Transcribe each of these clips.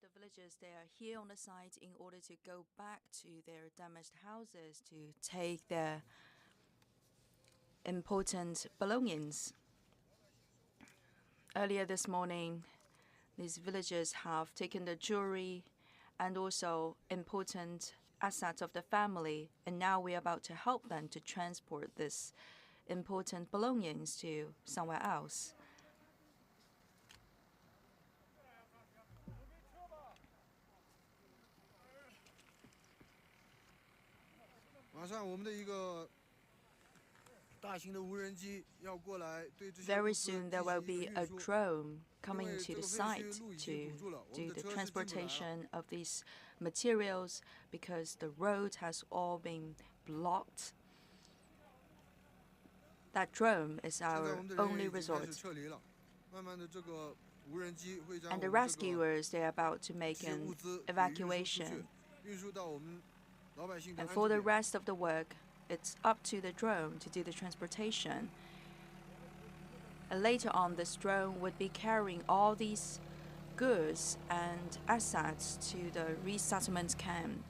the villagers, they are here on the site in order to go back to their damaged houses to take their important belongings. Earlier this morning, these villagers have taken the jewelry and also important assets of the family, and now we're about to help them to transport this important belongings to somewhere else. Very soon there will be a drone coming to the site to do the transportation of these materials because the road has all been blocked. That drone is our only resort. And the rescuers, they're about to make an evacuation. And for the rest of the work, it's up to the drone to do the transportation. And later on, this drone would be carrying all these goods and assets to the resettlement camp.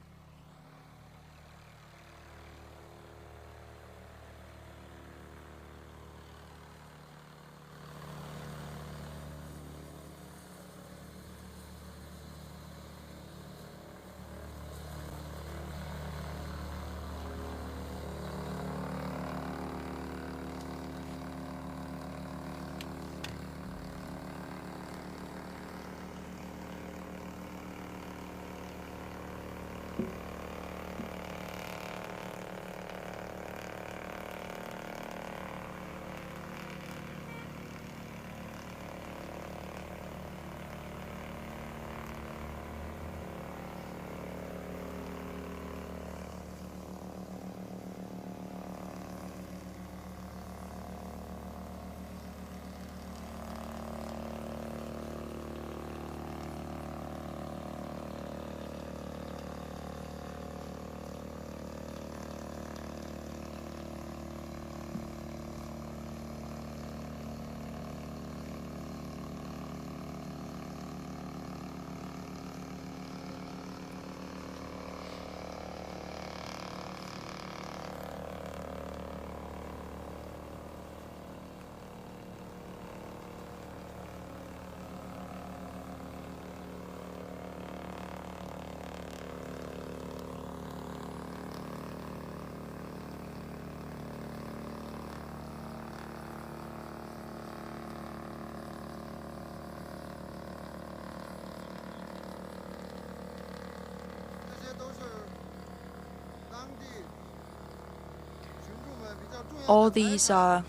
All these are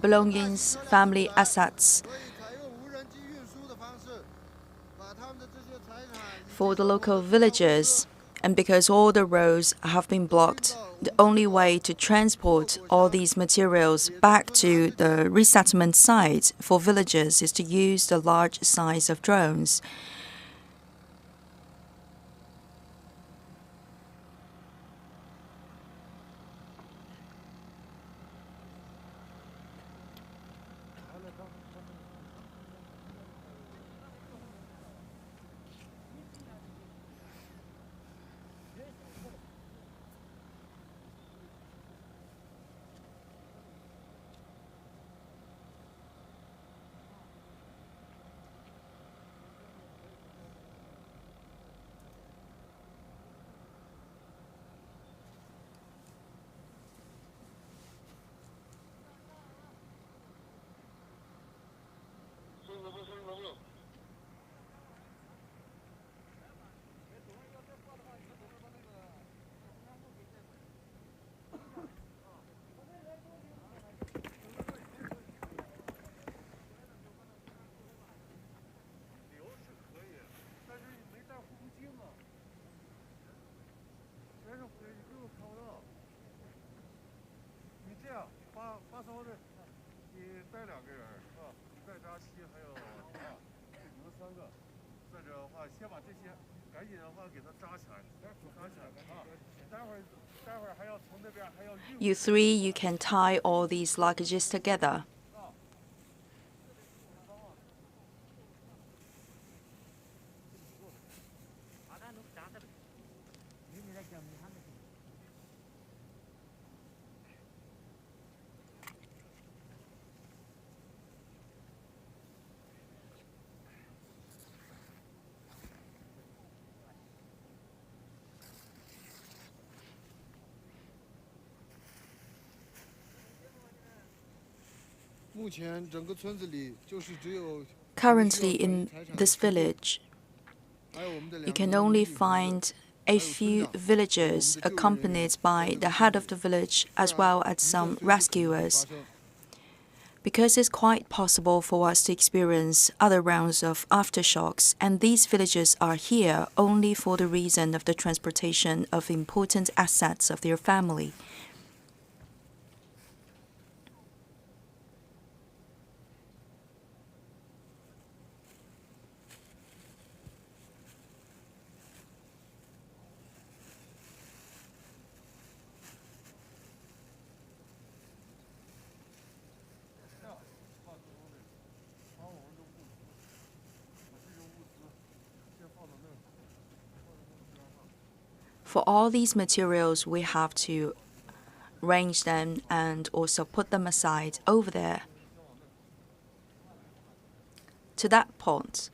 belongings, family assets for the local villagers. And because all the roads have been blocked, the only way to transport all these materials back to the resettlement site for villagers is to use the large size of drones. You three, you can tie all these luggages together. Currently, in this village, you can only find a few villagers accompanied by the head of the village as well as some rescuers, because it's quite possible for us to experience other rounds of aftershocks, and these villagers are here only for the reason of the transportation of important assets of their family. For all these materials, we have to arrange them and also put them aside over there. To that point,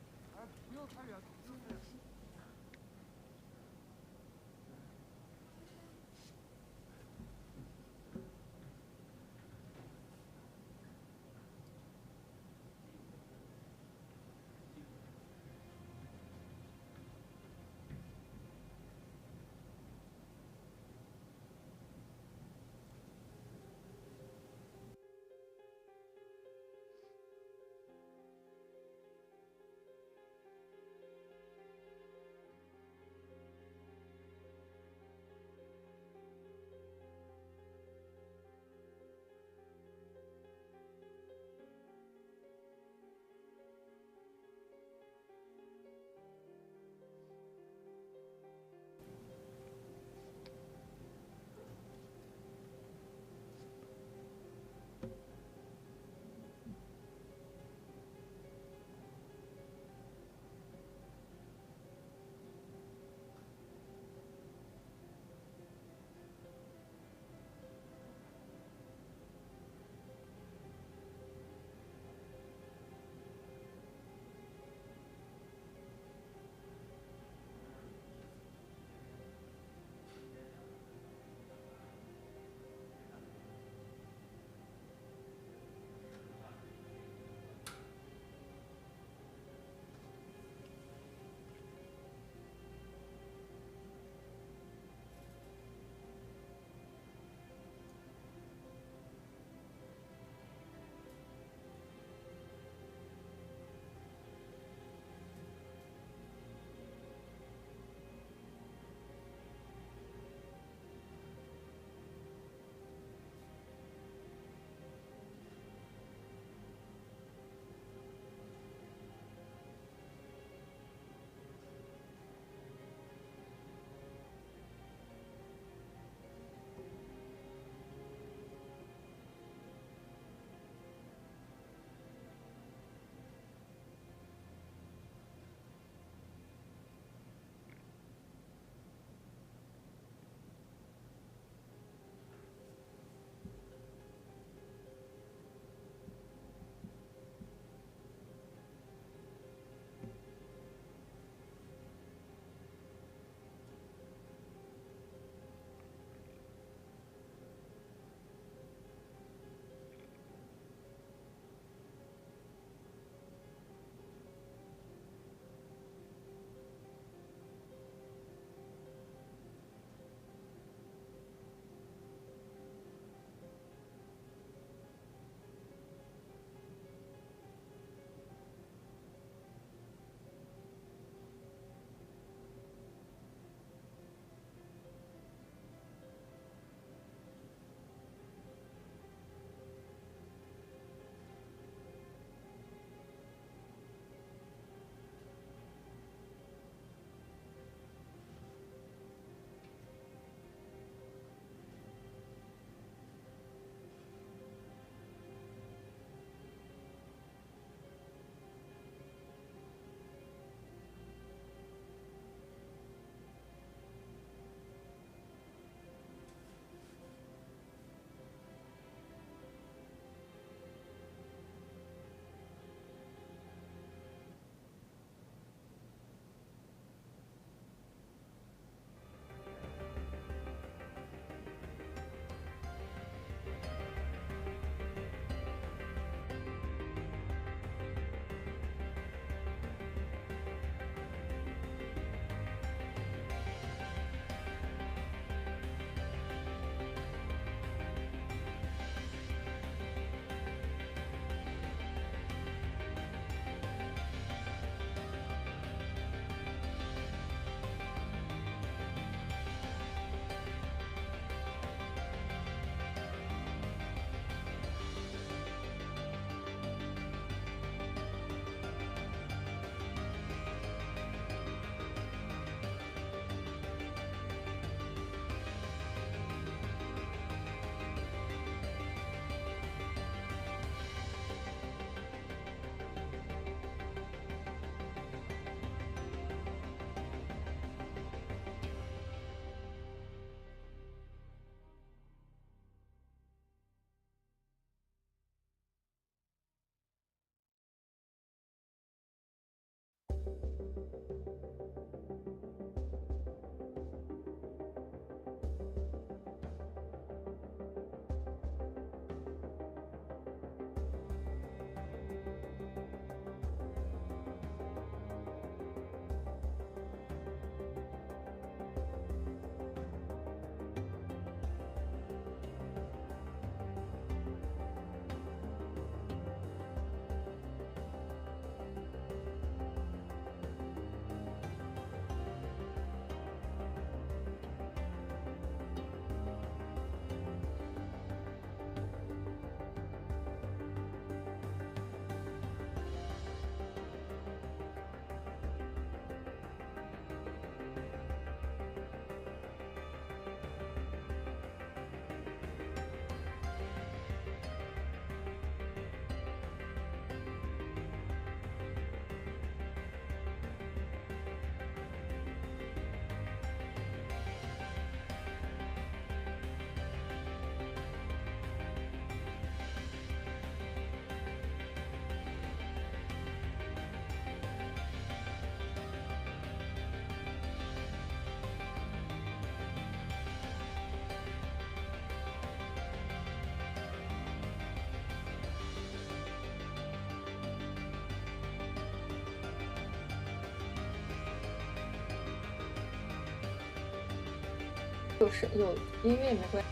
有音乐没关系。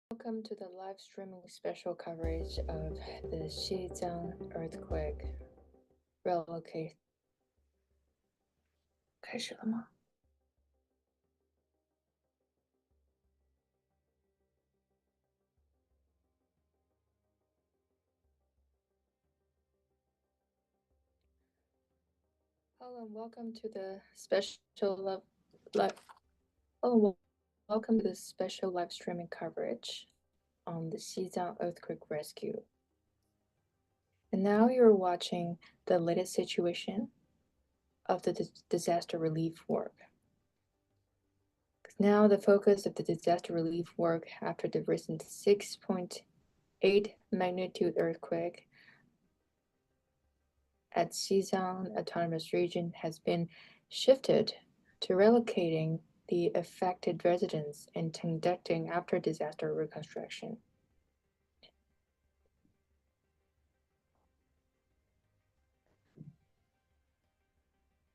Welcome to the live streaming special coverage of the Xizang earthquake relocate. 开始了吗？ Hello and welcome to the special welcome to the special live streaming coverage on the Xizang earthquake rescue. And now you're watching the latest situation of the disaster relief work. Now the focus of the disaster relief work after the recent 6.8 magnitude earthquake at Xizang Autonomous Region has been shifted to relocating the affected residents and conducting after disaster reconstruction.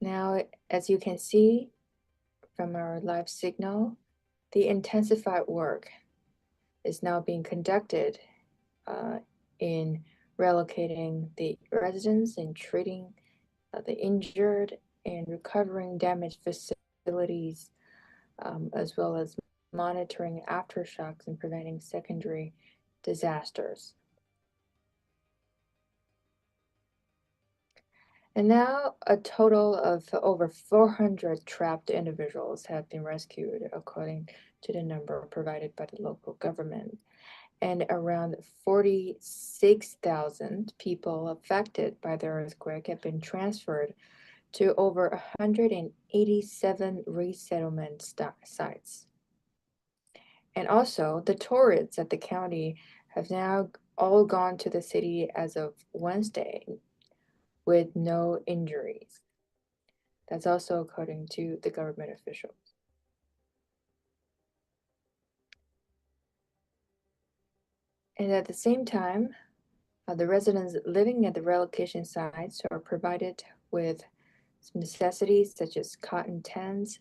Now, as you can see from our live signal, the intensified work is now being conducted in relocating the residents and treating the injured and recovering damaged facilities, as well as monitoring aftershocks and preventing secondary disasters. And now a total of over 400 trapped individuals have been rescued according to the number provided by the local government. And around 46,000 people affected by the earthquake have been transferred to over 187 resettlement sites. And also, the tourists at the county have now all gone to the city as of Wednesday with no injuries. That's also according to the government officials. And at the same time, the residents living at the relocation sites are provided with necessities such as cotton tents,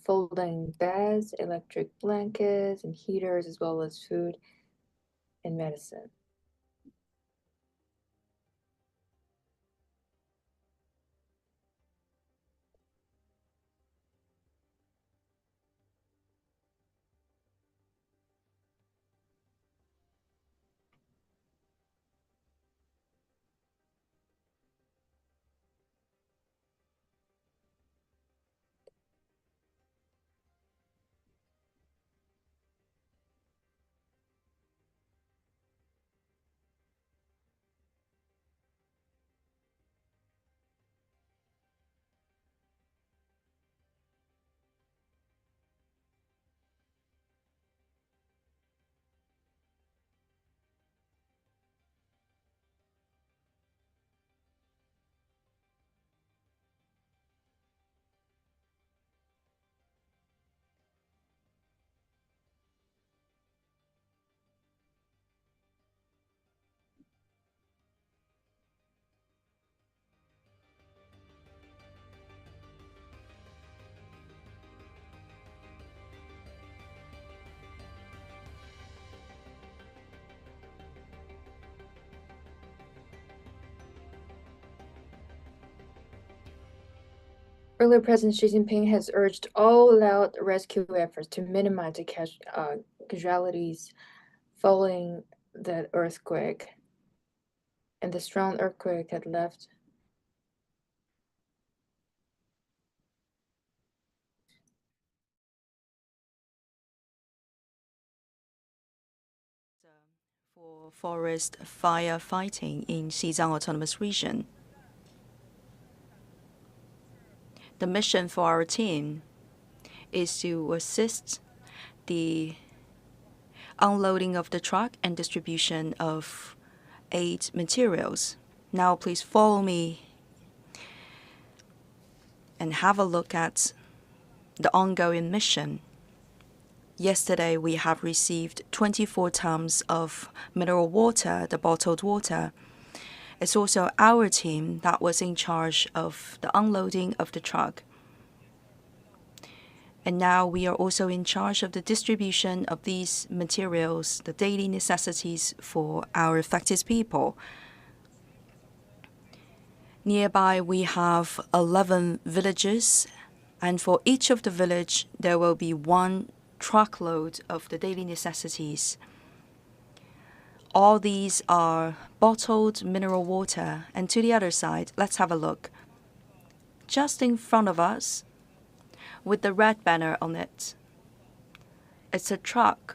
folding beds, electric blankets, and heaters, as well as food and medicine. Earlier President Xi Jinping has urged all-out rescue efforts to minimize the casualties following that earthquake. And the strong earthquake had left for forest firefighting in Xizang Autonomous Region. The mission for our team is to assist the unloading of the truck and distribution of aid materials. Now please follow me and have a look at the ongoing mission. Yesterday, we have received 24 tons of mineral water, the bottled water. It's also our team that was in charge of the unloading of the truck. And now we are also in charge of the distribution of these materials, the daily necessities for our affected people. Nearby, we have 11 villages, and for each of the village, there will be one truckload of the daily necessities. All these are bottled mineral water. And to the other side, let's have a look. Just in front of us, with the red banner on it, it's a truck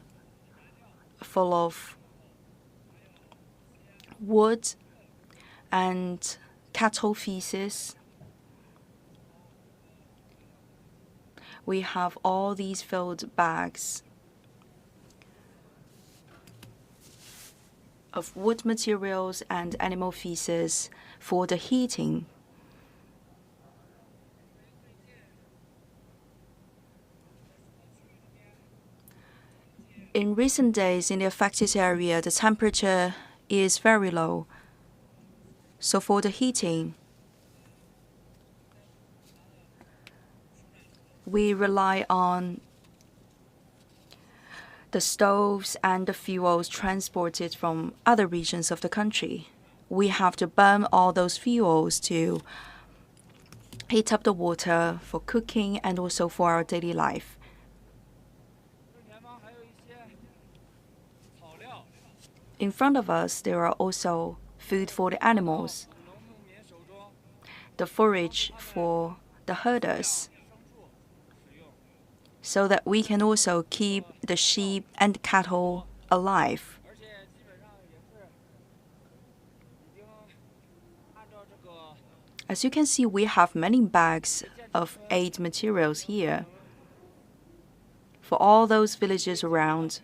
full of wood and cattle feces. We have all these filled bags of wood materials and animal feces for the heating. In recent days, in the affected area, the temperature is very low. So for the heating, we rely on the stoves and the fuels transported from other regions of the country. We have to burn all those fuels to heat up the water for cooking and also for our daily life. In front of us, there are also food for the animals, the forage for the herders, so that we can also keep the sheep and cattle alive. As you can see, we have many bags of aid materials here. For all those villages around,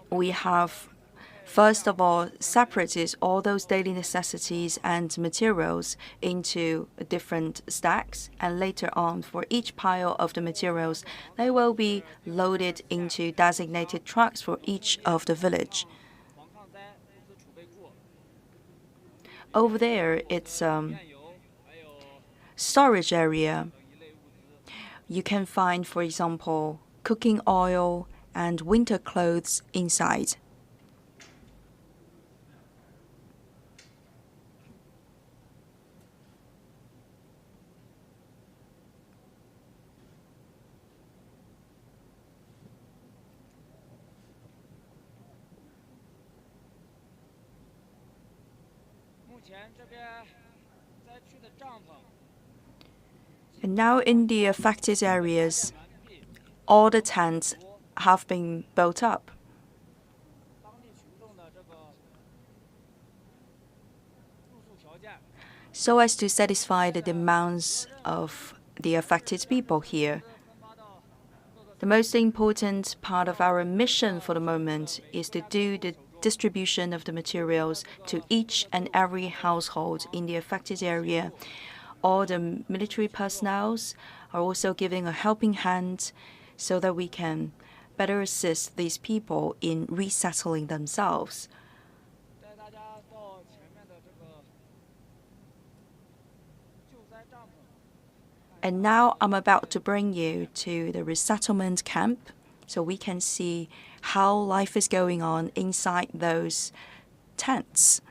we have, first of all, separated all those daily necessities and materials into different stacks, and later on, for each pile of the materials, they will be loaded into designated trucks for each of the village. Over there, it's storage area. You can find, for example, cooking oil and winter clothes inside. And now in the affected areas, all the tents have been built up. So as to satisfy the demands of the affected people here. The most important part of our mission for the moment is to do the distribution of the materials to each and every household in the affected area. All the military personnel are also giving a helping hand so that we can better assist these people in resettling themselves. And now I'm about to bring you to the resettlement camp so we can see how life is going on inside those tents.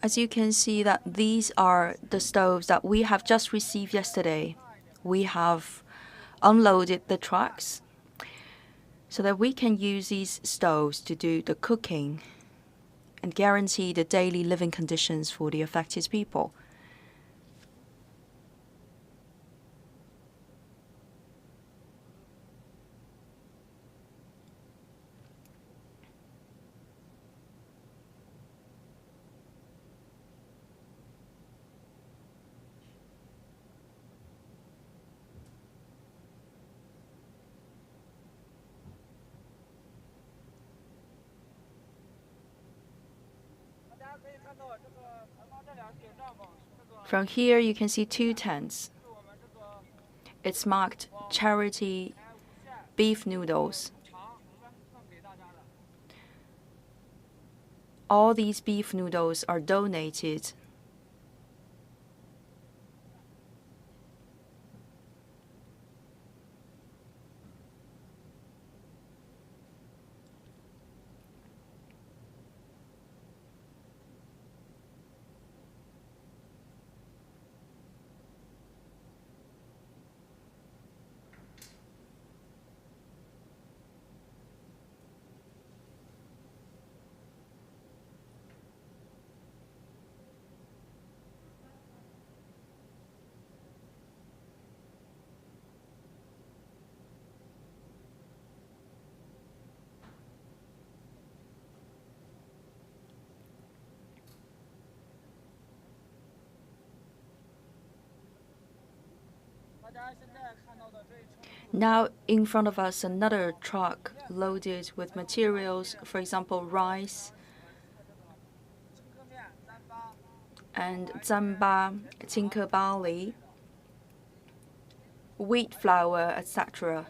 As you can see that these are the stoves that we have just received yesterday. We have unloaded the trucks so that we can use these stoves to do the cooking and guarantee the daily living conditions for the affected people. From here, you can see two tents. It's marked charity beef noodles. All these beef noodles are donated. Now in front of us another truck loaded with materials, for example rice and zamba, tinker barley, wheat flour, etc.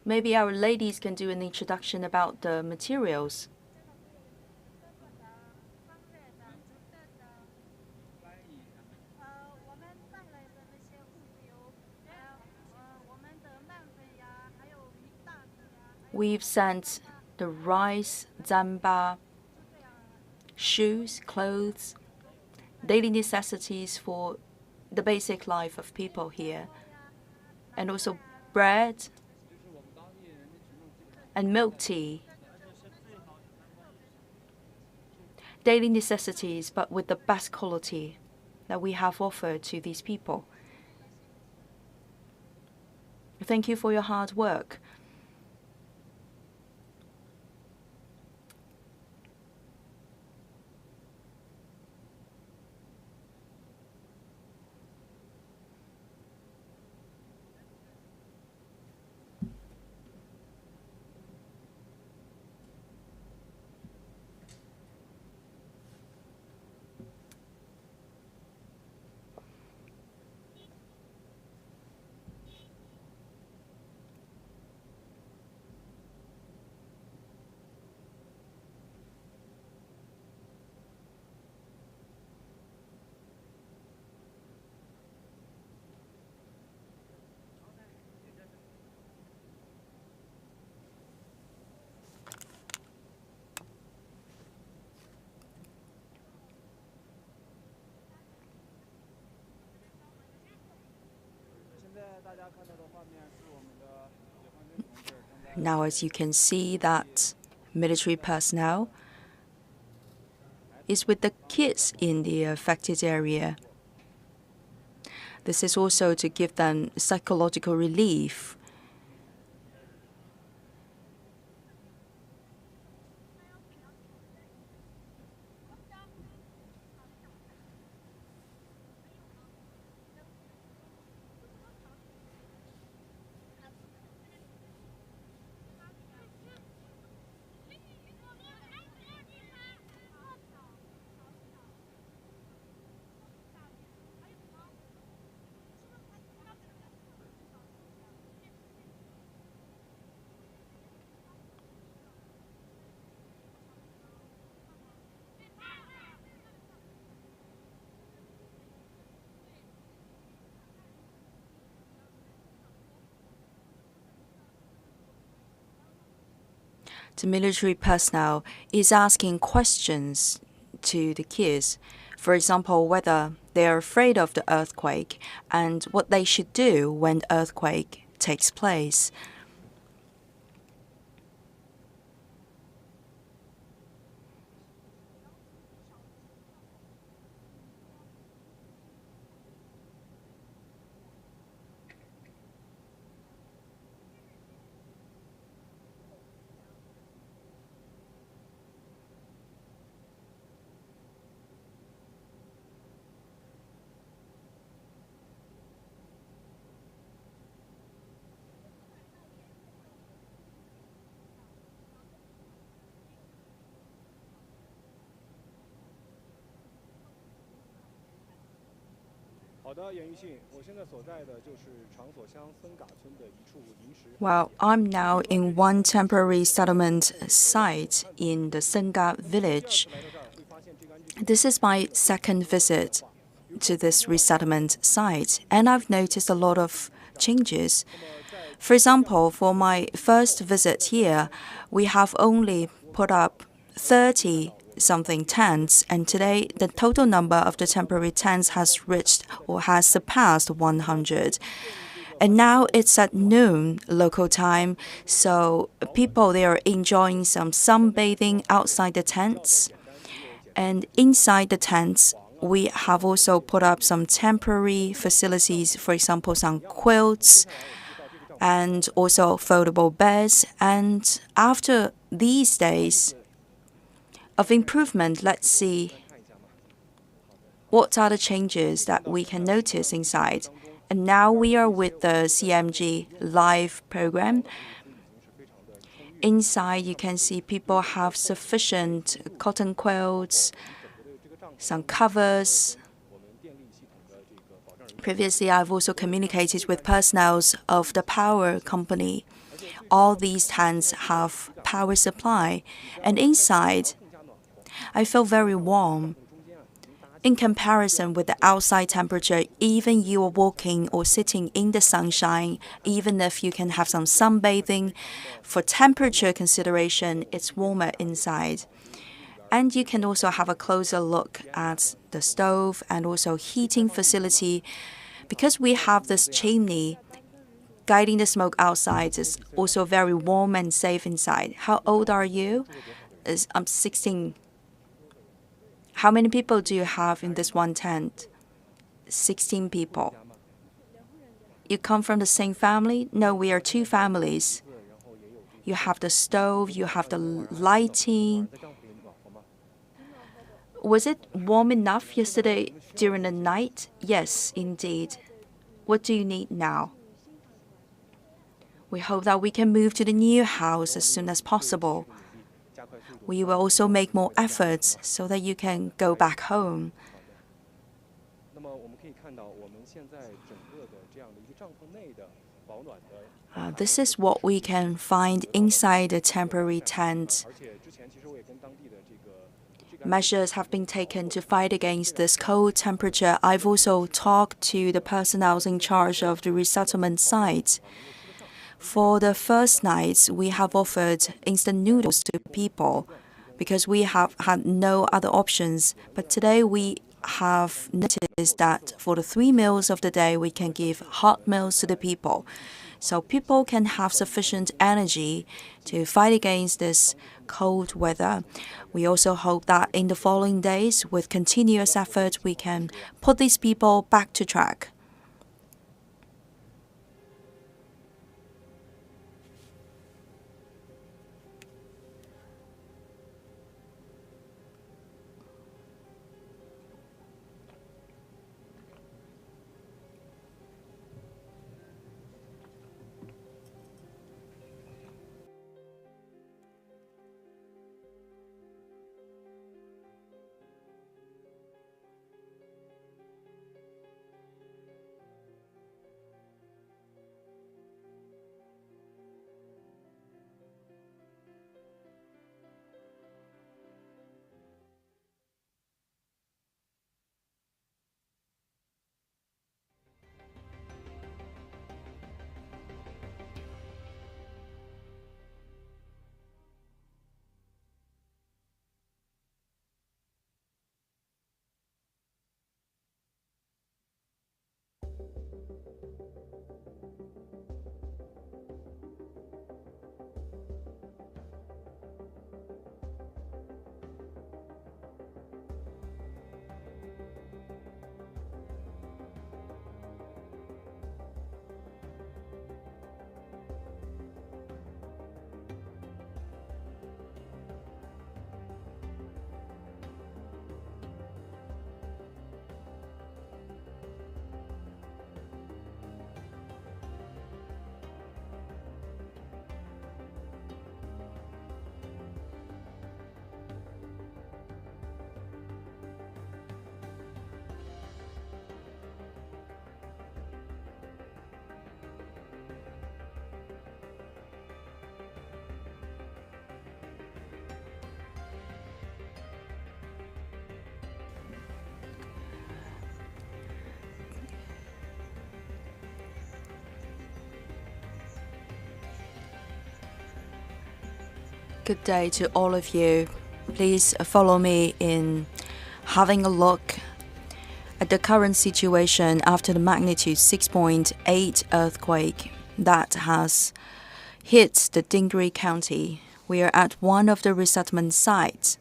Maybe our ladies can do an introduction about the materials. We've sent the rice, zamba, shoes, clothes, daily necessities for the basic life of people here, and also bread and milk tea. Daily necessities, but with the best quality that we have offered to these people. Thank you for your hard work. Now, as you can see, that military personnel is with the kids in the affected area. This is also to give them psychological relief. the military personnel is asking questions to the kids. For example, whether they are afraid of the earthquake and what they should do when the earthquake takes place. Well, I'm now in one temporary settlement site in the Xigaze village. This is my second visit to this resettlement site, and I've noticed a lot of changes. For example, for my first visit here, we have only put up 30 something tents, and today the total number of the temporary tents has reached or has surpassed 100. And now it's at noon local time, so people they are enjoying some sunbathing outside the tents. And inside the tents, we have also put up some temporary facilities, for example, some quilts and also foldable beds. And after these days of improvement, let's see what are the changes that we can notice inside. And now we are with the CMG live program. Inside, you can see people have sufficient cotton quilts, some covers. Previously, I've also communicated with personnel of the power company. All these tents have power supply, and inside, I feel very warm. In comparison with the outside temperature, even you are walking or sitting in the sunshine, even if you can have some sunbathing, for temperature consideration, it's warmer inside. And you can also have a closer look at the stove and also heating facility. Because we have this chimney guiding the smoke outside, it's also very warm and safe inside. How old are you? I'm 16. How many people do you have in this one tent? 16 people. You come from the same family? No, we are two families. You have the stove, you have the lighting. Was it warm enough yesterday during the night? Yes, indeed. What do you need now? We hope that we can move to the new house as soon as possible. We will also make more efforts so that you can go back home. This is what we can find inside the temporary tent. Measures have been taken to fight against this cold temperature. I've also talked to the personnel in charge of the resettlement site. For the first nights, we have offered instant noodles to people because we have had no other options. But today we have noticed that for the 3 meals of the day, we can give hot meals to the people. So people can have sufficient energy to fight against this cold weather. We also hope that in the following days, with continuous effort, we can put these people back to track. Good day to all of you. Please follow me in having a look at the current situation after the magnitude 6.8 earthquake that has hit the Dingri County. We are at one of the resettlement sites.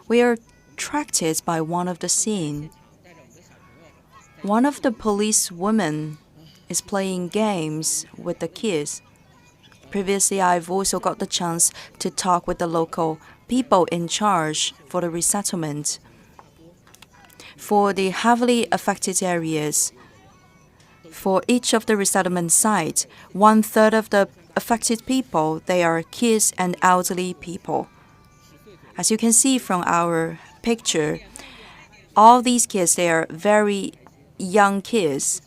We are attracted by one of the scene. One of the police women is playing games with the kids. Previously, I've also got the chance to talk with the local people in charge for the resettlement. For the heavily affected areas, for each of the resettlement sites, 1/3 of the affected people, they are kids and elderly people. As you can see from our picture, all these kids, they are very young kids,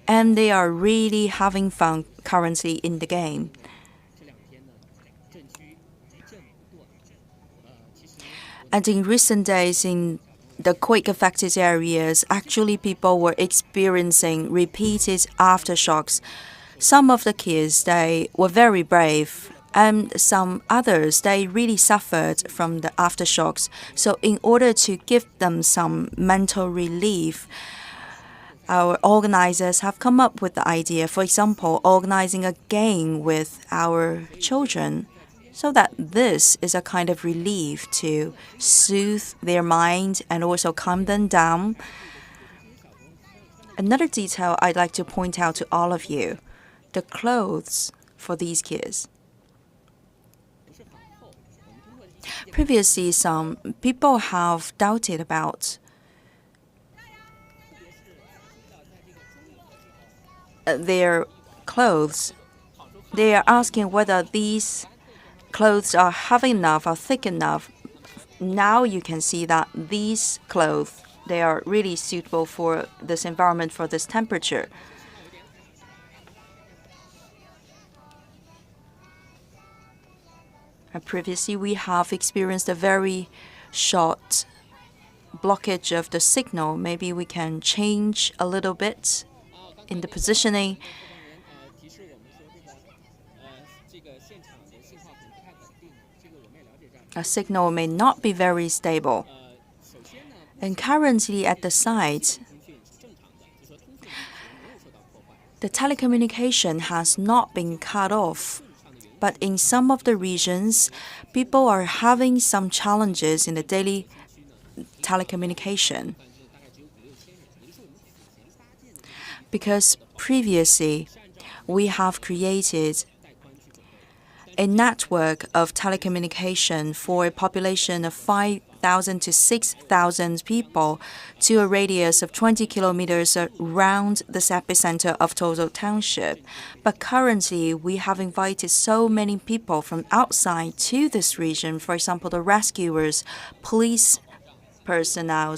and they are really having fun currently in the game. And in recent days, in the quake-affected areas, actually people were experiencing repeated aftershocks. Some of the kids, they were very brave, and some others, they really suffered from the aftershocks. So in order to give them some mental relief, our organizers have come up with the idea, for example, organizing a game with our children, so that this is a kind of relief to soothe their mind and also calm them down. Another detail I'd like to point out to all of you, the clothes for these kids. Previously, some people have doubted about their clothes. They are asking whether these clothes are heavy enough or thick enough. Now you can see that these clothes, they are really suitable for this environment, for this temperature. And previously, we have experienced a very short blockage of the signal. Maybe we can change a little bit in the positioning. A signal may not be very stable. And currently at the site, the telecommunication has not been cut off. But in some of the regions, people are having some challenges in the daily telecommunication. Because previously, we have created a network of telecommunication for a population of 5,000 to 6,000 people to a radius of 20 kilometers around this epicenter of Tozo Township. But currently, we have invited so many people from outside to this region, for example, the rescuers, police personnel,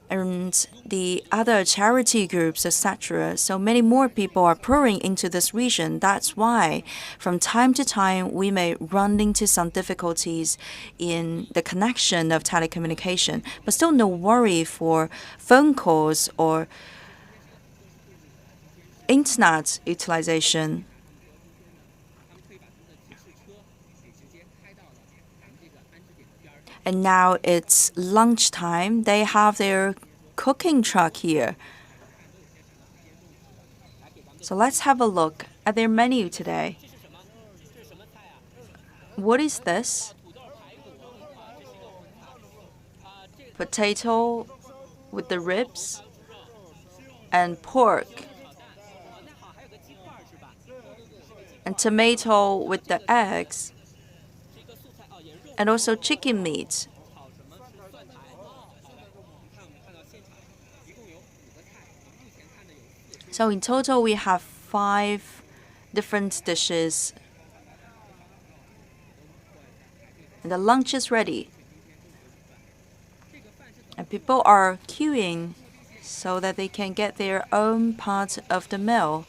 and the other charity groups, etc. So many more people are pouring into this region. That's why from time to time we may run into some difficulties in the connection of telecommunication. But still no worry for phone calls or internet utilization. And now it's lunchtime. They have their cooking truck here. So let's have a look at their menu today. What is this? Potato with the ribs and pork. And tomato with the eggs. And also chicken meat. So in total, we have 5 different dishes. And the lunch is ready. And people are queuing so that they can get their own part of the meal.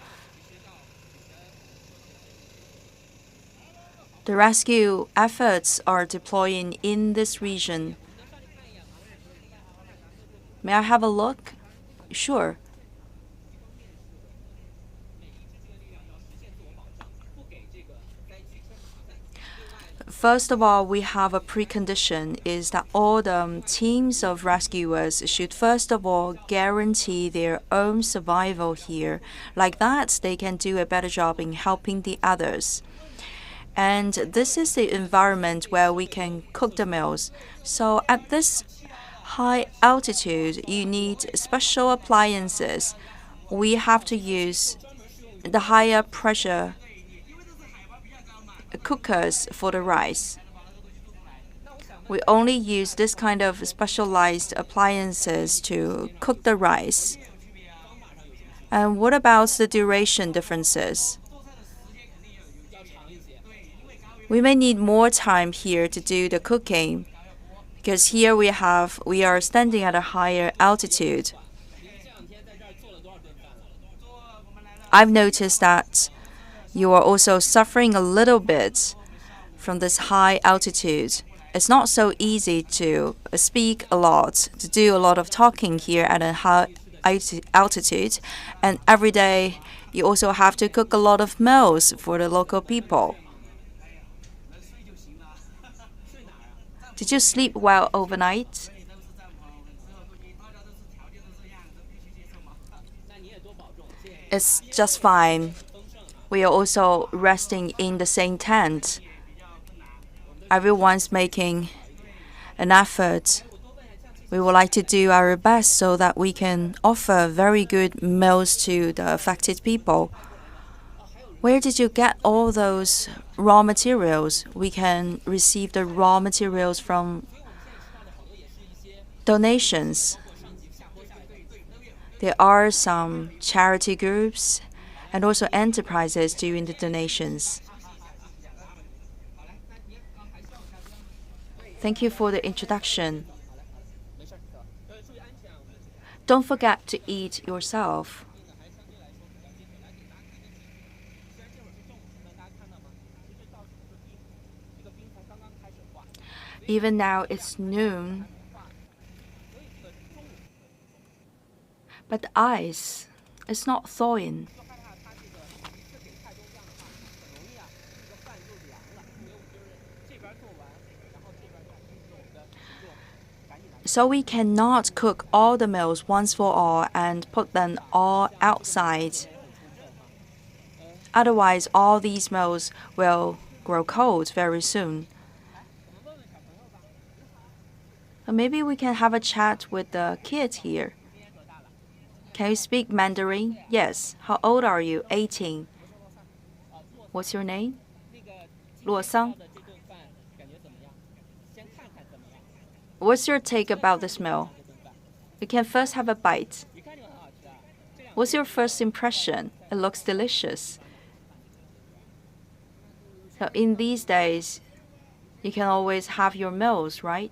The rescue efforts are deploying in this region. May I have a look? Sure. First of all, we have a precondition is that all the teams of rescuers should first of all guarantee their own survival here. Like that, they can do a better job in helping the others. And this is the environment where we can cook the meals. So at this high altitude, you need special appliances. We have to use the higher pressure cookers for the rice. We only use this kind of specialized appliances to cook the rice. And what about the duration differences? We may need more time here to do the cooking because here we are standing at a higher altitude. I've noticed that you are also suffering a little bit from this high altitude. It's not so easy to speak a lot, to do a lot of talking here at a high altitude. And every day, you also have to cook a lot of meals for the local people. Did you sleep well overnight? It's just fine. We are also resting in the same tent. Everyone's making an effort. We would like to do our best so that we can offer very good meals to the affected people. Where did you get all those raw materials? We can receive the raw materials from donations. There are some charity groups and also enterprises doing the donations. Thank you for the introduction. Don't forget to eat yourself. Even now it's noon. But the ice is not thawing. So we cannot cook all the meals once for all and put them all outside. Otherwise, all these meals will grow cold very soon. Maybe we can have a chat with the kids here. Can you speak Mandarin? Yes. How old are you? 18. What's your name? Luo Sang. What's your take about this meal? You can first have a bite. What's your first impression? It looks delicious. So in these days, you can always have your meals, right?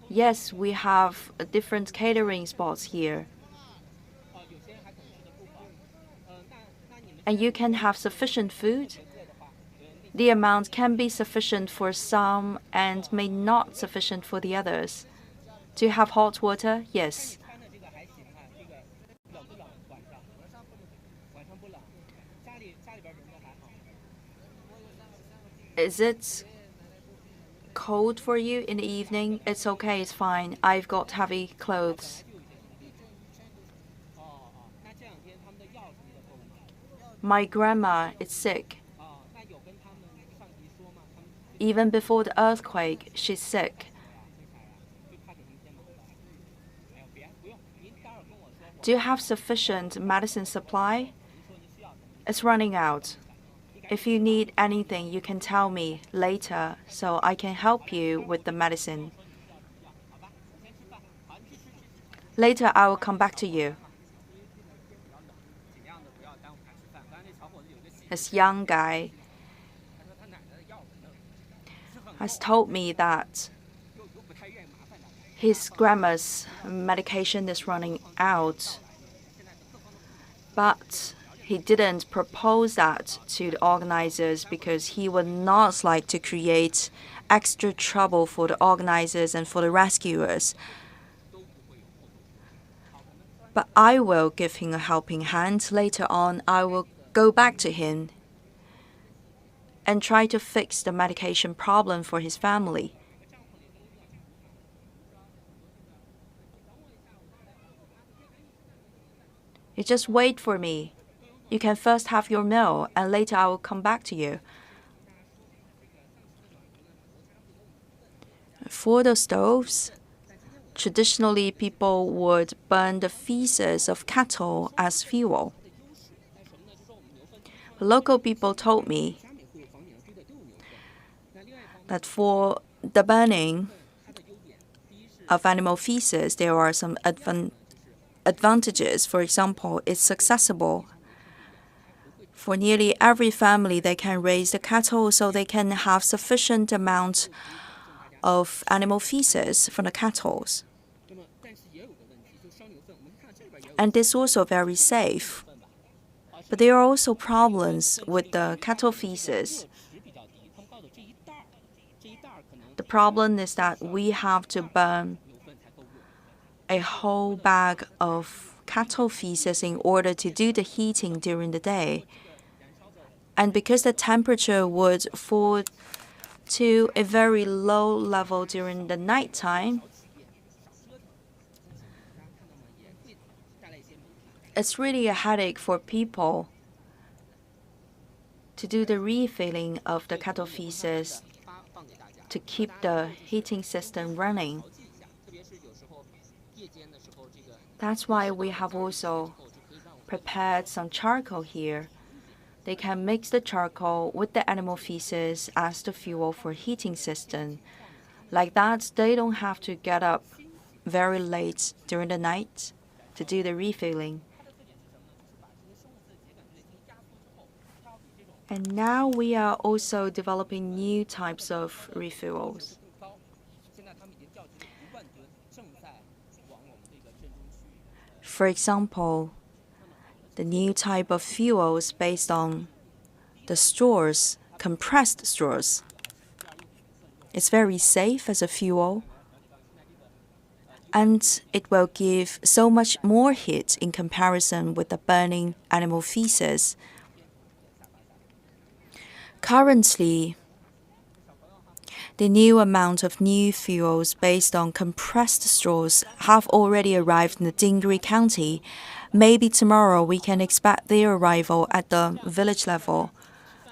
Yes, we have different catering spots here. And you can have sufficient food. The amount can be sufficient for some and may not sufficient for the others. Do you have hot water? Yes. Is it cold for you in the evening? It's okay, it's fine. I've got heavy clothes. My grandma is sick. Even before the earthquake, she's sick. Do you have sufficient medicine supply? It's running out. If you need anything, you can tell me later so I can help you with the medicine. Later, I will come back to you. This young guy has told me that his grandma's medication is running out, but he didn't propose that to the organizers because he would not like to create extra trouble for the organizers and for the rescuers. But I will give him a helping hand. Later on, I will go back to him and try to fix the medication problem for his family. You just wait for me. You can first have your meal, and later I will come back to you. For the stoves, traditionally people would burn the feces of cattle as fuel. Local people told me that for the burning of animal feces, there are some advantages. For example, it's accessible. For nearly every family, they can raise the cattle so they can have sufficient amount of animal feces from the cattle. And it's also very safe. But there are also problems with the cattle feces. The problem is that we have to burn a whole bag of cattle feces in order to do the heating during the day. And because the temperature would fall to a very low level during the nighttime, it's really a headache for people to do the refilling of the cattle feces to keep the heating system running. That's why we have also prepared some charcoal here. They can mix the charcoal with the animal feces as the fuel for heating system. Like that, they don't have to get up very late during the night to do the refilling. And now we are also developing new types of refuels. For example, the new type of fuels based on the straws, compressed straws. It's very safe as a fuel, and it will give so much more heat in comparison with the burning animal feces. Currently, the new amount of new fuels based on compressed straws have already arrived in the Dingri County. Maybe tomorrow we can expect their arrival at the village level.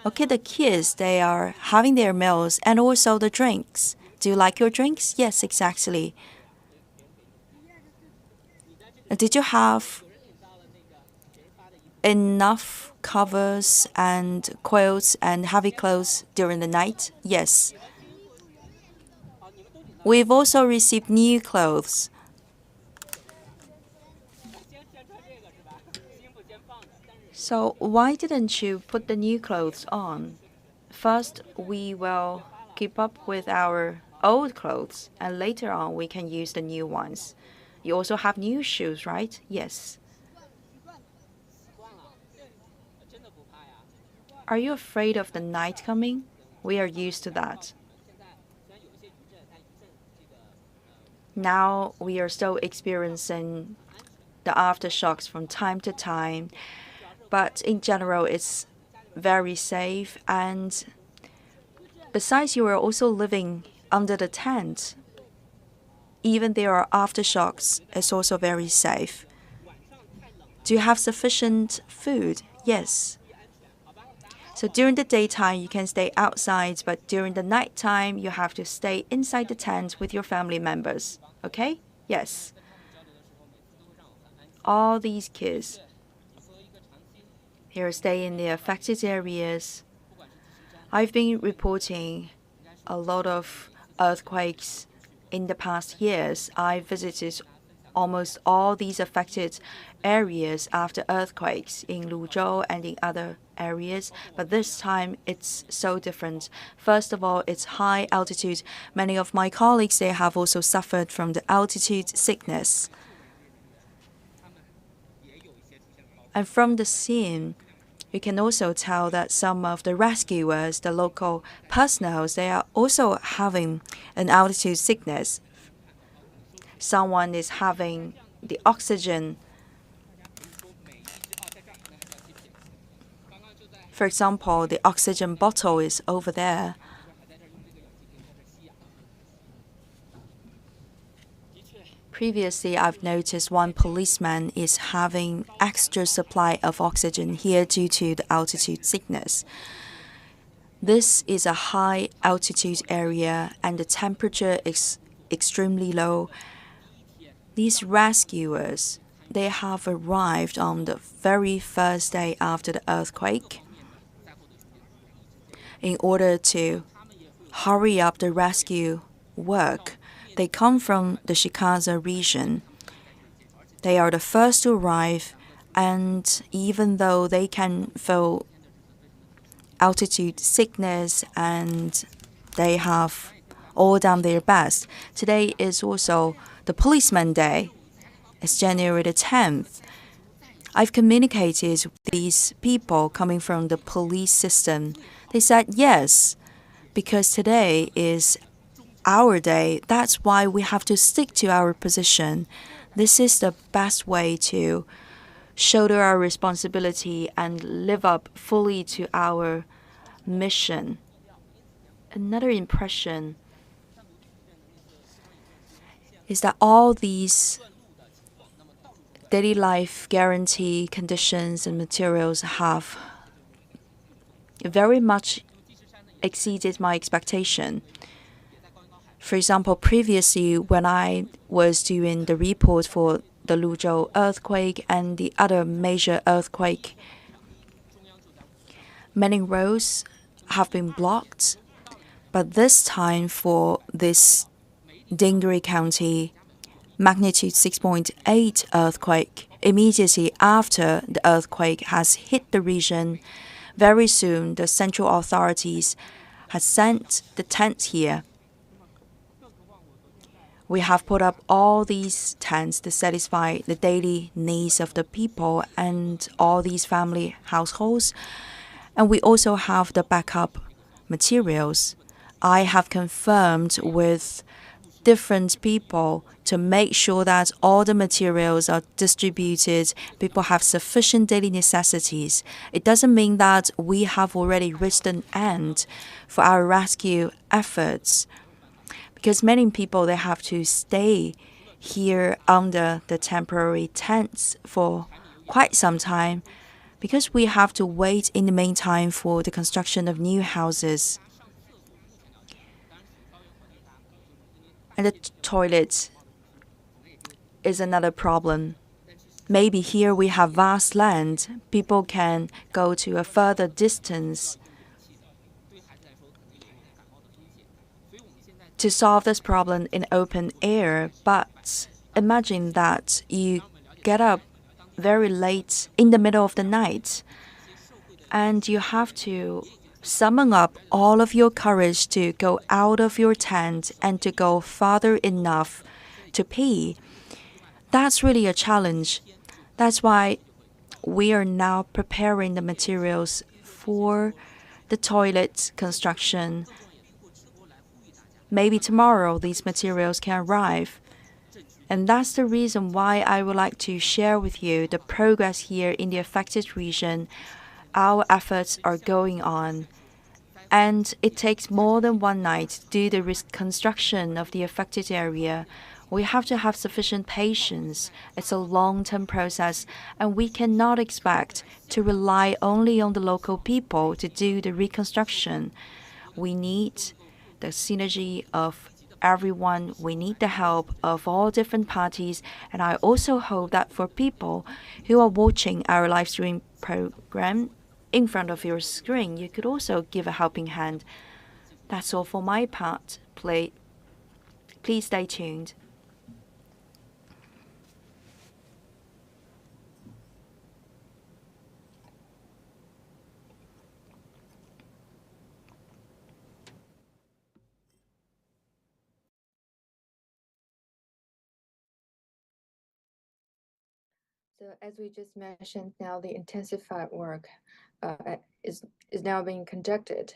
Okay, the kids, they are having their meals and also the drinks. Do you like your drinks? Yes, exactly. Did you have enough covers and quilts and heavy clothes during the night? Yes. We've also received new clothes. So why didn't you put the new clothes on? First, we will keep up with our old clothes, and later on we can use the new ones. You also have new shoes, right? Yes. Are you afraid of the night coming? We are used to that. Now we are still experiencing the aftershocks from time to time, but in general it's very safe. And besides, you are also living under the tent. Even there are aftershocks, it's also very safe. Do you have sufficient food? Yes. So during the daytime, you can stay outside, but during the nighttime, you have to stay inside the tent with your family members. Okay? Yes. All these kids, they stay in the affected areas. I've been reporting a lot of earthquakes in the past years. I visited almost all these affected areas after earthquakes in Luzhou and in other areas, but this time it's so different. First of all, it's high altitude. Many of my colleagues, they have also suffered from the altitude sickness. And from the scene, you can also tell that some of the rescuers, the local personnel, they are also having an altitude sickness. Someone is having the oxygen For example, the oxygen bottle is over there. Previously, I've noticed one policeman is having extra supply of oxygen here due to the altitude sickness. This is a high altitude area and the temperature is extremely low. These rescuers, they have arrived on the very first day after the earthquake in order to hurry up the rescue work. They come from the Xigaze region. They are the first to arrive, and even though they can feel altitude sickness and they have all done their best, today is also the Policeman Day. It's January the 10th. I've communicated with these people coming from the police system. They said yes, because today is our day. That's why we have to stick to our position. This is the best way to shoulder our responsibility and live up fully to our mission. Another impression is that all these daily life guarantee conditions and materials have very much exceeded my expectation. For example, previously when I was doing the report for the Luzhou earthquake and the other major earthquake, many roads have been blocked. But this time for this Dingri County magnitude 6.8 earthquake, immediately after the earthquake has hit the region, very soon the central authorities has sent the tents here. We have put up all these tents to satisfy the daily needs of the people and all these family households. And we also have the backup materials. I have confirmed with different people to make sure that all the materials are distributed, people have sufficient daily necessities. It doesn't mean that we have already reached an end for our rescue efforts, because many people, they have to stay here under the temporary tents for quite some time, because we have to wait in the meantime for the construction of new houses. And the toilet is another problem. Maybe here we have vast land. People can go to a further distance to solve this problem in open air. But imagine that you get up very late in the middle of the night and you have to summon up all of your courage to go out of your tent and to go farther enough to pee. That's really a challenge. That's why we are now preparing the materials for the toilet construction. Maybe tomorrow these materials can arrive. And that's the reason why I would like to share with you the progress here in the affected region. Our efforts are going on. And it takes more than one night to do the reconstruction of the affected area. We have to have sufficient patience. It's a long-term process, and we cannot expect to rely only on the local people to do the reconstruction. We need the synergy of everyone. We need the help of all different parties. And I also hope that for people who are watching our live stream program in front of your screen, you could also give a helping hand. That's all for my part. Please stay tuned. So as we just mentioned, now the intensified work is now being conducted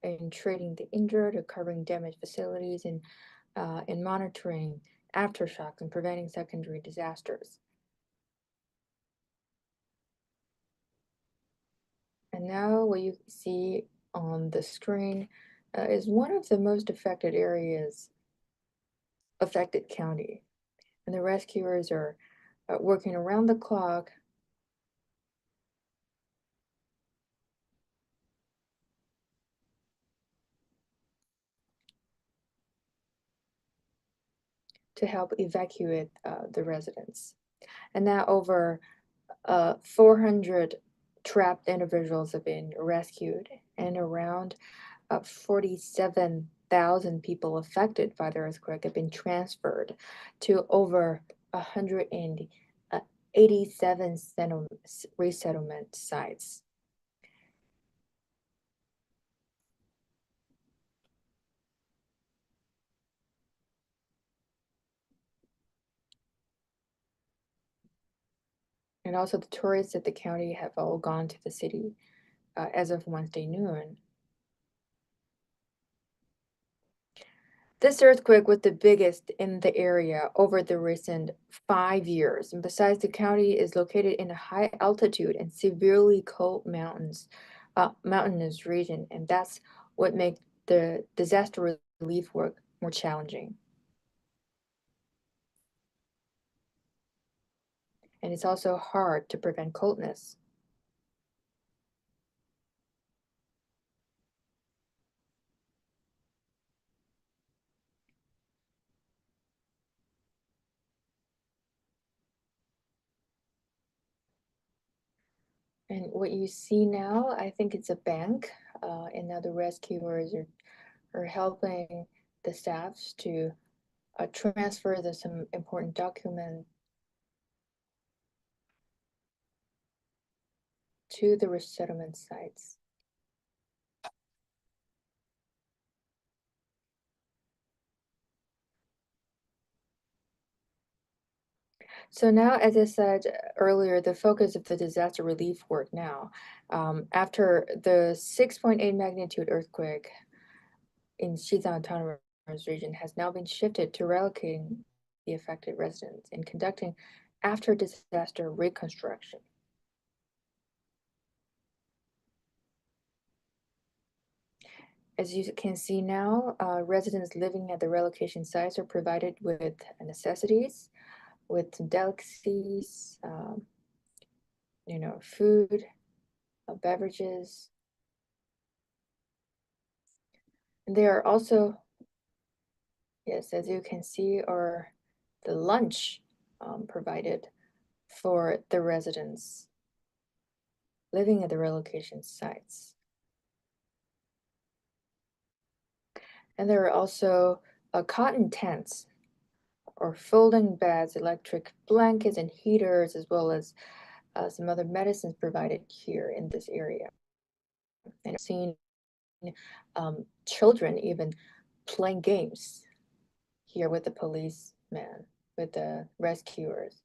in treating the injured, recovering damaged facilities, and in monitoring aftershocks and preventing secondary disasters. And now what you see on the screen is one of the most affected areas, affected county. And the rescuers are working around the clock to help evacuate the residents. And now over 400 trapped individuals have been rescued, and around 47,000 people affected by the earthquake have been transferred to over 187 resettlement sites. And also, the tourists at the county have all gone to the city as of Wednesday noon. This earthquake was the biggest in the area over the recent 5 years. And besides, the county is located in a high altitude and severely cold mountainous region, and that's what makes the disaster relief work more challenging. And it's also hard to prevent coldness. And what you see now, I think it's a bank, and now the rescuers are helping the staffs to transfer some important documents to the resettlement sites. So now, as I said earlier, the focus of the disaster relief work now, after the 6.8 magnitude earthquake in Xizang autonomous region has now been shifted to relocating the affected residents and conducting after disaster reconstruction. As you can see now, residents living at the relocation sites are provided with necessities, with some delicacies, food, beverages. And there are also, yes, as you can see, are the lunch provided for the residents living at the relocation sites. And there are also cotton tents or folding beds, electric blankets, and heaters, as well as some other medicines provided here in this area. And I've seen children even playing games here with the policemen, with the rescuers.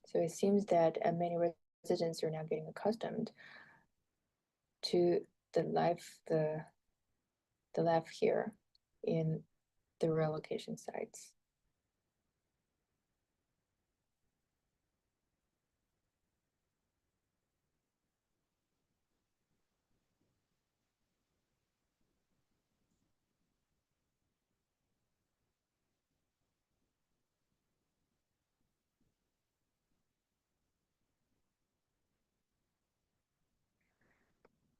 So it seems that many residents are now getting accustomed to the life here in the relocation sites.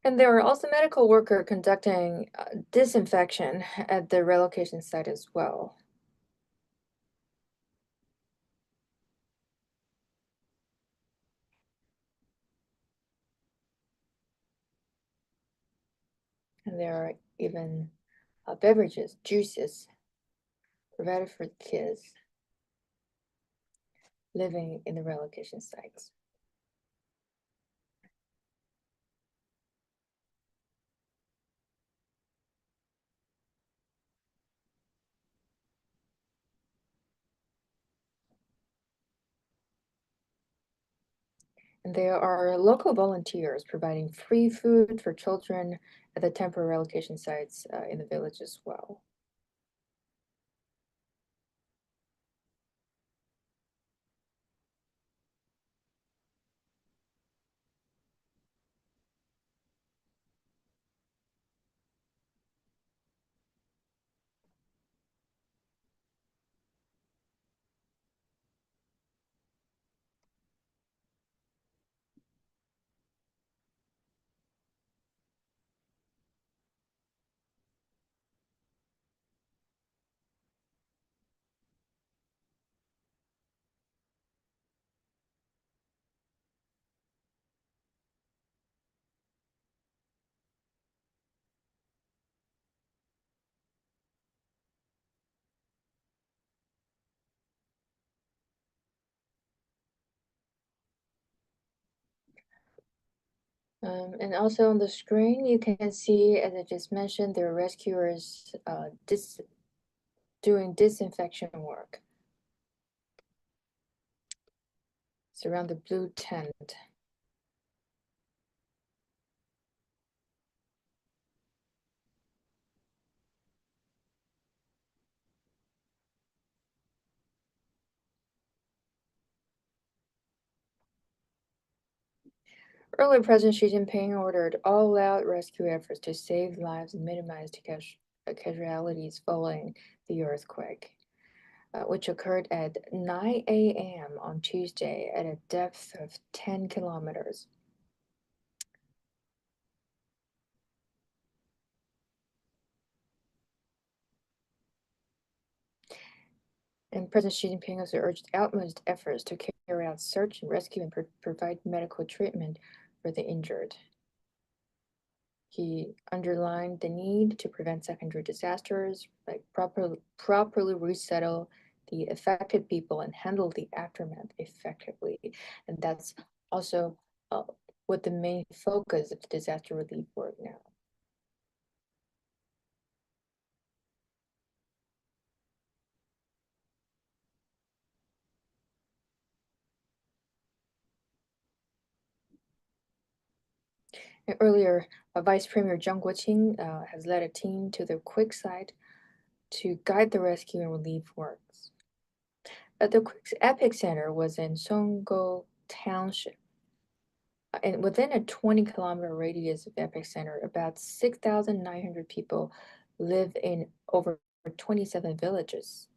And there are also medical workers conducting disinfection at the relocation site as well. And there are even beverages, juices provided for kids living in the relocation sites. And there are local volunteers providing free food for children at the temporary relocation sites in the village as well. And also on the screen, you can see, as I just mentioned, there are rescuers doing disinfection work. It's around the blue tent. Earlier, President Xi Jinping ordered all-out rescue efforts to save lives and minimize casualties following the earthquake, which occurred at 9 a.m. on Tuesday at a depth of 10 kilometers. And President Xi Jinping also urged utmost efforts to carry out search and rescue and provide medical treatment for the injured. He underlined the need to prevent secondary disasters, like properly resettle the affected people and handle the aftermath effectively. And that's also what the main focus of the disaster relief work now. Earlier, Vice Premier Zhang Guoqing has led a team to the quake site to guide the rescue and relief works. The quake's epicenter was in Songgo Township. And within a 20-kilometer radius of epicenter, about 6,900 people live in over 27 villages.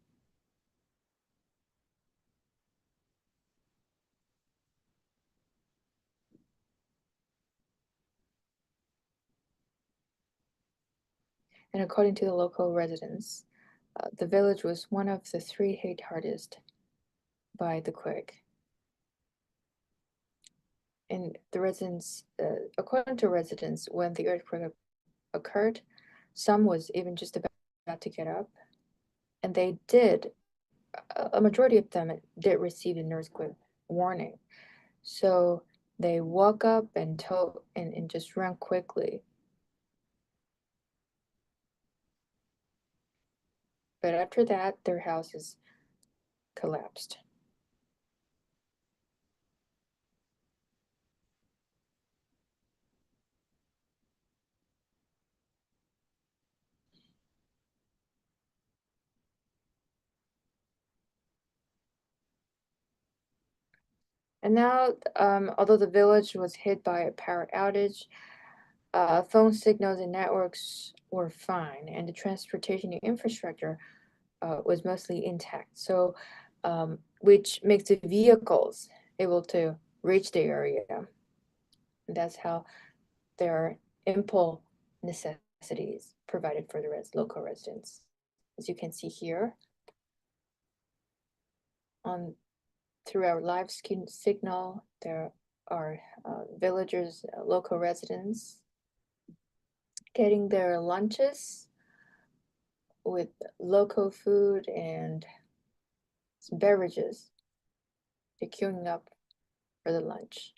And according to the local residents, the village was one of the three hit hardest by the quake. And the residents, according to residents, when the earthquake occurred, some was even just about to get up, and they did. A majority of them did receive an earthquake warning, so they woke up and just ran quickly. But after that, their houses collapsed. And now, although the village was hit by a power outage, phone signals and networks were fine, and the transportation infrastructure was mostly intact. So, which makes the vehicles able to reach the area. And that's how there are ample necessities provided for the local residents. As you can see here, through our live signal, there are villagers, local residents, getting their lunches with local food and some beverages. They're queuing up for the lunch.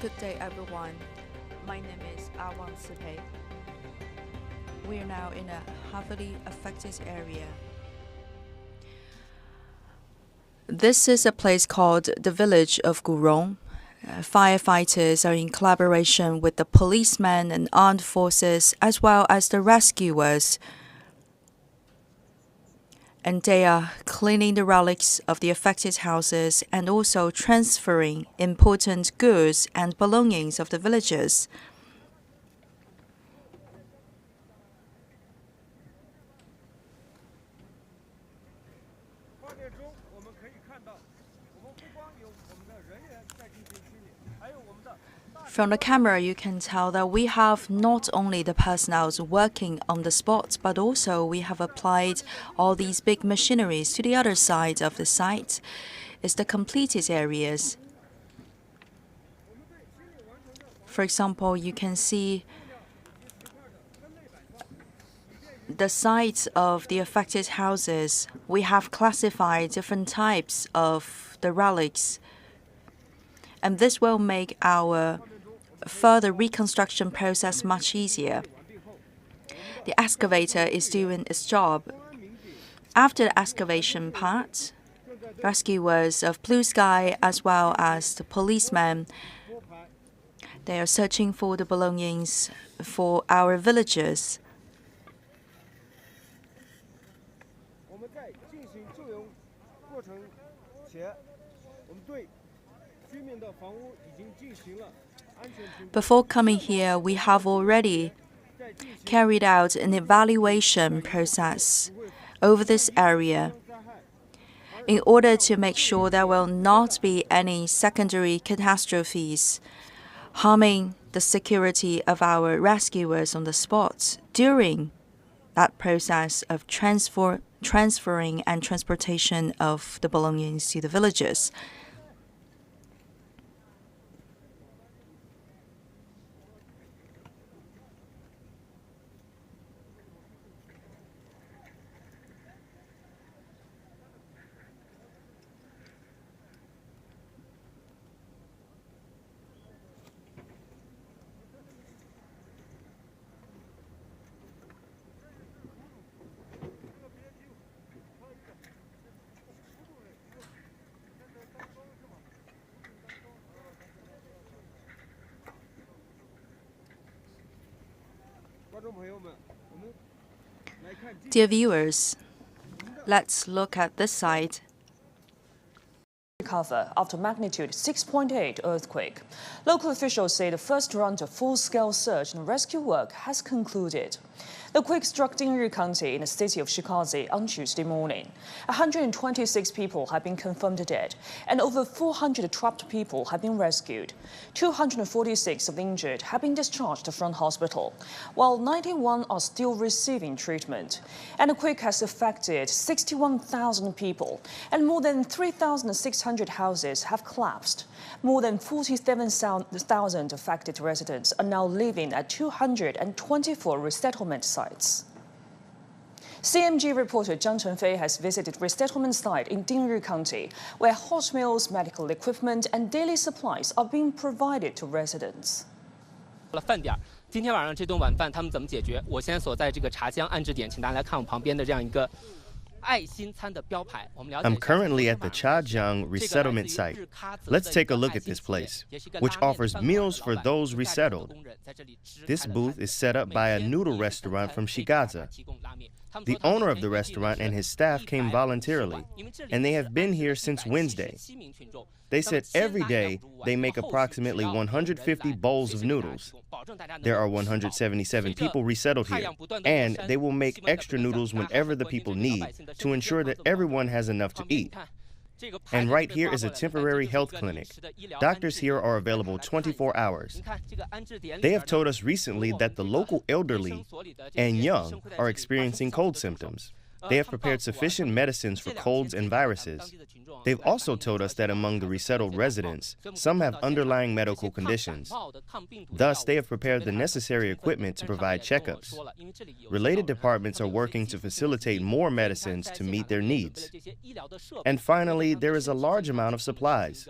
Good day, everyone. My name is Awang Sipei. We are now in a heavily affected area. This is a place called the village of Gurong. Firefighters are in collaboration with the policemen and armed forces, as well as the rescuers. And they are cleaning the relics of the affected houses and also transferring important goods and belongings of the villagers. From the camera, you can tell that we have not only the personnel working on the spot, but also we have applied all these big machineries to the other side of the site. It's the completed areas. For example, you can see the sites of the affected houses. We have classified different types of the relics, and this will make our further reconstruction process much easier. The excavator is doing its job. After the excavation part, rescuers of Blue Sky as well as the policemen, they are searching for the belongings for our villagers. Before coming here, we have already carried out an evaluation process over this area in order to make sure there will not be any secondary catastrophes harming the security of our rescuers on the spot during that process of transferring and transportation of the belongings to the villagers. Dear viewers, let's look at this side. Recover after magnitude 6.8 earthquake. Local officials say the first round of full-scale search and rescue work has concluded. The quake struck Dingri County in the city of Xigaze on Tuesday morning. 126 people have been confirmed dead, and over 400 trapped people have been rescued. 246 of the injured have been discharged from hospital, while 91 are still receiving treatment. And the quake has affected 61,000 people, and more than 3,600 houses have collapsed. More than 47,000 affected residents are now living at 224 resettlement sites. CMG reporter Zhang Chenfei has visited resettlement site in Dingri County, where hot meals, medical equipment, and daily supplies are being provided to residents. 今天晚上这顿晚饭他们怎么解决？我现在所在这个茶江安置点，请大家来看我旁边的这样一个 I'm currently at the Xizang resettlement site. Let's take a look at this place, which offers meals for those resettled. This booth is set up by a noodle restaurant from Xigaze. The owner of the restaurant and his staff came voluntarily, and they have been here since Wednesday. They said every day they make approximately 150 bowls of noodles. There are 177 people resettled here, and they will make extra noodles whenever the people need to ensure that everyone has enough to eat. And right here is a temporary health clinic. Doctors here are available 24 hours. They have told us recently that the local elderly and young are experiencing cold symptoms. They have prepared sufficient medicines for colds and viruses. They've also told us that among the resettled residents, some have underlying medical conditions. Thus, they have prepared the necessary equipment to provide checkups. Related departments are working to facilitate more medicines to meet their needs. And finally, there is a large amount of supplies.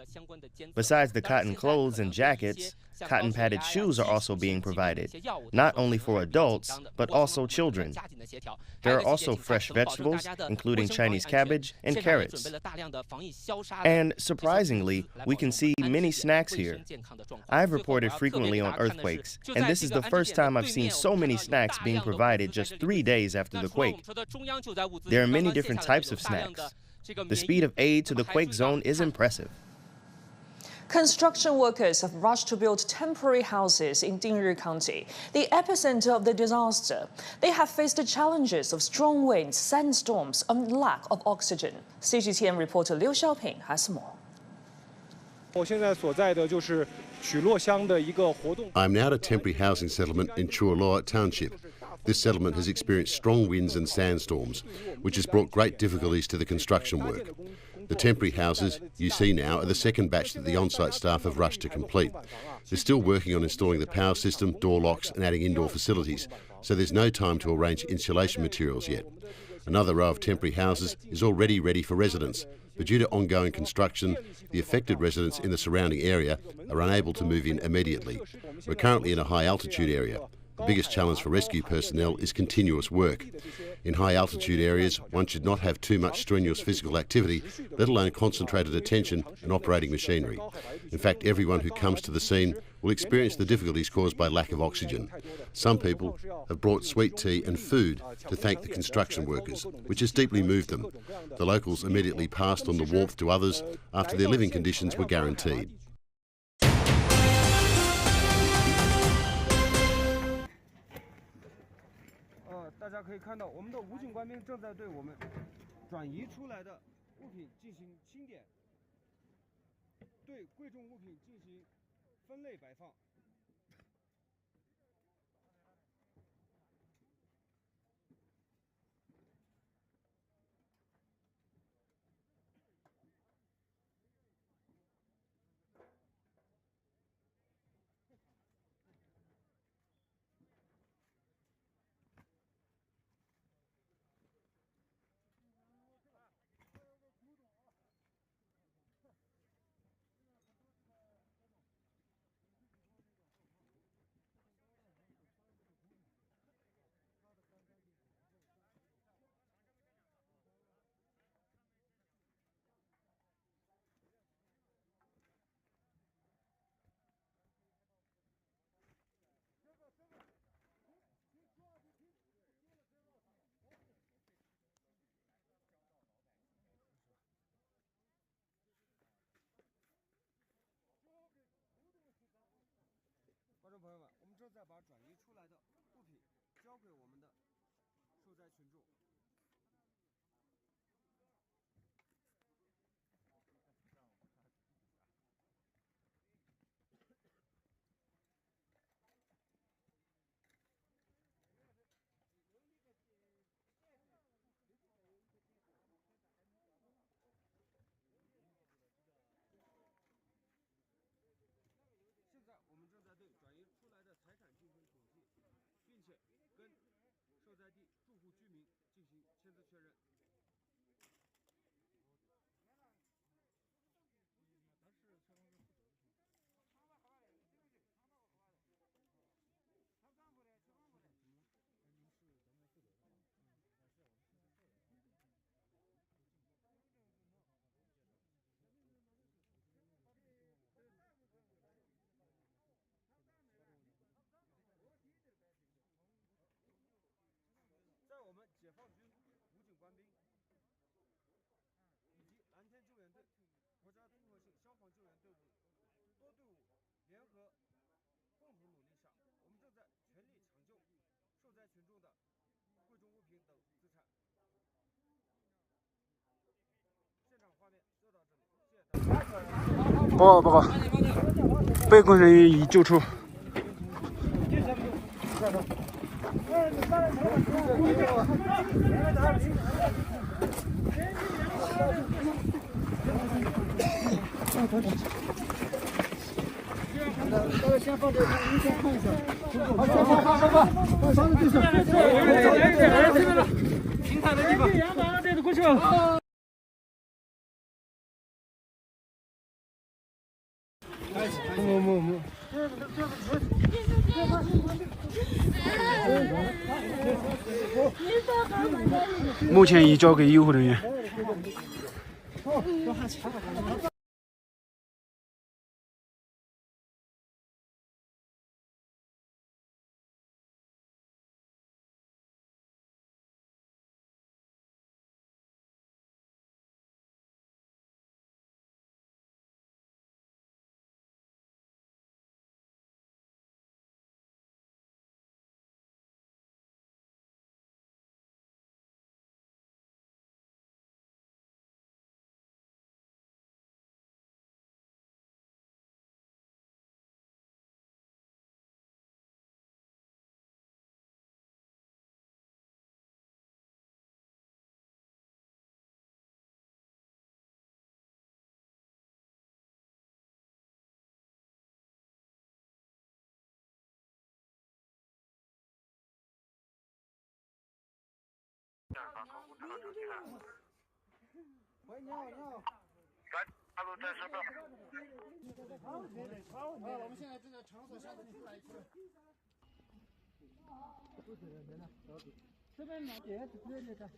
Besides the cotton clothes and jackets, cotton padded shoes are also being provided, not only for adults, but also children. There are also fresh vegetables, including Chinese cabbage and carrots. And surprisingly, we can see many snacks here. I've reported frequently on earthquakes, and this is the first time I've seen so many snacks being provided just 3 days after the quake. There are many different types of snacks. The speed of aid to the quake zone is impressive. Construction workers have rushed to build temporary houses in Dingri County, the epicenter of the disaster. They have faced the challenges of strong winds, sandstorms, and lack of oxygen. CGTN reporter Liu Xiaoping has more. I'm now at a temporary housing settlement in Chuoloa Township. This settlement has experienced strong winds and sandstorms, which has brought great difficulties to the construction work. The temporary houses you see now are the second batch that the on-site staff have rushed to complete. They're still working on installing the power system, door locks and adding indoor facilities, so there's no time to arrange insulation materials yet. Another row of temporary houses is already ready for residents. But due to ongoing construction, the affected residents in the surrounding area are unable to move in immediately. We're currently in a high altitude area. The biggest challenge for rescue personnel is continuous work. In high altitude areas, one should not have too much strenuous physical activity, let alone concentrated attention and operating machinery. In fact, everyone who comes to the scene will experience the difficulties caused by lack of oxygen. Some people have brought sweet tea and food to thank the construction workers, which has deeply moved them. The locals immediately passed on the warmth to others after their living conditions were guaranteed. 大家可以看到，我们的武警官兵正在对我们转移出来的物品进行清点，对贵重物品进行分类摆放。观众朋友们，我们正在把转移出来的物品交给我们的受灾群众。现在我们正在对转移出来的财产进行统计，并且跟受灾地住户居民进行签字确认。在我们解放军武警官兵以及蓝天救援队、国家综合性消防救援队伍多队伍联合共同努力下，我们正在全力抢救受灾群众的贵重物品等资产。现场画面就到这里，谢谢大家。报告，被困人员已救出。先放这个，您先看一下。好，放在地上。平坦的地方。阳把这个过去了。目前已交给医护人员。喂，你好，你好。大陆在收到。好，我们现在正在场所下的出来一次。这边呢，也是对的。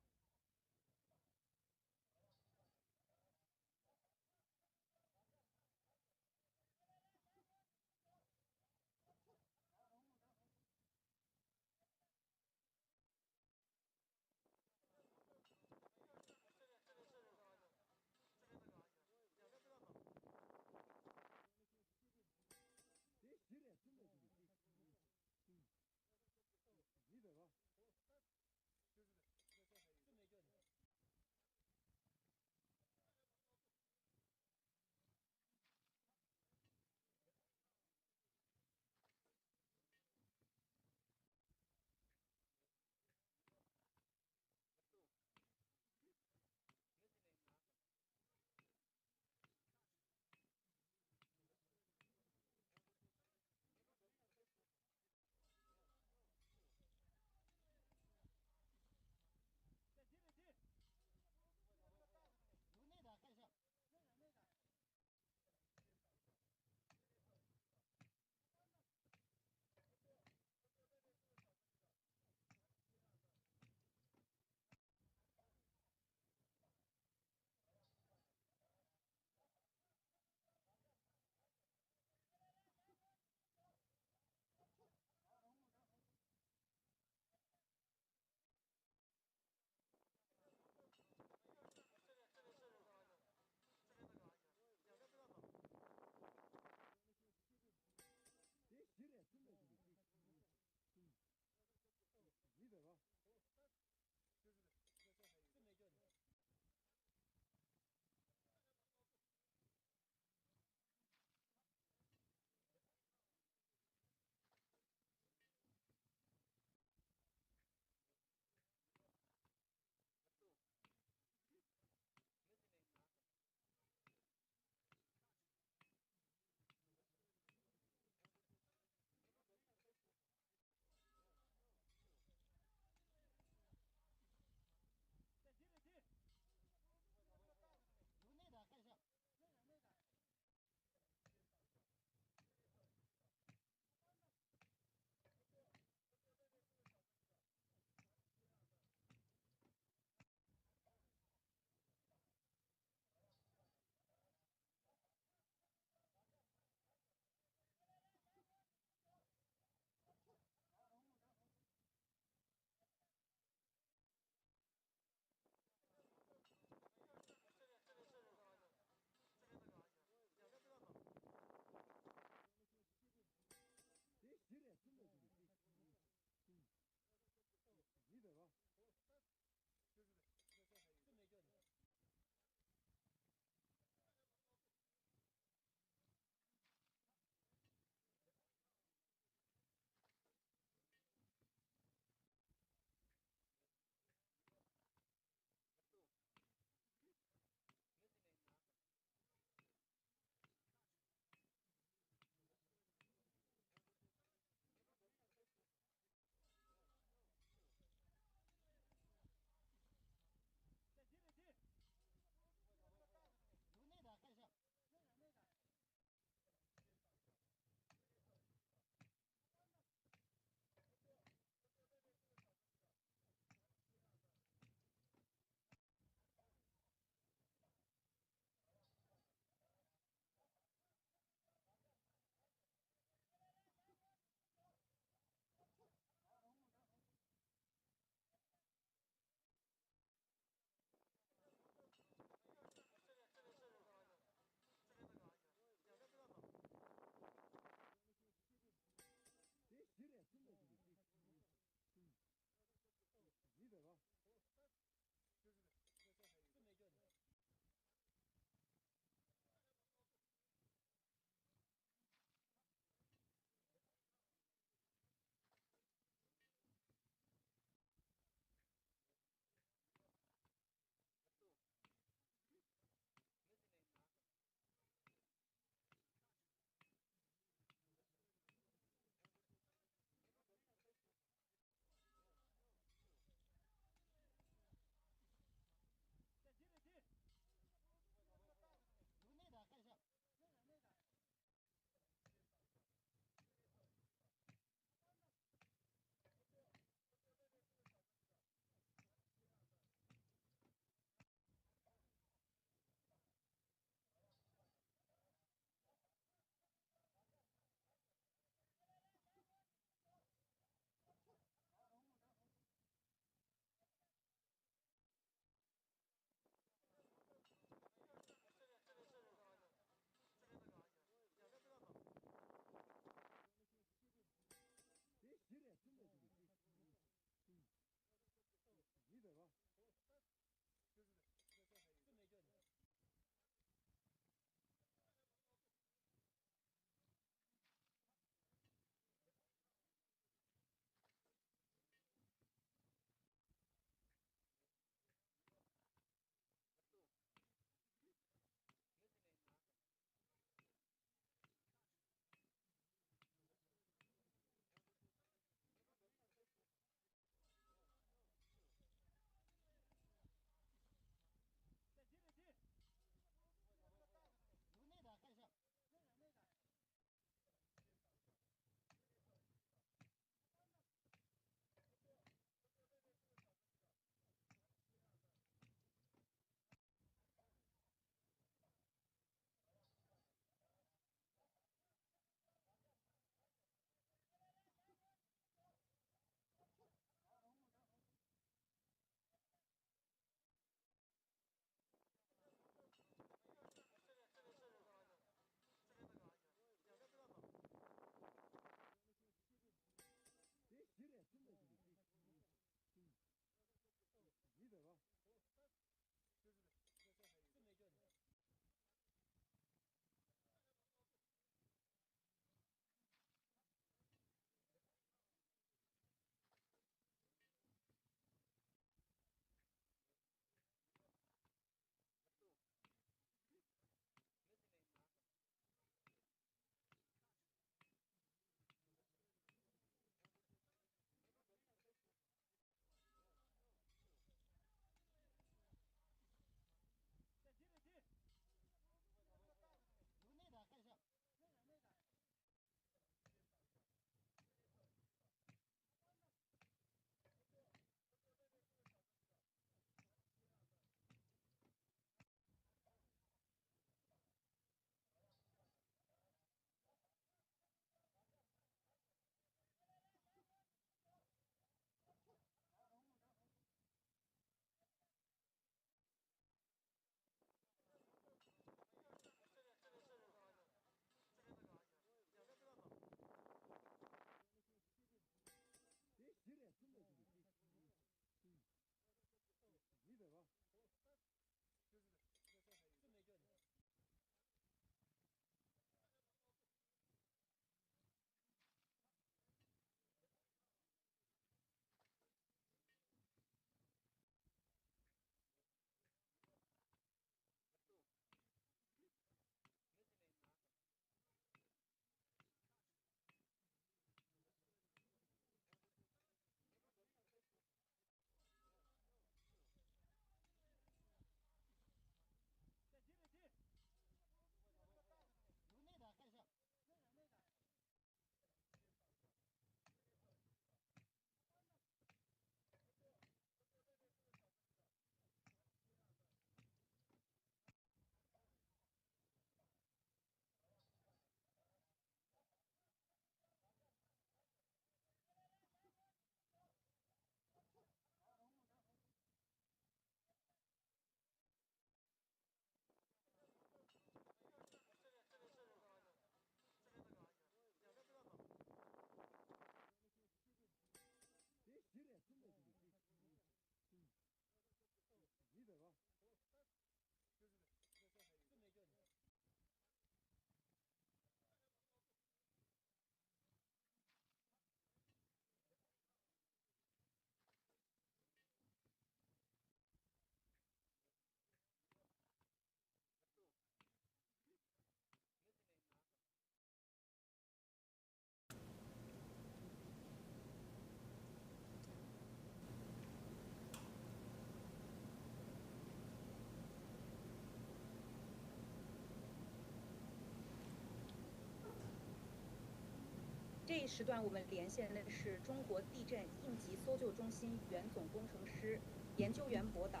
一时段我们连线的是中国地震应急搜救中心原总工程师、研究员博导、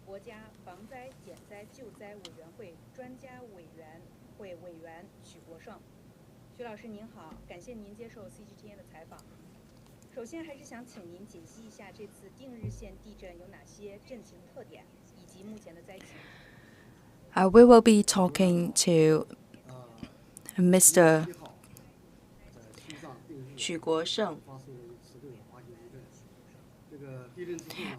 国家防灾减灾救灾委员会专家委员会委员许国胜。许老师您好，感谢您接受 CGTN 的采访。首先还是想请您解析一下这次定日县地震有哪些震情特点，以及目前的灾情。We will be talking to Mr. Xu Guosheng,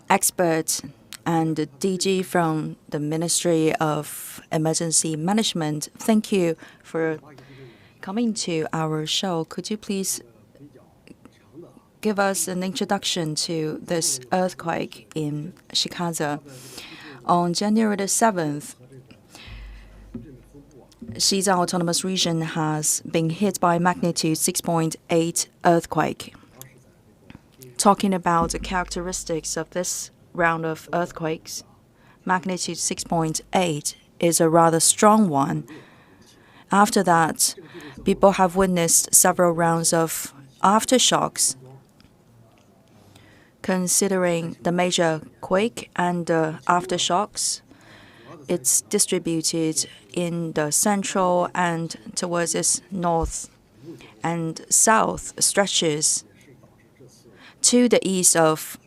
expert and DG from the Ministry of Emergency Management. Thank you for coming to our show. Could you please give us an introduction to this earthquake in Xigaze? On January the 7th, Xizang Autonomous Region has been hit by magnitude 6.8 earthquake. Talking about the characteristics of this round of earthquakes, magnitude 6.8 is a rather strong one. After that, people have witnessed several rounds of aftershocks. Considering the major quake and aftershocks, it's distributed in the central and towards its north and south stretches to the east of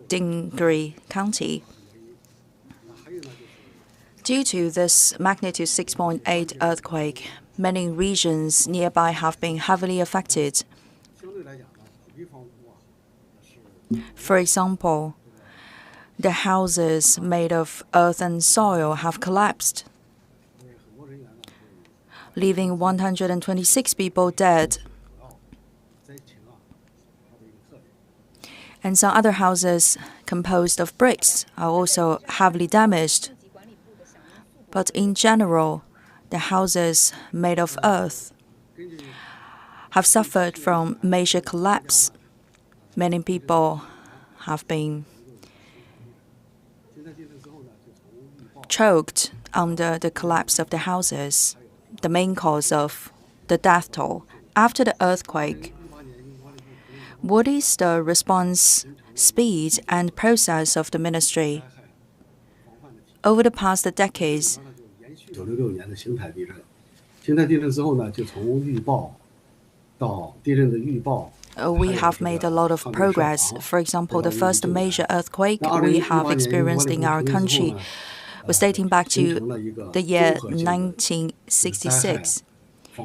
Dingri County. Due to this magnitude 6.8 earthquake, many regions nearby have been heavily affected. For example, the houses made of earth and soil have collapsed, leaving 126 people dead. And some other houses composed of bricks are also heavily damaged. But in general, the houses made of earth have suffered from major collapse. Many people have been choked under the collapse of the houses, the main cause of the death toll. After the earthquake, what is the response speed and process of the ministry? Over the past decades, we have made a lot of progress. For example, the first major earthquake we have experienced in our country was dating back to the year 1966.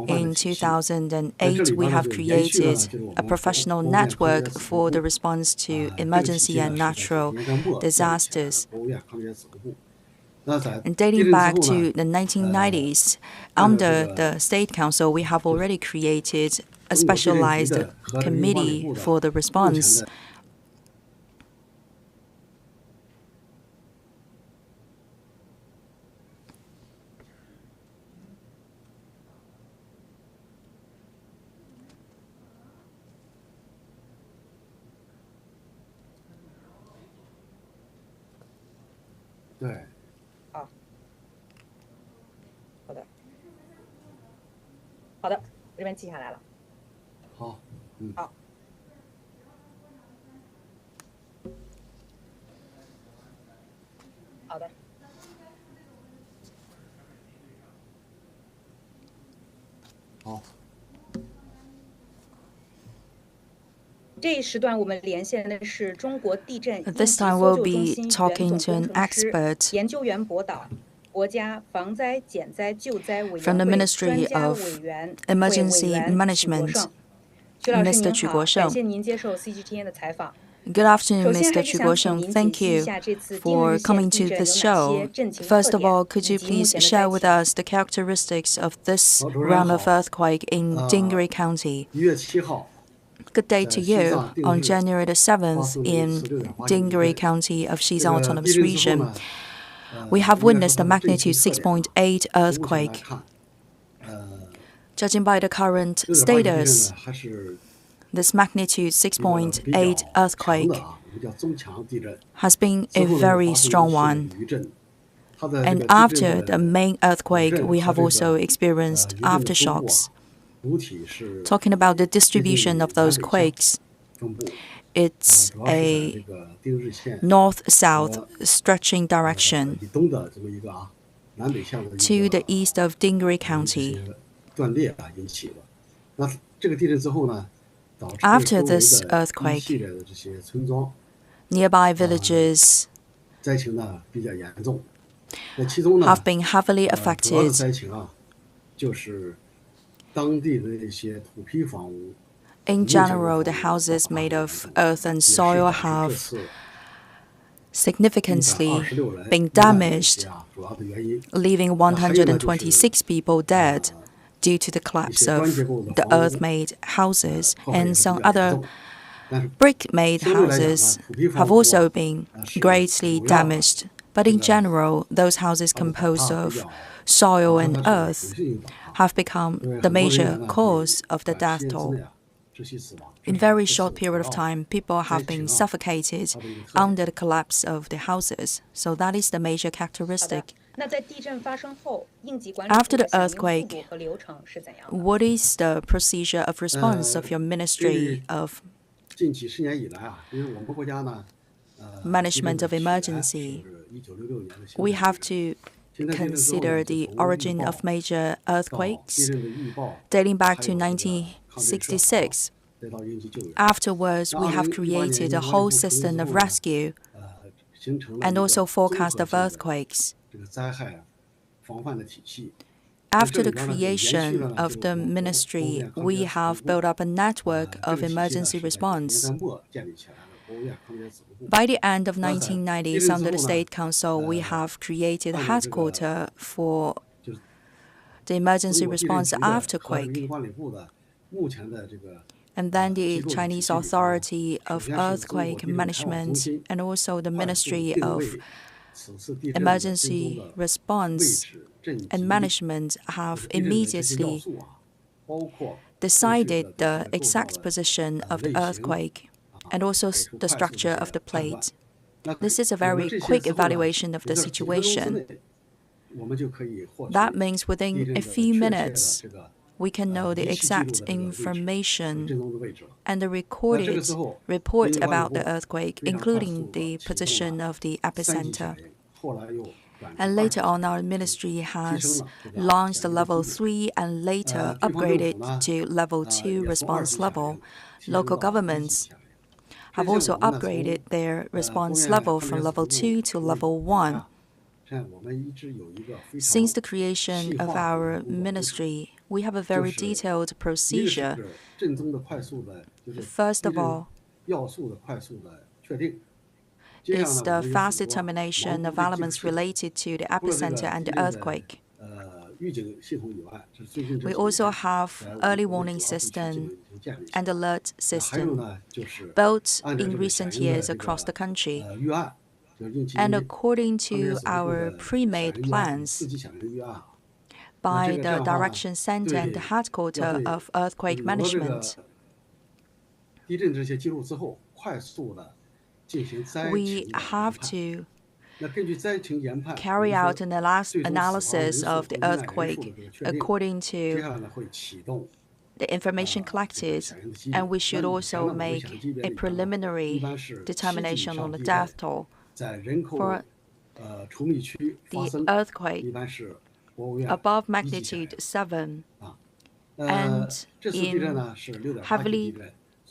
In 2008, we have created a professional network for the response to emergency and natural disasters. And dating back to the 1990s, under the State Council, we have already created a specialized committee for the response. This time we'll be talking to an expert from the Ministry of Emergency Management, Mr. Xu Guosheng. Good afternoon, Mr. Xu Guosheng. Thank you for coming to this show. First of all, could you please share with us the characteristics of this round of earthquake in Dingri County? Good day to you. On January the 7th in Dingri County of Xizang Autonomous Region, we have witnessed a magnitude 6.8 earthquake. Judging by the current status, this magnitude 6.8 earthquake has been a very strong one. And after the main earthquake, we have also experienced aftershocks. Talking about the distribution of those quakes, it's a north-south stretching direction to the east of Dingri County. After this earthquake, nearby villages have been heavily affected. In general, the houses made of earth and soil have significantly been damaged, leaving 126 people dead due to the collapse of the earth-made houses, and some other brick-made houses have also been greatly damaged. But in general, those houses composed of soil and earth have become the major cause of the death toll. In a very short period of time, people have been suffocated under the collapse of the houses. So that is the major characteristic. After the earthquake, what is the procedure of response of your Ministry of Management of Emergency? We have to consider the origin of major earthquakes dating back to 1966. Afterwards, we have created a whole system of rescue and also forecast of earthquakes. After the creation of the ministry, we have built up a network of emergency response. By the end of 1990s, under the State Council, we have created a headquarters for the emergency response after quake. And then the Chinese Authority of Earthquake Management and also the Ministry of Emergency Response and Management have immediately decided the exact position of the earthquake and also the structure of the plate. This is a very quick evaluation of the situation. That means within a few minutes, we can know the exact information and the recorded report about the earthquake, including the position of the epicenter. And later on, our ministry has launched the level 3 and later upgraded to level 2 response level. Local governments have also upgraded their response level from level 2 to level 1. Since the creation of our ministry, we have a very detailed procedure. First of all, is the fast determination of elements related to the epicenter and the earthquake. We also have early warning system and alert system built in recent years across the country. And according to our pre-made plans, by the Direction Center and the Headquarters of Earthquake Management, we have to carry out an analysis of the earthquake according to the information collected, and we should also make a preliminary determination on the death toll. For the earthquake above magnitude 7 and in heavily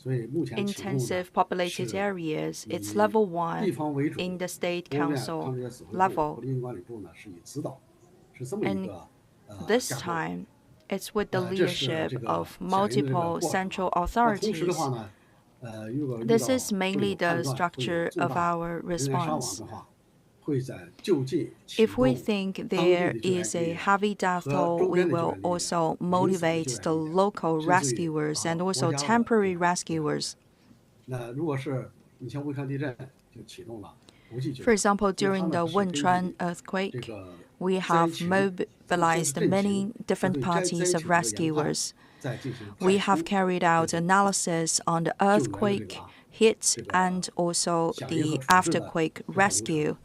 intensive populated areas, it's level 1 in the State Council level. And this time, it's with the leadership of multiple central authorities. This is mainly the structure of our response. If we think there is a heavy death toll, we will also motivate the local rescuers and also temporary rescuers. For example, during the Wenchuan earthquake, we have mobilized many different parties of rescuers. We have carried out analysis on the earthquake hit and also the afterquake rescue.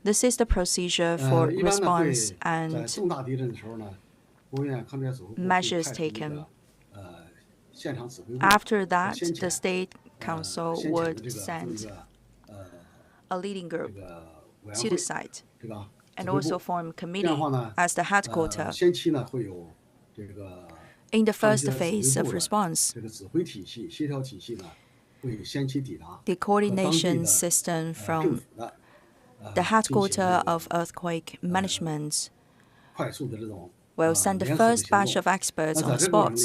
This is the procedure for response and measures taken. After that, the State Council would send a leading group to the site and also form a committee as the headquarters. In the first phase of response, the coordination system from the headquarters of earthquake management will send the first batch of experts on the spot,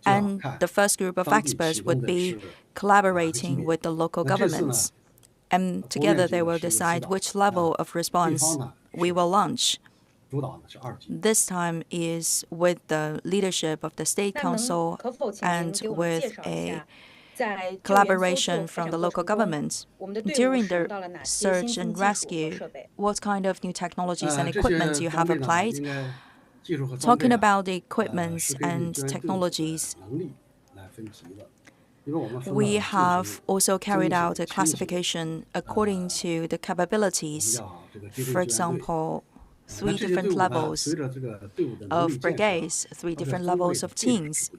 and the first group of experts would be collaborating with the local governments, and together they will decide which level of response we will launch. This time is with the leadership of the State Council and with a collaboration from the local government. During the search and rescue, what kind of new technologies and equipment you have applied? Talking about the equipments and technologies, we have also carried out a classification according to the capabilities. For example, 3 different levels of brigades, 3 different levels of teams.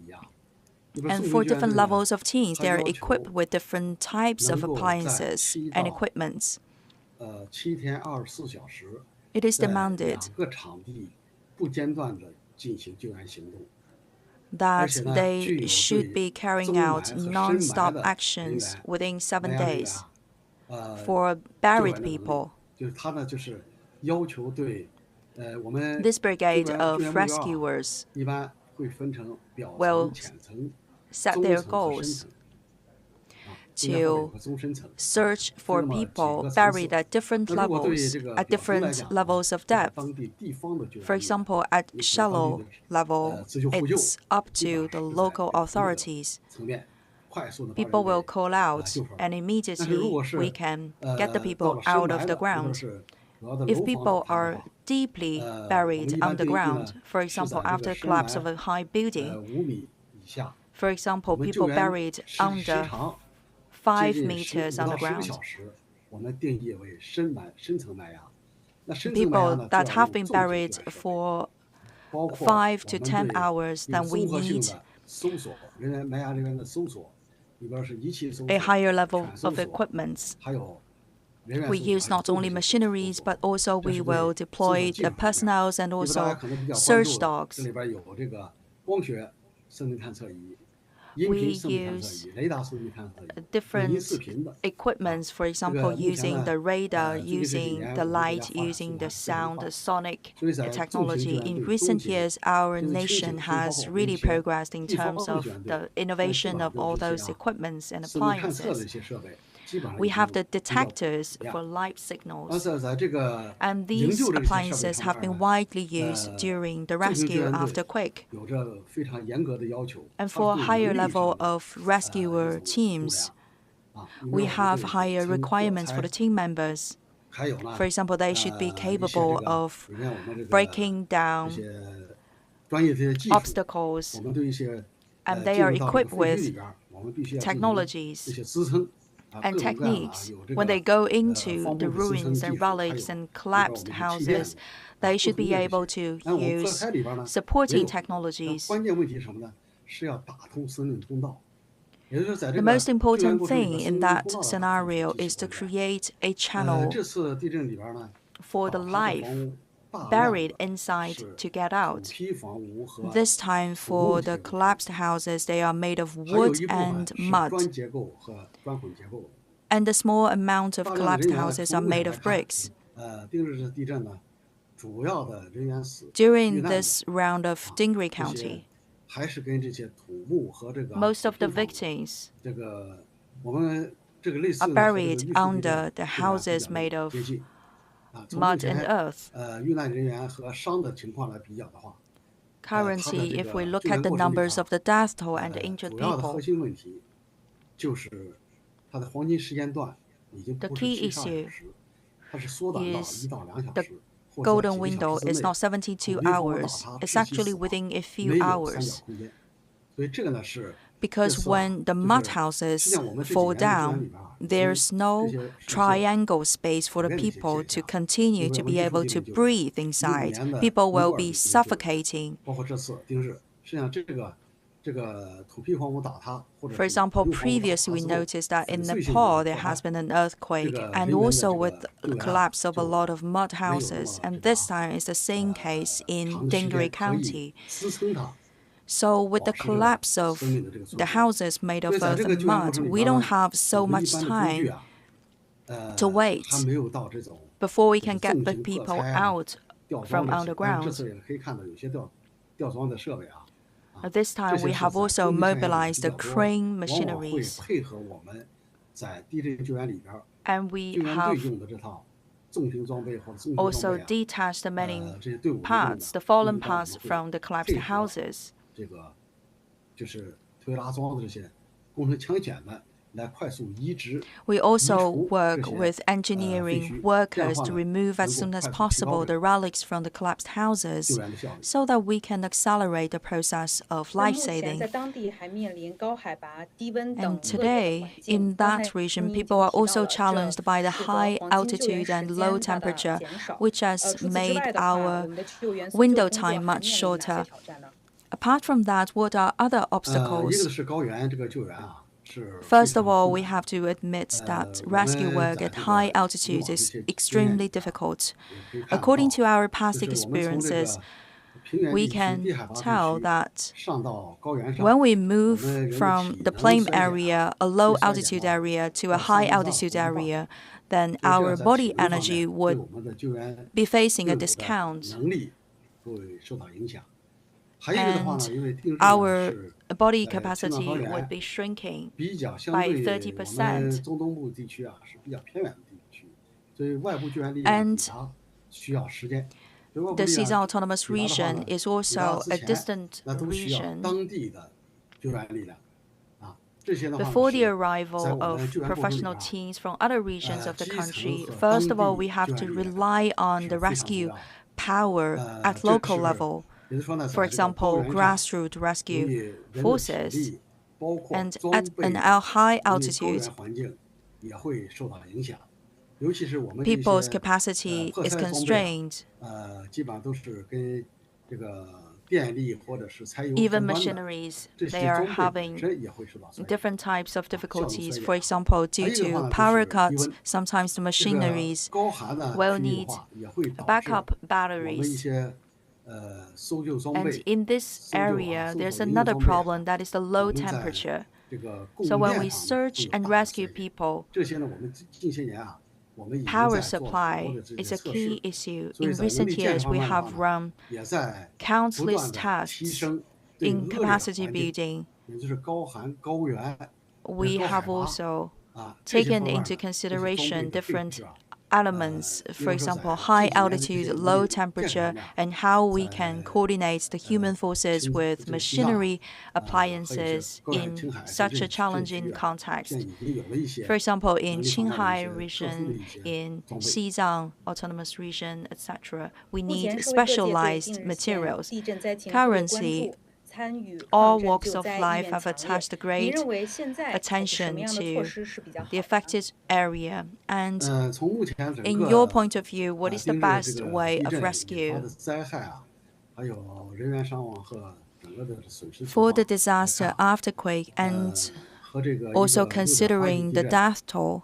And for different levels of teams, they are equipped with different types of appliances and equipment. It is demanded that they should be carrying out non-stop actions within 7 days for buried people. This brigade of rescuers will set their goals to search for people buried at different levels of depth. For example, at shallow level, it's up to the local authorities. People will call out, and immediately we can get the people out of the ground. If people are deeply buried underground, for example, after the collapse of a high building, for example, people buried under 5 meters underground, people that have been buried for 5 to 10 hours, then we need a higher level of equipment. We use not only machineries, but also we will deploy the personnel and also search dogs. We use different equipments, for example, using the radar, using the light, using the sound, the sonic technology. In recent years, our nation has really progressed in terms of the innovation of all those equipments and appliances. We have the detectors for light signals, and these appliances have been widely used during the rescue after quake. And for a higher level of rescuer teams, we have higher requirements for the team members. For example, they should be capable of breaking down obstacles, and they are equipped with technologies and techniques. When they go into the ruins and relics and collapsed houses, they should be able to use supporting technologies. The most important thing in that scenario is to create a channel for the life buried inside to get out. This time for the collapsed houses, they are made of wood and mud. And the small amount of collapsed houses are made of bricks. During this round of Dingri County, most of the victims are buried under the houses made of mud and earth. Currently, if we look at the numbers of the death toll and the injured people, the key issue is the golden window is not 72 hours. It's actually within a few hours. Because when the mud houses fall down, there's no triangle space for the people to continue to be able to breathe inside. People will be suffocating. For example, previously we noticed that in Nepal there has been an earthquake and also with the collapse of a lot of mud houses, and this time is the same case in Dingri County. So with the collapse of the houses made of earth and mud, we don't have so much time to wait before we can get the people out from underground. At this time, we have also mobilized the crane machineries, and we have also detached the many parts, the fallen parts from the collapsed houses. We also work with engineering workers to remove as soon as possible the relics from the collapsed houses so that we can accelerate the process of life-saving. And today, in that region, people are also challenged by the high altitude and low temperature, which has made our window time much shorter. Apart from that, what are other obstacles? First of all, we have to admit that rescue work at high altitude is extremely difficult. According to our past experiences, we can tell that when we move from the plain area, a low altitude area, to a high altitude area, then our body energy would be facing a discount. And our body capacity would be shrinking by 30%. And the Xizang Autonomous Region is also a distant region. Before the arrival of professional teams from other regions of the country, first of all, we have to rely on the rescue power at local level. For example, grassroots rescue forces, and at an high altitude, people's capacity is constrained. Even machineries, they are having different types of difficulties. For example, due to power cuts, sometimes the machineries will need backup batteries. And in this area, there's another problem, that is the low temperature. So when we search and rescue people, power supply is a key issue. In recent years, we have run countless tests in capacity building. We have also taken into consideration different elements, for example, high altitude, low temperature, and how we can coordinate the human forces with machinery appliances in such a challenging context. For example, in Qinghai region, in Xizang Autonomous Region, etc., we need specialized materials. Currently, all walks of life have attached great attention to the affected area. And in your point of view, what is the best way of rescue? For the disaster after quake, and also considering the death toll,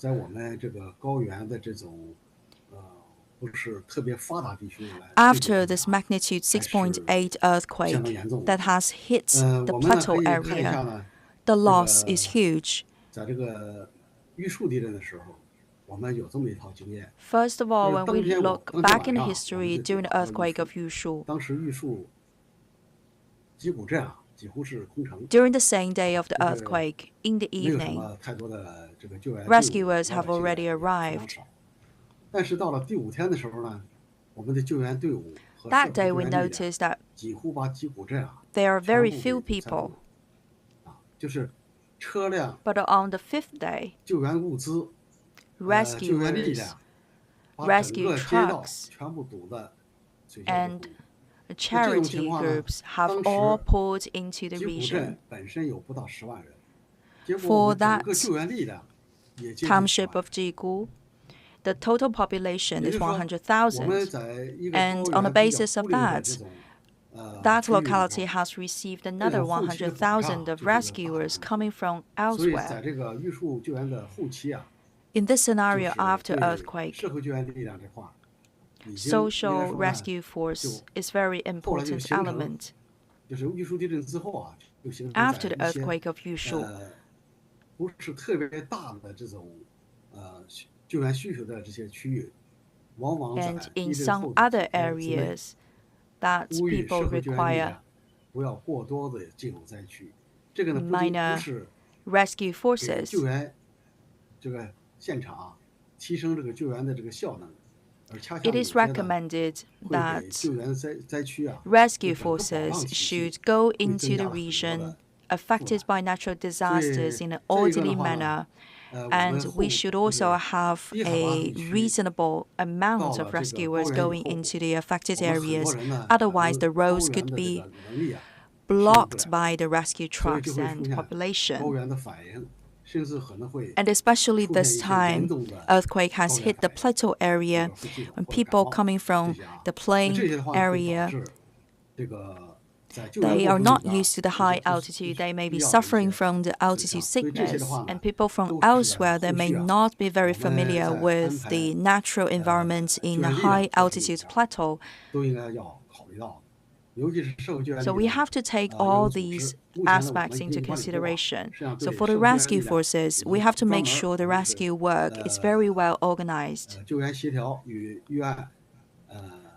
after this magnitude 6.8 earthquake that has hit the plateau area, the loss is huge. First of all, when we look back in history during the earthquake of Yushu, during the same day of the earthquake, in the evening, rescuers have already arrived. That day we noticed that there are very few people. But on the fifth day, rescuers, rescue trucks, and charity groups have all poured into the region. For that township of Jigu, the total population is 100,000, and on the basis of that, that locality has received another 100,000 of rescuers coming from elsewhere. In this scenario after earthquake, social rescue force is very important element. After the earthquake of Yushu, and in some other areas that people require minor rescue forces. It is recommended that rescue forces should go into the region affected by natural disasters in an orderly manner, and we should also have a reasonable amount of rescuers going into the affected areas. Otherwise, the roads could be blocked by the rescue trucks and population. And especially this time, earthquake has hit the plateau area. When people coming from the plain area, they are not used to the high altitude. They may be suffering from the altitude sickness. And people from elsewhere, they may not be very familiar with the natural environment in a high altitude plateau. So we have to take all these aspects into consideration. So for the rescue forces, we have to make sure the rescue work is very well organized.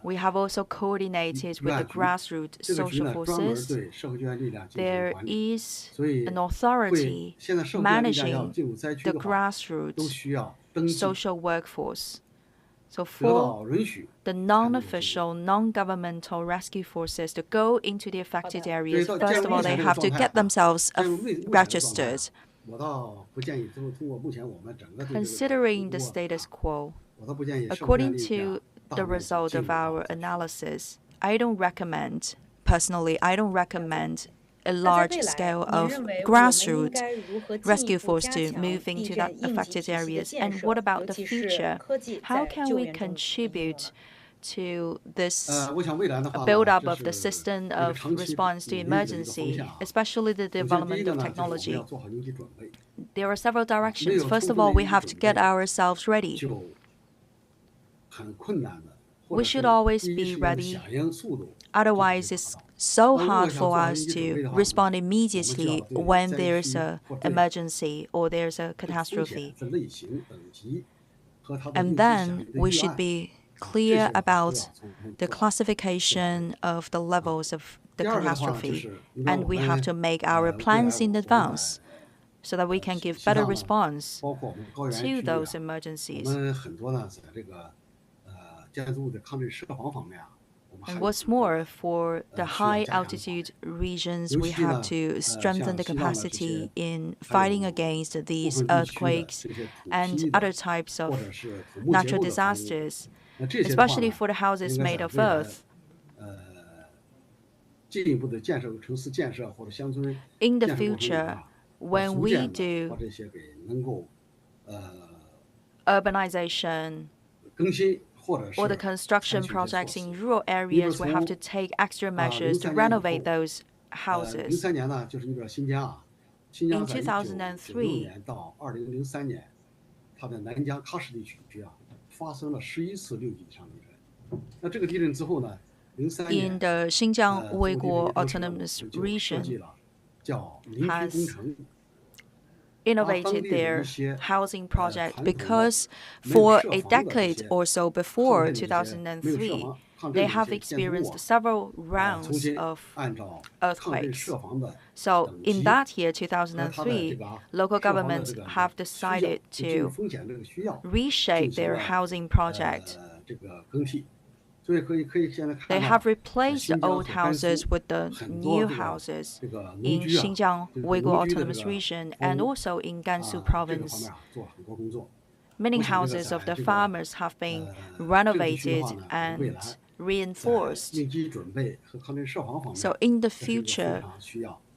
We have also coordinated with the grassroots social forces. There is an authority managing the grassroots social workforce. So for the non-official, non-governmental rescue forces to go into the affected areas, first of all, they have to get themselves registered. Considering the status quo, according to the result of our analysis, personally, I don't recommend a large scale of grassroots rescue force to move into the affected areas. And what about the future? How can we contribute to this build-up of the system of response to emergency, especially the development of technology? There are several directions. First of all, we have to get ourselves ready. We should always be ready. Otherwise, it's so hard for us to respond immediately when there's an emergency or there's a catastrophe. And then we should be clear about the classification of the levels of the catastrophe. And we have to make our plans in advance so that we can give better response to those emergencies. And what's more, for the high altitude regions, we have to strengthen the capacity in fighting against these earthquakes and other types of natural disasters, especially for the houses made of earth. In the future, when we do urbanization or the construction projects in rural areas, we have to take extra measures to renovate those houses. In 2003, in the Xinjiang Uyghur Autonomous Region, has innovated their housing project because for a decade or so before 2003, they have experienced several rounds of earthquakes. So in that year, 2003, local governments have decided to reshape their housing project. They have replaced the old houses with the new houses in Xinjiang Uyghur Autonomous Region and also in Gansu Province. Many houses of the farmers have been renovated and reinforced. So in the future,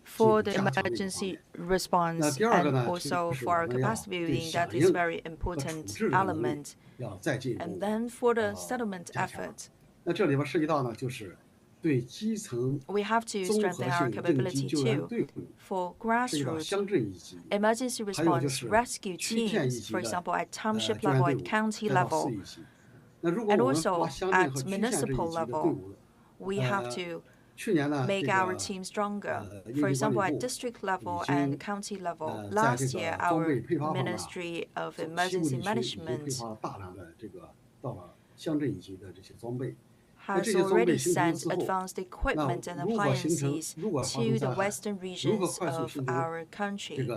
for the emergency response and also for our capacity building, that is very important element. And then for the settlement effort, we have to strengthen our capability too for grassroots emergency response rescue teams, for example, at township level, at county level, and also at municipal level. We have to make our team stronger. For example, at district level and county level, last year our Ministry of Emergency Management has already sent advanced equipment and appliances to the western regions of our country.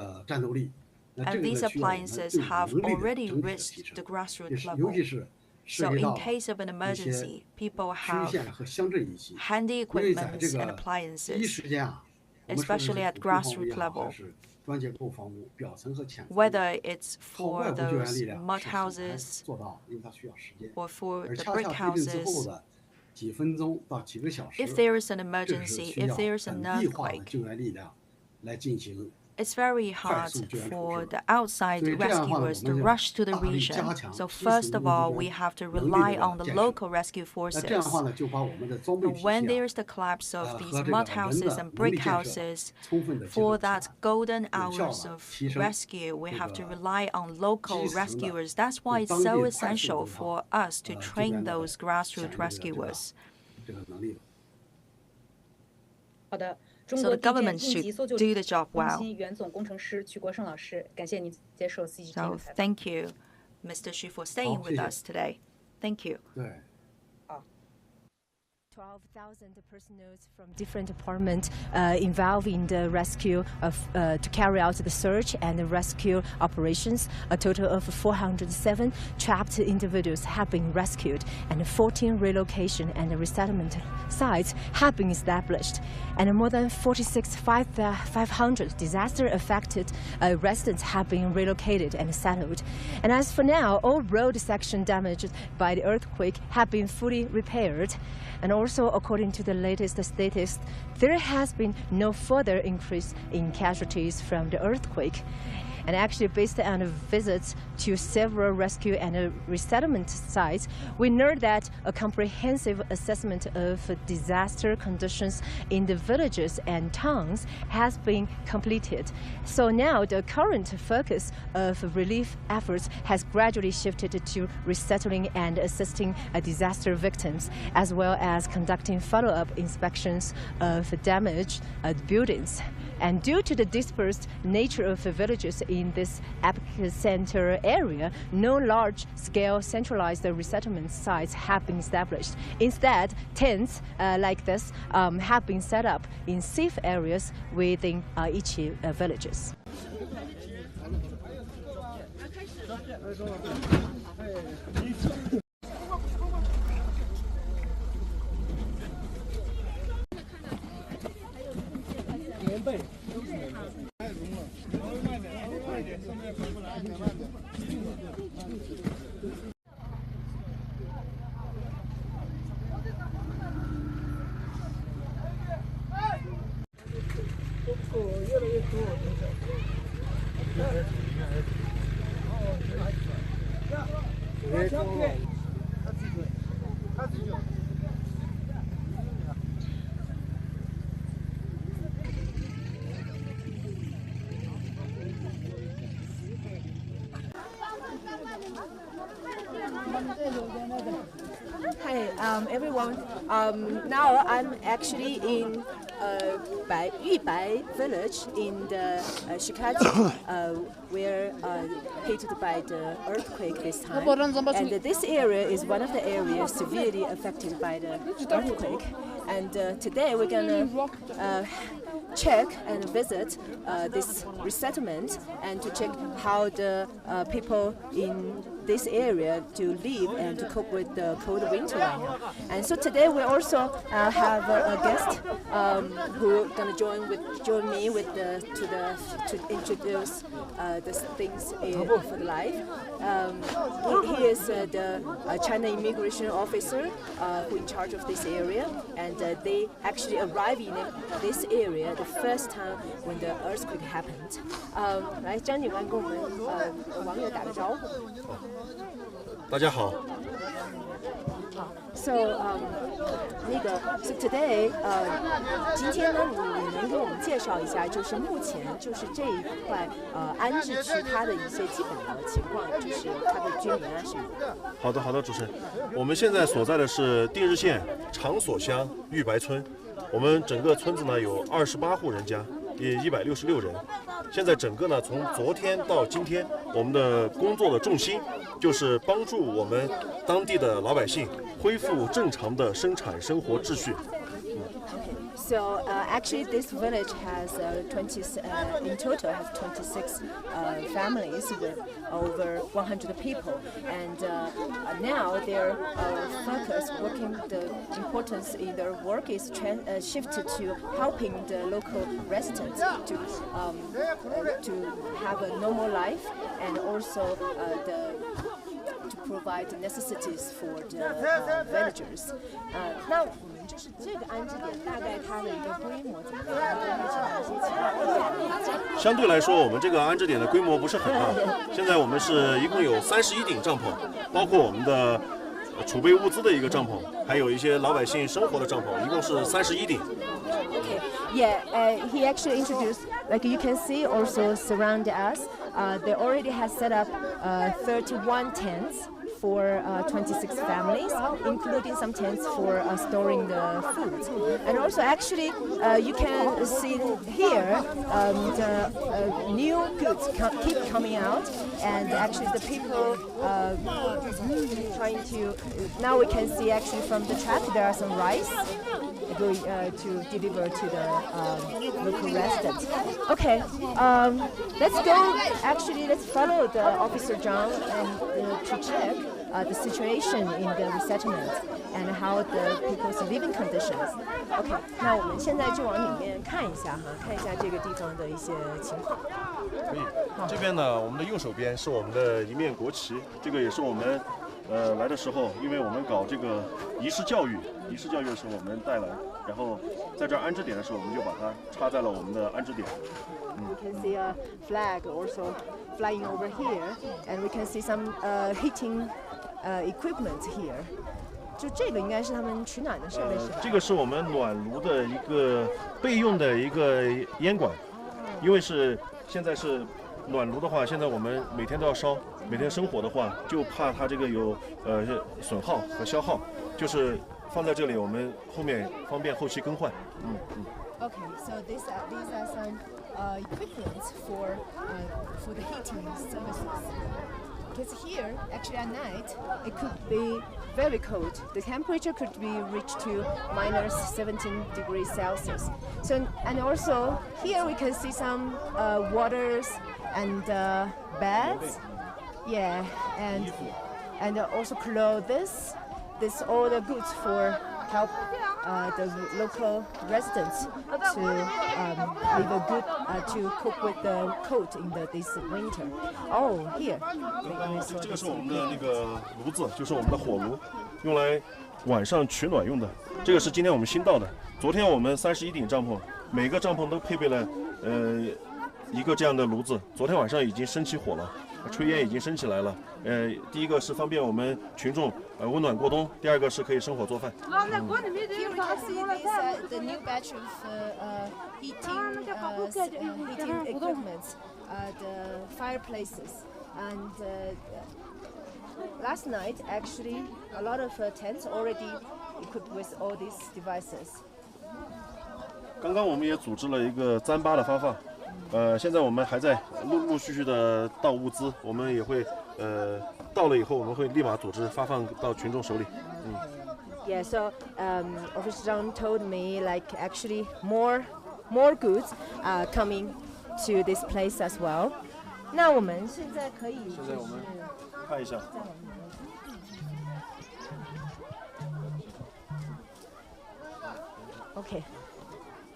And these appliances have already reached the grassroots level. So in case of an emergency, people have handy equipment and appliances, especially at grassroots level. Whether it's for those mud houses or for the brick houses, if there is an emergency, if there is an earthquake, it's very hard for the outside rescuers to rush to the region. So first of all, we have to rely on the local rescue forces. When there is the collapse of these mud houses and brick houses, for that golden hours of rescue, we have to rely on local rescuers. That's why it's so essential for us to train those grassroots rescuers. So the government should do the job well. So thank you, Mr. Xu, for staying with us today. Thank you. 12,000 personnel from different departments involved in the rescue to carry out the search and the rescue operations. A total of 407 trapped individuals have been rescued, and 14 relocation and resettlement sites have been established, and more than 46,500 disaster-affected residents have been relocated and settled. And as for now, all road sections damaged by the earthquake have been fully repaired. And also, according to the latest statistics, there has been no further increase in casualties from the earthquake. And actually, based on visits to several rescue and resettlement sites, we know that a comprehensive assessment of disaster conditions in the villages and towns has been completed. So now the current focus of relief efforts has gradually shifted to resettling and assisting disaster victims, as well as conducting follow-up inspections of damaged buildings. And due to the dispersed nature of the villages in this epicenter area, no large-scale centralized resettlement sites have been established. Instead, tents like this have been set up in safe areas within each villages. Hi, everyone. Now I'm actually in Yubai village in the Xigaze, where hit by the earthquake this time. And this area is one of the areas severely affected by the earthquake. And today we're gonna check and visit this resettlement and to check how the people in this area to live and to cope with the cold winter right now. And so today we also have a guest who gonna join me to introduce the things for the life. He is the China immigration officer who in charge of this area, and they actually arrived in this area the first time when the earthquake happened. 来，张警官跟我们网友打个招呼。大家好。So today 今天呢，你能给我们介绍一下，就是目前就是这一块安置区它的一些基本的情况，就是它的居民啊什么的。好的，主持人，我们现在所在的是定日县长所乡玉白村，我们整个村子呢有28户人家，也166人。现在整个呢，从昨天到今天，我们的工作的重心就是帮助我们当地的老百姓恢复正常的生产生活秩序。So actually, this village has in total has 26 families with over 100 people, and now their focus, the importance in their work is shifted to helping the local residents to have a normal life, and also to provide necessities for the villagers. 那我们就是这个安置点大概它的一个规模怎么样？相对来说，我们这个安置点的规模不是很大。现在我们是一共有31顶帐篷，包括我们的储备物资的一个帐篷，还有一些老百姓生活的帐篷，一共是31顶。Okay, yeah, he actually introduced, like you can see, also surround us. They already has set up 31 tents for 26 families, including some tents for storing the food. And also, actually, you can see here the new goods keep coming out, and actually the people trying to. Now we can see actually from the truck there are some rice going to deliver to the local residents. Okay, let's go. Actually, let's follow the Officer Zhang and to check the situation in the resettlement and how the people's living conditions. Okay, 那我们现在就往里面看一下哈，看一下这个地方的一些情况。可以。这边呢，我们的右手边是我们的一面国旗，这个也是我们来的时候，因为我们搞这个仪式教育的时候我们带来，然后在这儿安置点的时候，我们就把它插在了我们的安置点。We can see a flag also flying over here, and we can see some heating equipment here. 就这个应该是他们取暖的设备是吧？这个是我们暖炉的一个备用的一个烟管，因为是现在是暖炉的话，现在我们每天都要烧，每天生火的话，就怕它这个有损耗和消耗，就是放在这里，我们后面方便后期更换。Okay, so these are some equipment for the heating services. Because here, actually at night, it could be very cold. The temperature could be reached to minus 17 degrees Celsius. So, and also here we can see some waters and beds. Yeah, and also clothes. This all the goods for help the local residents to live a good to cope with the cold in this winter. Oh, here. 这个是我们的那个炉子，就是我们的火炉，用来晚上取暖用的。这个是今天我们新到的。昨天我们31顶帐篷，每个帐篷都配备了一个这样的炉子。昨天晚上已经升起火了。炊烟已经升起来了，第一个是方便我们群众温暖过冬，第二个是可以生火做饭。Here we can see the new batch of heating equipment, the fireplaces, and last night actually a lot of tents already equipped with all these devices. 刚刚我们也组织了一个糌粑的发放。现在我们还在陆续的到物资，我们也会到了以后，我们会立马组织发放到群众手里。Yeah, so Officer Zhang told me like actually more goods are coming to this place as well. 那我们现在可以现在我们看一下。Okay.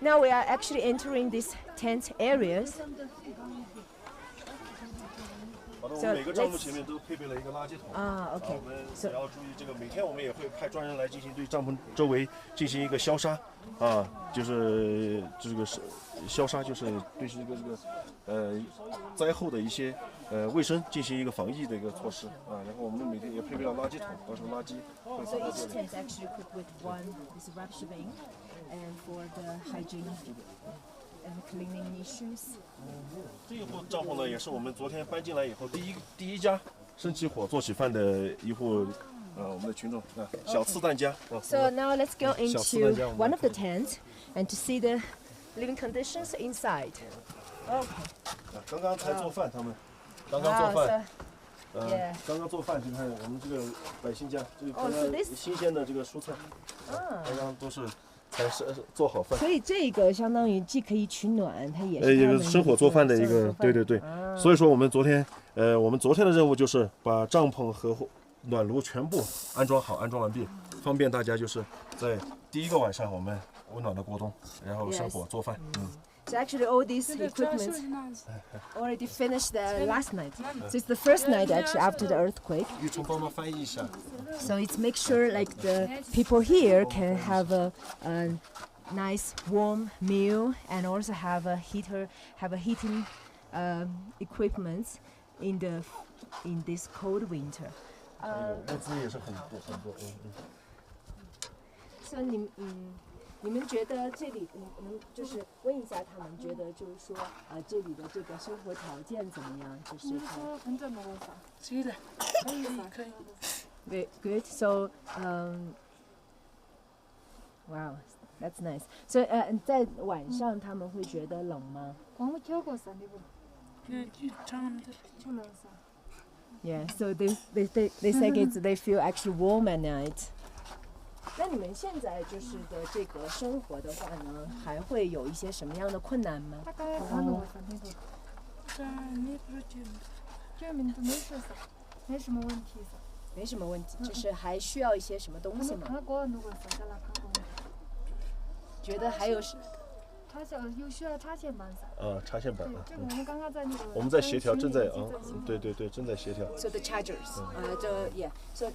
Now we are actually entering these tent areas. 好的，我们每个帐篷前面都配备了一个垃圾桶。OK。我们也要注意这个，每天我们也会派专人来进行对帐篷周围进行一个消杀，就是这个是消杀，就是对这个灾后的一些卫生进行一个防疫的一个措施然后我们每天也配备了垃圾桶，到时候垃圾会放在这里。So each tent is actually equipped with one is rubbish bin, and for the hygiene and cleaning issues. 这一户帐篷呢，也是我们昨天搬进来以后第一家生起火做起饭的一户我们的群众小次蛋家。So now let's go into one of the tents and to see the living conditions inside. Okay. 刚刚才做饭，他们刚刚做饭。刚刚做饭，就看我们这个百姓家，这个新鲜的这个蔬菜，刚刚都是才是做好饭。所以这个相当于既可以取暖，它也是生火做饭的一个，对。所以说我们昨天的任务就是把帐篷和暖炉全部安装好，安装完毕，方便大家就是在第一个晚上我们温暖的过冬，然后生火做饭。So actually all these equipment already finished last night. So it's the first night actually after the earthquake. So it's make sure like the people here can have a nice warm meal and also have a heating equipment in this cold winter. 物资也是很多。So 你们觉得这里，能就是问一下他们，觉得就是说，这里的这个生活条件怎么样？就是。可以。Very good. So, wow, that's nice. So, 在晚上他们会觉得冷吗？Yeah. So they say they feel actually warm at night. 那你们现在就是的这个生活的话呢，还会有一些什么样的困难吗？没什么问题，就是还需要一些什么东西吗？觉得还有是？有需要插线板插线板。这个我们刚刚在那个。我们在协调，正在对，正在协调。So the chargers, so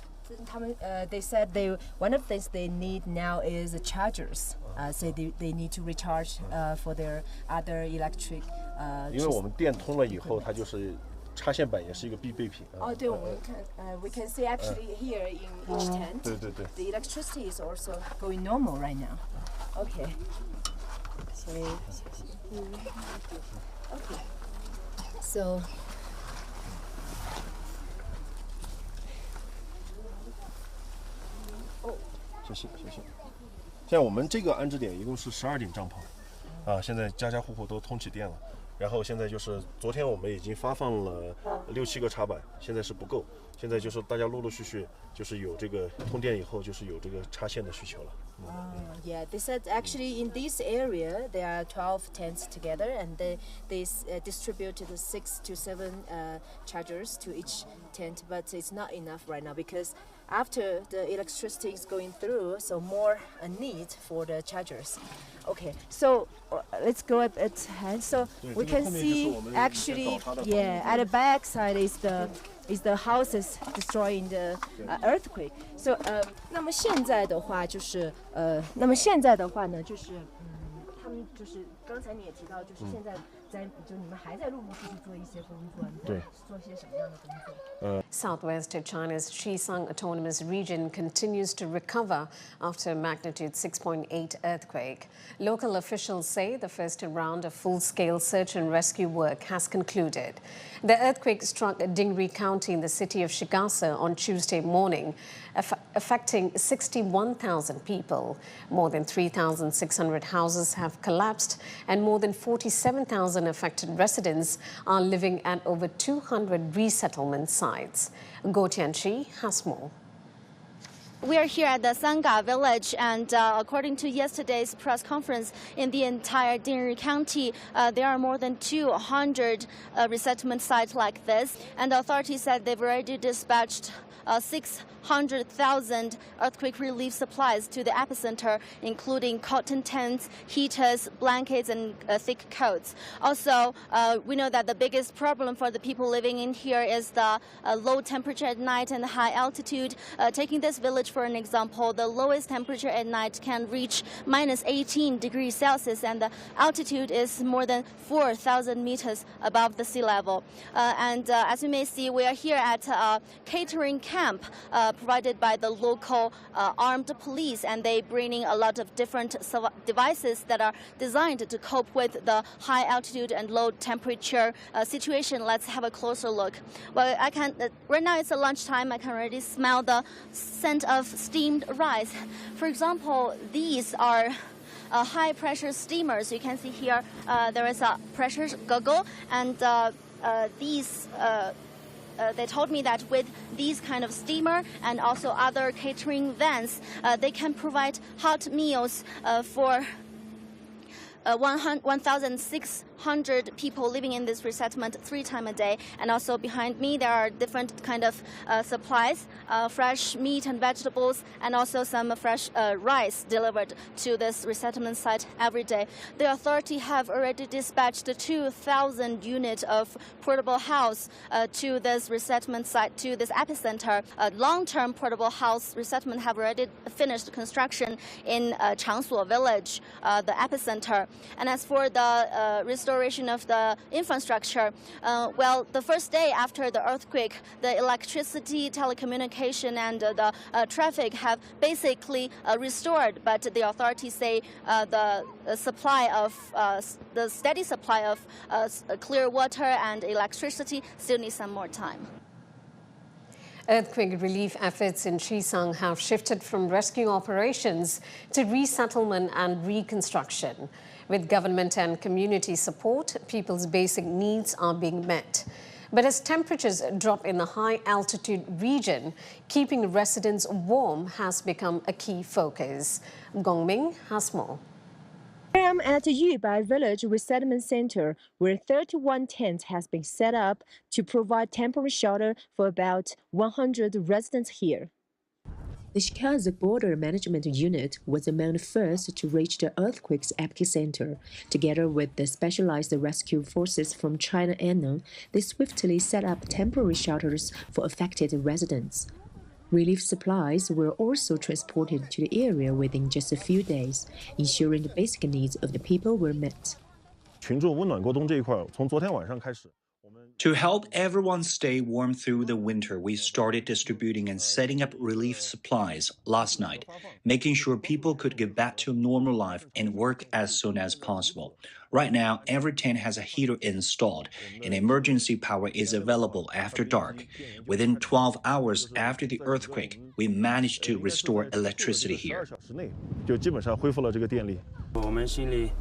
他们they said one of the things they need now is the chargers. So they need to recharge for their other electric. 因为我们电通了以后，它就是插线板也是一个必备品。对，我们看we can see actually here in each tent. 对。The electricity is also going normal right now. Okay. Okay. So. 谢谢。像我们这个安置点一共是12顶帐篷，现在家家户户都通起电了。然后现在就是昨天我们已经发放了6、7个插板，现在是不够。现在就是大家陆陆续续就是有这个通电以后，就是有这个插线的需求了。Yeah, they said actually in this area there are 12 tents together, and they distributed 6 to 7 chargers to each tent, but it's not enough right now because after the electricity is going through, so more a need for the chargers. Okay, so let's go up at hand. So we can see actually, at the back side is the houses destroyed in the earthquake. So 那么现在的话就是他们就是刚才你也提到，就是现在就你们还在陆陆续续做一些工作，对，做些什么样的工作？Southwest China's Xizang Autonomous Region continues to recover after a magnitude 6.8 earthquake. Local officials say the first round of full-scale search and rescue work has concluded. The earthquake struck Dingri County in the city of Xigaze on Tuesday morning, affecting 61,000 people. More than 3,600 houses have collapsed, and more than 47,000 affected residents are living at over 200 resettlement sites. Go Tianchi has more. We are here at the Xizang village, and according to yesterday's press conference, in the entire Dingri County, there are more than 200 resettlement sites like this, and the authorities said they've already dispatched 600,000 earthquake relief supplies to the epicenter, including cotton tents, heaters, blankets, and thick coats. Also, we know that the biggest problem for the people living in here is the low temperature at night and high altitude. Taking this village for an example, the lowest temperature at night can reach minus 18 degrees Celsius, and the altitude is more than 4,000 meters above the sea level. As you may see, we are here at a catering camp provided by the local armed police, and they bringing a lot of different devices that are designed to cope with the high altitude and low temperature situation. Let's have a closer look. Well, right now it's a lunchtime. I can already smell the scent of steamed rice. For example, these are high pressure steamers. You can see here there is a pressure goggle, and they told me that with these kind of steamer and also other catering vans, they can provide hot meals for 1,600 people living in this resettlement 3 times a day. And also behind me there are different kind of supplies, fresh meat and vegetables, and also some fresh rice delivered to this resettlement site every day. The authority have already dispatched 2,000 units of portable house to this resettlement site, to this epicenter. A long-term portable house resettlement have already finished construction in Changsuo village, the epicenter. And as for the restoration of the infrastructure, well, the first day after the earthquake, the electricity, telecommunication, and the traffic have basically restored. But the authorities say the steady supply of clear water and electricity still needs some more time. Earthquake relief efforts in Xizang have shifted from rescue operations to resettlement and reconstruction. With government and community support, people's basic needs are being met. But as temperatures drop in the high-altitude region, keeping residents warm has become a key focus. Gongming has more. I am at Yubai Village Resettlement Center, where 31 tents has been set up to provide temporary shelter for about 100 residents here. The Xigaze Border Management Unit was among the first to reach the earthquake's epicenter. Together with the specialized rescue forces from China Annan, they swiftly set up temporary shelters for affected residents. Relief supplies were also transported to the area within just a few days, ensuring the basic needs of the people were met. 群众温暖过冬这一块，从昨天晚上开始。 To help everyone stay warm through the winter, we started distributing and setting up relief supplies last night, making sure people could get back to normal life and work as soon as possible. Right now, every tent has a heater installed, and emergency power is available after dark. Within 12 hours after the earthquake, we managed to restore electricity here. 就基本上恢复了这个电力。我们心里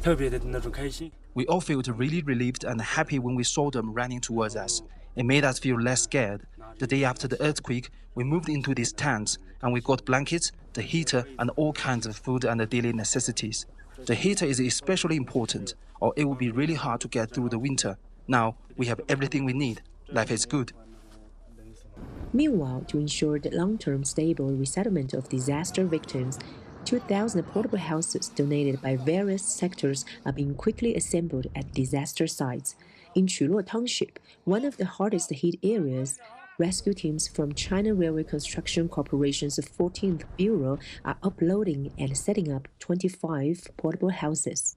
特别的那种开心。 We all felt really relieved and happy when we saw them running towards us. It made us feel less scared. The day after the earthquake, we moved into these tents and we got blankets, the heater, and all kinds of food and daily necessities. The heater is especially important, or it would be really hard to get through the winter. Now, we have everything we need. Life is good. Meanwhile, to ensure the long-term stable resettlement of disaster victims, 2,000 portable houses donated by various sectors are being quickly assembled at disaster sites. In Qulo Township, one of the hardest hit areas, rescue teams from China Railway Construction Corporation's 14th Bureau are uploading and setting up 25 portable houses.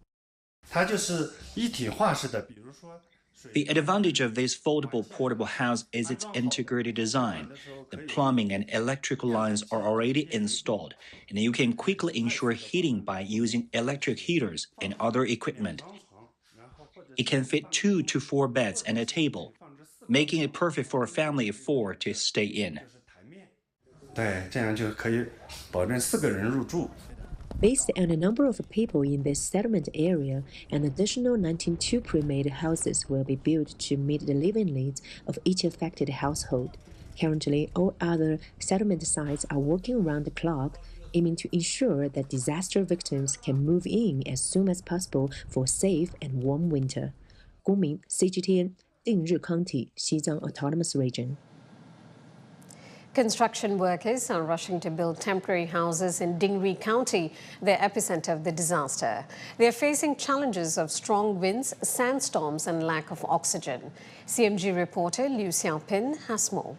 它就是一体化式的，比如说。 The advantage of this foldable portable house is its integrated design. The plumbing and electrical lines are already installed, and you can quickly ensure heating by using electric heaters and other equipment. It can fit 2 to 4 beds and a table, making it perfect for a family of 4 to stay in. 对，这样就可以保证4个人入住。 Based on the number of people in this settlement area, an additional 92 pre-made houses will be built to meet the living needs of each affected household. Currently, all other settlement sites are working around the clock, aiming to ensure that disaster victims can move in as soon as possible for a safe and warm winter. 公民 CGTN Dingri County, Xizang Autonomous Region. Construction workers are rushing to build temporary houses in Dingri County, the epicenter of the disaster. They are facing challenges of strong winds, sandstorms and lack of oxygen. CMG reporter Liu Xiaopin has more.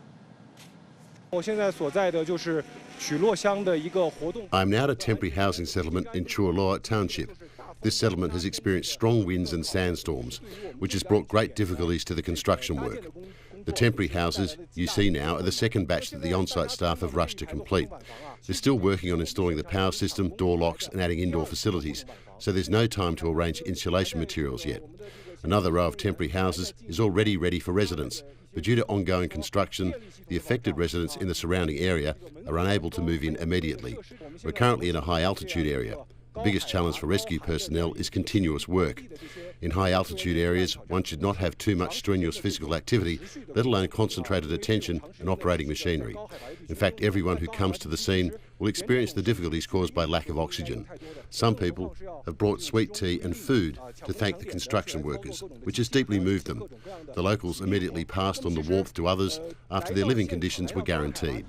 I'm now at a temporary housing settlement in Chuoloa Township. This settlement has experienced strong winds and sandstorms, which has brought great difficulties to the construction work. The temporary houses you see now are the second batch that the on-site staff have rushed to complete. They're still working on installing the power system, door locks and adding indoor facilities, so there's no time to arrange insulation materials yet. Another row of temporary houses is already ready for residents, but due to ongoing construction, the affected residents in the surrounding area are unable to move in immediately. We're currently in a high-altitude area. The biggest challenge for rescue personnel is continuous work. In high-altitude areas, one should not have too much strenuous physical activity, let alone concentrated attention and operating machinery. In fact, everyone who comes to the scene will experience the difficulties caused by lack of oxygen. Some people have brought sweet tea and food to thank the construction workers, which has deeply moved them. The locals immediately passed on the warmth to others after their living conditions were guaranteed.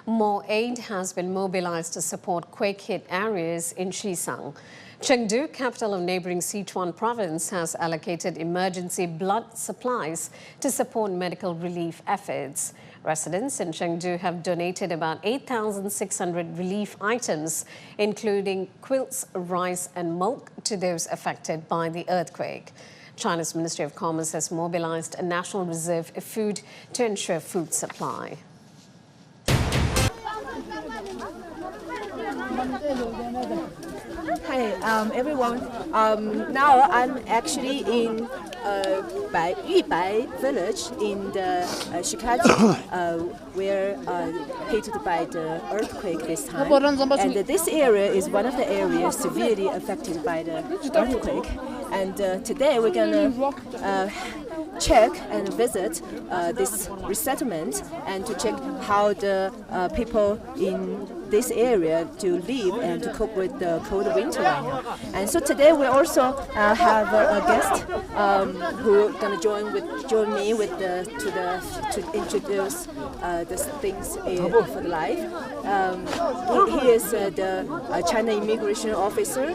More aid has been mobilized to support quake-hit areas in Xizang. Chengdu, capital of neighboring Sichuan province, has allocated emergency blood supplies to support medical relief efforts. Residents in Chengdu have donated about 8,600 relief items, including quilts, rice and milk, to those affected by the earthquake. China's Ministry of Commerce has mobilized a national reserve of food to ensure food supply. Hi, everyone. Now I'm actually in Yubai village in the Xigaze, where hit by the earthquake this time. And this area is one of the areas severely affected by the earthquake. And today we're gonna check and visit this resettlement and to check how the people in this area to live and to cope with the cold winter right now. And so today we also have a guest who gonna join me with to introduce the things for the life. He is the China immigration officer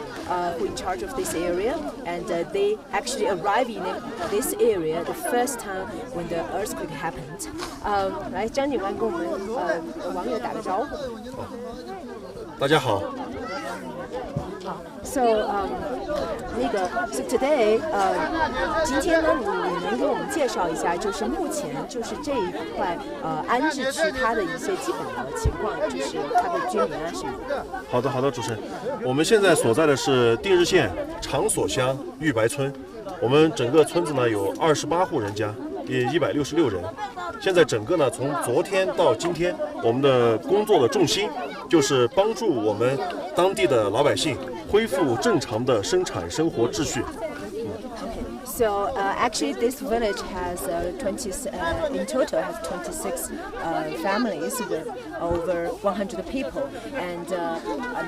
who in charge of this area, and they actually arrived in this area the first time when the earthquake happened. 来，张警官跟我们网友打个招呼。大家好。So today 今天呢，你能给我们介绍一下，就是目前就是这一块安置区它的一些基本的情况，就是它的居民啊什么的。好的，主持人，我们现在所在的是定日县长所乡玉白村，我们整个村子呢有28户人家，也166人。现在整个呢，从昨天到今天，我们的工作的重心就是帮助我们当地的老百姓恢复正常的生产生活秩序。So actually, this village has in total has 26 families with over 100 people, and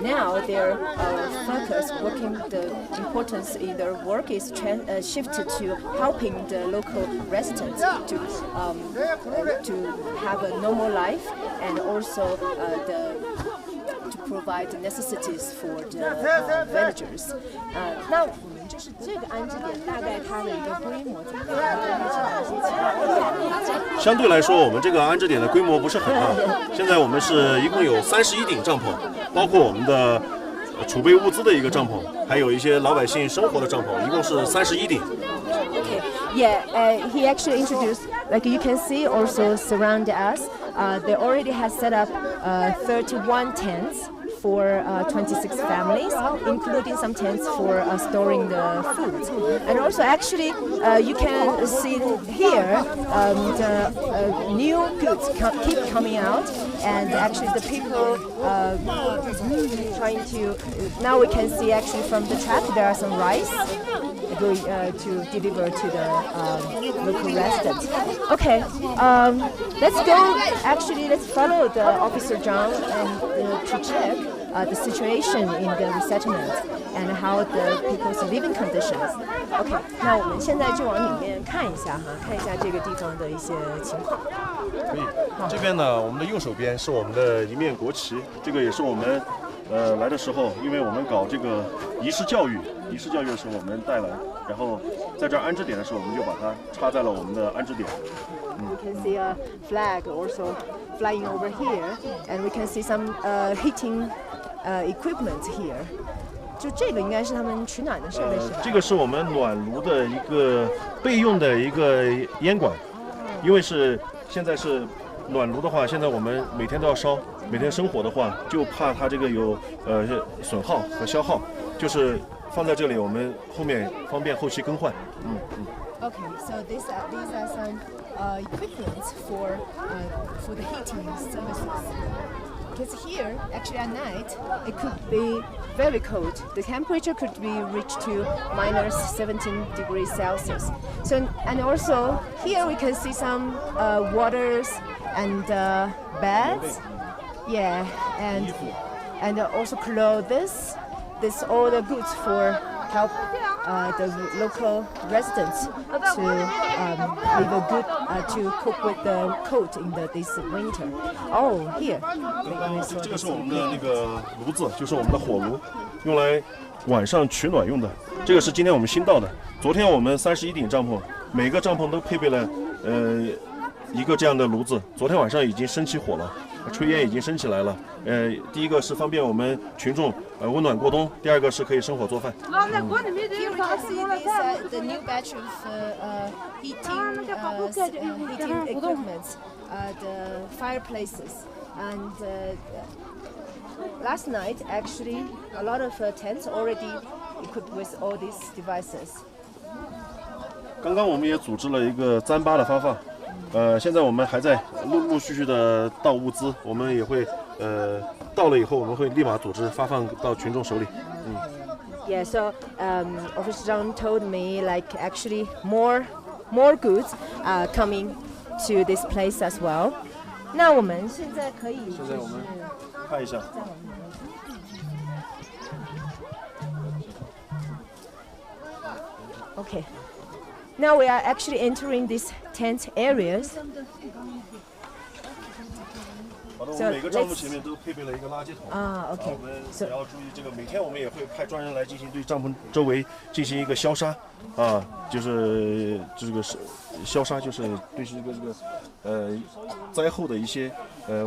now their focus, the importance in their work is shifted to helping the local residents to have a normal life, and also to provide the necessities for the villagers. 那我们就是这个安置点，大概它的一个规模怎么样？相对来说，我们这个安置点的规模不是很大。现在我们是一共有31顶帐篷，包括我们的储备物资的一个帐篷，还有一些老百姓生活的帐篷，一共是31顶。Okay, yeah, he actually introduced, like you can see, also surround us. They already has set up 31 tents for 26 families, including some tents for storing the food. And also, actually, you can see here the new goods keep coming out, and actually the people trying to. Now we can see actually from the truck there are some rice. go to deliver to the local residents. Okay, let's go. Actually, let's follow the Officer Zhang and to check the situation in the resettlement and how the people's living conditions. OK， 那我们现在就往里面看一下哈，看一下这个地方的一些情况。可以。这边呢，我们的右手边是我们的一面国旗，这个也是我们来的时候，因为我们搞这个仪式教育的时候我们带来，然后在这儿安置点的时候，我们就把它插在了我们的安置点。We can see a flag also flying over here, and we can see some heating equipment here. 就这个应该是他们取暖的设备是吧？这个是我们暖炉的一个备用的一个烟管，因为现在是暖炉的话，现在我们每天都要烧，每天生火的话，就怕它这个有损耗和消耗，就是放在这里，我们后面方便后期更换。Okay, so these are some equipment for the heating services. Because here, actually at night, it could be very cold. The temperature could be reached to minus 17 degrees Celsius. So, and also here we can see some waters and beds. Yeah, and also clothes. This all the goods for help the local residents to live a good to cope with the cold in this winter. Oh, here. 这个是我们的那个炉子，就是我们的火炉，用来晚上取暖用的。这个是今天我们新到的。昨天我们31顶帐篷，每个帐篷都配备了一个这样的炉子。昨天晚上已经升起火了。炊烟已经升起来了，第一个是方便我们群众温暖过冬，第二个是可以生火做饭。Here we can see the new batch of heating equipment, the fireplaces, and last night actually a lot of tents already equipped with all these devices. 刚刚我们也组织了一个糌粑的发放。现在我们还在陆续的到物资，我们也会到了以后，我们会立马组织发放到群众手里。Yeah, so Officer Zhang told me like actually more goods are coming to this place as well. 那我们现在可以现在我们看一下。Okay. Now we are actually entering these tent areas. 好的，我们每个帐篷前面都配备了一个垃圾桶。OK。我们也要注意这个，每天我们也会派专人来进行对帐篷周围进行一个消杀，就是这个消杀，就是对这个灾后的一些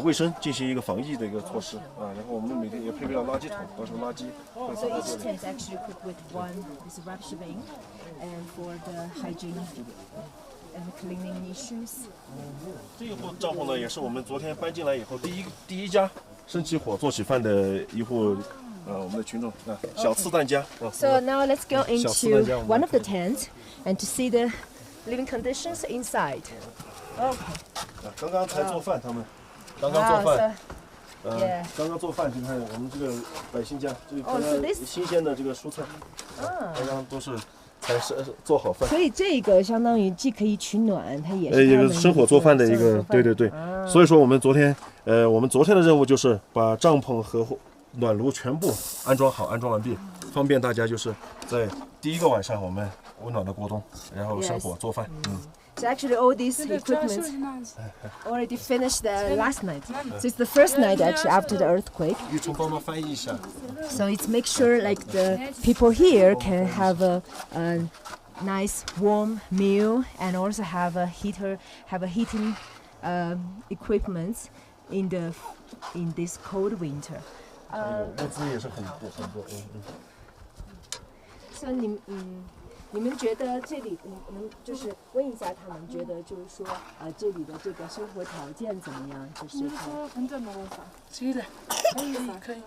卫生进行一个防疫的一个措施然后我们每天也配备了垃圾桶，到时候垃圾会放在这里。So each tent is actually equipped with one this rubbish bin, and for the hygiene and cleaning issues. 这一户帐篷呢，也是我们昨天搬进来以后第一家生起火做起饭的一户我们的群众小次蛋家。So now let's go into one of the tents and to see the living conditions inside. Okay. 刚刚才做饭，他们刚刚做饭。刚刚做饭，你看我们这个百姓家，这个新鲜的这个蔬菜，刚刚都是才做好饭。所以这个相当于既可以取暖，它也是生火做饭的一个，对。所以说我们昨天的任务就是把帐篷和暖炉全部安装好，安装完毕，方便大家就是在第一个晚上我们温暖的过冬，然后生火做饭。So actually all these equipment already finished last night. So it's the first night actually after the earthquake. So it's make sure like the people here can have a nice warm meal and also have a heating equipment in this cold winter. 物资也是很多。So 你们觉得这里能就是问一下他们觉得就是说这里的这个生活条件怎么样？就是很怎么法？是的，可以。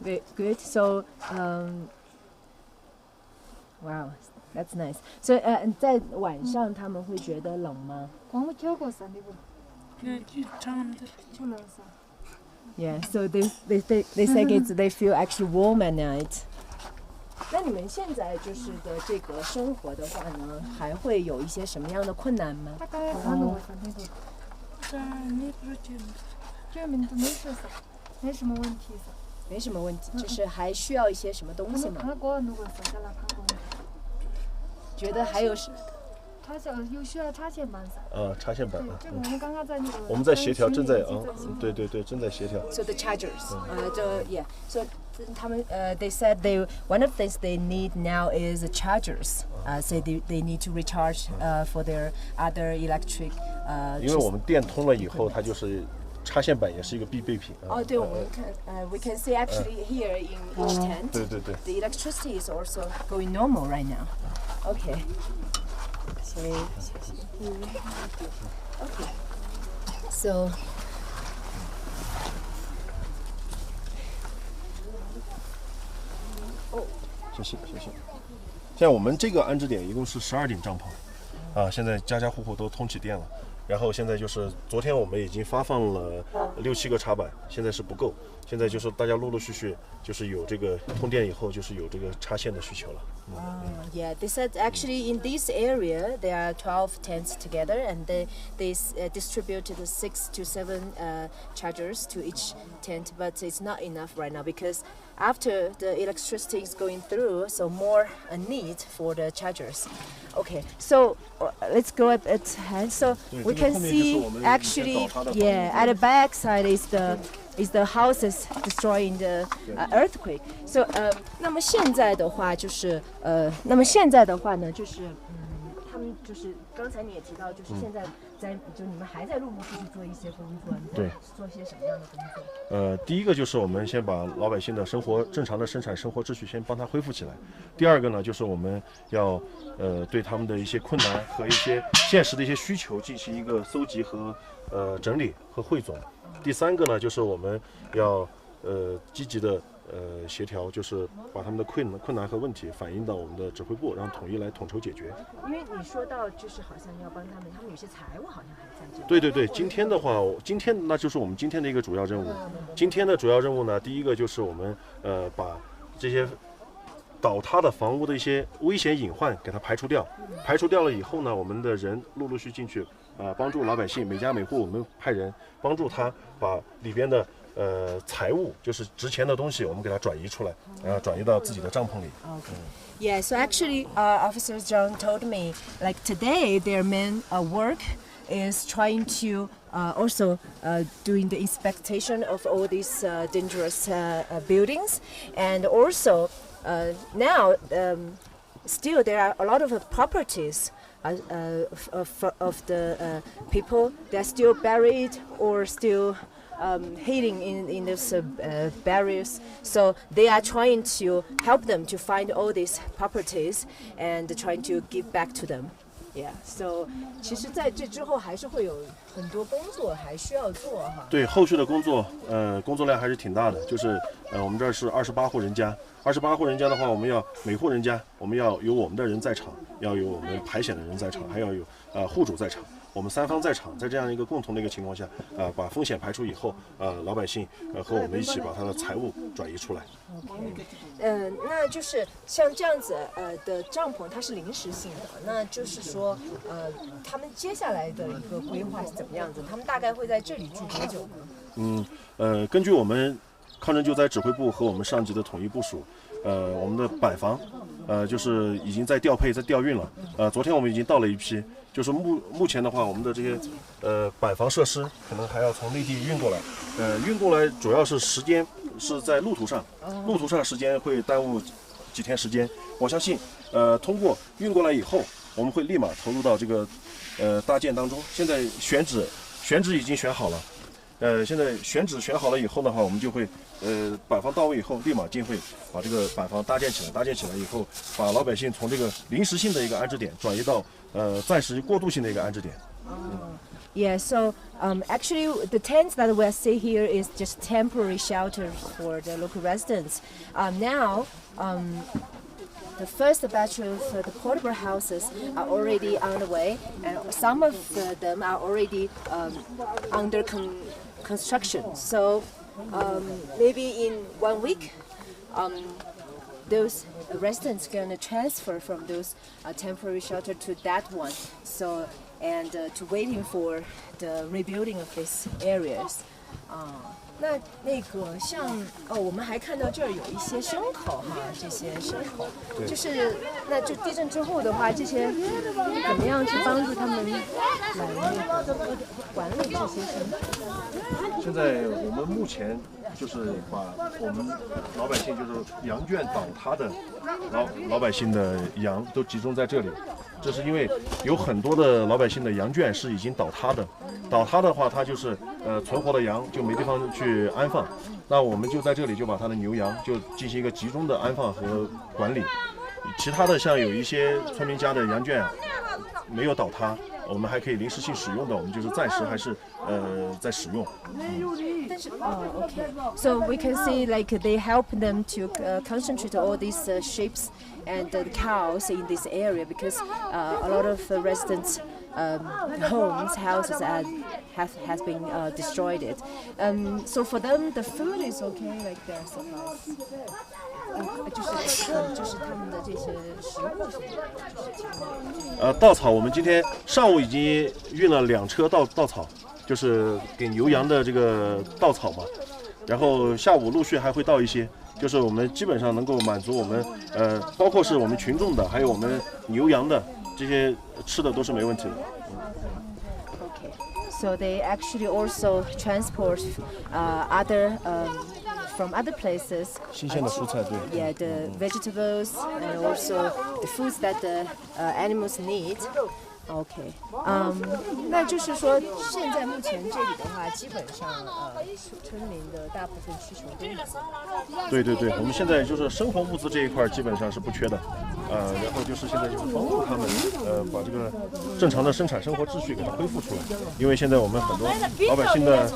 Very good. So wow, that's nice. So 在晚上他们会觉得冷吗？Yeah. So they say they feel actually warm at night. 那你们现在就是的这个生活的话呢，还会有一些什么样的困难吗？没什么问题。没什么问题，就是还需要一些什么东西吗？觉得还有什？有需要插线板噻。插线板。这个我们刚刚在那个。我们在协调，正在对，正在协调。So the chargers, so 他们they said one of the things they need now is the chargers. So they need to recharge for their other electric. 因为我们电通了以后，它就是插线板也是一个必备品。对，我们看we can see actually here in each tent. 对。The electricity is also going normal right now. Okay. Okay. So. 谢谢。像我们这个安置点一共是12顶帐篷，现在家家户户都通起电了。然后现在就是昨天我们已经发放了6、7个插板，现在是不够。现在就是大家陆陆续续就是有这个通电以后，就是有这个插线的需求了。Yeah, they said actually in this area there are 12 tents together, and they distributed 6 to 7 chargers to each tent, but it's not enough right now because after the electricity is going through, so more a need for the chargers. Okay, so let's go up at hand. So we can see actually, at the back side is the houses destroyed in the earthquake. So 那么现在的话就是他们就是刚才你也提到，就是现在就你们还在陆陆续续做一些工作，对，做些什么样的工作？第一个就是我们先把老百姓的正常的生产生活秩序先帮他恢复起来。第二个呢，就是我们要对他们的一些困难和一些现实的一些需求进行一个搜集和整理和汇总。第三个呢，就是我们要积极的协调，就是把他们的困难和问题反映到我们的指挥部，让统一来统筹解决。因为你说到就是好像要帮他们有些财务好像还在这里。对，今天的话，那就是我们今天的一个主要任务。今天的主要任务呢，第一个就是我们把这些倒塌的房屋的一些危险隐患给它排除掉。排除掉了以后呢，我们的人陆续进去帮助老百姓，每家每户我们派人帮助他把里边的财物，就是值钱的东西，我们给它转移出来，转移到自己的帐篷里。Yeah, so actually, Officer Zhang told me, like today, their main work is trying to also doing the inspection of all these dangerous buildings, and also now still there are a lot of properties of the people that are still buried or still hiding in those barriers. So they are trying to help them to find all these properties and trying to give back to them. Yeah, so 其实在这之后还是会有很多工作还需要做哈。对，后续的工作量还是挺大的。就是我们这儿是28户人家，28户人家的话，我们要每户人家我们要有我们的人在场，要有我们排险的人在场，还要有户主在场。我们3方在场，在这样一个共同的一个情况下，把风险排除以后，老百姓和我们一起把他的财物转移出来。那就是像这样子的帐篷，它是临时性的，那就是说他们接下来的一个规划是怎么样子？他们大概会在这里住多久呢？根据我们抗震救灾指挥部和我们上级的统一部署，我们的板房，就是已经在调配、在调运了。昨天我们已经到了一批。就是目前的话，我们的这些板房设施可能还要从内地运过来，运过来主要是时间是在路途上，时间会耽误几天时间。我相信，通过运过来以后，我们会立马投入到这个搭建当中。现在选址已经选好了，现在选址选好了以后的话，我们就会板房到位以后，立马进会把这个板房搭建起来。搭建起来以后，把老百姓从这个临时性的一个安置点转移到暂时过渡性的一个安置点。Yeah, so actually the tents that we see here is just temporary shelter for the local residents. Now, the first batch of the portable houses are already on the way, and some of them are already under construction. So maybe in 1 week, those residents going to transfer from those temporary shelter to that one. So and to waiting for the rebuilding of these areas. 那个像我们还看到这儿有一些牲口哈，这些牲口，就是那就地震之后的话，这些怎么样去帮助他们来那个管理这些牲口？现在我们目前就是把我们老百姓就是羊圈倒塌的老百姓的羊都集中在这里。这是因为有很多的老百姓的羊圈是已经倒塌的，倒塌的话，它就是存活的羊就没地方去安放，那我们就在这里就把它的牛羊就进行一个集中的安放和管理。其他的像有一些村民家的羊圈没有倒塌，我们还可以临时性使用的，我们就是暂时还是在使用。Okay. So we can see like they help them to concentrate all these sheep and the cows in this area because a lot of residents' homes, houses has been destroyed. So for them, the food is okay, like their supplies. 就是他们的这些食物什么的。稻草我们今天上午已经运了2车稻草，就是给牛羊的这个稻草嘛。然后下午陆续还会到一些，就是我们基本上能够满足我们包括是我们群众的，还有我们牛羊的这些吃的都是没问题的。So they actually also transport other from other places. 新鲜的蔬菜，对。Yeah, the vegetables and also the foods that the animals need. Okay. 那就是说，现在目前这里的话，基本上村民的大部分需求都满足。对，我们现在就是生活物资这一块基本上是不缺的，然后就是现在就是帮助他们把这个正常的生产生活秩序给它恢复出来，因为现在我们很多老百姓的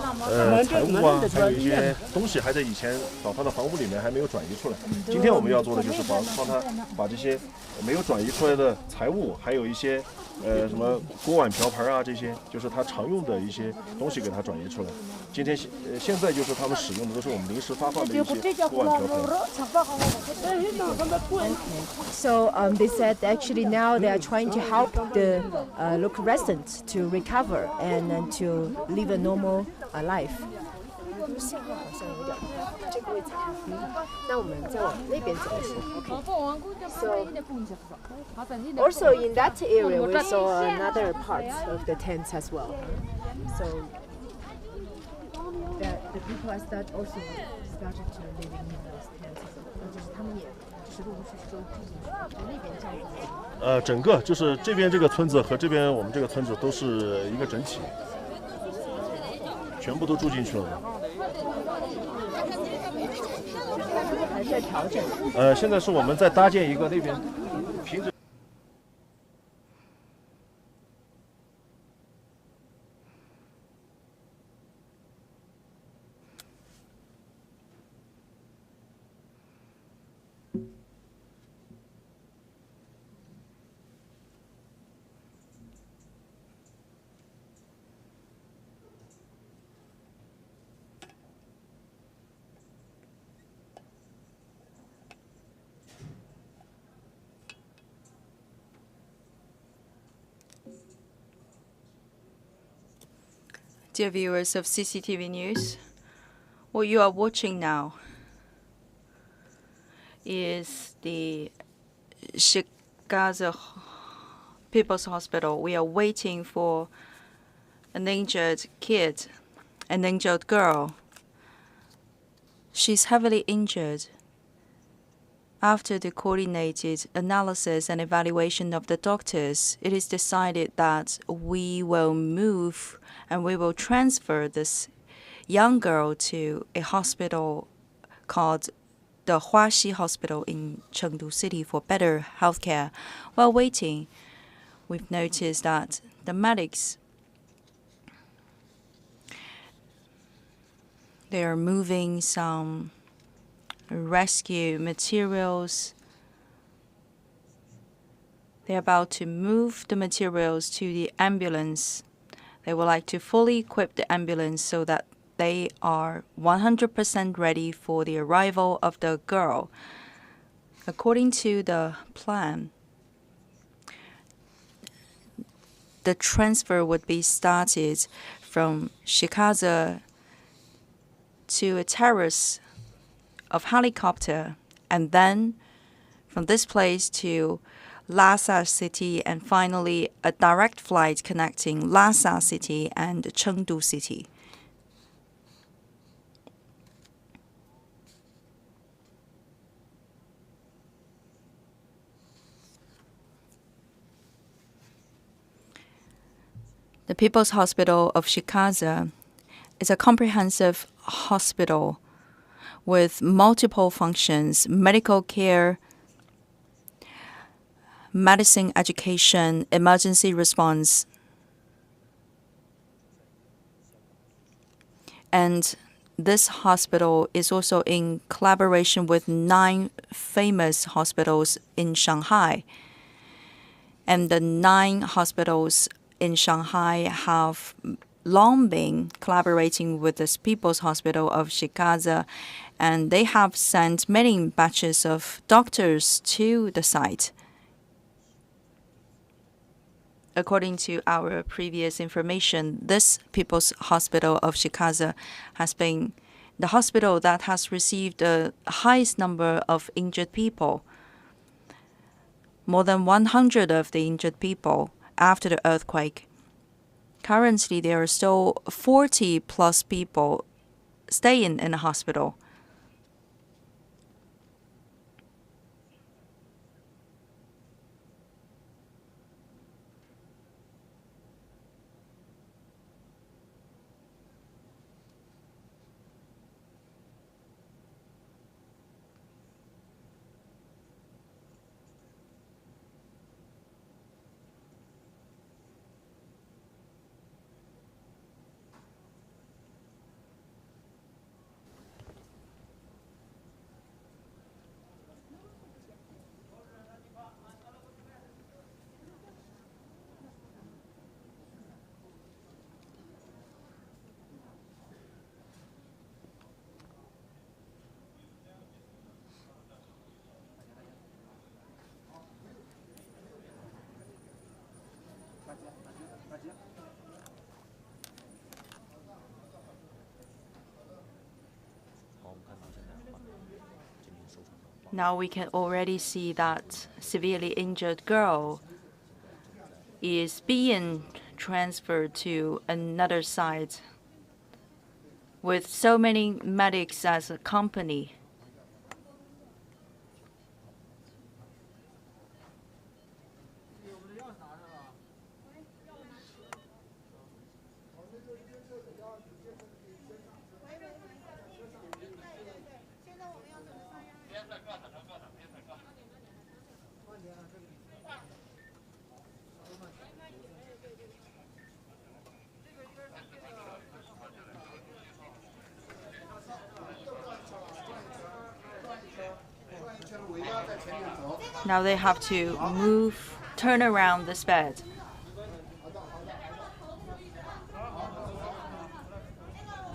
财物啊，还有一些东西还在以前倒塌的房屋里面还没有转移出来。今天我们要做的就是帮他把这些没有转移出来的财物，还有一些什么锅碗瓢盆啊，这些就是他常用的一些东西给他转移出来。今天现在就是他们使用的都是我们临时发放的一些锅碗瓢盆。So they said actually now they are trying to help the local residents to recover and to live a normal life. 信号好像有点这个位置。那我们再往那边走一下。Okay. So also in that area we saw another part of the tents as well. So the people also started to live in those tents. 就是他们也就是陆陆续续都住进去，就那边这样子。整个就是这边这个村子和这边我们这个村子都是一个整体，全部都住进去了。还在调整。现在是我们在搭建一个那边平整。Dear viewers of CCTV News, what you are watching now is the Xigaze People's Hospital. We are waiting for an injured kid, an injured girl. She's heavily injured. After the coordinated analysis and evaluation of the doctors, it is decided that we will move and we will transfer this young girl to a hospital called the Huaxi Hospital in Chengdu City for better health care. While waiting, we've noticed that the medics, they are moving some rescue materials. They're about to move the materials to the ambulance. They would like to fully equip the ambulance so that they are 100% ready for the arrival of the girl. According to the plan, the transfer would be started from Xigaze to a terrace of helicopter, and then from this place to Lhasa city, and finally a direct flight connecting Lhasa city and Chengdu city. The People's Hospital of Xigaze is a comprehensive hospital with multiple functions: medical care, medicine education, emergency response. And this hospital is also in collaboration with 9 famous hospitals in Shanghai. And the 9 hospitals in Shanghai have long been collaborating with the People's Hospital of Xigaze, and they have sent many batches of doctors to the site. According to our previous information, this People's Hospital of Xigaze has been the hospital that has received the highest number of injured people. More than 100 of the injured people after the earthquake. Currently, there are still 40 plus people staying in the hospital. Now we can already see that severely injured girl is being transferred to another site with so many medics as a company. Now they have to turn around this bed.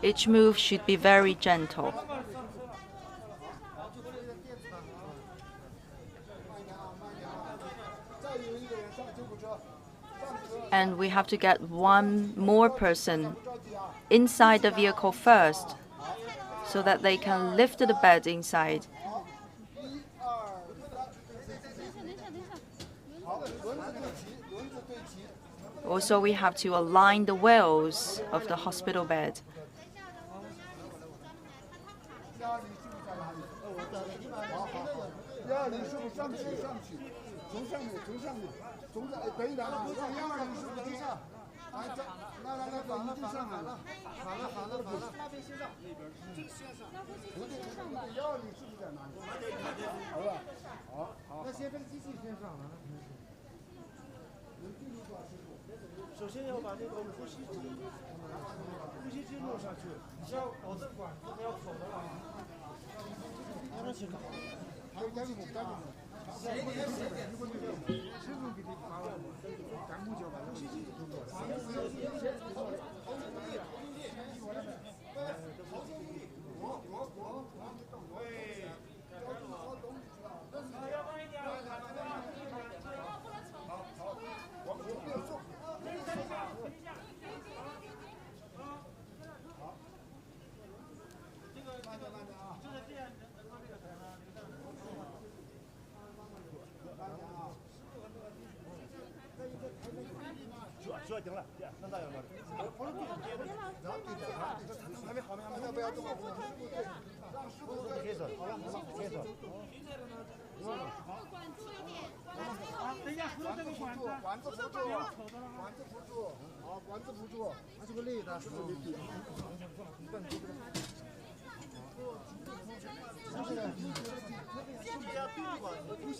Each move should be very gentle. And we have to get one more person inside the vehicle first so that they can lift the bed inside. Also, we have to align the wheels of the hospital bed. 等一下，扶这个管子，管子扶住，好，管子扶住，这个累的，是不是？呼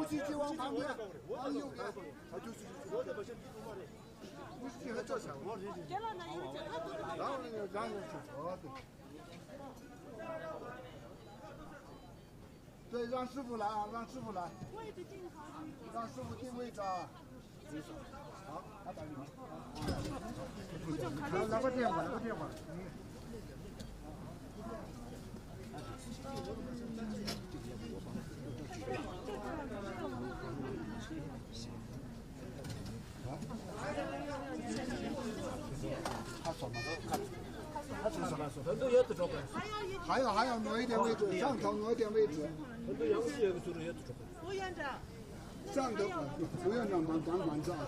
吸机往旁边，往右边，呼吸机还照相，然后对，让师傅来啊，让师傅来，让师傅定位置啊。好，他打你。来个电话，来个电话。还要挪一点位置，上头挪一点位置。副院长，上头副院长管管子啊，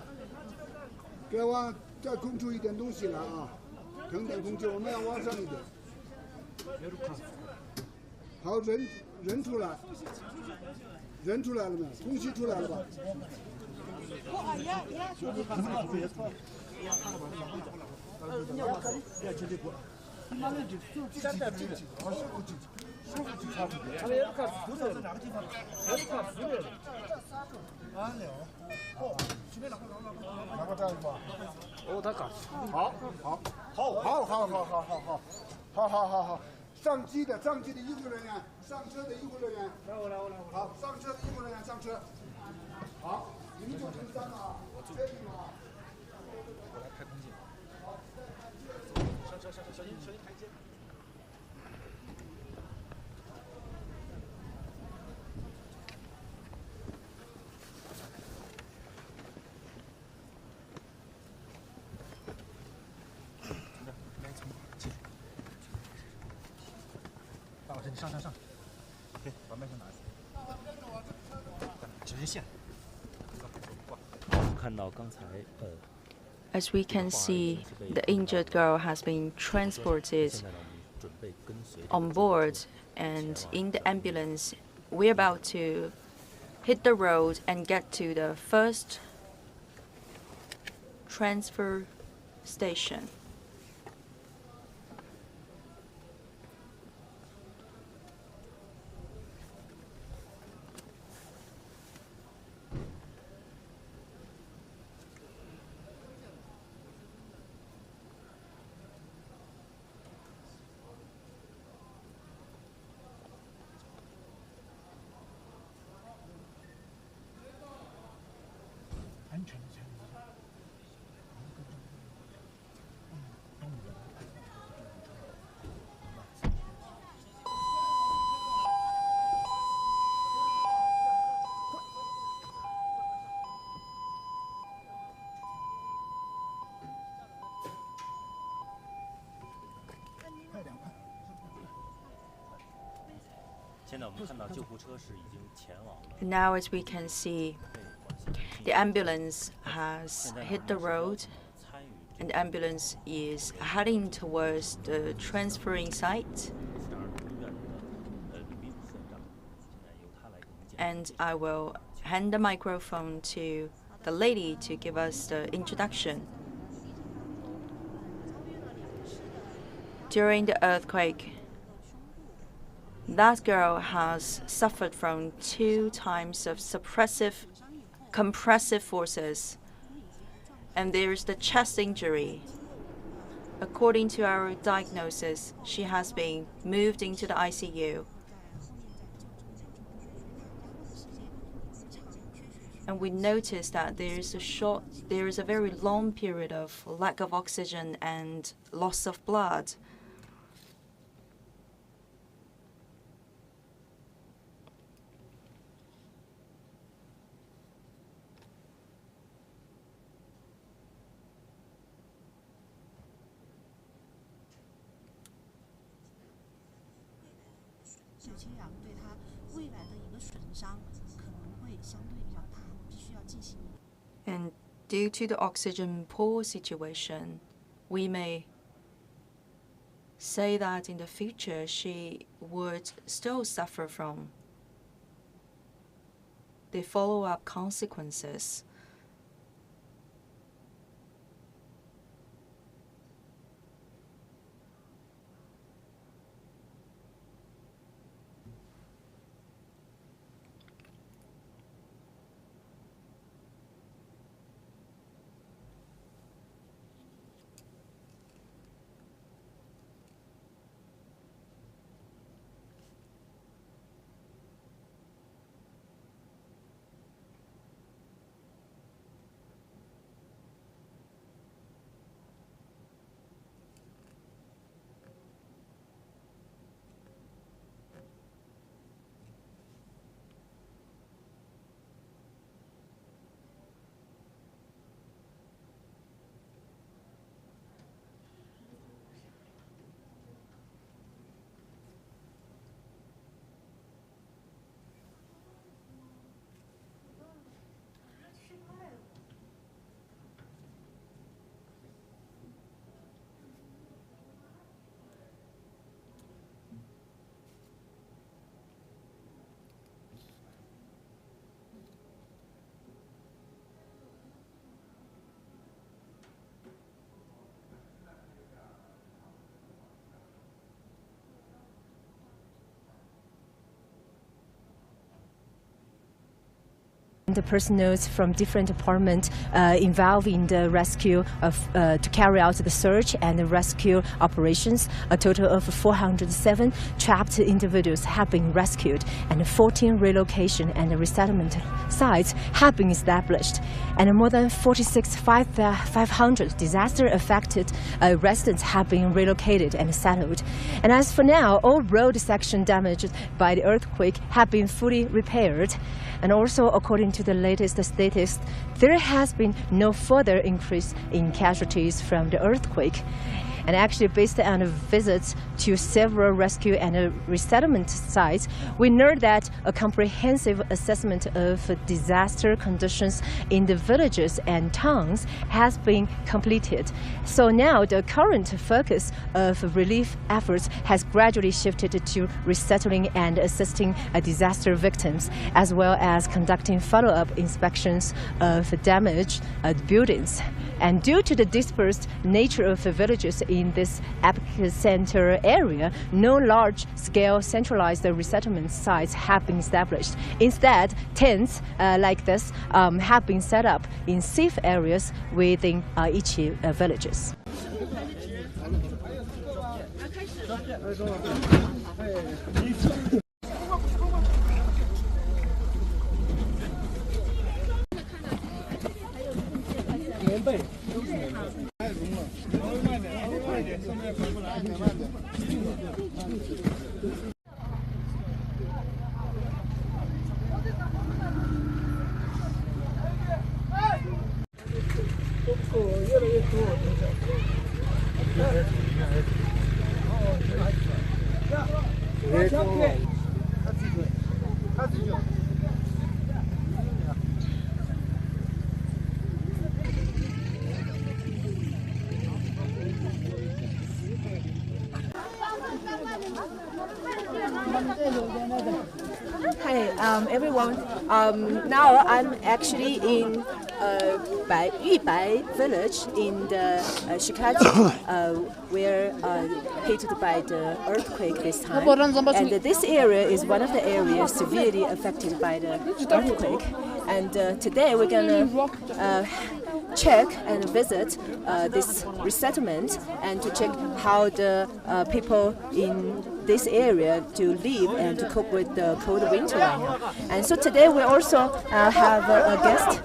给我再空出一点东西来啊，腾点空气，我们要往上一点。好，人出来，人出来了没？空气出来了吧？好，上机的医护人员，上车的医护人员，好，上车的医护人员上车，好，你们就成3了啊，确定了啊。我来开空气。上，小心台阶。上，对，把麦克拿去。直线。看到刚才As we can see, the injured girl has been transported on board, and in the ambulance, we're about to hit the road and get to the first transfer station. Now, as we can see, the ambulance has hit the road, and the ambulance is heading towards the transferring site. And I will hand the microphone to the lady to give us the introduction. During the earthquake, that girl has suffered from 2 times of compressive forces, and there is the chest injury. According to our diagnosis, she has been moved into the ICU. And we noticed that there is a very long period of lack of oxygen and loss of blood. And Due to the oxygen poor situation, we may say that in the future she would still suffer from the follow-up consequences. The personnel from different departments involved in the rescue to carry out the search and the rescue operations. A total of 407 trapped individuals have been rescued, and 14 relocation and resettlement sites have been established, and more than 46,500 disaster-affected residents have been relocated and settled. And as for now, all road sections damaged by the earthquake have been fully repaired. And also, according to the latest statistics, there has been no further increase in casualties from the earthquake. And actually, based on visits to several rescue and resettlement sites, we know that a comprehensive assessment of disaster conditions in the villages and towns has been completed. So now the current focus of relief efforts has gradually shifted to resettling and assisting disaster victims, as well as conducting follow-up inspections of damaged buildings. And due to the dispersed nature of the villages in this epicenter area, no large-scale centralized resettlement sites have been established. Instead, tents like this have been set up in safe areas within each villages. Hi, everyone. Now I'm actually in Yubai village in the Xigaze, where hit by the earthquake this time. And this area is one of the areas severely affected by the earthquake. And today we're gonna check and visit this resettlement and to check how the people in this area to live and to cope with the cold winter right now. And so today we also have a guest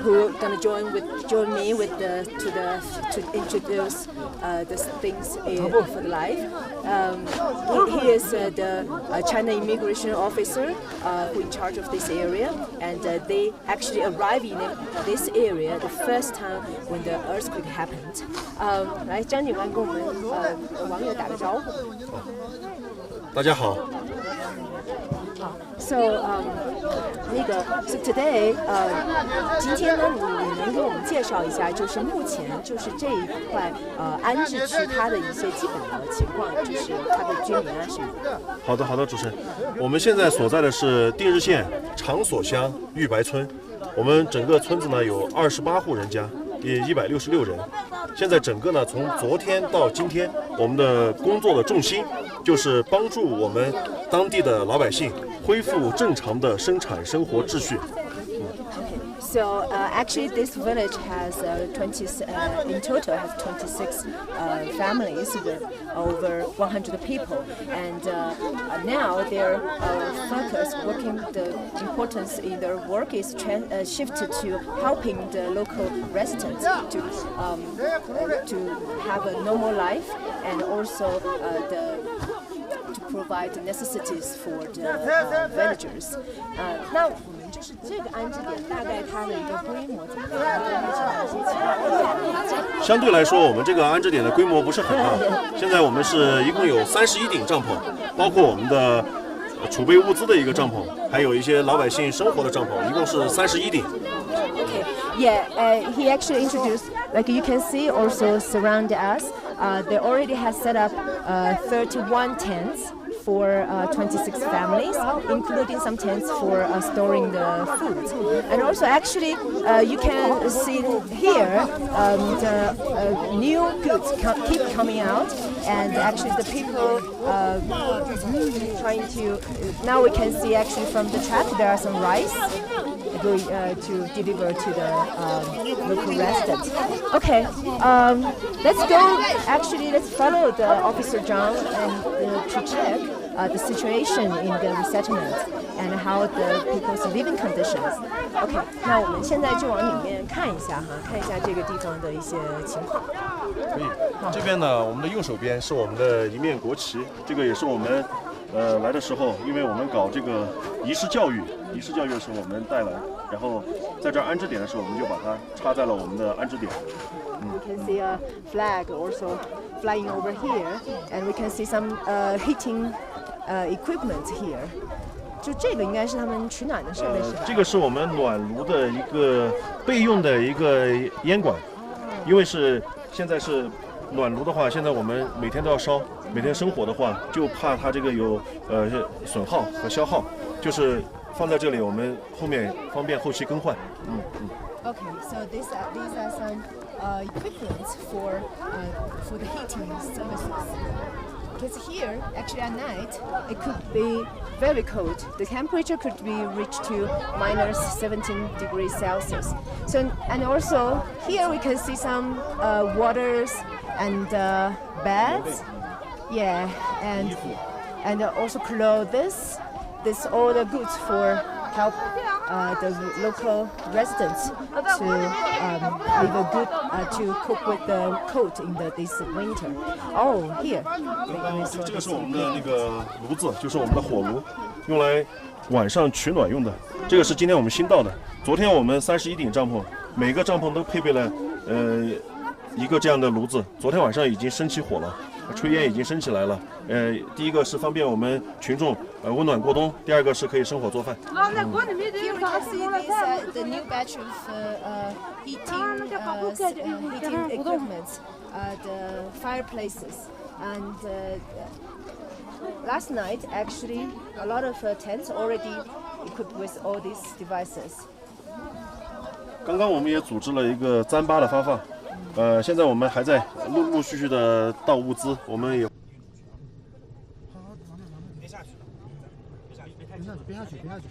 who gonna join me with to introduce the things for the life. He is the China immigration officer who in charge of this area, and they actually arrived in this area the first time when the earthquake happened. 来，张警官跟我们网友打个招呼。大家好。So so today 今天呢，你能给我们介绍一下，就是目前就是这一块安置区它的一些基本的情况，就是它的居民啊什么的。好的，主持人，我们现在所在的是定日县长所乡玉白村，我们整个村子呢有28户人家，也166人。现在整个呢，从昨天到今天，我们的工作的重心就是帮助我们当地的老百姓恢复正常的生产生活秩序。So actually, this village has in total has 26 families with over 100 people, and now their focus, the importance in their work is shifted to helping the local residents to have a normal life, and also to provide the necessities for the villagers. 那我们就是这个安置点，大概它的一个规模怎么样？相对来说，我们这个安置点的规模不是很大。现在我们是一共有31顶帐篷，包括我们的储备物资的一个帐篷，还有一些老百姓生活的帐篷，一共是31顶。Okay, yeah, he actually introduced, like you can see, also surround us. They already has set up 31 tents for 26 families, including some tents for storing the food. And also, actually, you can see here the new goods keep coming out, and actually the people trying to. Now we can see actually from the truck there are some rice going to deliver to the local residents. Okay, let's go. Actually, let's follow the Officer Zhang and to check the situation in the resettlement and how the people's living conditions. Okay, 那我们现在就往里面看一下哈，看一下这个地方的一些情况。可以。这边呢，我们的右手边是我们的一面国旗，这个也是我们来的时候，因为我们搞这个仪式教育的时候我们带来，然后在这儿安置点的时候，我们就把它插在了我们的安置点。We can see a flag also flying over here, and we can see some heating equipment here. 就这个应该是他们取暖的设备是吧？这个是我们暖炉的一个备用的一个烟管，因为现在是暖炉的话，现在我们每天都要烧，每天生火的话，就怕它这个有损耗和消耗，就是放在这里，我们后面方便后期更换。Okay, so these are some equipment for the heating services. Because here, actually at night, it could be very cold. The temperature could be reached to minus 17 degrees Celsius. So, and also here we can see some waters and beds. Yeah, and also clothes. This all the goods for help the local residents to live a good to cope with the cold in this winter. Oh, here. 这个是我们的那个炉子，就是我们的火炉，用来晚上取暖用的。这个是今天我们新到的。昨天我们31顶帐篷，每个帐篷都配备了一个这样的炉子。昨天晚上已经升起火了。炊烟已经升起来了，第一个是方便我们群众温暖过冬，第二个是可以生火做饭。Here we can see the new batch of heating equipment, the fireplaces, and last night actually a lot of tents already equipped with all these devices. 刚刚我们也组织了一个糌粑的发放。现在我们还在陆续的到物资，我们也。别下去，别下去。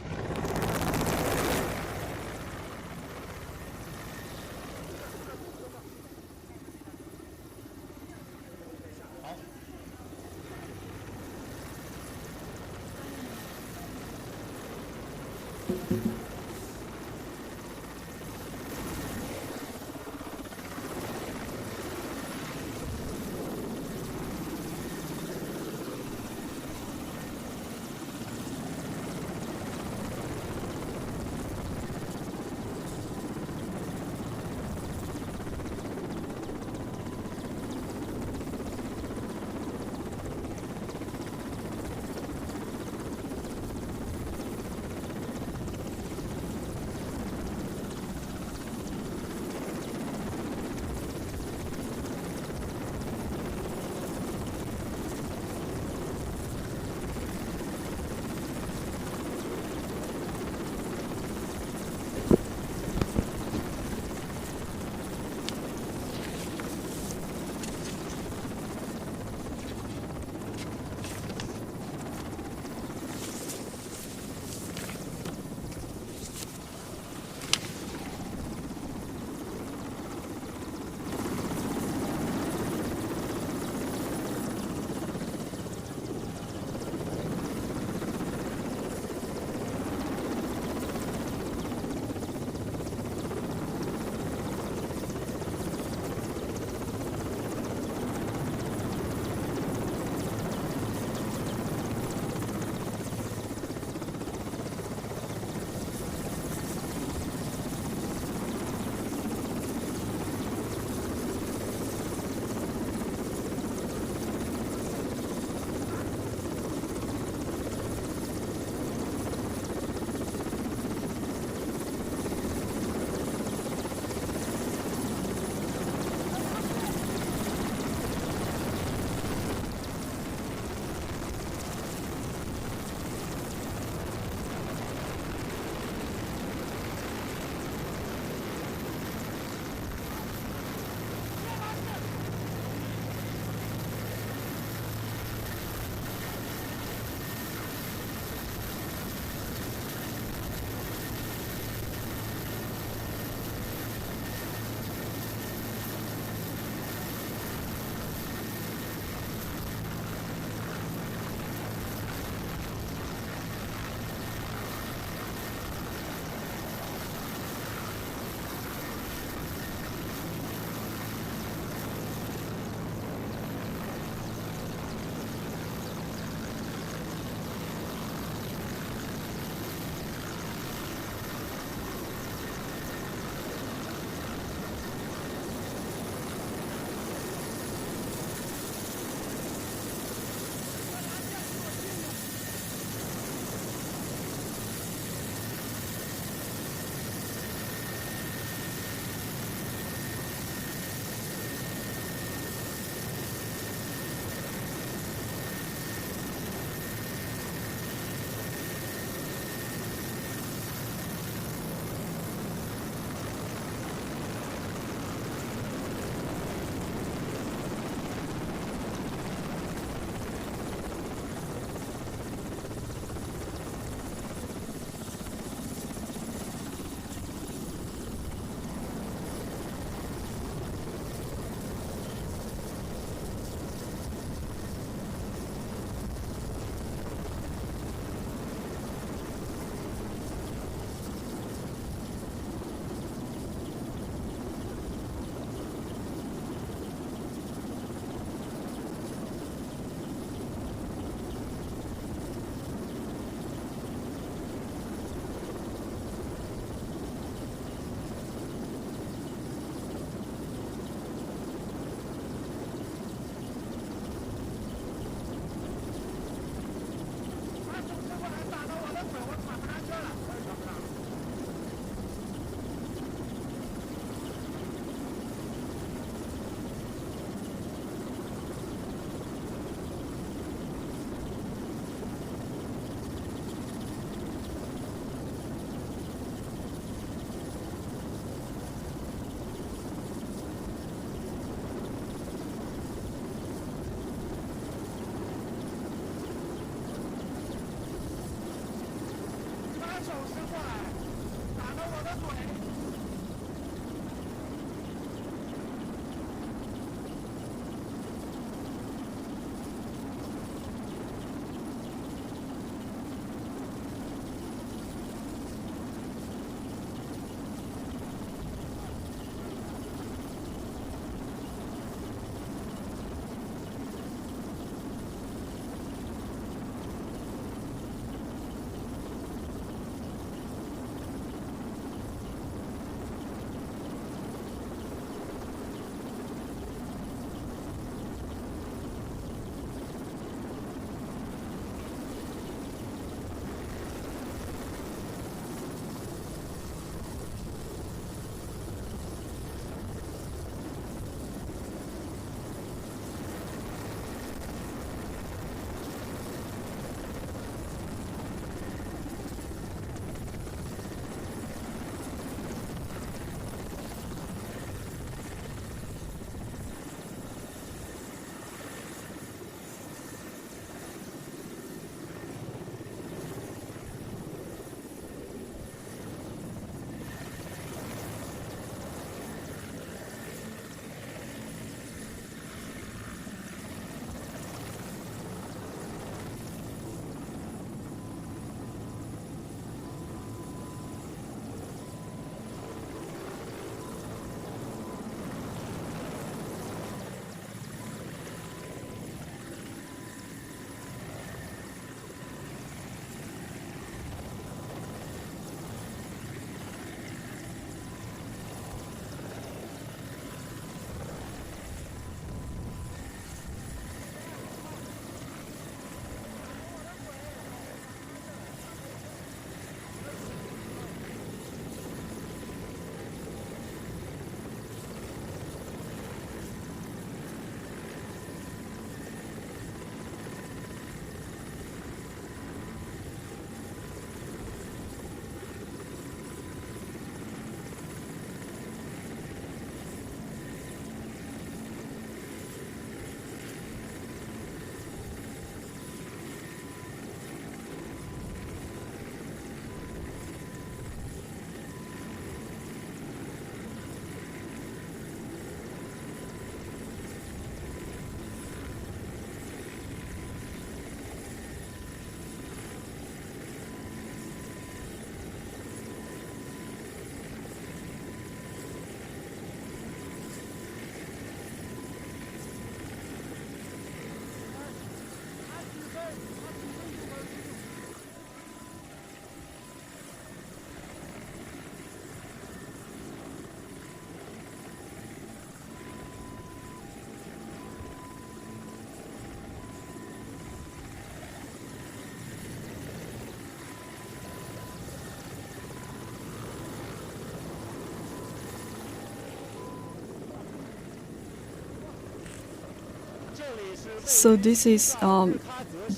So this is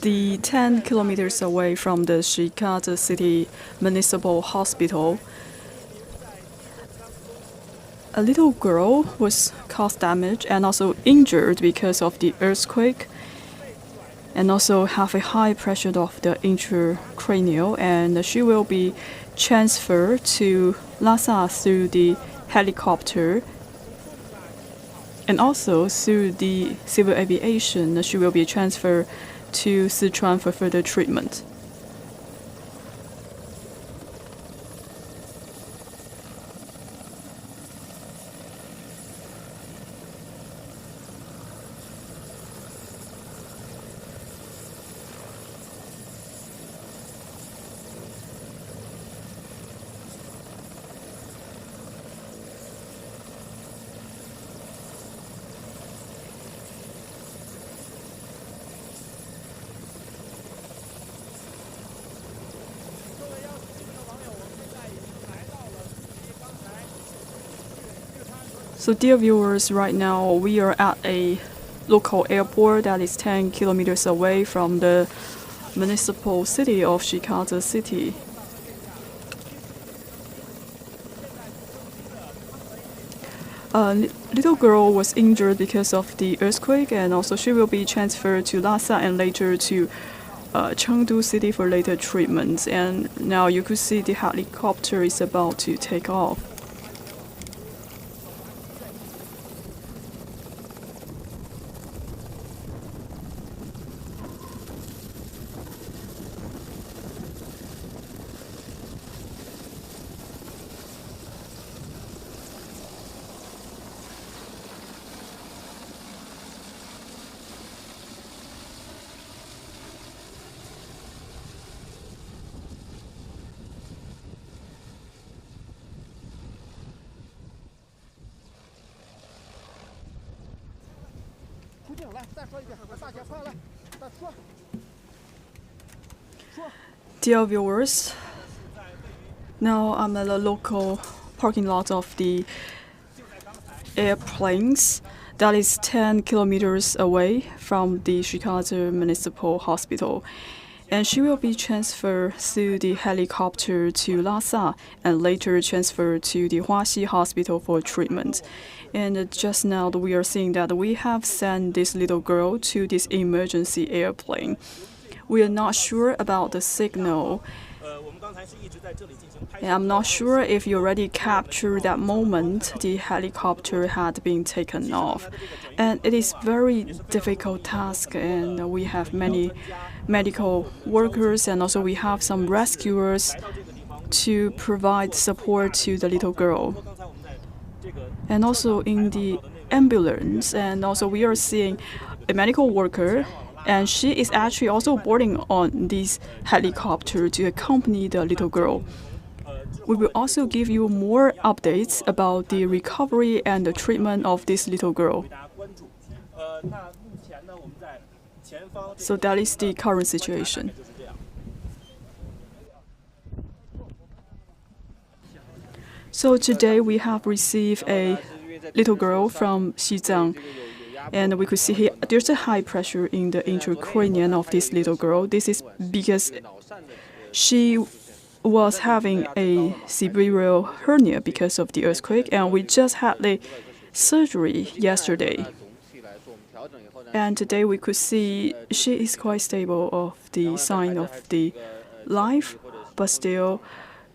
the 10 kilometers away from the Xigaze City Municipal Hospital. A little girl was caused damage and also injured because of the earthquake, and also have a high pressure of the intracranial, and she will be transferred to Lhasa through the helicopter, and also through the civil aviation. She will be transferred to Sichuan for further treatment. So dear viewers, right now we are at a local airport that is 10 kilometers away from the municipal city of Xigaze City. A little girl was injured because of the earthquake, and also she will be transferred to Lhasa and later to Chengdu City for later treatments. And now you could see the helicopter is about to take off. Dear viewers, now I'm at the local parking lot of the airplanes that is 10 kilometers away from the Xigaze Municipal Hospital. And she will be transferred through the helicopter to Lhasa and later transferred to the Huaxi Hospital for treatment. And just now we are seeing that we have sent this little girl to this emergency airplane. We are not sure about the signal. And I'm not sure if you already captured that moment the helicopter had been taken off. And it is very difficult task, and we have many medical workers and also we have some rescuers to provide support to the little girl. And also in the ambulance, and also we are seeing a medical worker, and she is actually also boarding on this helicopter to accompany the little girl. We will also give you more updates about the recovery and the treatment of this little girl. So that is the current situation. So today we have received a little girl from Xizang, and we could see here there's a high pressure in the intracranial of this little girl. This is because she was having a cerebral hernia because of the earthquake, and we just had the surgery yesterday. And today we could see she is quite stable of the sign of the life, but still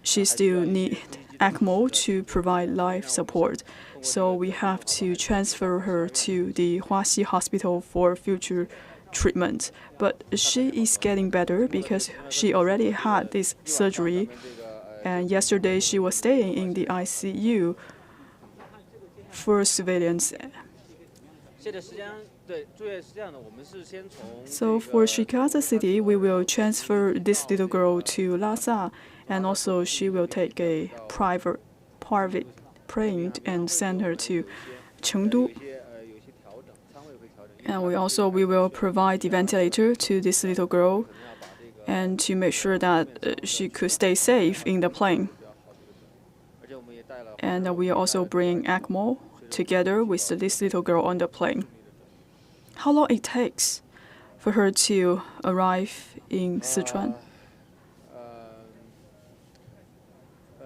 she still needs ECMO to provide life support. So we have to transfer her to the Huaxi Hospital for future treatment. But she is getting better because she already had this surgery. And yesterday she was staying in the ICU for surveillance. So for Xigaze City, we will transfer this little girl to Lhasa, and also she will take a private plane and send her to Chengdu. And we will provide the ventilator to this little girl and to make sure that she could stay safe in the plane. And we also bring ECMO together with this little girl on the plane. how long it takes for her to arrive in Sichuan?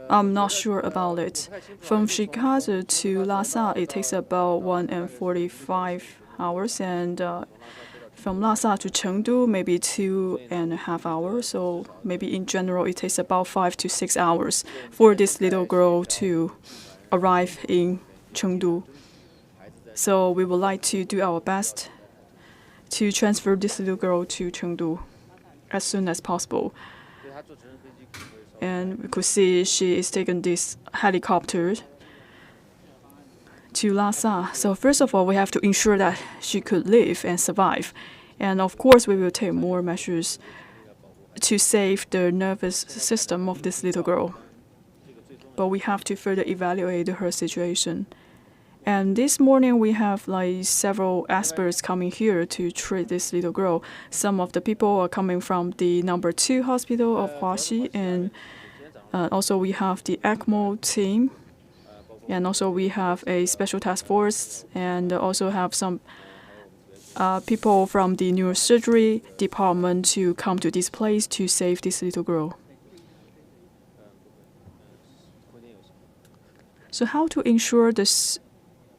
I'm not sure about it. From Xigaze to Lhasa, it takes about 1:45 hours, and from Lhasa to Chengdu, maybe 2.5 hours. So maybe in general, it takes about 5 to 6 hours for this little girl to arrive in Chengdu. So we would like to do our best to transfer this little girl to Chengdu as soon as possible. And we could see she is taking this helicopter to Lhasa. So first of all, we have to ensure that she could live and survive. And of course, we will take more measures to save the nervous system of this little girl. But we have to further evaluate her situation. And this morning, we have like several experts coming here to treat this little girl. Some of the people are coming from the number 2 hospital of Huaxi, and also we have the ECMO team, and also we have a special task force, and also have some people from the neurosurgery department to come to this place to save this little girl. So how to ensure this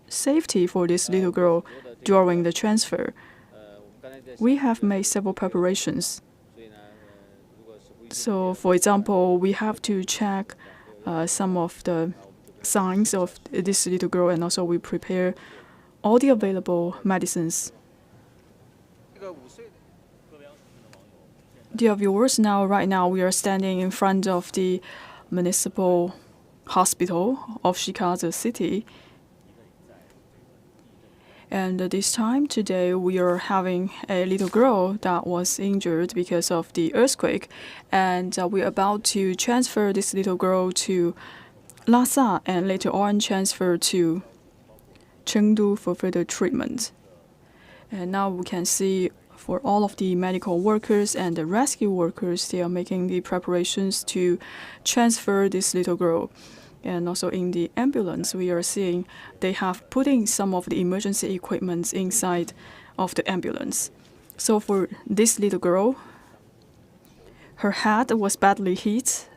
safety for this little girl during the transfer? We have made several preparations. So, for example, we have to check some of the signs of this little girl, and also we prepare all the available medicines. Dear viewers, right now we are standing in front of the municipal hospital of Xigaze City. And this time today, we are having a little girl that was injured because of the earthquake. And we're about to transfer this little girl to Lhasa and later on transfer to Chengdu for further treatment. And now we can see for all of the medical workers and the rescue workers, they are making the preparations to transfer this little girl. And also in the ambulance, we are seeing they have putting some of the emergency equipment inside of the ambulance. So for this little girl, her head was badly hit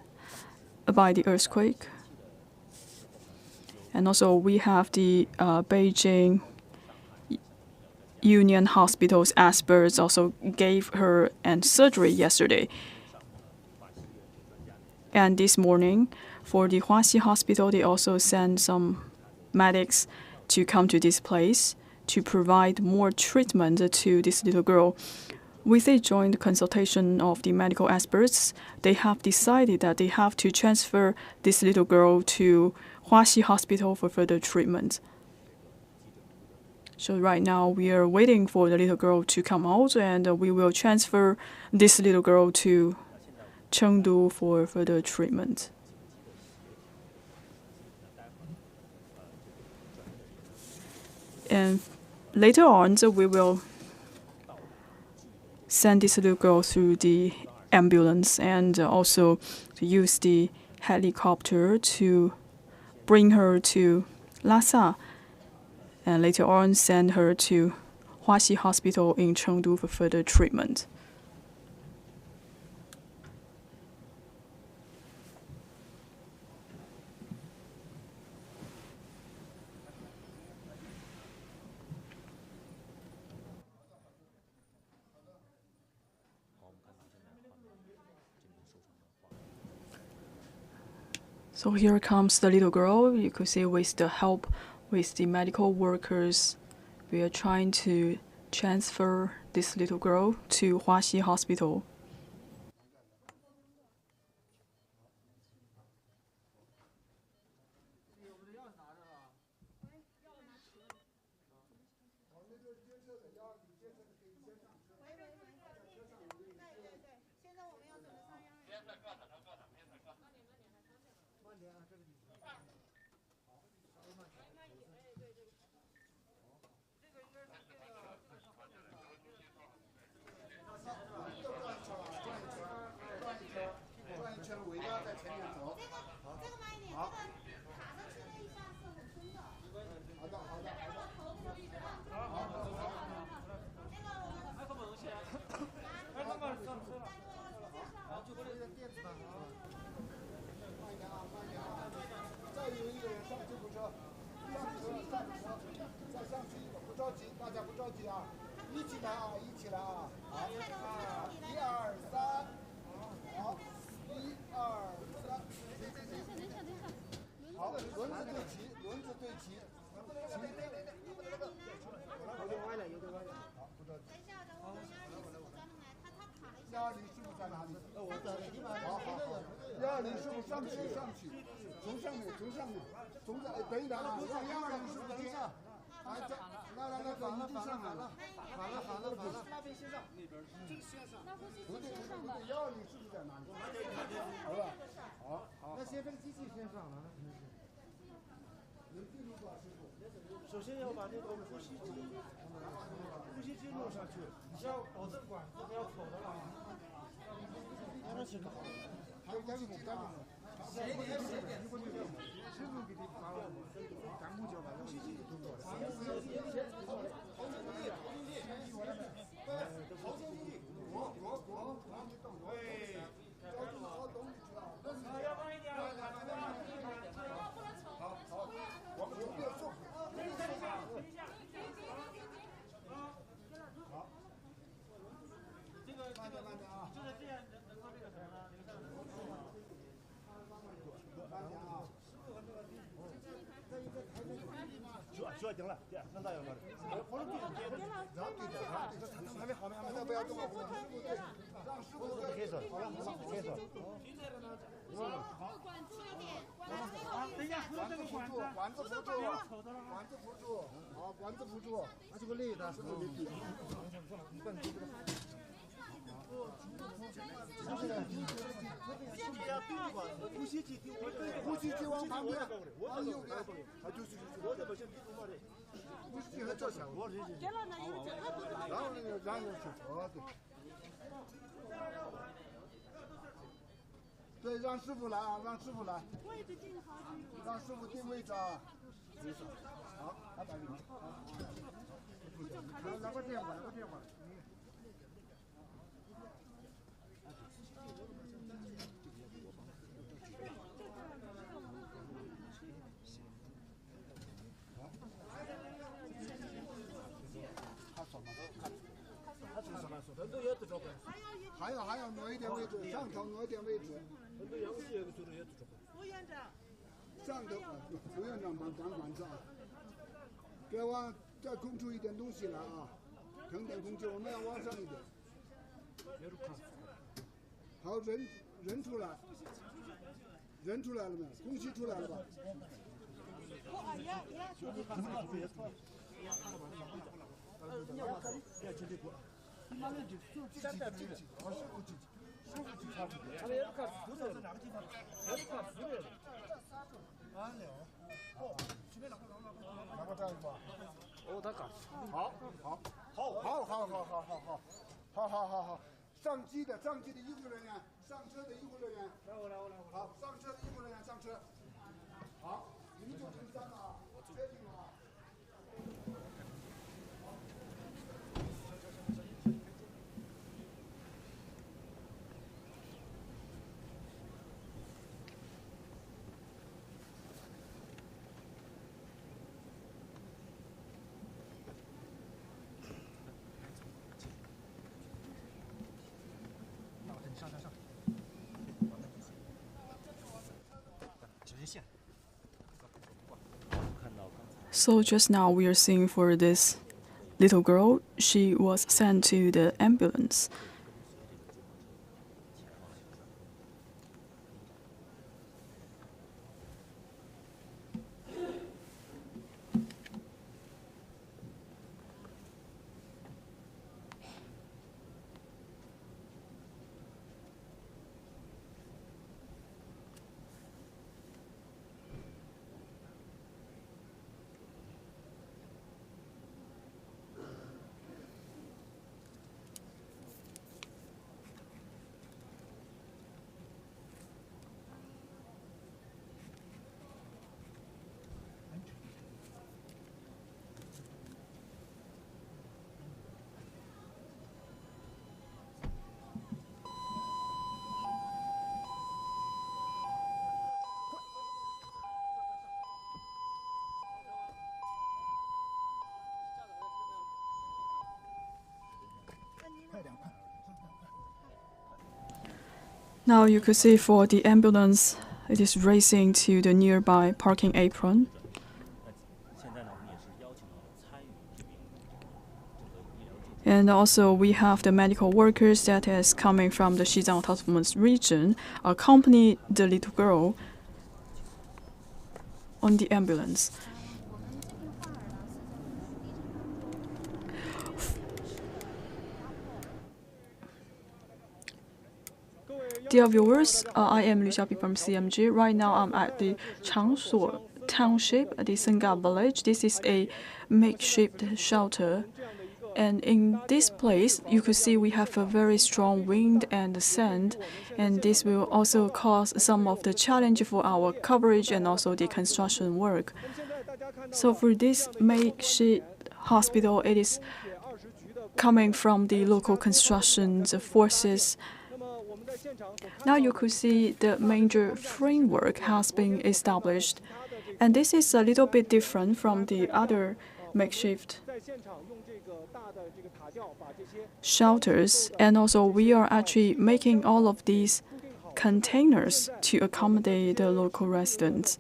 by the earthquake. And also we have the Beijing Union Hospital's experts also gave her a surgery yesterday. And this morning, for the Huaxi Hospital, they also sent some medics to come to this place to provide more treatment to this little girl. With a joint consultation of the medical experts, they have decided that they have to transfer this little girl to Huaxi Hospital for further treatment. So right now, we are waiting for the little girl to come out, and we will transfer this little girl to Chengdu for further treatment. And later on, we will send this little girl through the ambulance and also to use the helicopter to bring her to Lhasa and later on send her to Huaxi Hospital in Chengdu for further treatment. So here comes the little girl. You could see with the help with the medical workers, we are trying to transfer this little girl to Huaxi Hospital. 着急啊，一起来啊，一起来啊，好，1、2、3，好，1、2、3，好，轮子对齐，轮子对齐，有点歪了，有点歪了，好，不着急。120师傅在哪里？我在这里。好好好，120师傅上去，从上面，从这，等一等啊，让120师傅等一下。来，这，来，已经上来了。好了，那边先上，那边这个先上。不对，120师傅在哪里？好吧，好。那先这个机器先上了。能记住吧，师傅？首先要把这个呼吸机弄上去，你要保证管子不要口的了。还有干部，谁点？师傅给你发了，干部交吧，呼吸机通过了。好兄弟，我，对，交通好东西去啊。要慢一点，好，我们有没有送？好，这个慢点啊，就是这样能够这个什么呢？慢点啊。需要停了，那咋样嘛？不是对着，然后对着，还没好，不要动，让师傅开始，好了，开始。好，等一下，扶这个管子扶住，好，管子扶住，啊，这个累的，是不是？你笨，呼吸机往旁边，往右边，啊，就是，我这不行，呼吸机还照相，我这是，然后是，哦，对，让师傅来啊，让师傅定位置啊，好，200米，好，来个电话，还要挪一点位置，上头挪一点位置。副院长，上头，副院长帮管子啊，给我再空出一点东西来啊，腾点空气，我们要往上一点。好，人出来了没？空气出来了吧？好，上机的医护人员，上车的医护人员，好，上车的医护人员上车，好，你们就停3了啊，车停了啊。上，直线。So just now we are seeing for this little girl, she was sent to the ambulance. Now you could see for the ambulance, it is racing to the nearby parking apron. And also we have the medical workers that is coming from the Xizang Autonomous Region accompany the little girl on the ambulance. Dear viewers, I am Liu Xiaopi from CMG. Right now I'm at the Changshuo Township at the Xigaze village. This is a makeshift shelter. And in this place, you could see we have a very strong wind and sand, and this will also cause some of the challenge for our coverage and also the construction work. So for this makeshift hospital, it is coming from the local construction forces. Now you could see the major framework has been established, and this is a little bit different from the other makeshift shelters, and also we are actually making all of these containers to accommodate the local residents.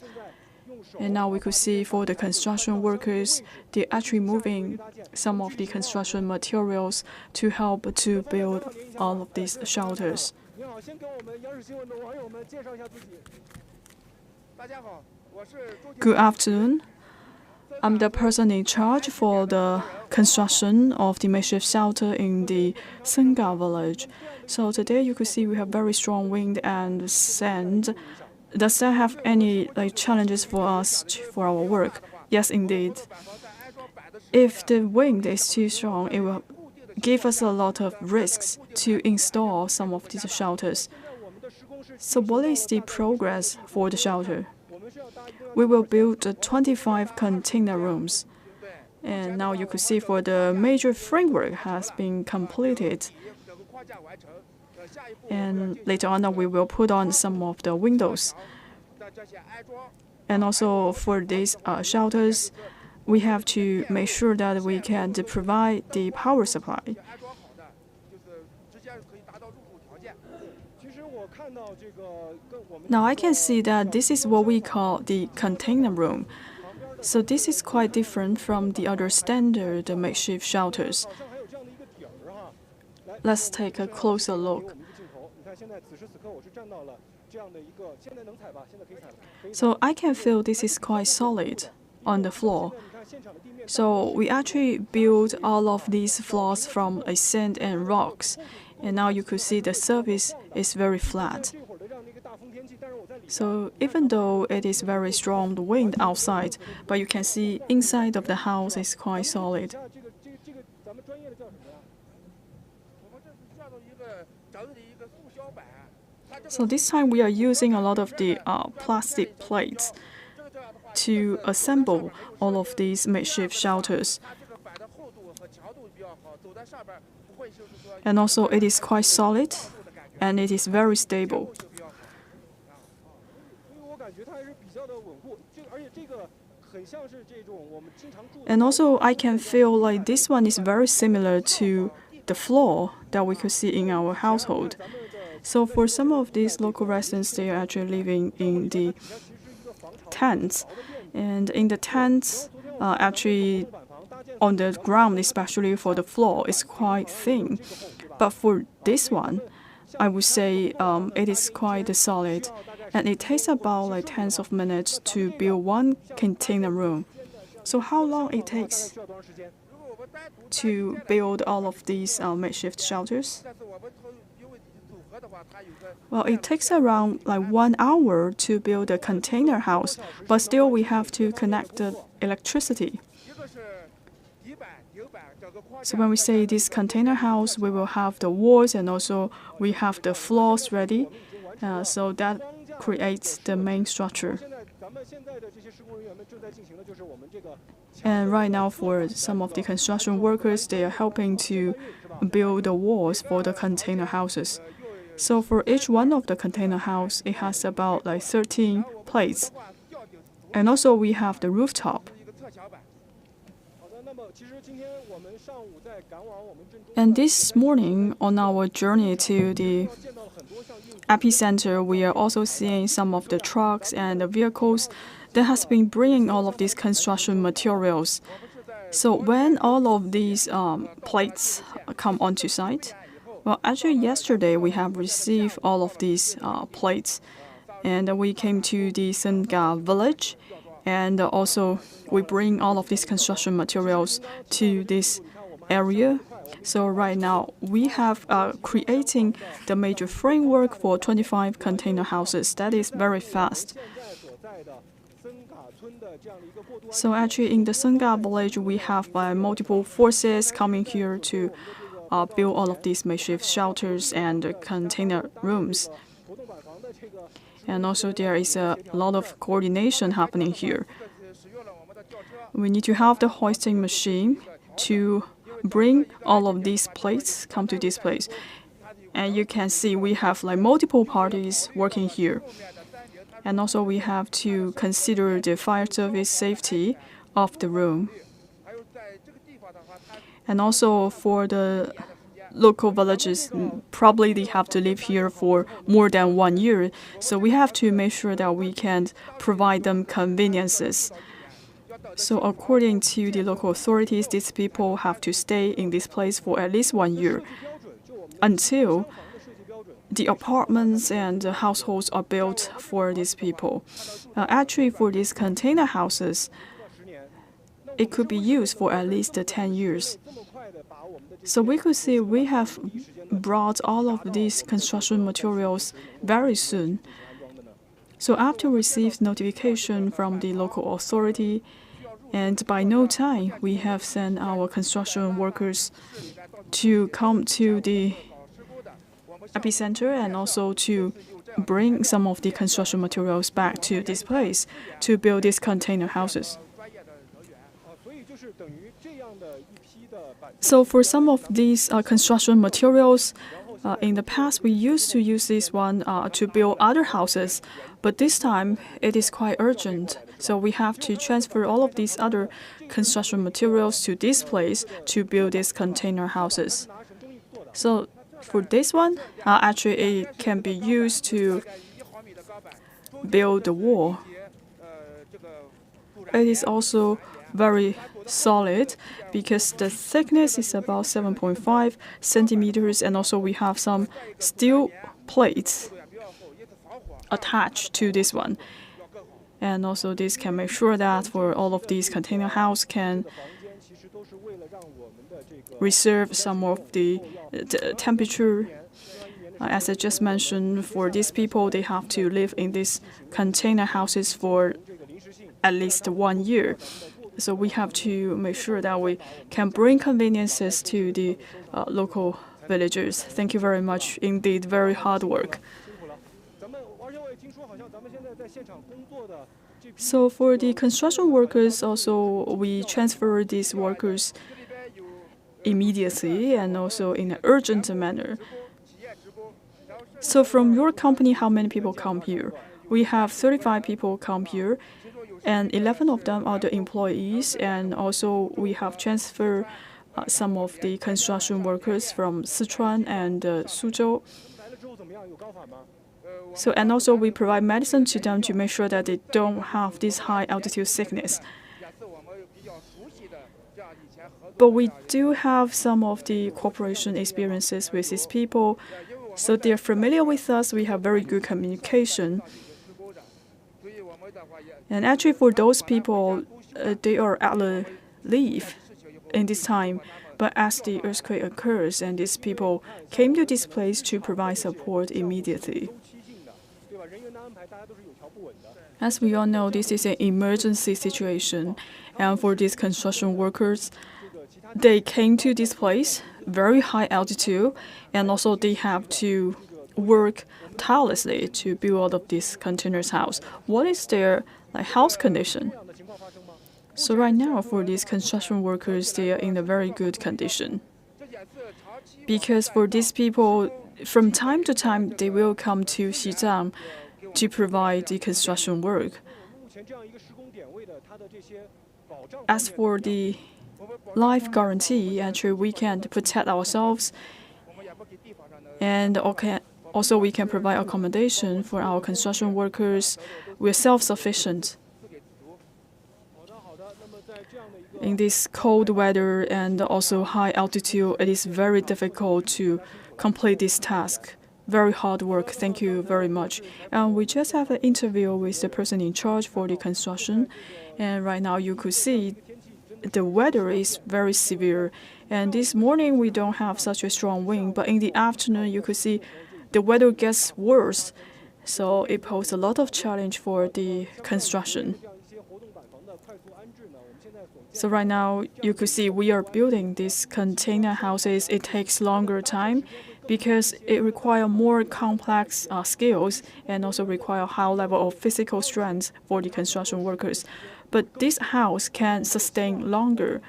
And now we could see for the construction workers, they're actually moving some of the construction materials to help to build all of these shelters. Good afternoon. I'm the person in charge for the construction of the makeshift shelter in the Xigaze village. So today you could see we have very strong wind and sand. Does that have any challenges for us for our work? Yes, indeed. If the wind is too strong, it will give us a lot of risks to install some of these shelters. So what is the progress for the shelter? We will build 25 container rooms. And now you could see for the major framework has been completed. And later on, we will put on some of the windows. And also for these shelters, we have to make sure that we can provide the power supply. Now I can see that this is what we call the container room. So this is quite different from the other standard makeshift shelters. Let's take a closer look. So I can feel this is quite solid on the floor. So we actually built all of these floors from sand and rocks. And now you could see the surface is very flat. So even though it is very strong, the wind outside, but you can see inside of the house is quite solid. So this time we are using a lot of the plastic plates to assemble all of these makeshift shelters. And also it is quite solid and it is very stable. And also I can feel like this one is very similar to the floor that we could see in our household. So for some of these local residents, they are actually living in the tents. And in the tents, actually on the ground, especially for the floor, is quite thin. But for this one, I would say it is quite solid. And it takes about tens of minutes to build one container room. So how long it takes to build all of these makeshift shelters? Well, it takes around 1 hour to build a container house, but still we have to connect the electricity. So when we say this container house, we will have the walls and also we have the floors ready. So that creates the main structure. And right now for some of the construction workers, they are helping to build the walls for the container houses. So for each one of the container house, it has about 13 plates. And also we have the rooftop. And this morning, on our journey to the epicenter, we are also seeing some of the trucks and the vehicles that has been bringing all of these construction materials. So when all of these plates come onto site, well, actually yesterday we have received all of these plates, and we came to the Xizang village, and also we bring all of these construction materials to this area. So right now we have creating the major framework for 25 container houses. That is very fast. So actually in the Xizang village we have multiple forces coming here to build all of these makeshift shelters and container rooms. And also there is a lot of coordination happening here. We need to have the hoisting machine to bring all of these plates come to this place. And you can see we have like multiple parties working here. And also we have to consider the fire service safety of the room. And also for the local villages, probably they have to live here for more than 1 year. So we have to make sure that we can provide them conveniences. So according to the local authorities, these people have to stay in this place for at least 1 year until the apartments and the households are built for these people. Actually, for these container houses, it could be used for at least 10 years. So we could see we have brought all of these construction materials very soon. So after received notification from the local authority, and by no time, we have sent our construction workers to come to the epicenter and also to bring some of the construction materials back to this place to build these container houses. So for some of these construction materials, in the past we used to use this one to build other houses, but this time it is quite urgent. So we have to transfer all of these other construction materials to this place to build these container houses. So for this one, actually it can be used to build the wall. It is also very solid because the thickness is about 7.5 centimeters, and also we have some steel plates attached to this one. And also this can make sure that for all of these container house can reserve some of the temperature. As I just mentioned, for these people, they have to live in these container houses for at least 1 year. So we have to make sure that we can bring conveniences to the local villagers. Thank you very much. Indeed, very hard work. So for the construction workers, also we transfer these workers immediately and also in an urgent manner. So from your company, how many people come here? We have 35 people come here, and 11 of them are the employees, and also we have transferred some of the construction workers from Sichuan and Suzhou. So, and also we provide medicine to them to make sure that they don't have this high altitude sickness. But we do have some of the cooperation experiences with these people, so they're familiar with us. We have very good communication. And actually for those people, they are at leave in this time. But as the earthquake occurs, and these people came to this place to provide support immediately. As we all know, this is an emergency situation. And for these construction workers, they came to this place, very high altitude, and also they have to work tirelessly to build all of these containers house. What is their health condition? So right now, for these construction workers, they are in a very good condition. Because for these people, from time to time, they will come to Xizang to provide the construction work. As for the life guarantee. Actually, we can protect ourselves, and also we can provide accommodation for our construction workers. We're self-sufficient. In this cold weather and also high altitude, it is very difficult to complete this task. Very hard work. Thank you very much. And we just have an interview with the person in charge for the construction. And right now you could see the weather is very severe. And this morning we don't have such a strong wind, but in the afternoon you could see the weather gets worse. So it poses a lot of challenge for the construction. So right now, you could see we are building these container houses. It takes longer time because it requires more complex skills and also require high level of physical strength for the construction workers. But this house can sustain longer.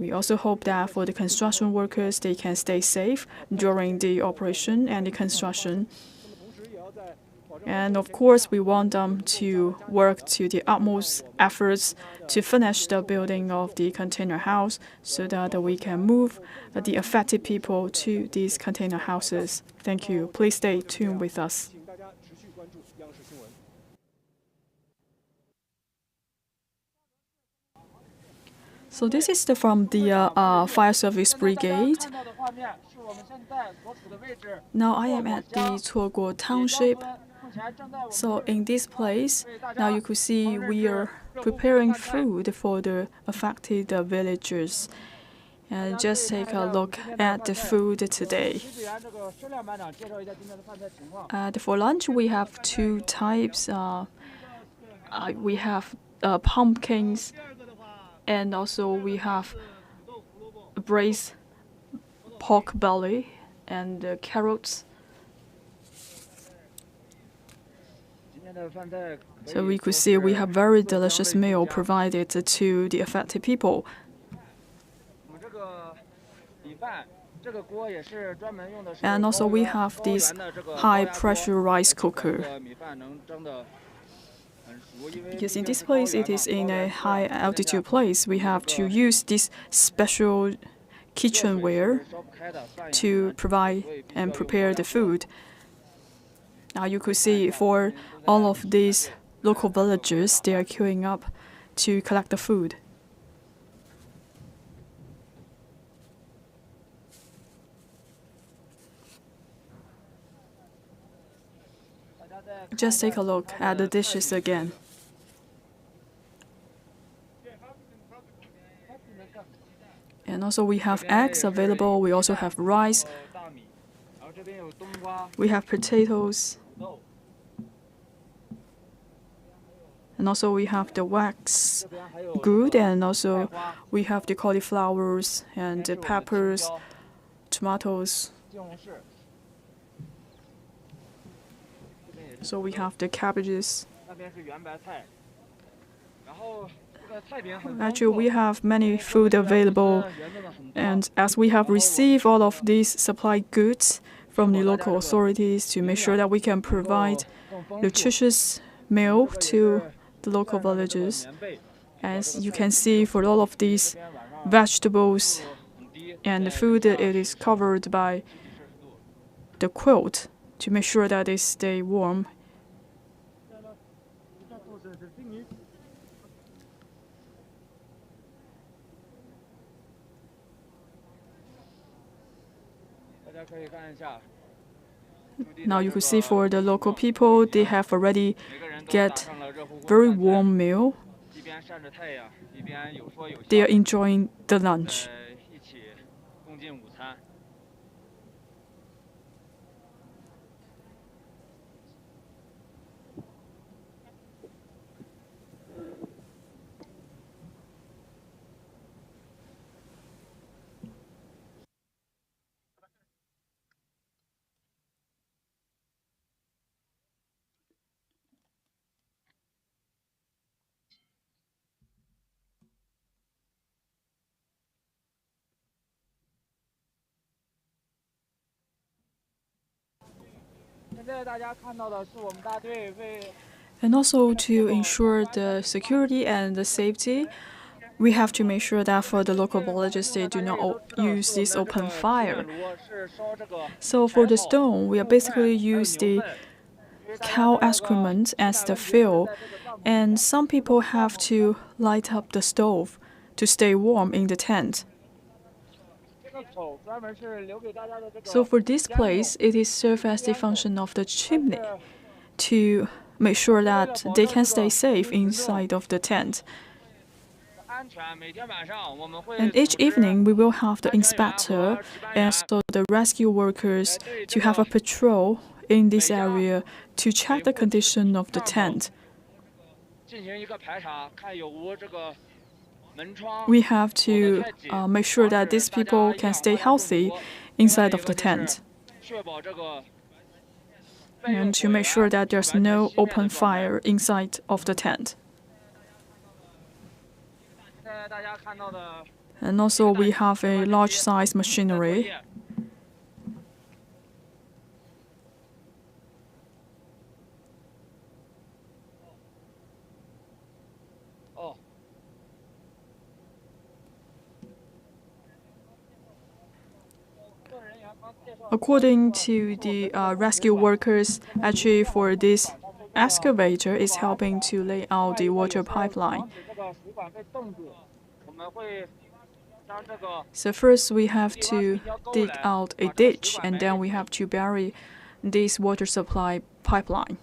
We also hope that for the construction workers, they can stay safe during the operation and the construction. And of course, we want them to work to the utmost efforts to finish the building of the container house so that we can move the affected people to these container houses. Thank you. Please stay tuned with us. So this is from the fire service brigade. Now I am at the Cuoguo Township. So in this place, now you could see we are preparing food for the affected villagers. And just take a look at the food today. For lunch, we have two types. We have pumpkins, and also we have braised pork belly and carrots. So we could see we have very delicious meal provided to the affected people. And also we have this high pressure rice cooker. Because in this place it is in a high altitude place, we have to use this special kitchenware to provide and prepare the food. Now you could see for all of these local villagers, they are queuing up to collect the food. Just take a look at the dishes again. And also we have eggs available, we also have rice, we have potatoes, and also we have the wax good, and also we have the cauliflowers and the peppers, tomatoes. So we have the cabbages. Actually, we have many food available, and as we have received all of these supply goods from the local authorities to make sure that we can provide nutritious meal to the local villagers. As you can see, for all of these vegetables and the food, it is covered by the quilt to make sure that they stay warm. Now you can see for the local people, they have already get very warm meal. They are enjoying the lunch. And also to ensure the security and the safety, we have to make sure that for the local villages, they do not use this open fire. So for the stone, we are basically use the cow excrement as the fuel, and some people have to light up the stove to stay warm in the tent. So for this place, it is serve as the function of the chimney to make sure that they can stay safe inside of the tent. And each evening, we will have the inspector and also the rescue workers to have a patrol in this area to check the condition of the tent. We have to make sure that these people can stay healthy inside of the tent, and to make sure that there's no open fire inside of the tent. And also we have a large size machinery. According to the rescue workers, actually for this excavator is helping to lay out the water pipeline. So first we have to dig out a ditch, and then we have to bury this water supply pipeline.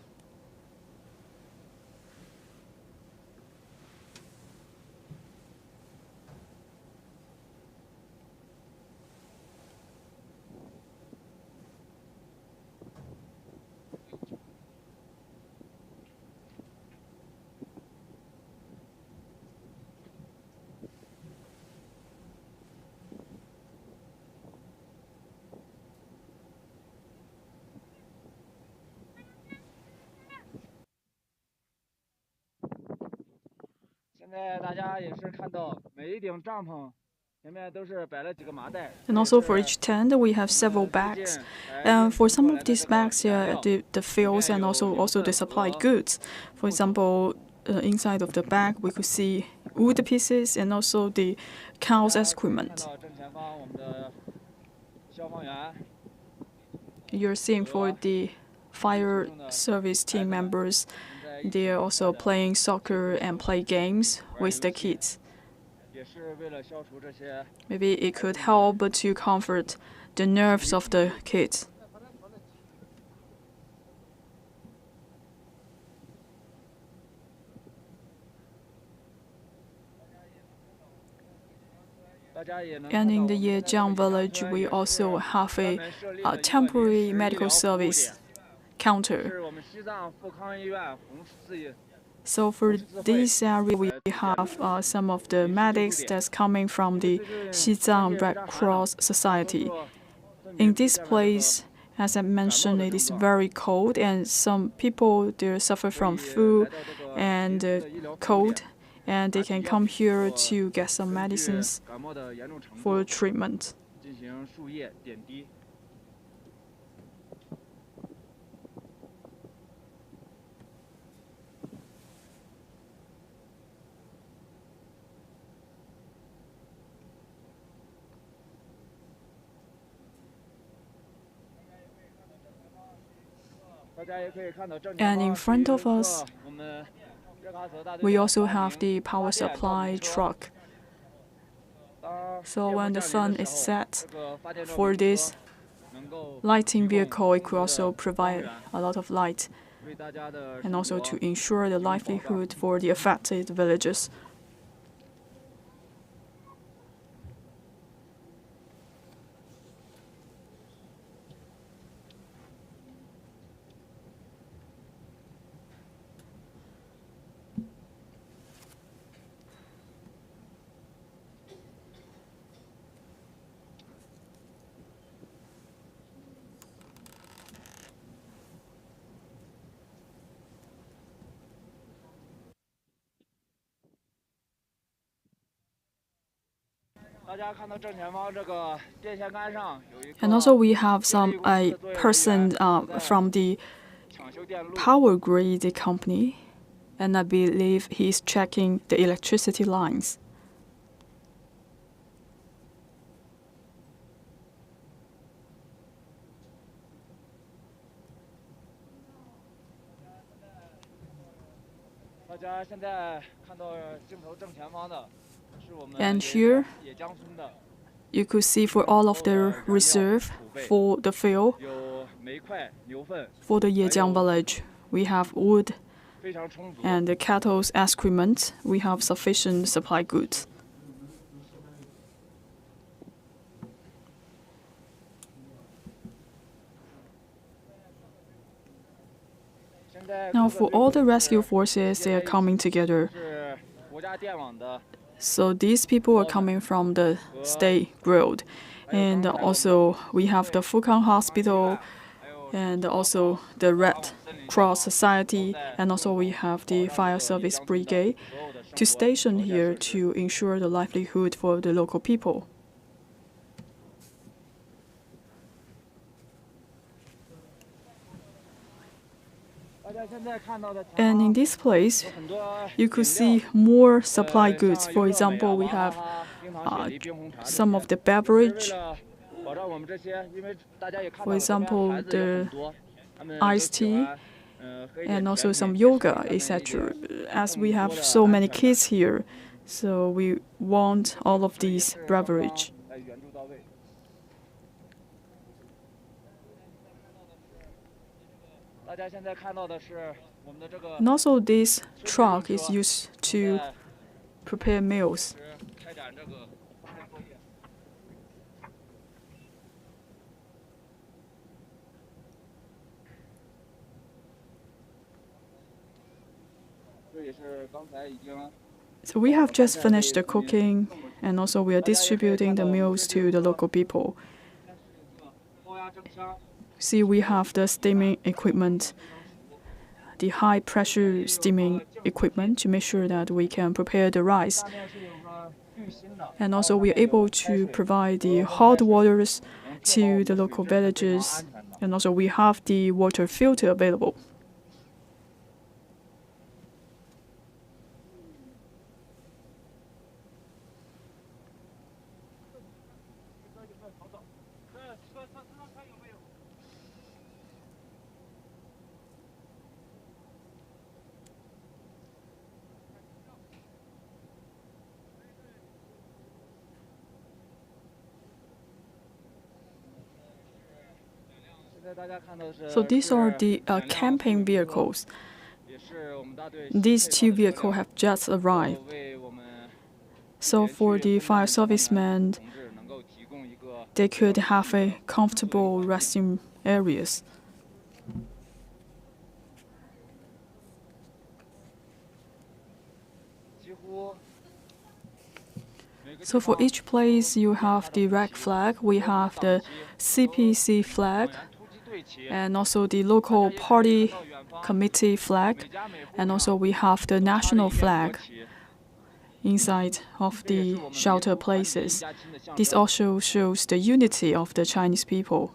And also for each tent, we have several bags. And for some of these bags, the fuels and also the supplied goods. For example, inside of the bag, we could see wood pieces and also the cow's excrement. You're seeing for the fire service team members, they are also playing soccer and play games with the kids. Maybe it could help to comfort the nerves of the kids. And in the Xizang village, we also have a temporary medical service counter. So for this area, we have some of the medics that's coming from the Xizang Red Cross Society. In this place, as I mentioned, it is very cold, and some people they suffer from flu and cold, and they can come here to get some medicines for treatment. And in front of us, we also have the power supply truck. So when the sun is set, for this lighting vehicle, it could also provide a lot of light, and also to ensure the livelihood for the affected villages. And also we have a person from the power grid company, and I believe he's checking the electricity lines. And here, you could see for all of the reserve for the field, for the Yejiang village, we have wood and the cattle's excrement. We have sufficient supply goods. Now, for all the rescue forces, they are coming together. So these people are coming from the state road. And also, we have the Fukang Hospital, and also the Red Cross Society, and also we have the Fire Service Brigade to station here to ensure the livelihood for the local people. And in this place, you could see more supply goods. For example, we have some of the beverage. For example, the iced tea, and also some yoga, etc. As we have so many kids here, so we want all of these beverage. And also this truck is used to prepare meals. So we have just finished the cooking, and also we are distributing the meals to the local people. See, we have the steaming equipment, the high pressure steaming equipment to make sure that we can prepare the rice. And also we are able to provide the hot waters to the local villages, and also we have the water filter available. So these are the camping vehicles. These two vehicles have just arrived. So for the fire servicemen, they could have a comfortable resting areas. So for each place, you have the red flag. We have the CPC flag, and also the local party committee flag, and also we have the national flag inside of the shelter places. This also shows the unity of the Chinese people.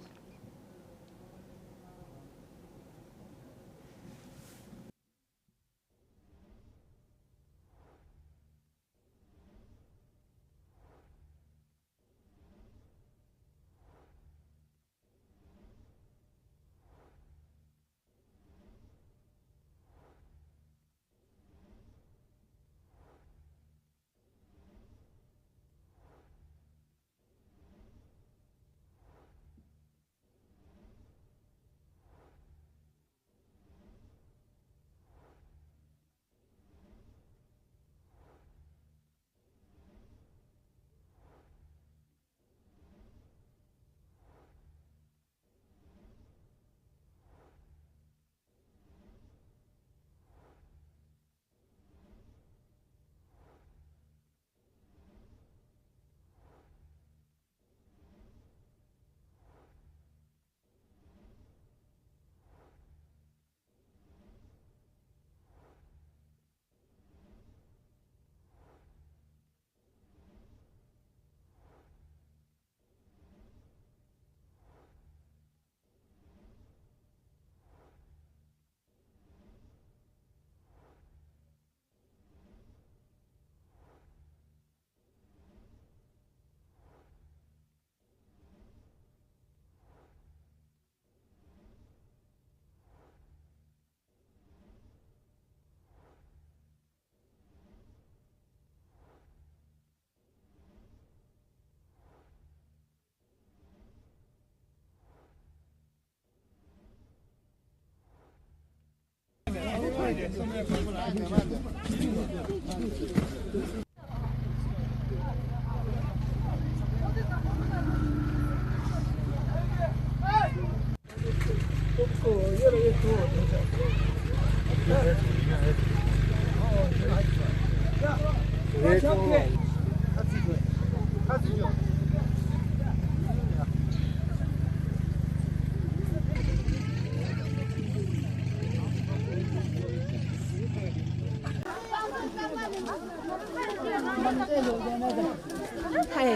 Hi,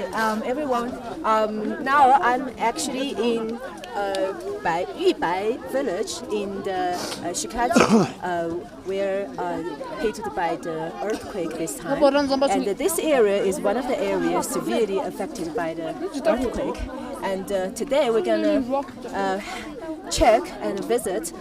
everyone. Now I'm actually in Xigaze village in the Xigaze, where hit by the earthquake this time. And this area is one of the areas severely affected by the earthquake. And today we're gonna check and visit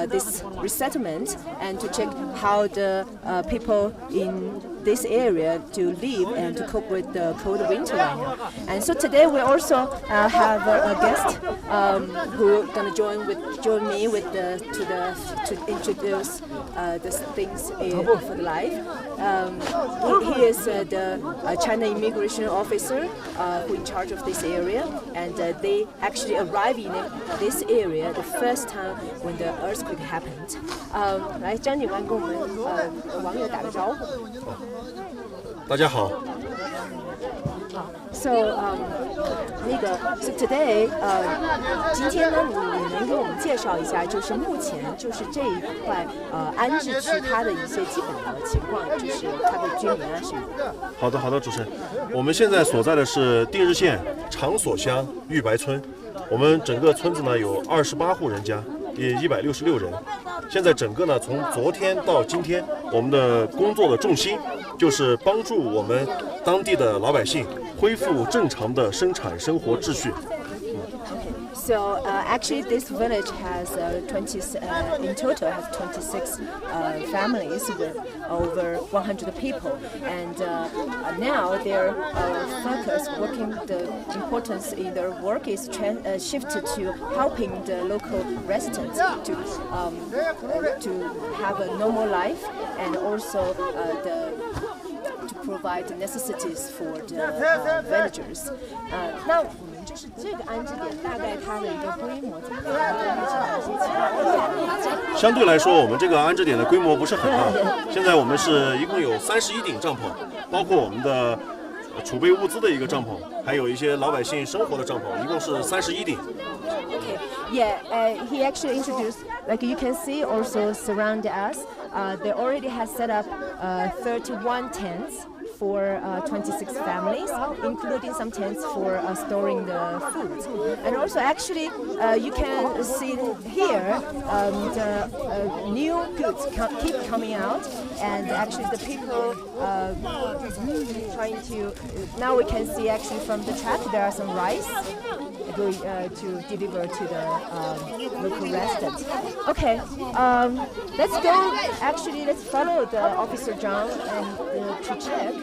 this resettlement and to check how the people in this area to live and to cope with the cold winter right now. And so today we also have a guest who gonna join me with to introduce the things for the life. He is the China immigration officer who in charge of this area, and they actually arrived in this area the first time when the earthquake happened. 来，张警官跟我们网友打个招呼。大家好。So today 今天呢，你能给我们介绍一下，就是目前就是这一块安置区它的一些基本的情况，就是它的居民啊什么的。好的，主持人，我们现在所在的是定日县长所乡玉白村，我们整个村子呢有28户人家，也166人。现在整个呢从昨天到今天，我们的工作的重心就是帮助我们当地的老百姓恢复正常的生产生活秩序。So actually, this village has in total has 26 families with over 100 people, and now their focus, the importance in their work is shifted to helping the local residents to have a normal life and also to provide the necessities for the villagers. 那我们就是这个安置点，大概它的一个规模怎么样？相对来说，我们这个安置点的规模不是很大。现在我们是一共有31顶帐篷，包括我们的储备物资的一个帐篷，还有一些老百姓生活的帐篷，一共是31顶。Okay, yeah, he actually introduced, like you can see, also surround us. They already has set up 31 tents for 26 families, including some tents for storing the food. And also, actually, you can see here the new goods keep coming out, and actually the people trying to. Now we can see actually from the truck there are some rice going to deliver to the local residents. Okay, let's go. Actually, let's follow the Officer Zhang and to check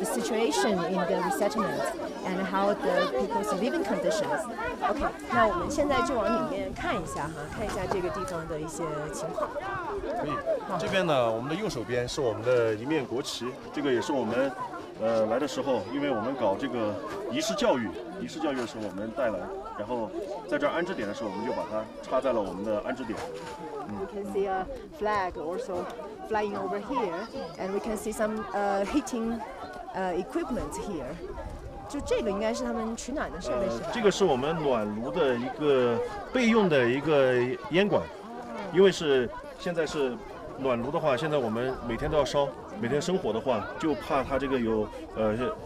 the situation in the resettlement and how the people's living conditions. Okay, 那我们现在就往里面看一下哈，看一下这个地方的一些情况。可以，这边呢，我们的右手边是我们的一面国旗，这个也是我们来的时候，因为我们搞这个仪式教育的时候我们带来，然后在这儿安置点的时候，我们就把它插在了我们的安置点。You can see a flag also flying over here, and we can see some heating equipment here. 就这个应该是他们取暖的设备是吧？这个是我们暖炉的一个备用的一个烟管，因为现在是暖炉的话，现在我们每天都要烧，每天生火的话，就怕它这个有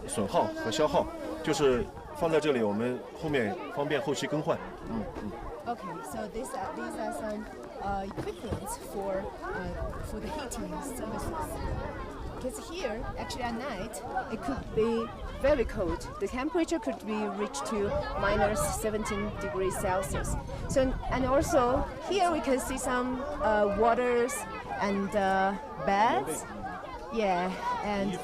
损耗和消耗，就是放在这里，我们后面方便后期更换。Okay, so these are some equipment for the heating services. Because here, actually at night, it could be very cold. The temperature could be reached to minus 17 degrees Celsius. So, and also here we can see some waters and beds. Yeah, and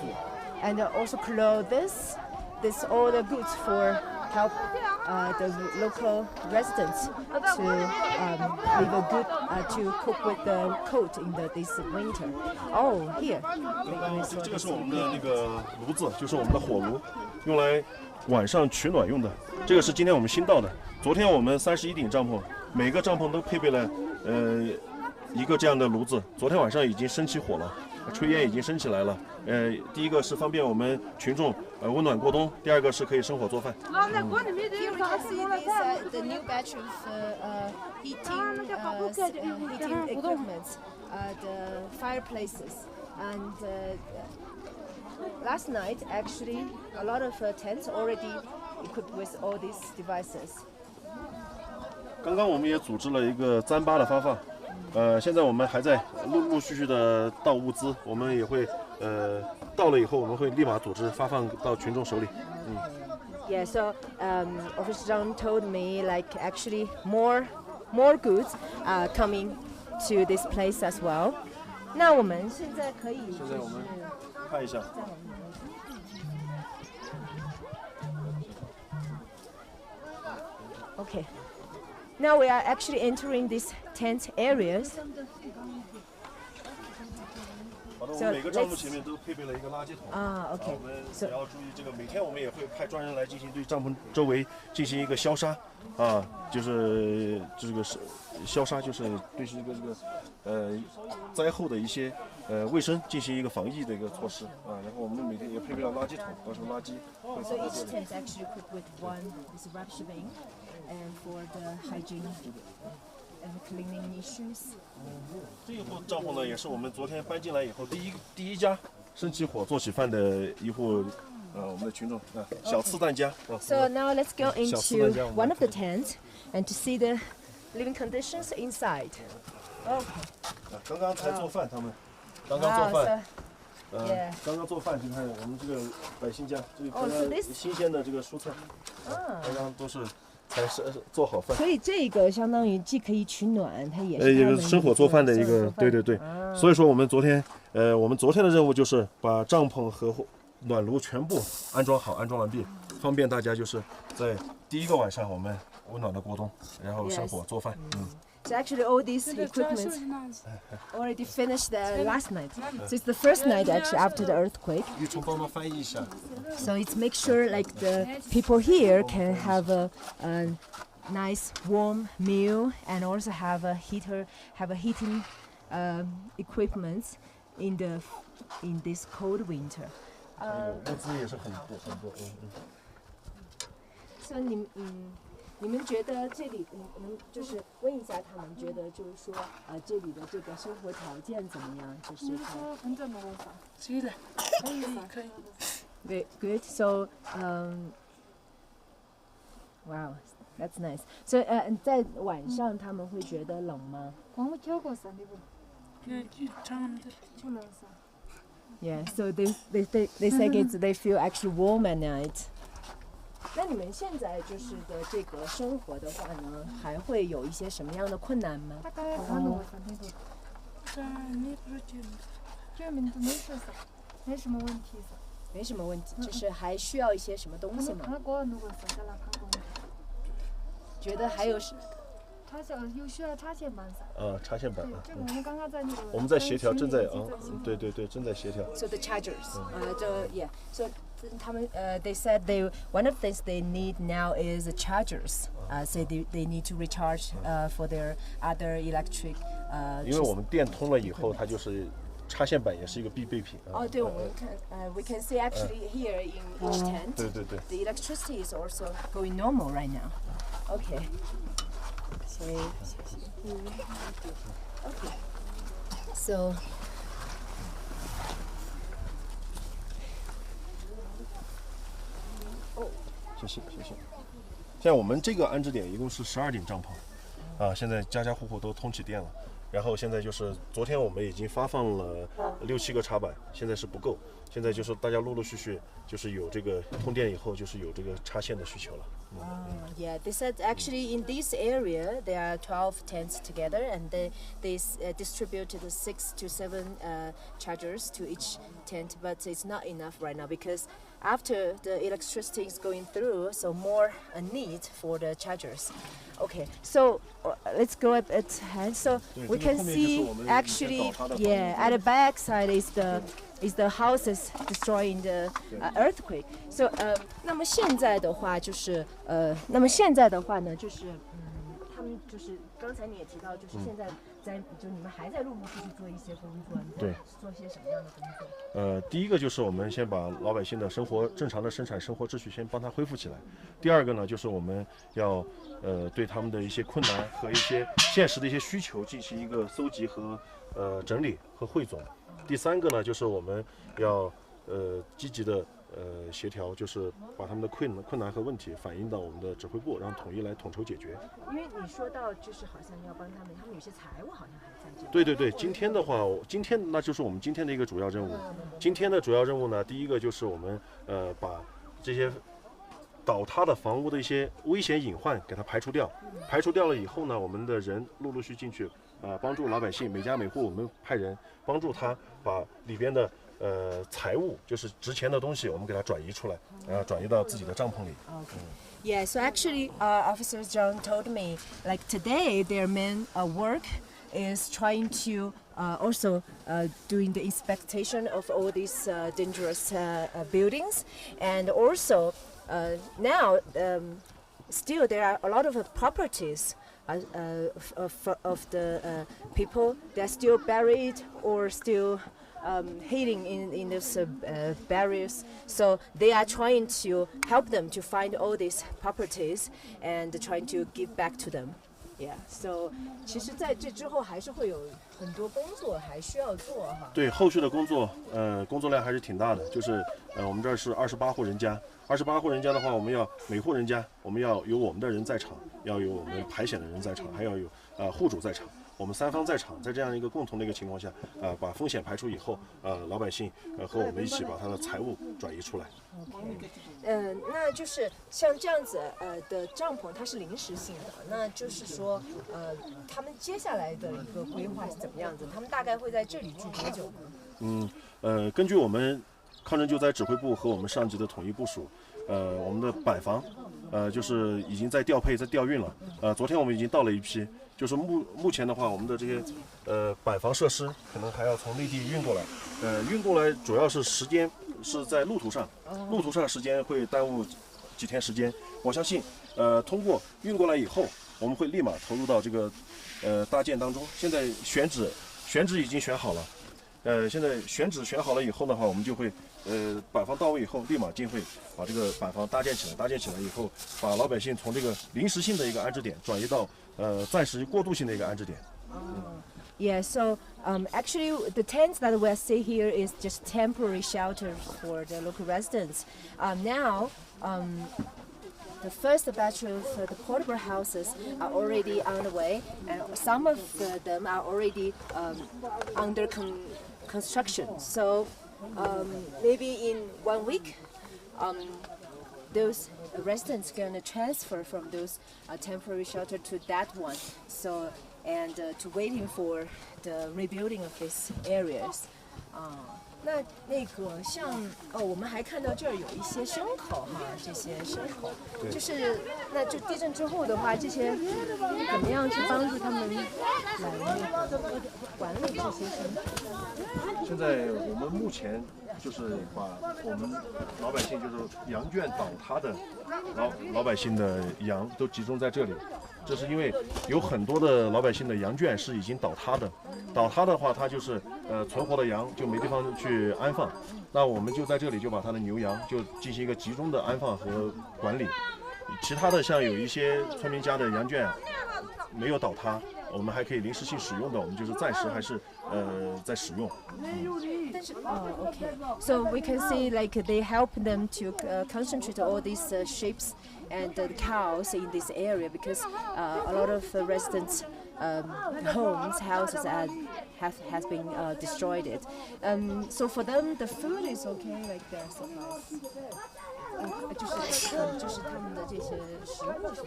also clothes. This all the goods for help the local residents to live a good to cope with the cold in this winter. Oh, here. 这个是我们的那个炉子，就是我们的火炉，用来晚上取暖用的。这个是今天我们新到的。昨天我们31顶帐篷，每个帐篷都配备了一个这样的炉子。昨天晚上已经升起火了，炊烟已经升起来了。第一个是方便我们群众温暖过冬，第二个是可以生火做饭。Here we can see this, the new batch of heating equipment, the fireplaces, and last night actually a lot of tents already equipped with all these devices. 刚刚我们也组织了一个糌粑的发放，现在我们还在陆续的到物资，我们也会到了以后我们会立马组织发放到群众手里。Yeah, so Officer Zhang told me like actually more goods are coming to this place as well. 那我们现在可以现在我们看一下。Okay. Now we are actually entering these tent areas. 好的，我们每个帐篷前面都配备了一个垃圾桶。OK。我们也要注意这个，每天我们也会派专人来进行对帐篷周围进行一个消杀，就是这个是消杀，就是对这个灾后的一些卫生进行一个防疫的一个措施然后我们每天也配备了垃圾桶，到时候垃圾会放在 So 这 each 里。 tent is actually equipped with one this rubbish bin, and for the hygiene and cleaning issues. 这一户帐篷呢，也是我们昨天搬进来以后第一家生起火做起饭的一户我们的群众小次蛋家。So now let's go into one of the tents and to see the living conditions inside. Okay. 刚刚才做饭，他们刚刚做饭。刚刚做饭，就看我们这个百姓家，这个新鲜的这个蔬菜，刚刚都是才是做好饭。所以这个相当于既可以取暖，它也是生火做饭的一个，对。所以说我们昨天的任务就是把帐篷和暖炉全部安装好，安装完毕，方便大家就是在第一个晚上我们温暖的过冬，然后生火做饭。So actually all these equipment already finished last night. So it's the first night actually after the earthquake. So it's make sure like the people here can have a nice warm meal and also have a heating equipment in this cold winter. 物资也是很多。So 你们觉得这里，就是问一下他们觉得就是说，这里的这个生活条件怎么样？就是很怎么办法？可以。Very good. So, wow, that's nice. So, 在晚上他们会觉得冷吗？Yeah. So they say they feel actually warm at night. 那你们现在就是的这个生活的话呢，还会有一些什么样的困难吗？没什么问题。没什么问题，就是还需要一些什么东西吗？觉得还有是？有需要插线板插线板。这个我们刚刚在那个。我们在协调，正在对，正在协调。So the chargers, yeah. So 他们they said one of the things they need now is the chargers. So they need to recharge for their other electric. 因为我们电通了以后，它就是插线板也是一个必备品。对，我们看we can see actually here in each tent. 对。The electricity is also going normal right now. Okay. Okay. So. 谢谢。现在我们这个安置点一共是12顶帐篷，现在家家户户都通起电了。然后现在就是昨天我们已经发放了6、7个插板，现在是不够。现在就是大家陆续就是有这个通电以后，就是有这个插线的需求了。Yeah, they said actually in this area there are 12 tents together, and they distributed 6 to 7 chargers to each tent, but it's not enough right now because after the electricity is going through, so more a need for the chargers. Okay, so let's go up at hand. So we can see actually, yeah, at the back side is the houses destroyed in the earthquake. So 那么现在的话就是他们就是刚才你也提到，就是现在就你们还在陆陆续续做一些工作，对，做些什么样的工作？第一个就是我们先把老百姓的正常的生产生活秩序先帮他恢复起来。第二个呢，就是我们要对他们的一些困难和一些现实的一些需求进行一个搜集和整理和汇总。第三个呢，就是我们要积极的协调，就是把他们的困难和问题反映到我们的指挥部，让统一来统筹解决。因为你说到就是好像要帮他们有些财务好像还在这里。对对对，今天的话，那就是我们今天的一个主要任务。今天的主要任务呢，第一个就是我们把这些倒塌的房屋的一些危险隐患给它排除掉。排除掉了以后呢，我们的人陆陆续进去帮助老百姓，每家每户我们派人帮助他把里边的财物，就是值钱的东西，我们给它转移出来，转移到自己的帐篷里。Yeah, so actually, Officer Zhang told me, like today, their main work is trying to also doing the inspection of all these dangerous buildings, and also now still there are a lot of properties of the people that are still buried or still hiding in those barriers. So they are trying to help them to find all these properties and trying to give back to them. Yeah. So 其实在这之后还是会有很多工作还需要做哈。对，后续的工作量还是挺大的。就是我们这儿是28户人家，28户人家的话，我们要每户人家我们要有我们的人在场，要有我们排险的人在场，还要有户主在场。我们三方在场，在这样一个共同的一个情况下，把风险排除以后，老百姓和我们一起把他的财物转移出来。那就是像这样子的帐篷，它是临时性的，那就是说他们接下来的一个规划是怎么样子？他们大概会在这里住多久呢？根据我们抗震救灾指挥部和我们上级的统一部署，我们的板房就是已经在调配、在调运了。昨天我们已经到了一批。就是目前的话，我们的这些板房设施可能还要从内地运过来，运过来主要是时间是在路途上，路途上时间会耽误几天时间。我相信，通过运过来以后，我们会立马投入到这个搭建当中。现在选址已经选好了，现在选址选好了以后的话，我们就会板房到位以后，立马进会把这个板房搭建起来。搭建起来以后，把老百姓从这个临时性的一个安置点转移到暂时过渡性的一个安置点。Yeah, so actually the tents that we see here is just temporary shelter for the local residents. Now, the first batch of the portable houses are already on the way, and some of them are already under construction. So maybe in 1 week, those residents are going to transfer from those temporary shelter to that one. So and to waiting for the rebuilding of these areas. 那个像我们还看到这儿有一些牲口哈，这些牲口，就是那就地震之后的话，这些怎么样去帮助他们来那个管理这些牲口？现在我们目前就是把我们老百姓就是羊圈倒塌的老百姓的羊都集中在这里。这是因为有很多的老百姓的羊圈是已经倒塌的，倒塌的话，它就是存活的羊就没地方去安放，那我们就在这里就把它的牛羊就进行一个集中的安放和管理。其他的像有一些村民家的羊圈没有倒塌，我们还可以临时性使用的，我们就是暂时还是在使用。Okay. So we can see like they help them to concentrate all these sheep and the cows in this area because a lot of residents' homes, houses has been destroyed. So for them, the food is okay, like their supplies. 就是他们的这些食物什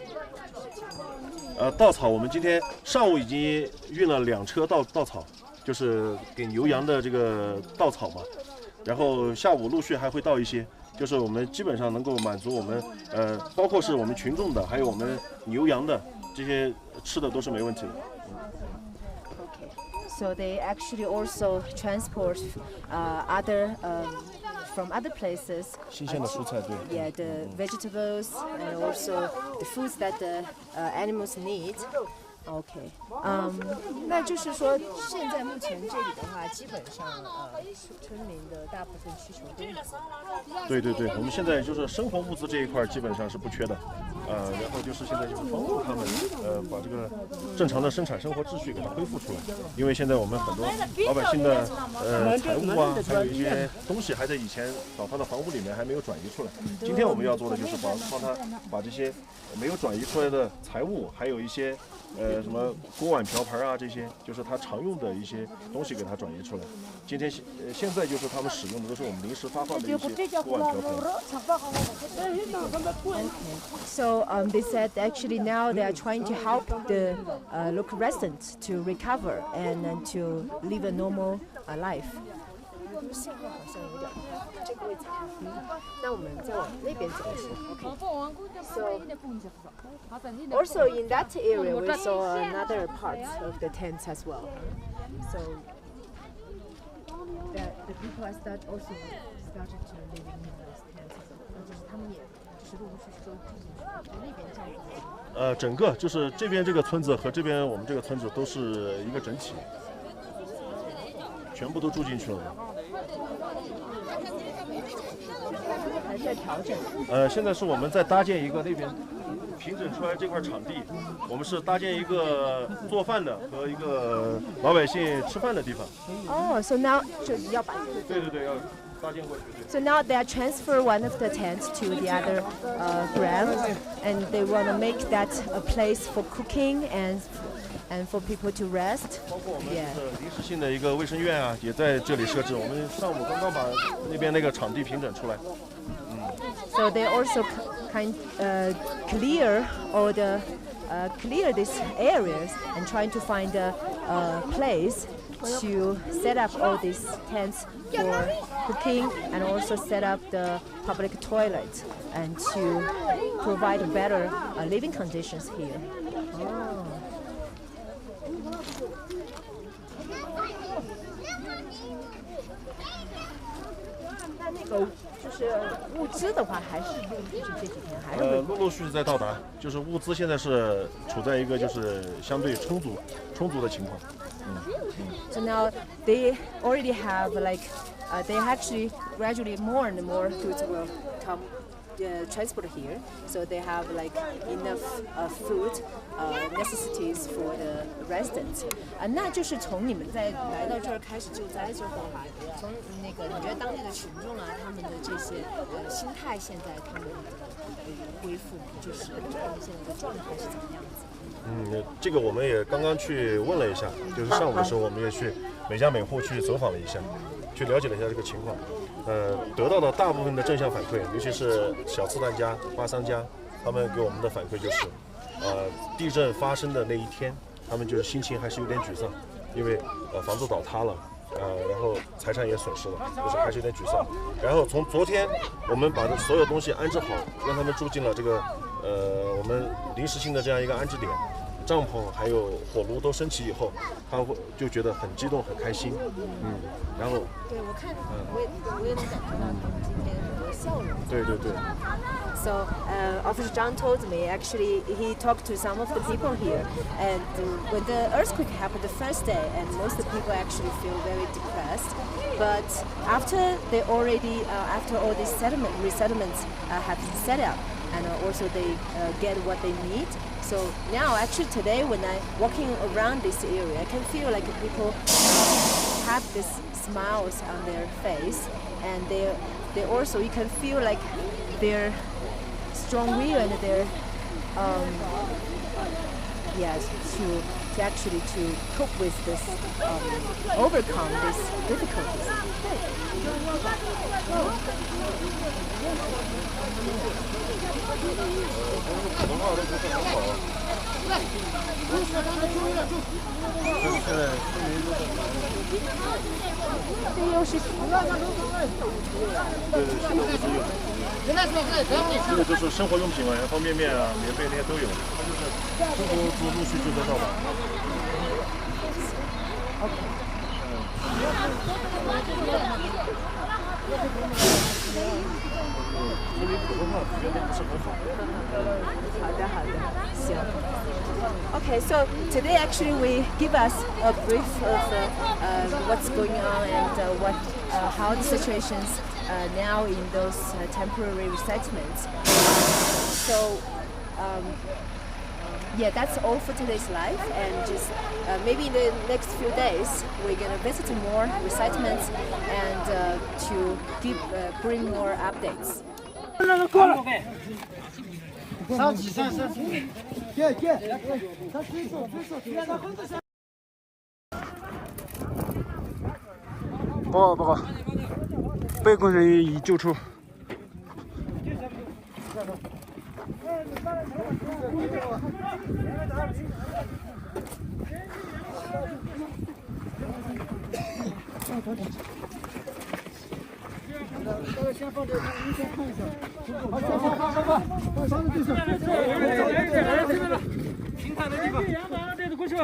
么。稻草我们今天上午已经运了2车稻草，就是给牛羊的这个稻草嘛。然后下午陆续还会到一些，就是我们基本上能够满足我们包括是我们群众的，还有我们牛羊的这些吃的都是没问题的。So they actually also transport other from other places. 新鲜的蔬菜，对。Yeah, the vegetables and also the foods that the animals need. OK， 那就是说，现在目前这里的话，基本上村民的大部分需求都有。对对对，我们现在就是生活物资这一块基本上是不缺的，然后就是现在就是帮助他们把这个正常的生产生活秩序给它恢复出来，因为现在我们很多老百姓的财物啊，还有一些东西还在以前倒塌的房屋里面还没有转移出来。今天我们要做的就是帮他把这些没有转移出来的财物，还有一些什么锅碗瓢盆啊，这些就是他常用的一些东西给他转移出来。今天现在就是他们使用的都是我们临时发放的一些锅碗瓢盆。So they said actually now they are trying to help the local residents to recover and to live a normal life. 信号好像有点这个位置那我们再往那边走一下。So also in that area we saw another part of the tents as well. So the people are started to live in those tents. 就是他们也就是陆陆续续都住进去，就那边这样子。整个就是这边这个村子和这边我们这个村子都是一个整体，全部都住进去了。还在调整。现在是我们在搭建一个那边平整出来这块场地，我们是搭建一个做饭的和一个老百姓吃饭的地方。哦 ，so now 就要把对对对，要搭建过去。So now they are transfer one of the tents to the other ground, and they want to make that a place for cooking and for people to rest. 包括我们临时性的一个卫生院啊，也在这里设置。我们上午刚刚把那边那个场地平整出来。So they also clear all the clear these areas and trying to find a place to set up all these tents for cooking and also set up the public toilet and to provide better living conditions here. Oh. 那那个就是物资的话，还是就是这几天还是陆陆续续在到达，就是物资现在是处在一个就是相对充足的情况。So now they already have like they actually gradually more and more goods will come transport here. So they have like enough food necessities for the residents. 那就是从你们在来到这儿开始救灾之后哈，从那个你觉得当地的群众啊，他们的这些心态现在他们的恢复，就是他们现在的状态是怎么样子？这个我们也刚刚去问了一下，就是上午的时候我们也去每家每户去走访了一下，去了解了一下这个情况。得到的大部分的正向反馈，尤其是小刺探家、巴桑家，他们给我们的反馈就是，地震发生的那一天，他们就是心情还是有点沮丧，因为房子倒塌了，然后财产也损失了，就是还是有点沮丧。然后从昨天我们把所有东西安置好，让他们住进了这个我们临时性的这样一个安置点。帐篷还有火炉都升起以后，他会就觉得很激动、很开心，然后对我看，我也能感觉到他们今天很多笑容。对对对。So Officer Zhang told me actually he talked to some of the people here, and when the earthquake happened the first day, and most of the people actually feel very depressed. But after they already after all these resettlements have been set up, and also they get what they need. So now, actually today, when I'm walking around this area, I can feel like people have these smiles on their face, and they also, you can feel like their strong will and their to actually to cope with this, overcome these difficulties. 普通话都不是很好。就是现在村民就是对对，现在物资有，这个就是生活用品啊，方便面啊、棉被那些都有，它就是中国陆续就在到吧。因为普通话觉得不是很好。好的，行。Okay, so today actually we give us a brief of what's going on and how the situations now in those temporary resettlements. So. Yeah, that's all for today's live, and just maybe in the next few days we're gonna visit more resettlements and to bring more updates. 报告，被困人员已救出。先放这，你先看一下。好，放在地上。平坦的地方。这个过去了。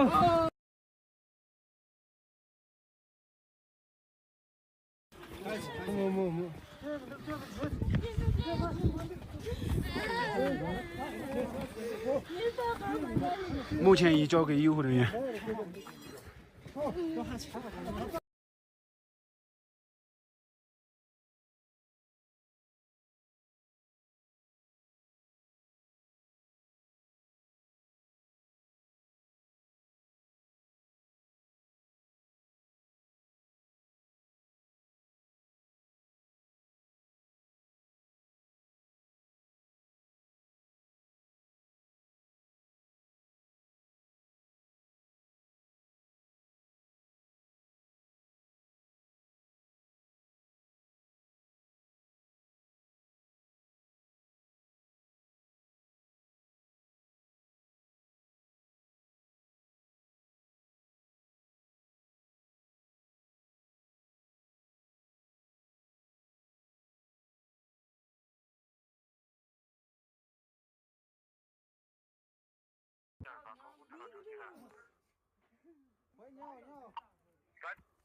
目前已交给医护人员。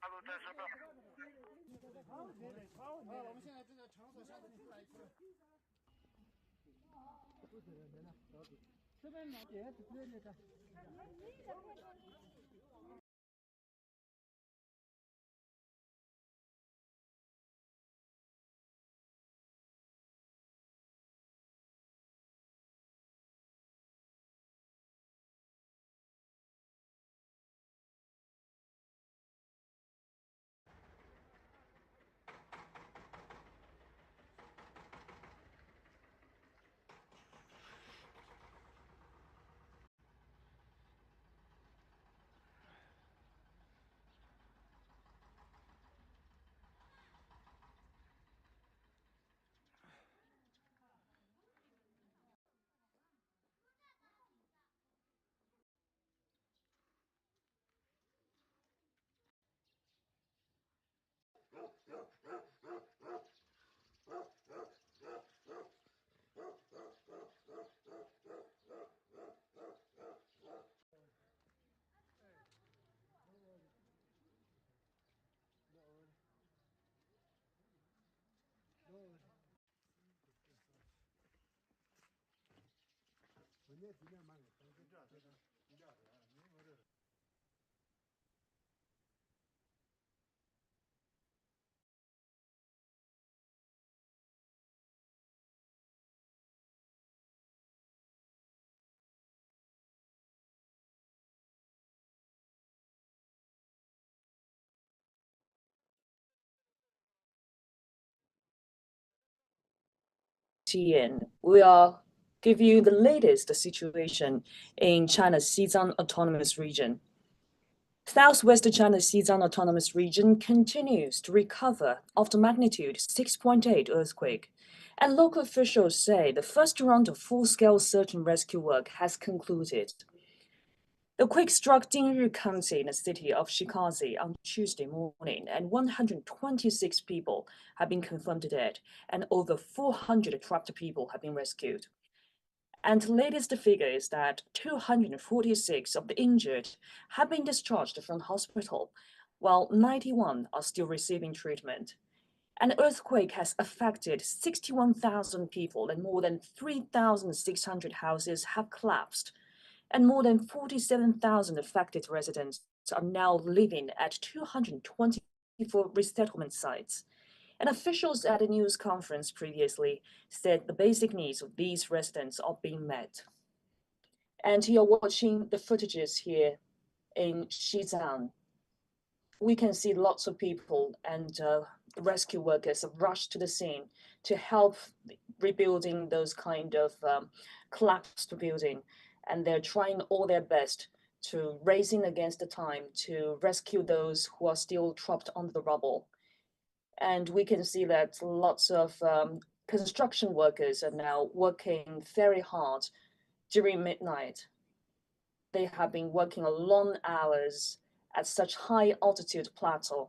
大陆在收到。好，我们现在正在场所下面出来一次。这边拿碟子对着的。CGTN, will give you the latest situation in China's Xizang Autonomous Region. Southwest China's Xizang Autonomous Region continues to recover after magnitude 6.8 earthquake, and local officials say the first round of full-scale search and rescue work has concluded. The quake struck Dingri County in the city of Xigaze on Tuesday morning, and 126 people have been confirmed dead, and over 400 trapped people have been rescued. And the latest figure is that 246 of the injured have been discharged from hospital, while 91 are still receiving treatment. An earthquake has affected 61,000 people, and more than 3,600 houses have collapsed. And more than 47,000 affected residents are now living at 224 resettlement sites. And officials at a news conference previously said the basic needs of these residents are being met. And you're watching the footages here in Xizang. We can see lots of people and rescue workers have rushed to the scene to help rebuilding those kind of collapsed building. And they're trying all their best to racing against the time to rescue those who are still trapped under the rubble. And we can see that lots of construction workers are now working very hard during midnight. They have been working long hours at such high altitude plateau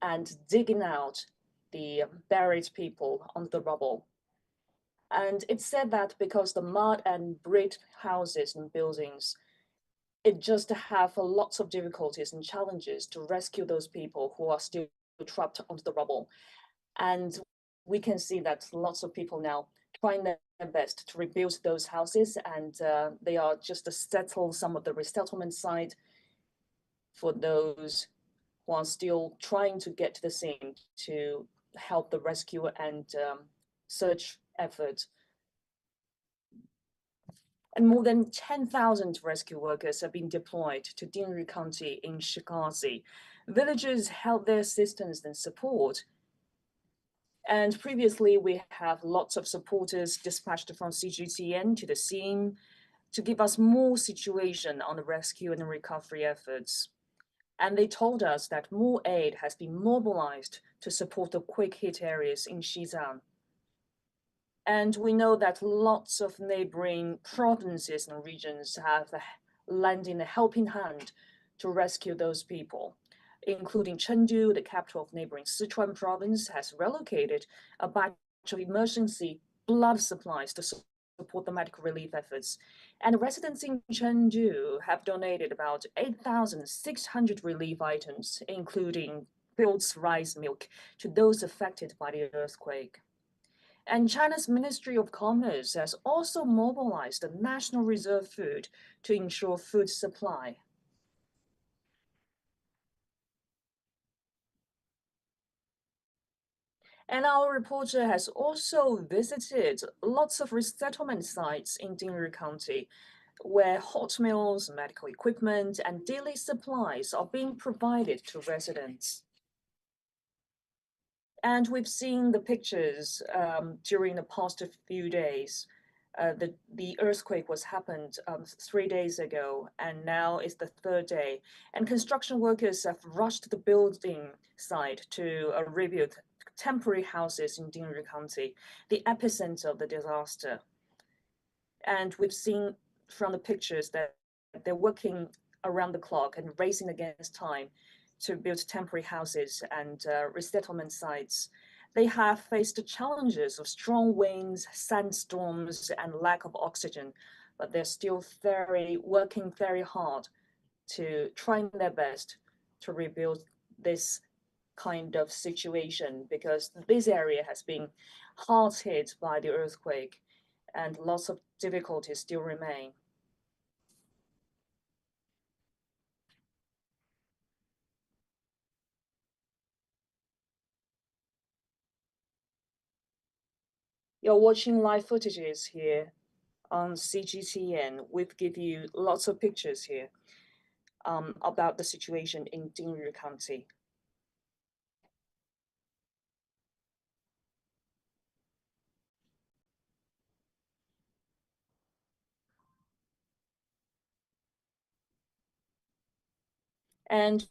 and digging out the buried people under the rubble. And it's said that because the mud and brick houses and buildings, it just have lots of difficulties and challenges to rescue those people who are still trapped under the rubble. And we can see that lots of people now trying their best to rebuild those houses, and they are just to settle some of the resettlement site for those who are still trying to get to the scene to help the rescue and search efforts. And more than 10,000 rescue workers have been deployed to Dingri County in Xigaze. Villagers held their assistance and support. And previously, we have lots of supporters dispatched from CGTN to the scene to give us more situation on the rescue and recovery efforts. And they told us that more aid has been mobilized to support the quake-hit areas in Xizang. And we know that lots of neighboring provinces and regions have lending a helping hand to rescue those people, including Chengdu, the capital of neighboring Sichuan province, has relocated a batch of emergency blood supplies to support the medical relief efforts. And residents in Chengdu have donated about 8,600 relief items, including Phil's rice milk, to those affected by the earthquake. And China's Ministry of Commerce has also mobilized the National Reserve Food to ensure food supply. And our reporter has also visited lots of resettlement sites in Dingri County, where hot meals, medical equipment, and daily supplies are being provided to residents. And we've seen the pictures during the past few days. The earthquake was happened 3 days ago, and now it's the third day. And construction workers have rushed to the building site to rebuild temporary houses in Dingri County, the epicenter of the disaster. And we've seen from the pictures that they're working around the clock and racing against time to build temporary houses and resettlement sites. They have faced the challenges of strong winds, sandstorms, and lack of oxygen, but they're still working very hard to trying their best to rebuild this kind of situation, because this area has been hard hit by the earthquake and lots of difficulties still remain. You're watching live footages here on CGTN. We've given you lots of pictures here about the situation in Dingri County. And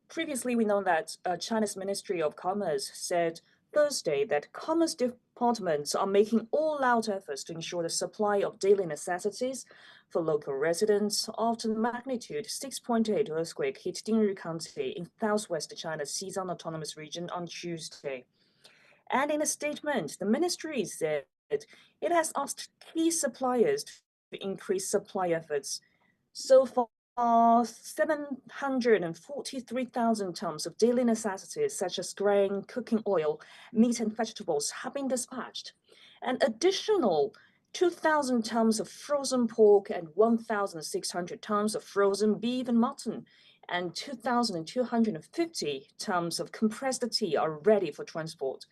previously, we know that China's Ministry of Commerce said Thursday that Commerce departments are making all-out efforts to ensure the supply of daily necessities for local residents after the magnitude 6.8 earthquake hit Dingri County in southwest China's Xizang Autonomous Region on Tuesday. And in a statement, the ministry said it has asked key suppliers to increase supply efforts. So far, 743,000 tons of daily necessities such as grain, cooking oil, meat and vegetables have been dispatched. An additional 2,000 tons of frozen pork and 1,600 tons of frozen beef and mutton and 2,250 tons of compressed tea are ready for transport.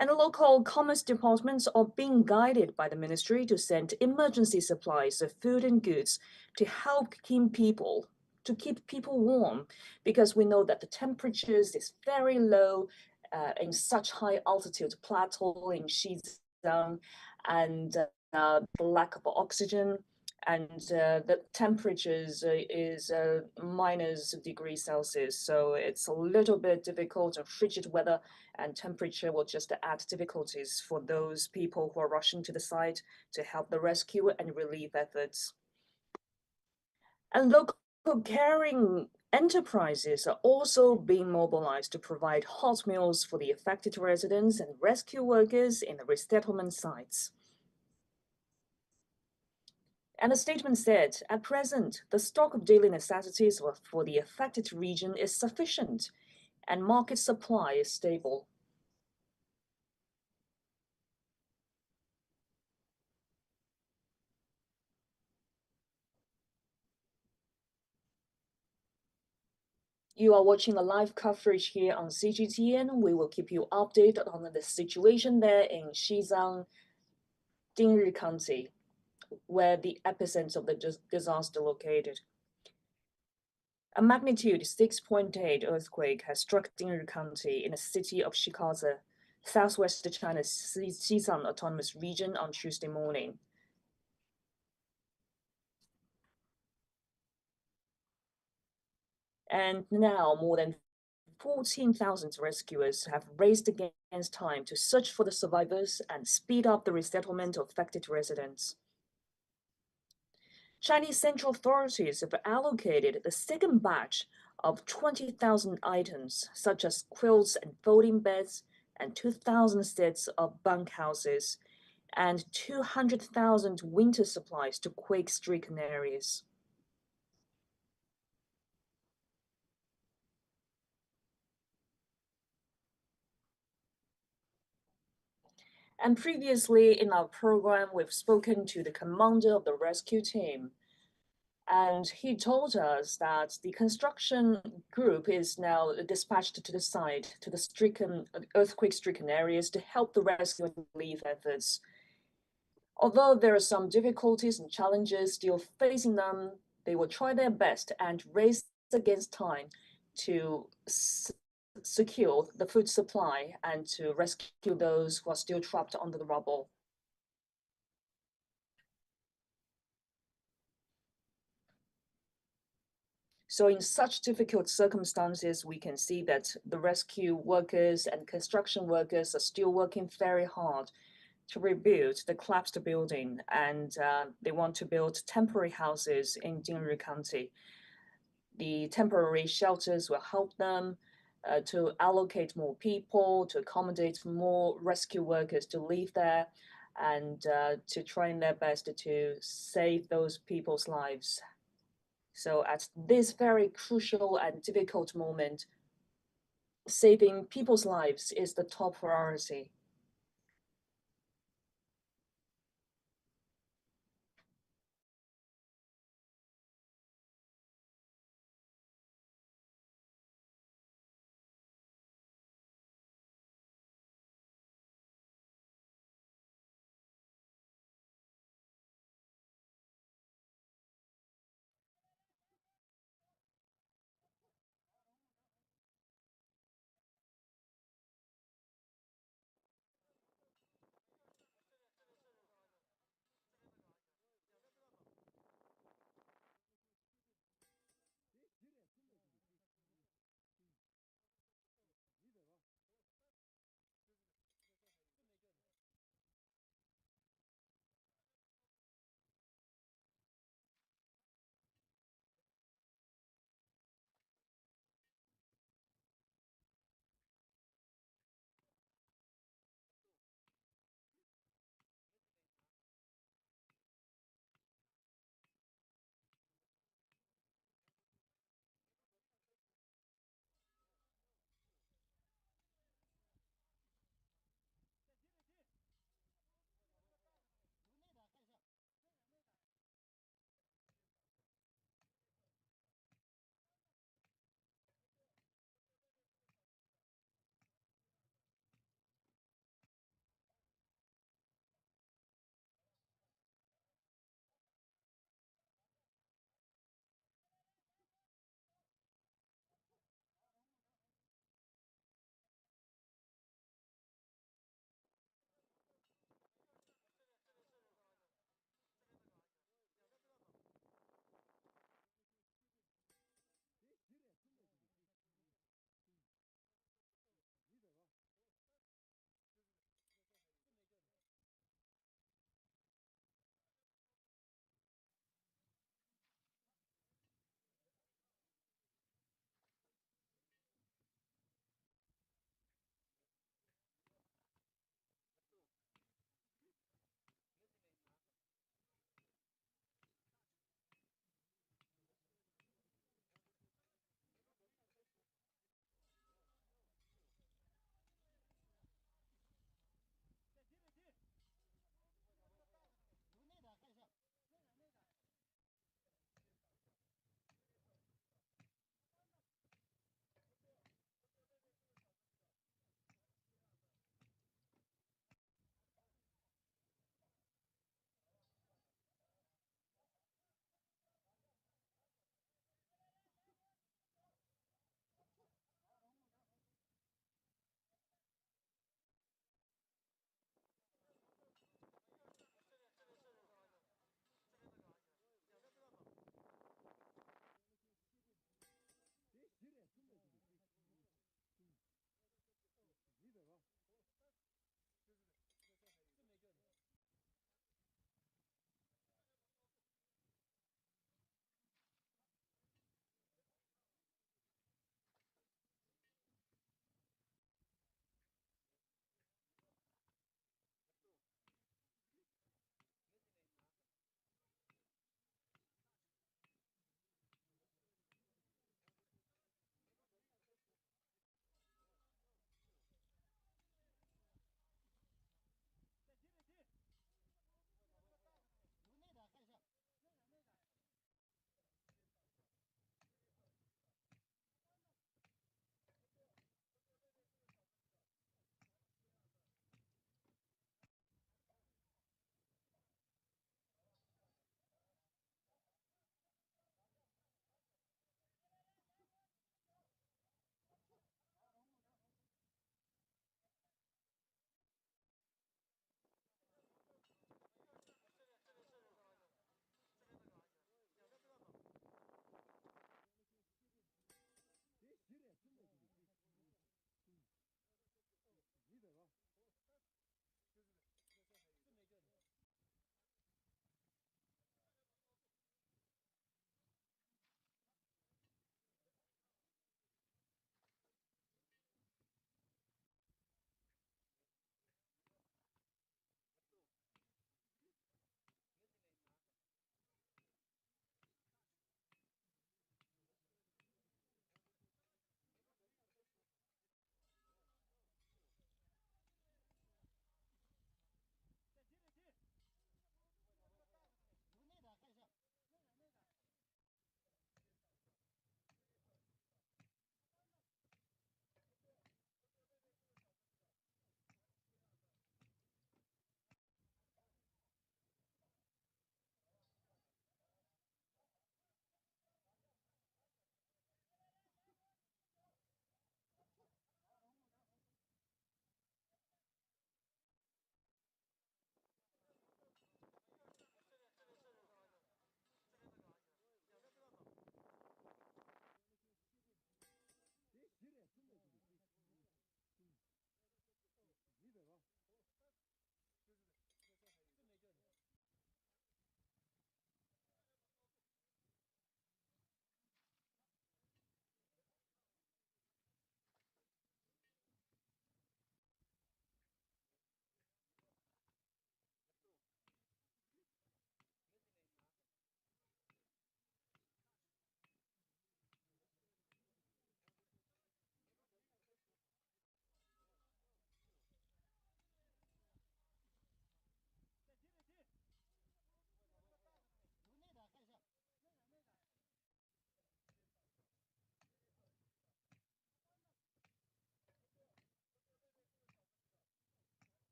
And the local commerce departments are being guided by the ministry to send emergency supplies of food and goods to help keep people warm, because we know that the temperatures is very low in such high altitude plateau in Xizang, and the lack of oxygen, and the temperatures is -degrees Celsius, so it's a little bit difficult, and frigid weather and temperature will just add difficulties for those people who are rushing to the site to help the rescue and relief efforts. And local caring enterprises are also being mobilized to provide hot meals for the affected residents and rescue workers in the resettlement sites. And the statement said, at present, the stock of daily necessities for the affected region is sufficient and market supply is stable. You are watching the live coverage here on CGTN. We will keep you updated on the situation there in Xizang, Dingri County, where the epicenter of the disaster located. A magnitude 6.8 earthquake has struck Dingri County in the city of Xigaze, southwest China's Xizang Autonomous Region on Tuesday morning. And now more than 14,000 rescuers have raced against time to search for the survivors and speed up the resettlement of affected residents. Chinese central authorities have allocated the second batch of 20,000 items, such as quilts and folding beds, and 2,000 sets of bunkhouses, and 200,000 winter supplies to quake-stricken areas. And previously in our program, we've spoken to the commander of the rescue team, and he told us that the construction group is now dispatched to the site, to the earthquake-stricken areas to help the rescue and relief efforts. Although there are some difficulties and challenges still facing them, they will try their best and race against time to secure the food supply and to rescue those who are still trapped under the rubble. So in such difficult circumstances, we can see that the rescue workers and construction workers are still working very hard to rebuild the collapsed building, and they want to build temporary houses in Dingri County. The temporary shelters will help them to allocate more people, to accommodate more rescue workers to live there, and to try their best to save those people's lives. So at this very crucial and difficult moment, saving people's lives is the top priority.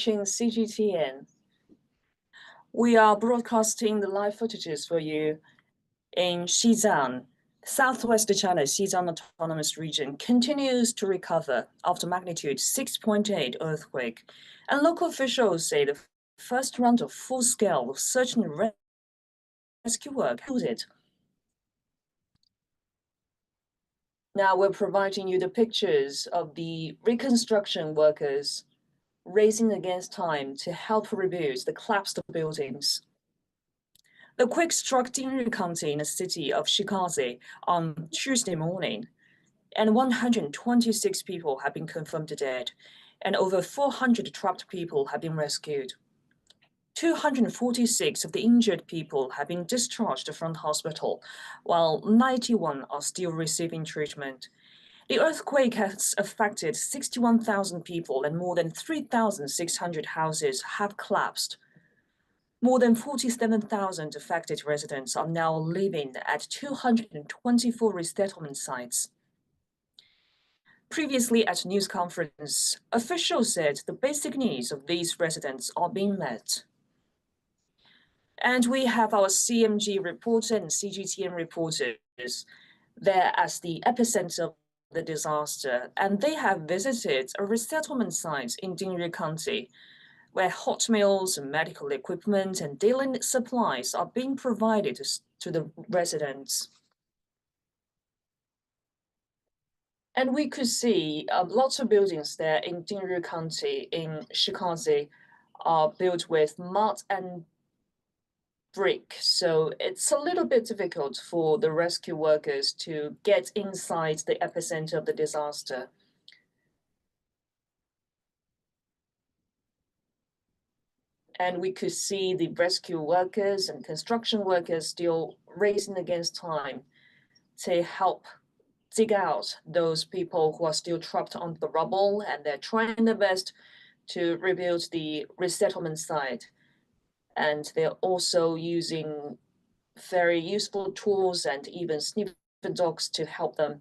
watching CGTN. We are broadcasting the live footages for you in Xizang. Southwest China, Xizang Autonomous Region continues to recover after magnitude 6.8 earthquake, and local officials say the first round of full-scale search and rescue work concluded. Now we're providing you the pictures of the reconstruction workers racing against time to help rebuild the collapsed buildings. The quake struck Dingri County in the city of Xigaze on Tuesday morning, and 126 people have been confirmed dead, and over 400 trapped people have been rescued. 246 of the injured people have been discharged from the hospital, while 91 are still receiving treatment. The earthquake has affected 61,000 people, and more than 3,600 houses have collapsed. More than 47,000 affected residents are now living at 224 resettlement sites. Previously at a news conference, officials said the basic needs of these residents are being met. And we have our CMG reporter and CGTN reporters there as the epicenter of the disaster, and they have visited a resettlement site in Dingri County, where hot meals, medical equipment, and daily supplies are being provided to the residents. And we could see lots of buildings there in Dingri County in Xigaze are built with mud and brick, so it's a little bit difficult for the rescue workers to get inside the epicenter of the disaster. And we could see the rescue workers and construction workers still racing against time to help dig out those people who are still trapped on the rubble, and they're trying their best to rebuild the resettlement site. And they're also using very useful tools and even sniffer dogs to help them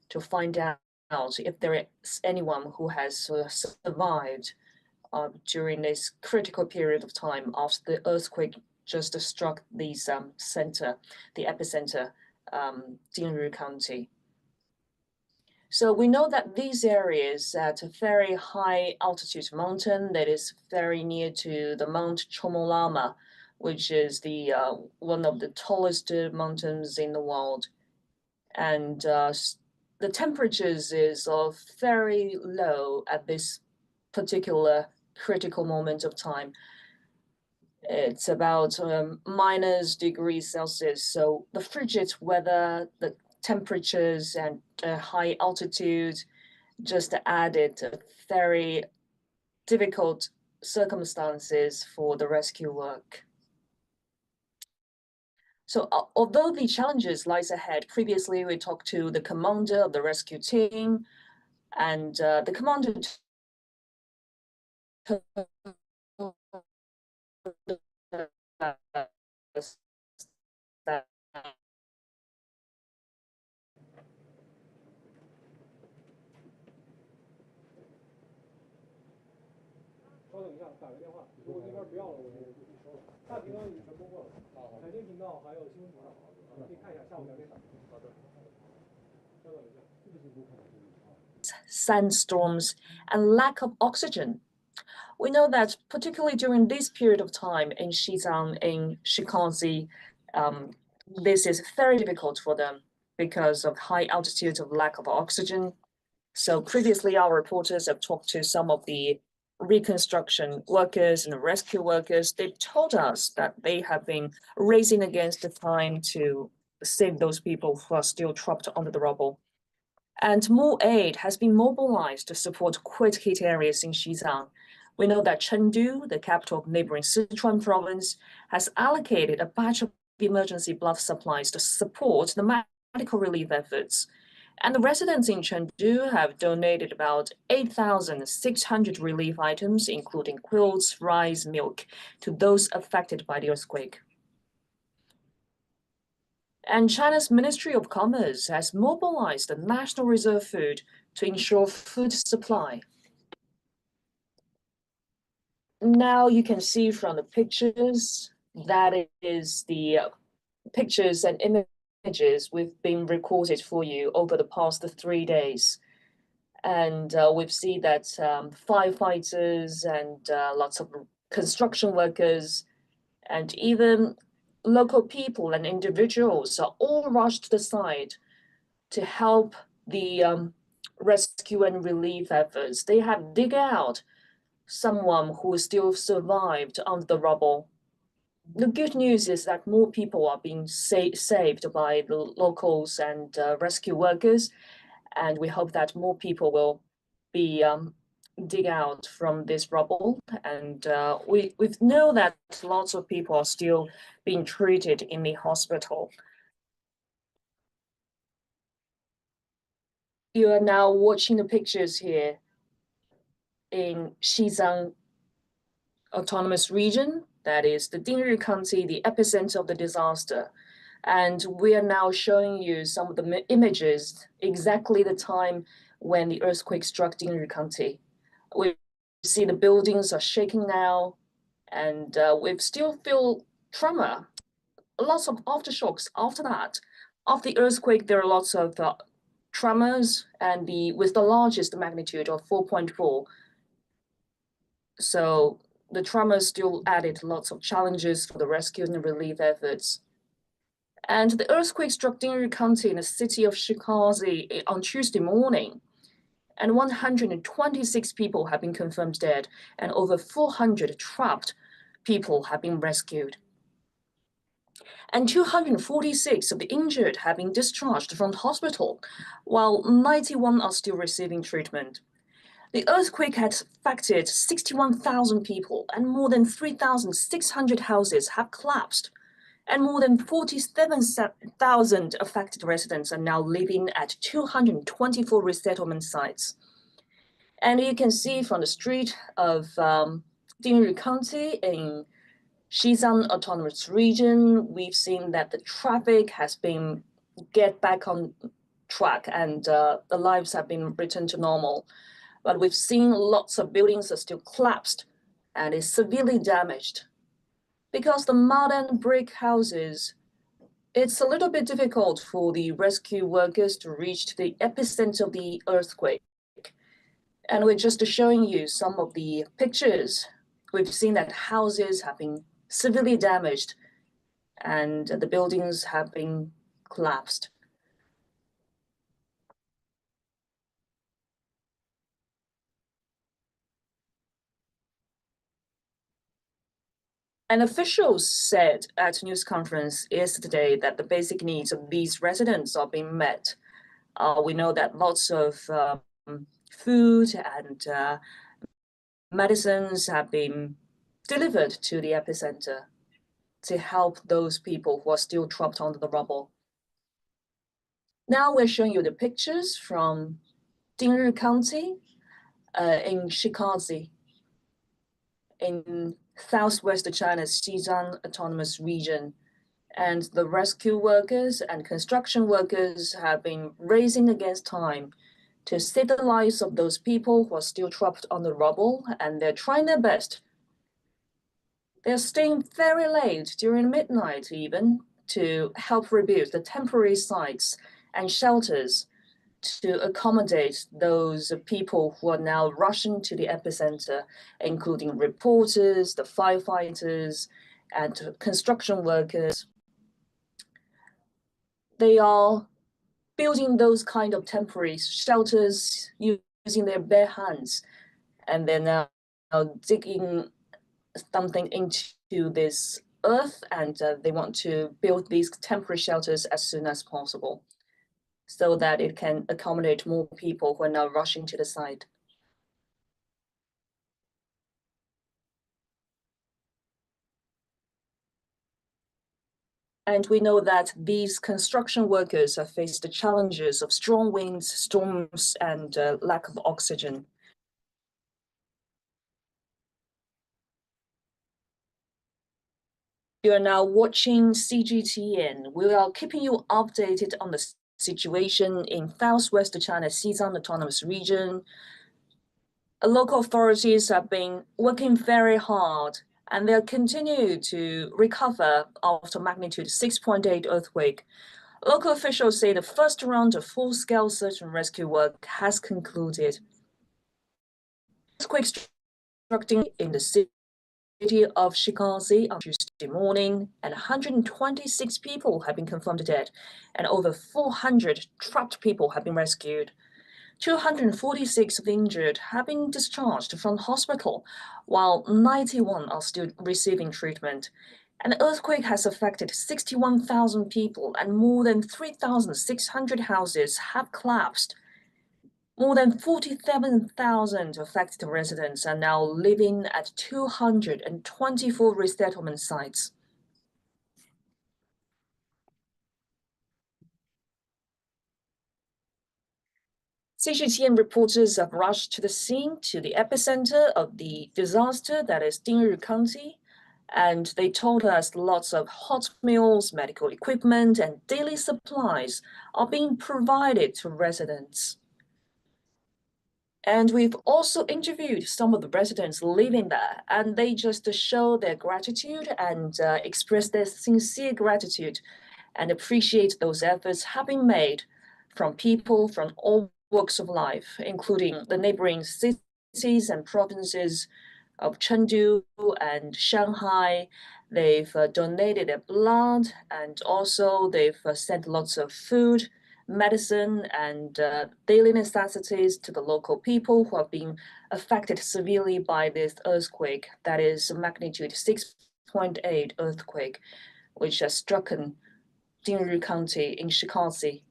to find out if there is anyone who has survived during this critical period of time after the earthquake just struck the epicenter, Dingri County. So we know that these areas at a very high altitude mountain that is very near to the Mount Chomolungma, which is the one of the tallest mountains in the world, and the temperatures is very low at this particular critical moment of time. It's about -degrees Celsius. So the frigid weather, the temperatures, and high altitude just added very difficult circumstances for the rescue work. So although the challenges lies ahead, previously we talked to the commander of the rescue team, and the commander sandstorms and lack of oxygen. We know that particularly during this period of time in Xizang, in Xigaze, this is very difficult for them because of high altitude of lack of oxygen. So previously our reporters have talked to some of the reconstruction workers and the rescue workers. They told us that they have been racing against the time to save those people who are still trapped under the rubble. And more aid has been mobilized to support quake-hit areas in Xizang. We know that Chengdu, the capital of neighboring Sichuan province, has allocated a batch of emergency blood supplies to support the medical relief efforts. And the residents in Chengdu have donated about 8,600 relief items, including quilts, rice, milk, to those affected by the earthquake. And China's Ministry of Commerce has mobilized the National Reserve Food to ensure food supply. now you can see from the pictures that it is the pictures and images we've been recorded for you over the past 3 days. And we've seen that firefighters and lots of construction workers and even local people and individuals are all rushed to the site to help the rescue and relief efforts. They have dig out someone who still survived under the rubble. The good news is that more people are being saved by the locals and rescue workers, and we hope that more people will be dig out from this rubble. And we know that lots of people are still being treated in the hospital. You are now watching the pictures here in Xizang autonomous region, that is the Dingri County, the epicenter of the disaster. And we are now showing you some of the images, exactly the time when the earthquake struck Dingri County. We see the buildings are shaking now, and we still feel tremor, lots of aftershocks after that. After the earthquake, there are lots of tremors, and with the largest magnitude of 4.4. So the tremors still added lots of challenges for the rescue and relief efforts. And the earthquake struck Dingri County in the city of Xigaze on Tuesday morning. And 126 people have been confirmed dead, and over 400 trapped people have been rescued. And 246 of the injured have been discharged from the hospital, while 91 are still receiving treatment. The earthquake has affected 61,000 people, and more than 3,600 houses have collapsed. And more than 47,000 affected residents are now living at 224 resettlement sites. And you can see from the street of Dingri County in Xizang Autonomous Region, we've seen that the traffic has been get back on track, and the lives have been returned to normal. But we've seen lots of buildings are still collapsed and is severely damaged. Because the modern brick houses, it's a little bit difficult for the rescue workers to reach the epicenter of the earthquake. And we're just showing you some of the pictures. We've seen that houses have been severely damaged and the buildings have been collapsed. And officials said at a news conference yesterday that the basic needs of these residents are being met. We know that lots of food and medicines have been delivered to the epicenter to help those people who are still trapped under the rubble. Now we're showing you the pictures from Dingri County in Xigaze, in southwest China's Xizang Autonomous Region. And the rescue workers and construction workers have been racing against time to save the lives of those people who are still trapped on the rubble, and they're trying their best. They're staying very late, during midnight even, to help rebuild the temporary sites and shelters to accommodate those people who are now rushing to the epicenter, including reporters, the firefighters, and construction workers. They are building those kind of temporary shelters using their bare hands, and they're now digging something into this earth, and they want to build these temporary shelters as soon as possible so that it can accommodate more people who are now rushing to the site. And we know that these construction workers have faced the challenges of strong winds, storms, and lack of oxygen. You are now watching CGTN. We are keeping you updated on the situation in southwest China's Xizang Autonomous Region. local authorities have been working very hard, and they'll continue to recover after magnitude 6.8 earthquake. Local officials say the first round of full-scale search and rescue work has concluded. Earthquake struck in the city of Xigaze on Tuesday morning, and 126 people have been confirmed dead, and over 400 trapped people have been rescued. 246 of the injured have been discharged from hospital, while 91 are still receiving treatment. An earthquake has affected 61,000 people, and more than 3,600 houses have collapsed. More than 47,000 affected residents are now living at 224 resettlement sites. CGTN reporters have rushed to the scene, to the epicenter of the disaster, that is Dingri County, and they told us lots of hot meals, medical equipment, and daily supplies are being provided to residents. And we've also interviewed some of the residents living there, and they just show their gratitude and express their sincere gratitude and appreciate those efforts have been made from people from all walks of life, including the neighboring cities and provinces of Chengdu and Shanghai. They've donated their blood, and also they've sent lots of food, medicine, and daily necessities to the local people who have been affected severely by this earthquake. That is magnitude 6.8 earthquake, which has struck Dingri County in Xigaze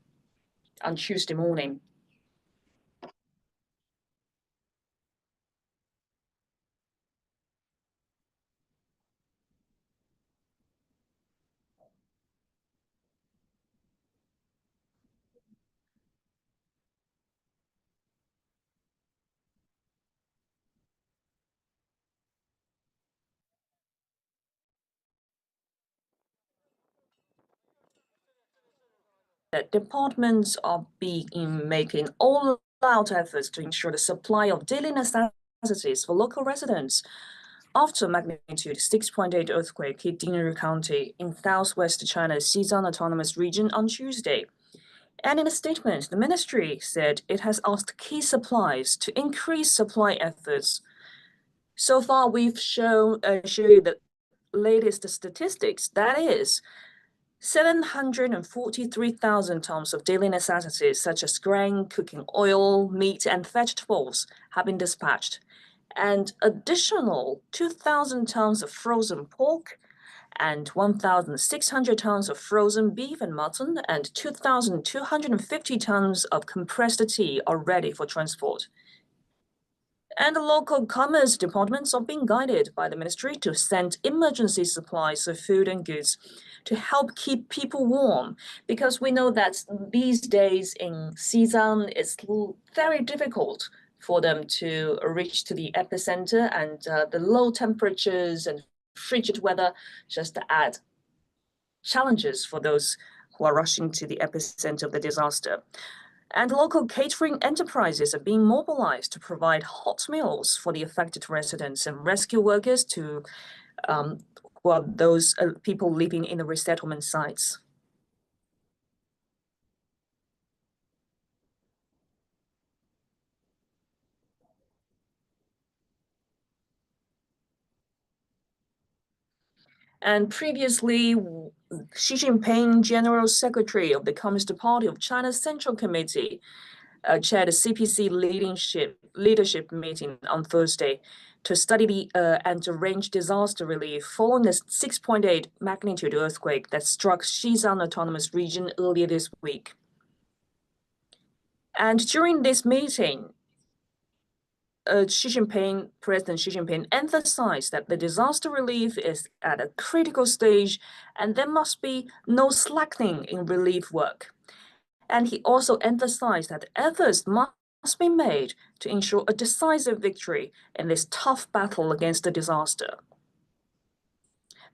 on Tuesday morning. Departments are making all-out efforts to ensure the supply of daily necessities for local residents after magnitude 6.8 earthquake hit Dingri County in southwest China's Xizang autonomous region on Tuesday. And in a statement, the ministry said it has asked key suppliers to increase supply efforts. So far, we've show you the latest statistics. That is, 743,000 tons of daily necessities such as grain, cooking oil, meat, and vegetables have been dispatched, and additional 2,000 tons of frozen pork, and 1,600 tons of frozen beef and mutton, and 2,250 tons of compressed tea are ready for transport. And the local commerce departments are being guided by the ministry to send emergency supplies of food and goods to help keep people warm, because we know that these days in Xizang it's very difficult for them to reach to the epicenter, and the low temperatures and frigid weather just add challenges for those who are rushing to the epicenter of the disaster. And local catering enterprises are being mobilized to provide hot meals for the affected residents and rescue workers to those people living in the resettlement sites. And previously, Xi Jinping, General Secretary of the Communist Party of China's Central Committee, chaired a CPC leadership meeting on Thursday to study and arrange disaster relief following the 6.8 magnitude earthquake that struck Xizang autonomous region earlier this week. And during this meeting, President Xi Jinping emphasized that the disaster relief is at a critical stage and there must be no slackening in relief work. And he also emphasized that efforts must be made to ensure a decisive victory in this tough battle against the disaster.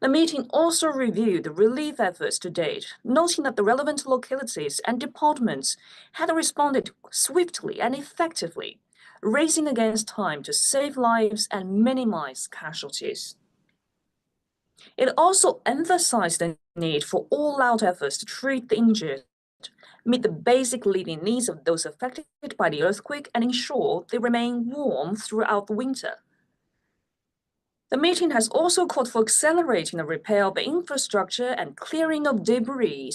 The meeting also reviewed the relief efforts to date, noting that the relevant localities and departments had responded swiftly and effectively. racing against time to save lives and minimize casualties. It also emphasized the need for all-out efforts to treat the injured, meet the basic living needs of those affected by the earthquake, and ensure they remain warm throughout the winter. The meeting has also called for accelerating the repair of infrastructure and clearing of debris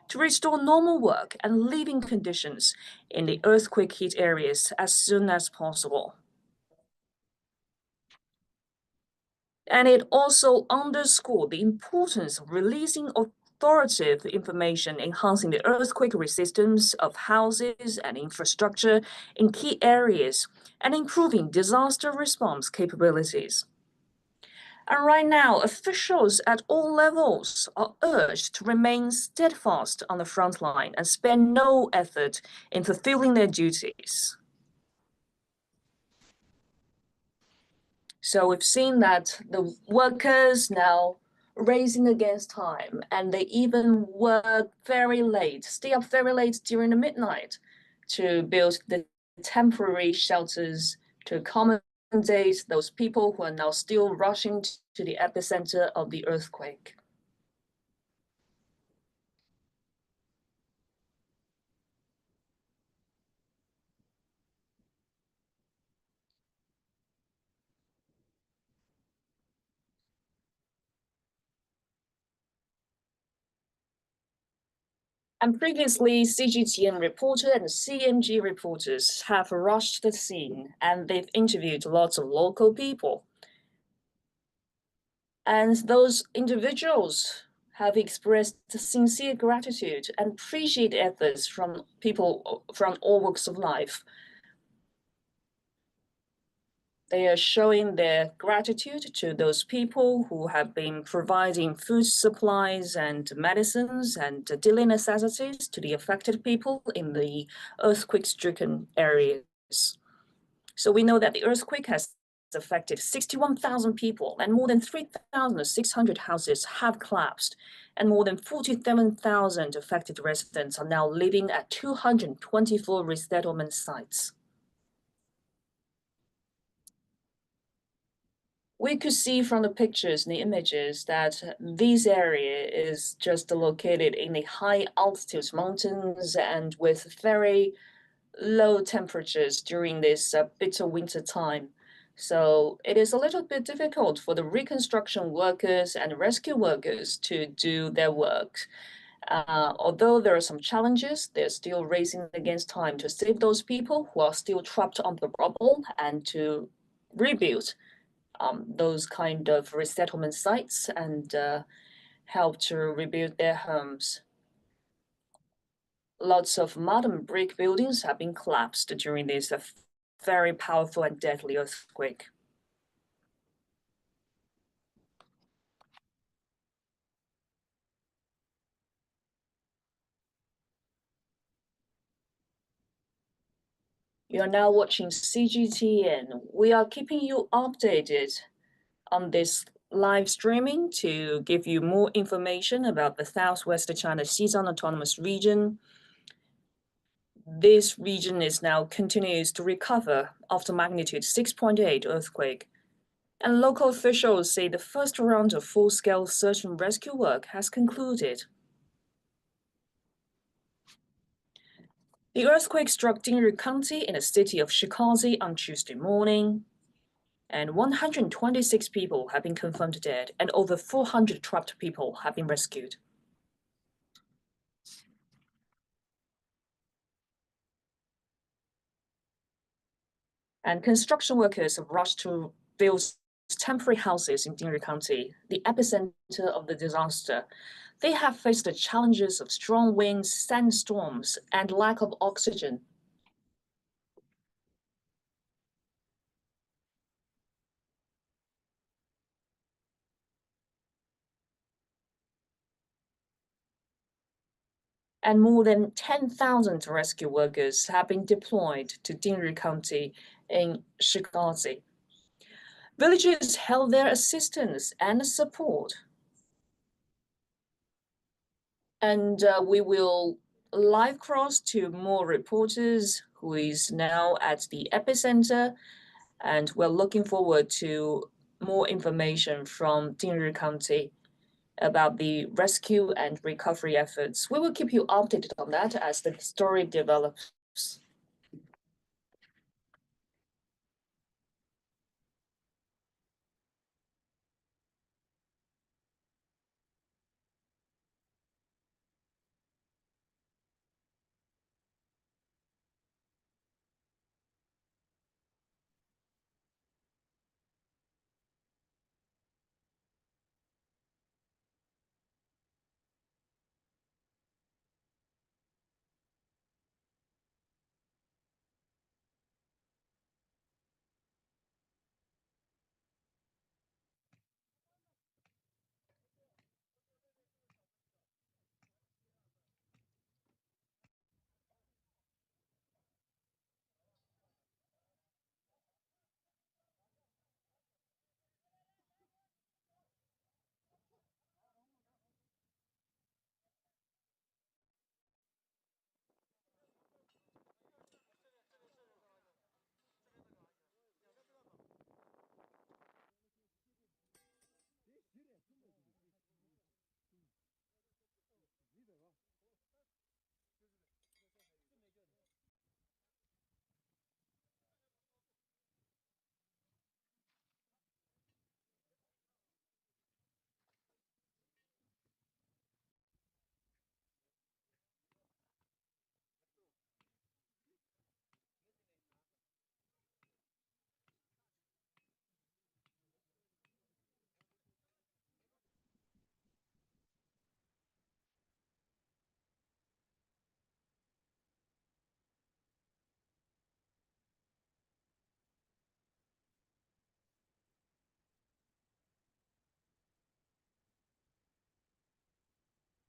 to restore normal work and living conditions in the earthquake-hit areas as soon as possible. And it also underscored the importance of releasing authoritative information enhancing the earthquake resistance of houses and infrastructure in key areas and improving disaster response capabilities. And right now, officials at all levels are urged to remain steadfast on the front line and spare no effort in fulfilling their duties. So we've seen that the workers now racing against time, and they even work very late, stay up very late during the midnight to build the temporary shelters to accommodate those people who are now still rushing to the epicenter of the earthquake. And previously, CGTN reporter and CMG reporters have rushed the scene, and they've interviewed lots of local people. And those individuals have expressed sincere gratitude and appreciate efforts from people from all walks of life. They are showing their gratitude to those people who have been providing food supplies and medicines and daily necessities to the affected people in the earthquake-stricken areas. So we know that the earthquake has affected 61,000 people, and more than 3,600 houses have collapsed, and more than 47,000 affected residents are now living at 224 resettlement sites. We could see from the pictures and the images that this area is just located in the high altitude mountains and with very low temperatures during this bitter winter time. So it is a little bit difficult for the reconstruction workers and rescue workers to do their work. Although there are some challenges, they're still racing against time to save those people who are still trapped on the rubble and to rebuild those kind of resettlement sites and help to rebuild their homes. Lots of modern brick buildings have been collapsed during this very powerful and deadly earthquake. You are now watching CGTN. We are keeping you updated on this live streaming to give you more information about the Southwest China Xizang Autonomous Region. This region is now continues to recover after magnitude 6.8 earthquake. And local officials say the first round of full-scale search and rescue work has concluded. The earthquake struck Dingri County in the city of Xigaze on Tuesday morning, and 126 people have been confirmed dead, and over 400 trapped people have been rescued. And construction workers have rushed to build temporary houses in Dingri County, the epicenter of the disaster. They have faced the challenges of strong winds, sandstorms, and lack of oxygen. And more than 10,000 rescue workers have been deployed to Dingri County in Xigaze. Villagers held their assistance and support. And we will live cross to more reporters who is now at the epicenter, and we're looking forward to more information from Dingri County about the rescue and recovery efforts. We will keep you updated on that as the story develops.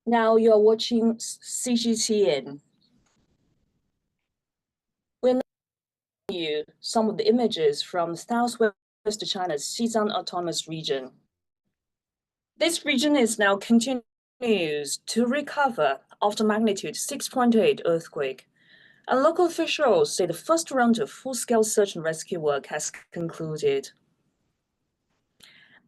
Now you're watching CGTN. We're you some of the images from southwest China's Xizang autonomous region. This region is now continues to recover after magnitude 6.8 earthquake. And local officials say the first round of full-scale search and rescue work has concluded.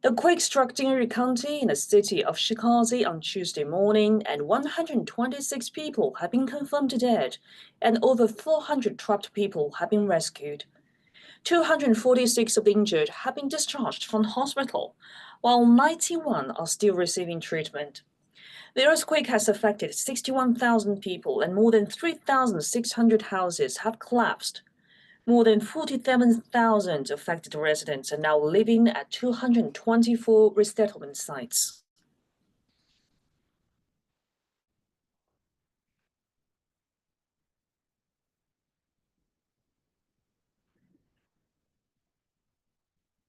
The quake struck Dingri County in the city of Xigaze on Tuesday morning, and 126 people have been confirmed dead, and over 400 trapped people have been rescued. 246 of the injured have been discharged from hospital, while 91 are still receiving treatment. The earthquake has affected 61,000 people, and more than 3,600 houses have collapsed. More than 47,000 affected residents are now living at 224 resettlement sites.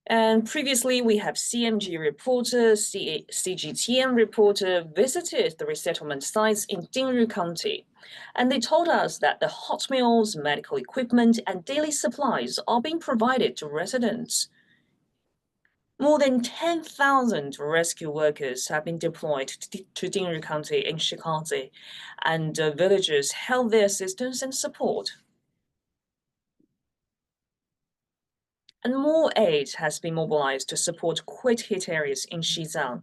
And previously, we have CMG reporter, CGTN reporter visited the resettlement sites in Dingri County. And they told us that the hot meals, medical equipment, and daily supplies are being provided to residents. More than 10,000 rescue workers have been deployed to Dingri County in Xigaze, and villagers held their assistance and support. And more aid has been mobilized to support quake-hit areas in Xizang.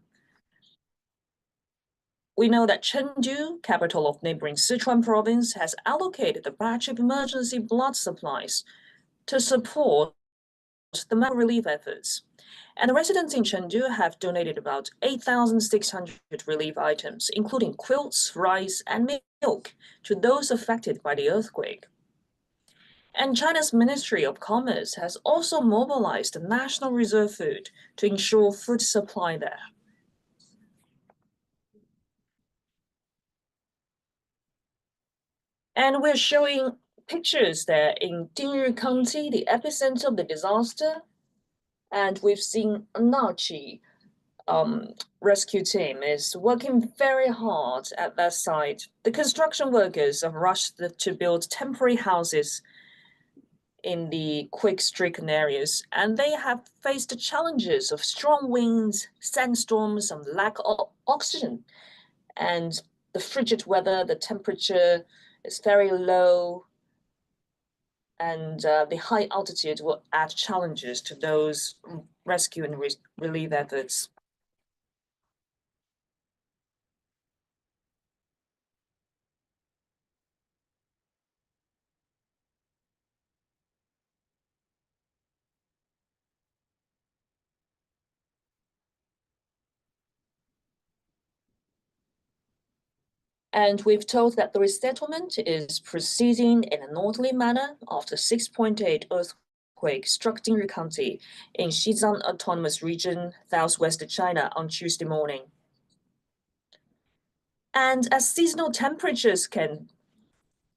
We know that Chengdu, capital of neighboring Sichuan province, has allocated a batch of emergency blood supplies to support the medical relief efforts. And the residents in Chengdu have donated about 8,600 relief items, including quilts, rice, and milk, to those affected by the earthquake. And China's Ministry of Commerce has also mobilized the National Reserve Food to ensure food supply there. And we're showing pictures there in Dingri County, the epicenter of the disaster. And we've seen Nachi rescue team is working very hard at that site. The construction workers have rushed to build temporary houses in the quake-stricken areas, and they have faced the challenges of strong winds, sandstorms, and lack of oxygen. And the frigid weather, the temperature is very low, and the high altitude will add challenges to those rescue and relief efforts. And we've told that the resettlement is proceeding in a northerly manner after 6.8 earthquake struck Dingri County in Xizang Autonomous Region, southwest China on Tuesday morning. And as seasonal temperatures can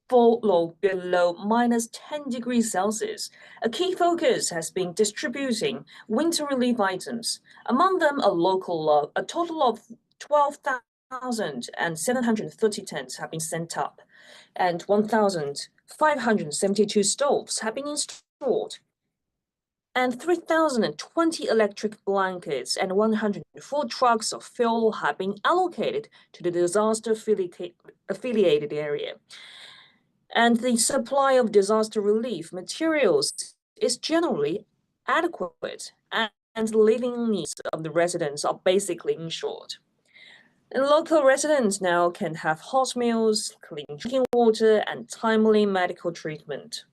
fall below -10 degrees Celsius, a key focus has been distributing winter relief items. Among them, a total of 12,730 tents have been sent up, and 1,572 stoves have been installed, and 3,020 electric blankets and 104 trucks of fuel have been allocated to the disaster-affiliated area. And the supply of disaster relief materials is generally adequate, and the living needs of the residents are basically ensured. And local residents now can have hot meals, clean drinking water, and timely medical treatment.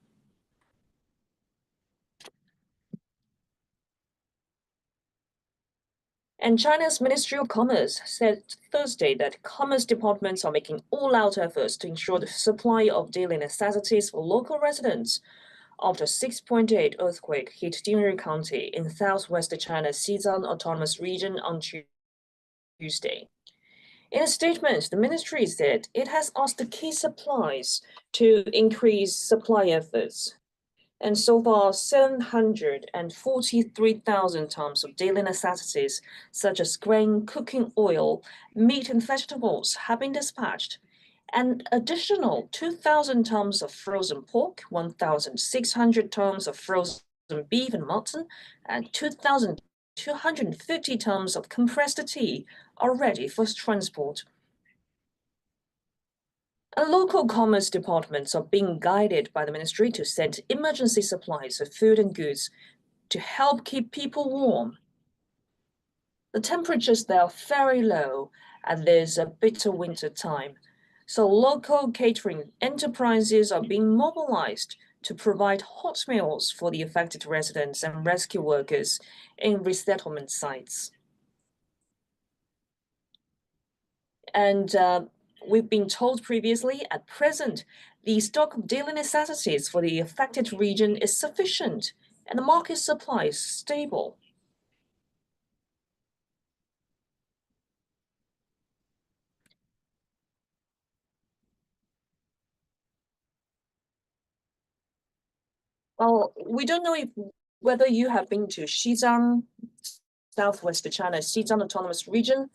And China's Ministry of Commerce said Thursday that commerce departments are making all-out efforts to ensure the supply of daily necessities for local residents after 6.8 earthquake hit Dingri County in southwest China's Xizang Autonomous Region on Tuesday. In a statement, the ministry said it has asked the key suppliers to increase supply efforts. And so far, 743,000 tons of daily necessities, such as grain, cooking oil, meat, and vegetables, have been dispatched. An additional 2,000 tons of frozen pork, 1,600 tons of frozen beef and mutton, and 2,250 tons of compressed tea are ready for transport. And local commerce departments are being guided by the ministry to send emergency supplies of food and goods to help keep people warm. The temperatures there are very low, and there's a bitter winter time. So local catering enterprises are being mobilized to provide hot meals for the affected residents and rescue workers in resettlement sites. And we've been told previously, at present, the stock of daily necessities for the affected region is sufficient, and the market supply is stable. Well, we don't know whether you have been to Xizang, southwest China, Xizang Autonomous Region,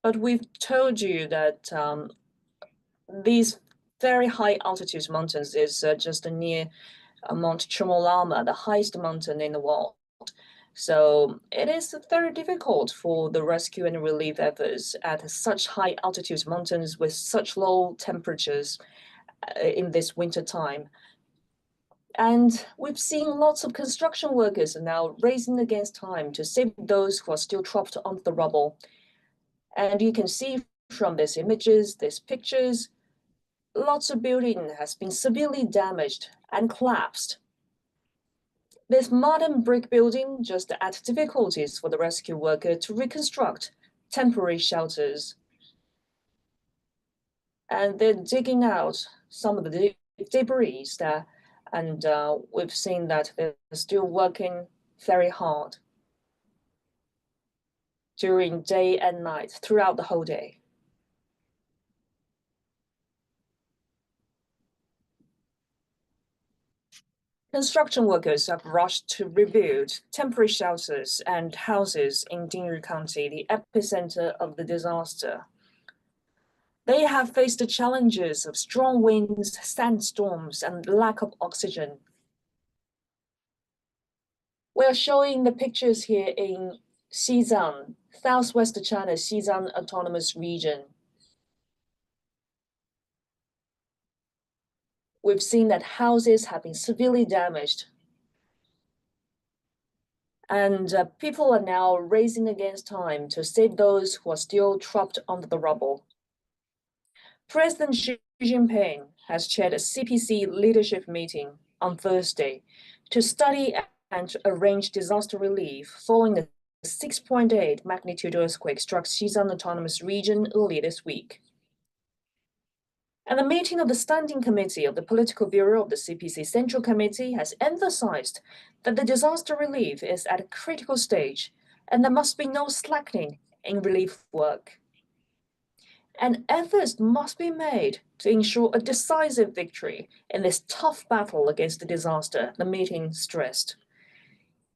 but we've told you that these very high altitude mountains is just near Mount Chomolungma, the highest mountain in the world. So it is very difficult for the rescue and relief efforts at such high altitude mountains with such low temperatures in this winter time. And we've seen lots of construction workers now racing against time to save those who are still trapped under the rubble. And you can see from these images, these pictures, lots of building has been severely damaged and collapsed. This modern brick building just adds difficulties for the rescue worker to reconstruct temporary shelters. And they're digging out some of the debris there, and we've seen that they're still working very hard during day and night, throughout the whole day. Construction workers have rushed to rebuild temporary shelters and houses in Dingri County, the epicenter of the disaster. They have faced the challenges of strong winds, sandstorms, and lack of oxygen. We're showing the pictures here in Xizang, southwest China's Xizang Autonomous Region. We've seen that houses have been severely damaged. And people are now racing against time to save those who are still trapped under the rubble. President Xi Jinping has chaired a CPC leadership meeting on Thursday to study and arrange disaster relief following the 6.8 magnitude earthquake struck Xizang Autonomous Region earlier this week. And the meeting of the Standing Committee of the Political Bureau of the CPC Central Committee has emphasized that the disaster relief is at a critical stage and there must be no slackening in relief work. And efforts must be made to ensure a decisive victory in this tough battle against the disaster, the meeting stressed.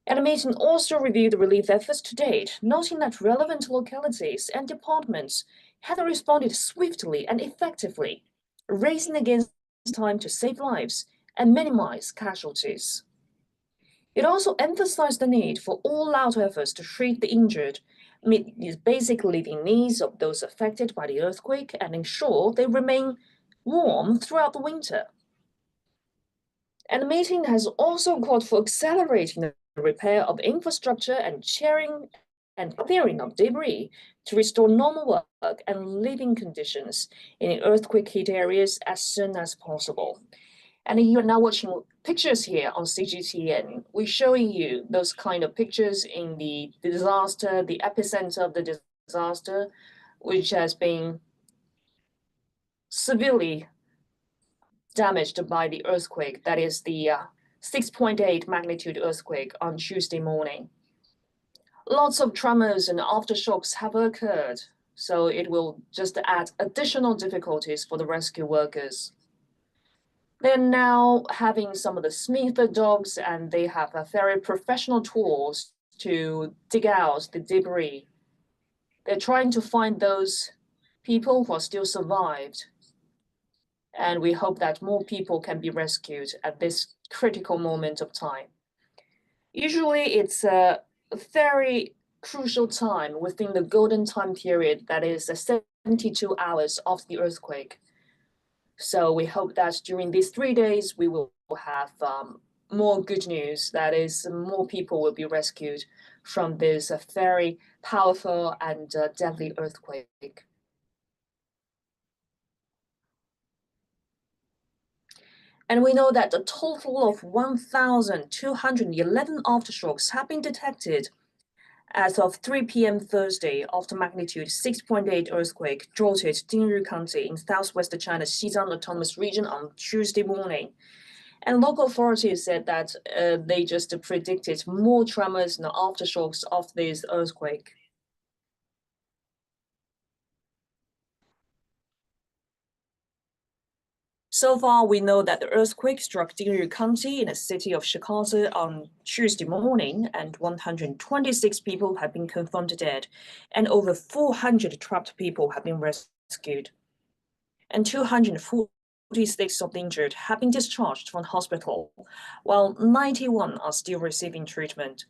And the meeting also reviewed the relief efforts to date, noting that relevant localities and departments have responded swiftly and effectively, racing against time to save lives and minimize casualties. It also emphasized the need for all-out efforts to treat the injured, meet the basic living needs of those affected by the earthquake, and ensure they remain warm throughout the winter. And the meeting has also called for accelerating the repair of infrastructure and sharing and clearing of debris to restore normal work and living conditions in earthquake-hit areas as soon as possible. And you are now watching pictures here on CGTN. We're showing you those kind of pictures in the disaster, the epicenter of the disaster, which has been severely damaged by the earthquake. That is the 6.8 magnitude earthquake on Tuesday morning. Lots of tremors and aftershocks have occurred, so it will just add additional difficulties for the rescue workers. They're now having some of the sniffer dogs, and they have a very professional tools to dig out the debris. They're trying to find those people who are still survived. And we hope that more people can be rescued at this critical moment of time. Usually it's a very crucial time within the golden time period, that is 72 hours of the earthquake. So we hope that during these 3 days, we will have more good news. That is, more people will be rescued from this very powerful and deadly earthquake. And we know that a total of 1,211 aftershocks have been detected as of 3 p.m. Thursday after magnitude 6.8 earthquake jolted Dingri County in southwest China's Xizang Autonomous Region on Tuesday morning. And local authorities said that they just predicted more tremors and aftershocks of this earthquake. So far, we know that the earthquake struck Dingri County in the city of Xigaze on Tuesday morning, and 126 people have been confirmed dead, and over 400 trapped people have been rescued. And 246 of the injured have been discharged from hospital, while 91 are still receiving treatment.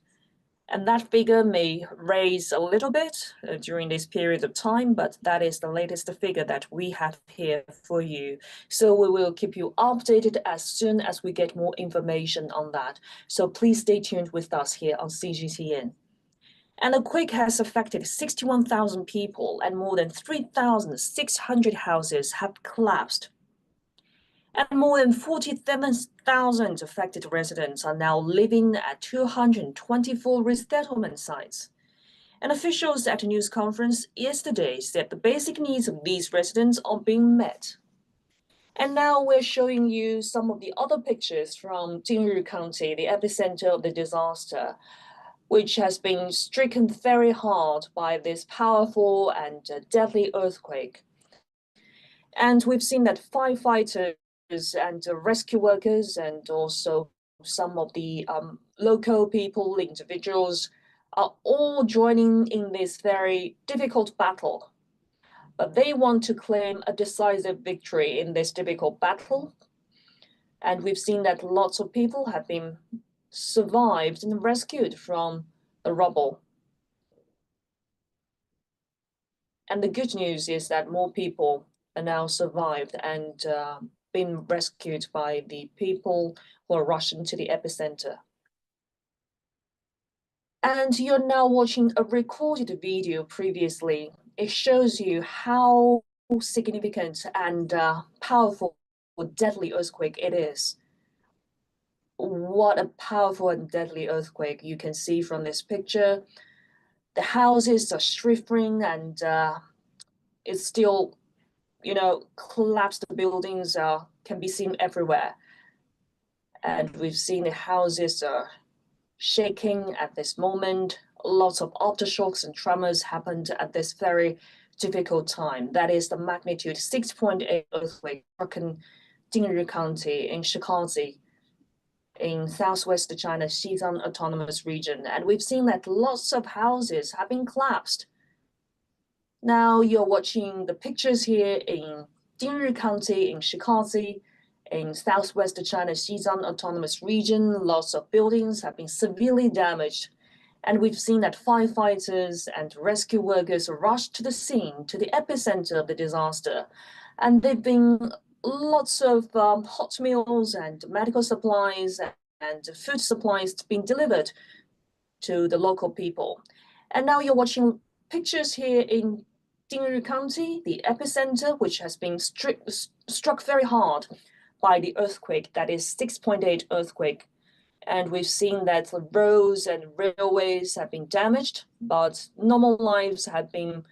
And that figure may raise a little bit during this period of time, but that is the latest figure that we have here for you. So we will keep you updated as soon as we get more information on that. So please stay tuned with us here on CGTN. And the quake has affected 61,000 people, and more than 3,600 houses have collapsed. And more than 47,000 affected residents are now living at 224 resettlement sites. And officials at a news conference yesterday said the basic needs of these residents are being met. And now we're showing you some of the other pictures from Dingri County, the epicenter of the disaster, which has been stricken very hard by this powerful and deadly earthquake. And we've seen that firefighters and rescue workers and also some of the local people, individuals, are all joining in this very difficult battle. But they want to claim a decisive victory in this difficult battle. And we've seen that lots of people have been survived and rescued from the rubble. And the good news is that more people are now survived and been rescued by the people who are rushing to the epicenter. And you're now watching a recorded video previously. It shows you how significant and powerful or deadly earthquake it is. What a powerful and deadly earthquake you can see from this picture. The houses are shivering and it's still, collapsed buildings can be seen everywhere. And we've seen the houses shaking at this moment. Lots of aftershocks and tremors happened at this very difficult time. That is the magnitude 6.8 earthquake struck in Dingri County in Xigaze in southwest China, Xizang autonomous region. And we've seen that lots of houses have been collapsed. Now you're watching the pictures here in Dingri County in Xigaze in southwest China, Xizang autonomous region. Lots of buildings have been severely damaged. And we've seen that firefighters and rescue workers rushed to the scene, to the epicenter of the disaster. And there've been lots of hot meals and medical supplies and food supplies being delivered to the local people. And now you're watching pictures here in Dingri County, the epicenter, which has been struck very hard by the earthquake, that is 6.8 earthquake. And we've seen that roads and railways have been damaged, but normal lives have been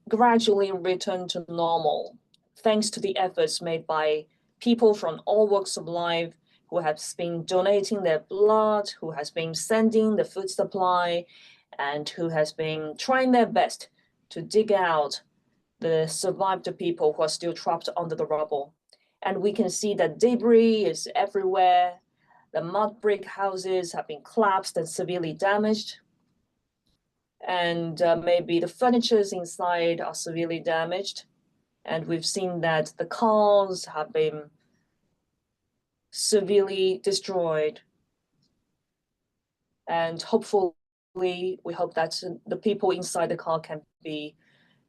gradually returned to normal, thanks to the efforts made by people from all walks of life who have been donating their blood, who has been sending the food supply, and who has been trying their best to dig out the survived people who are still trapped under the rubble. And we can see that debris is everywhere. The mud brick houses have been collapsed and severely damaged. And maybe the furnitures inside are severely damaged. And we've seen that the cars have been severely destroyed. And hopefully, we hope that the people inside the car can be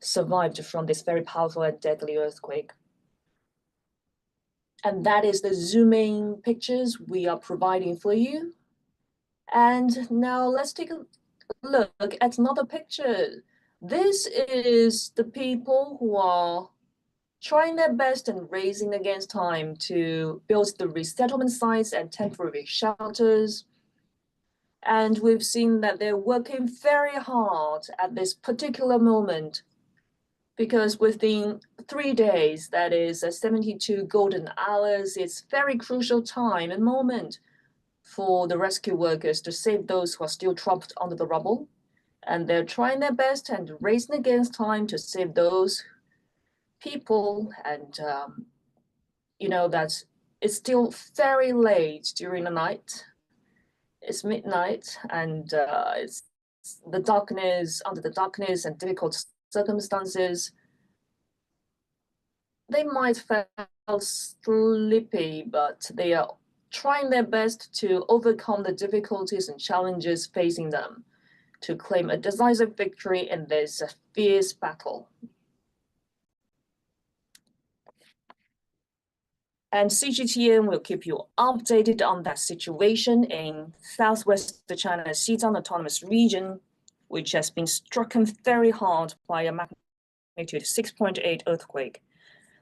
survived from this very powerful and deadly earthquake. And that is the zooming pictures we are providing for you. And now let's take a look at another picture. This is the people who are trying their best and racing against time to build the resettlement sites and temporary shelters. And we've seen that they're working very hard at this particular moment, because within 3 days, that is 72 golden hours, it's very crucial time and moment for the rescue workers to save those who are still trapped under the rubble. And they're trying their best and racing against time to save those people. And, that it's still very late during the night. It's midnight, and it's the darkness, under the darkness and difficult circumstances. They might feel sleepy, but they are trying their best to overcome the difficulties and challenges facing them to claim a decisive victory in this fierce battle. And CGTN will keep you updated on that situation in southwest China's Xizang autonomous region, which has been struck very hard by a magnitude 6.8 earthquake.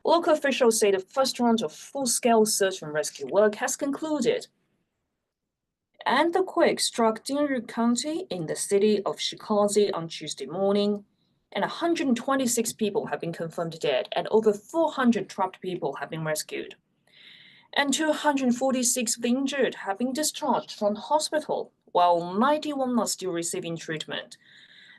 Local officials say the first round of full-scale search and rescue work has concluded. And the quake struck Dingri County in the city of Xigaze on Tuesday morning, and 126 people have been confirmed dead, and over 400 trapped people have been rescued. And 246 of the injured have been discharged from hospital, while 91 are still receiving treatment.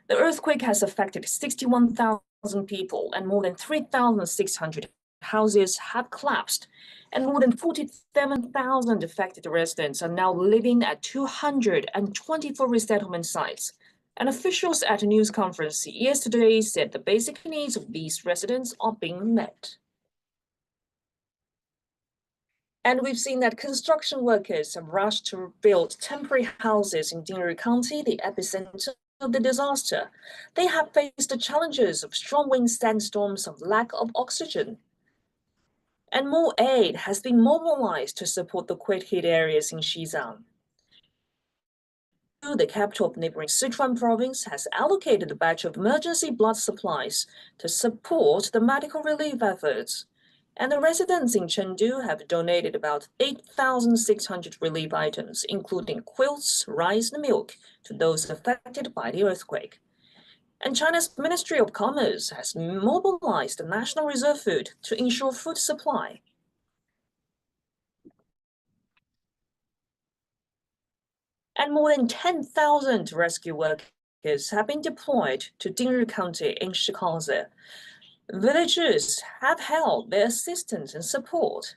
The earthquake has affected 61,000 people, and more than 3,600 houses have collapsed, and more than 47,000 affected residents are now living at 224 resettlement sites. And officials at a news conference yesterday said the basic needs of these residents are being met. And we've seen that construction workers have rushed to build temporary houses in Dingri County, the epicenter of the disaster. They have faced the challenges of strong wind, sandstorms, of lack of oxygen. And more aid has been mobilized to support the quake-hit areas in Xizang. The capital of neighboring Sichuan province has allocated a batch of emergency blood supplies to support the medical relief efforts. And the residents in Chengdu have donated about 8,600 relief items, including quilts, rice, and milk, to those affected by the earthquake. And China's Ministry of Commerce has mobilized the National Reserve Food to ensure food supply. And more than 10,000 rescue workers have been deployed to Dingri County in Xigaze. Villagers have held their assistance and support.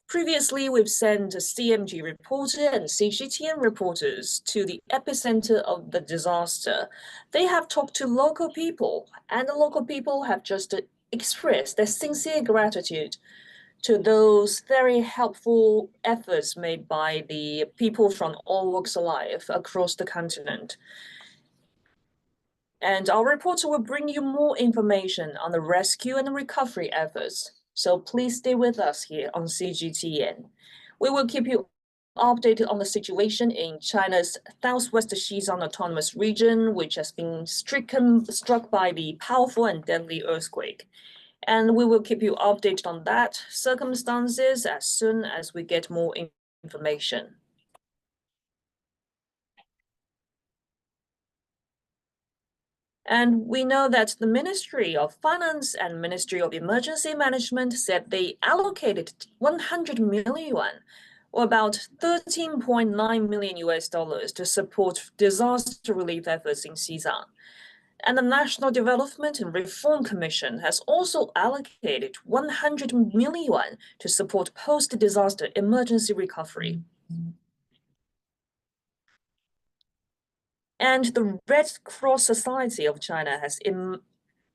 Previously, we've sent a CMG reporter and CGTN reporters to the epicenter of the disaster. They have talked to local people, and the local people have just expressed their sincere gratitude to those very helpful efforts made by the people from all walks of life across the continent. And our reporter will bring you more information on the rescue and recovery efforts. So please stay with us here on CGTN. We will keep you updated on the situation in China's southwest Xizang autonomous region, which has been struck by the powerful and deadly earthquake. And we will keep you updated on that circumstances as soon as we get more information. And we know that the Ministry of Finance and Ministry of Emergency Management said they allocated 100 million yuan, or about $13.9 million to support disaster relief efforts in Xizang. And the National Development and Reform Commission has also allocated 100 million yuan to support post-disaster emergency recovery. And the Red Cross Society of China has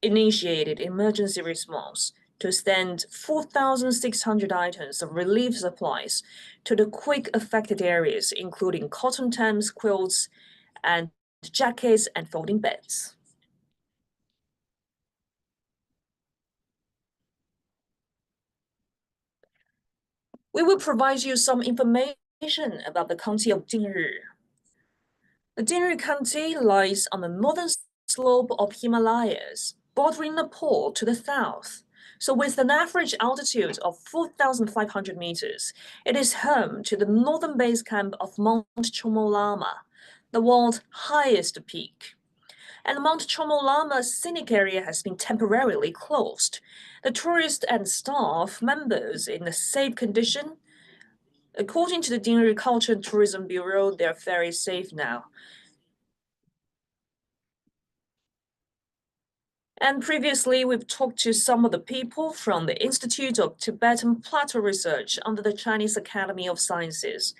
initiated emergency response to send 4,600 items of relief supplies to the quake-affected areas, including cotton tams, quilts, and jackets and folding beds. We will provide you some information about the county of Dingri. The Dingri County lies on the northern slope of Himalayas, bordering Nepal to the south. So with an average altitude of 4,500 meters, it is home to the northern base camp of Mount Chomolungma, the world's highest peak. And Mount Chomolungma's scenic area has been temporarily closed. The tourists and staff members in a safe condition. According to the Dingri Culture and Tourism Bureau, they're very safe now. And previously, we've talked to some of the people from the Institute of Tibetan Plateau Research under the Chinese Academy of Sciences.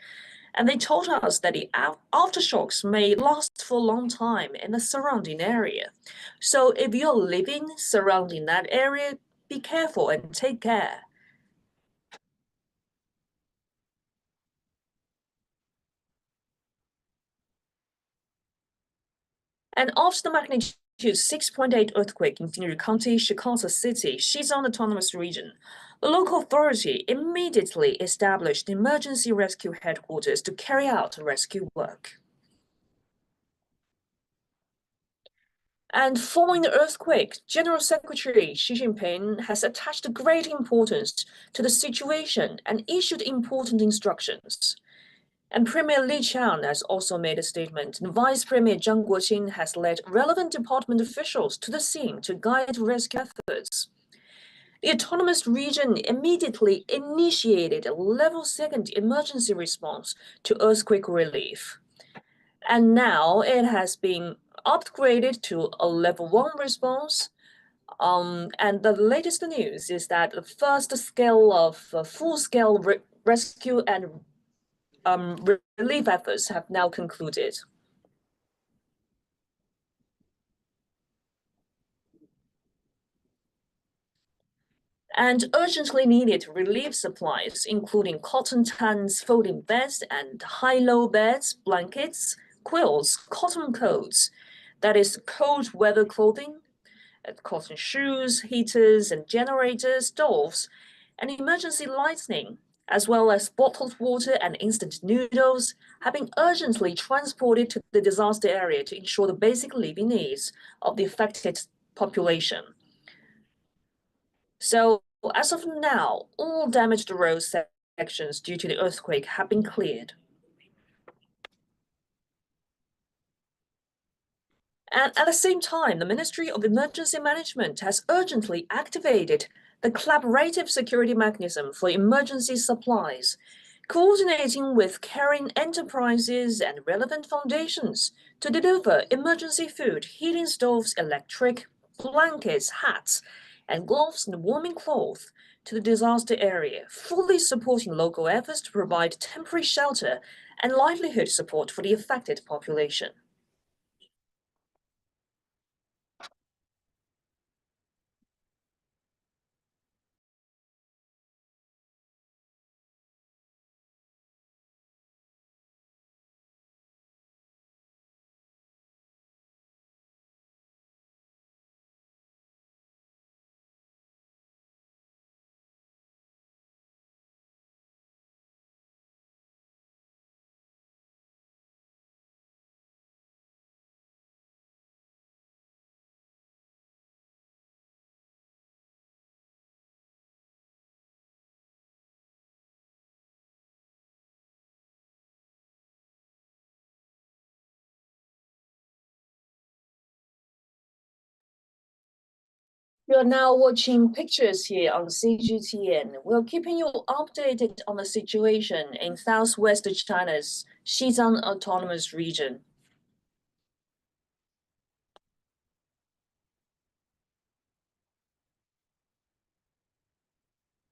And they told us that the aftershocks may last for a long time in the surrounding area. So if you're living surrounding that area, be careful and take care. And after the magnitude 6.8 earthquake in Dingri County, Xigaze City, Xizang Autonomous Region, the local authority immediately established emergency rescue headquarters to carry out rescue work. And following the earthquake, General Secretary Xi Jinping has attached great importance to the situation and issued important instructions. And Premier Li Qiang has also made a statement, and Vice Premier Zhang Guoqing has led relevant department officials to the scene to guide rescue efforts. The autonomous region immediately initiated a level 2 emergency response to earthquake relief. And now it has been upgraded to a level 1 response. And the latest news is that the first scale of full-scale rescue and relief efforts have now concluded. And urgently needed relief supplies, including cotton tans, folding beds, and high-low beds, blankets, quilts, cotton coats, that is cold weather clothing, cotton shoes, heaters and generators, stoves, and emergency lighting, as well as bottled water and instant noodles, have been urgently transported to the disaster area to ensure the basic living needs of the affected population. So, as of now, all damaged road sections due to the earthquake have been cleared. And at the same time, the Ministry of Emergency Management has urgently activated the collaborative security mechanism for emergency supplies, coordinating with caring enterprises and relevant foundations to deliver emergency food, heating stoves, electric, blankets, hats, and gloves and warming clothes to the disaster area, fully supporting local efforts to provide temporary shelter and livelihood support for the affected population. You are now watching pictures here on CGTN. We're keeping you updated on the situation in southwest China's Xizang Autonomous Region.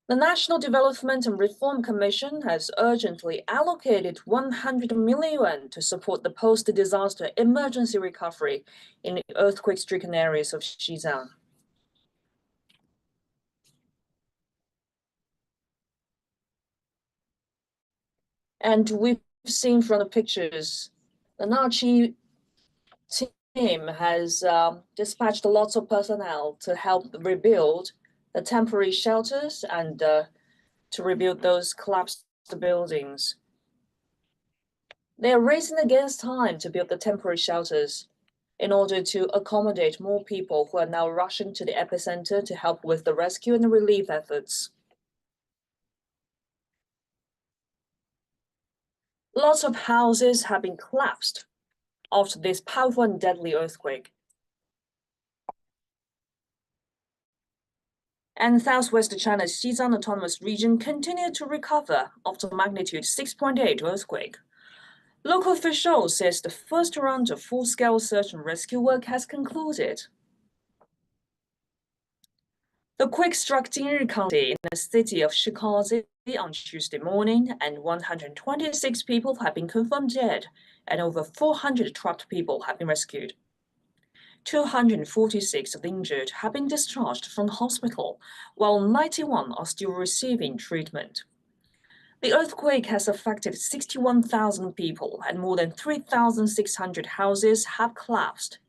The National Development and Reform Commission has urgently allocated 100 million yuan to support the post-disaster emergency recovery in the earthquake-stricken areas of Xizang. And we've seen from the pictures, the Nachi team has dispatched lots of personnel to help rebuild the temporary shelters and to rebuild those collapsed buildings. They are racing against time to build the temporary shelters in order to accommodate more people who are now rushing to the epicenter to help with the rescue and the relief efforts. Lots of houses have been collapsed after this powerful and deadly earthquake. And southwest China's Xizang Autonomous Region continued to recover after magnitude 6.8 earthquake. Local officials says the first round of full-scale search and rescue work has concluded. The quake struck Dingri County in the city of Xigaze on Tuesday morning, and 126 people have been confirmed dead, and over 400 trapped people have been rescued. 246 of the injured have been discharged from the hospital, while 91 are still receiving treatment. The earthquake has affected 61,000 people, and more than 3,600 houses have collapsed.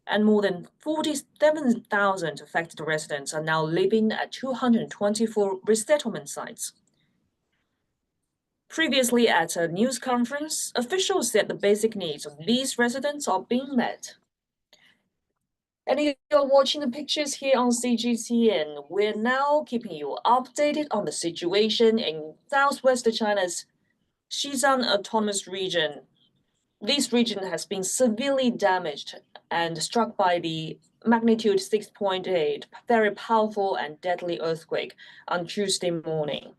And more than 47,000 affected residents are now living at 224 resettlement sites. Previously, at a news conference, officials said the basic needs of these residents are being met. And you're watching the pictures here on CGTN. We're now keeping you updated on the situation in southwest China's Xizang Autonomous Region. This region has been severely damaged and struck by the magnitude 6.8, very powerful and deadly earthquake on Tuesday morning.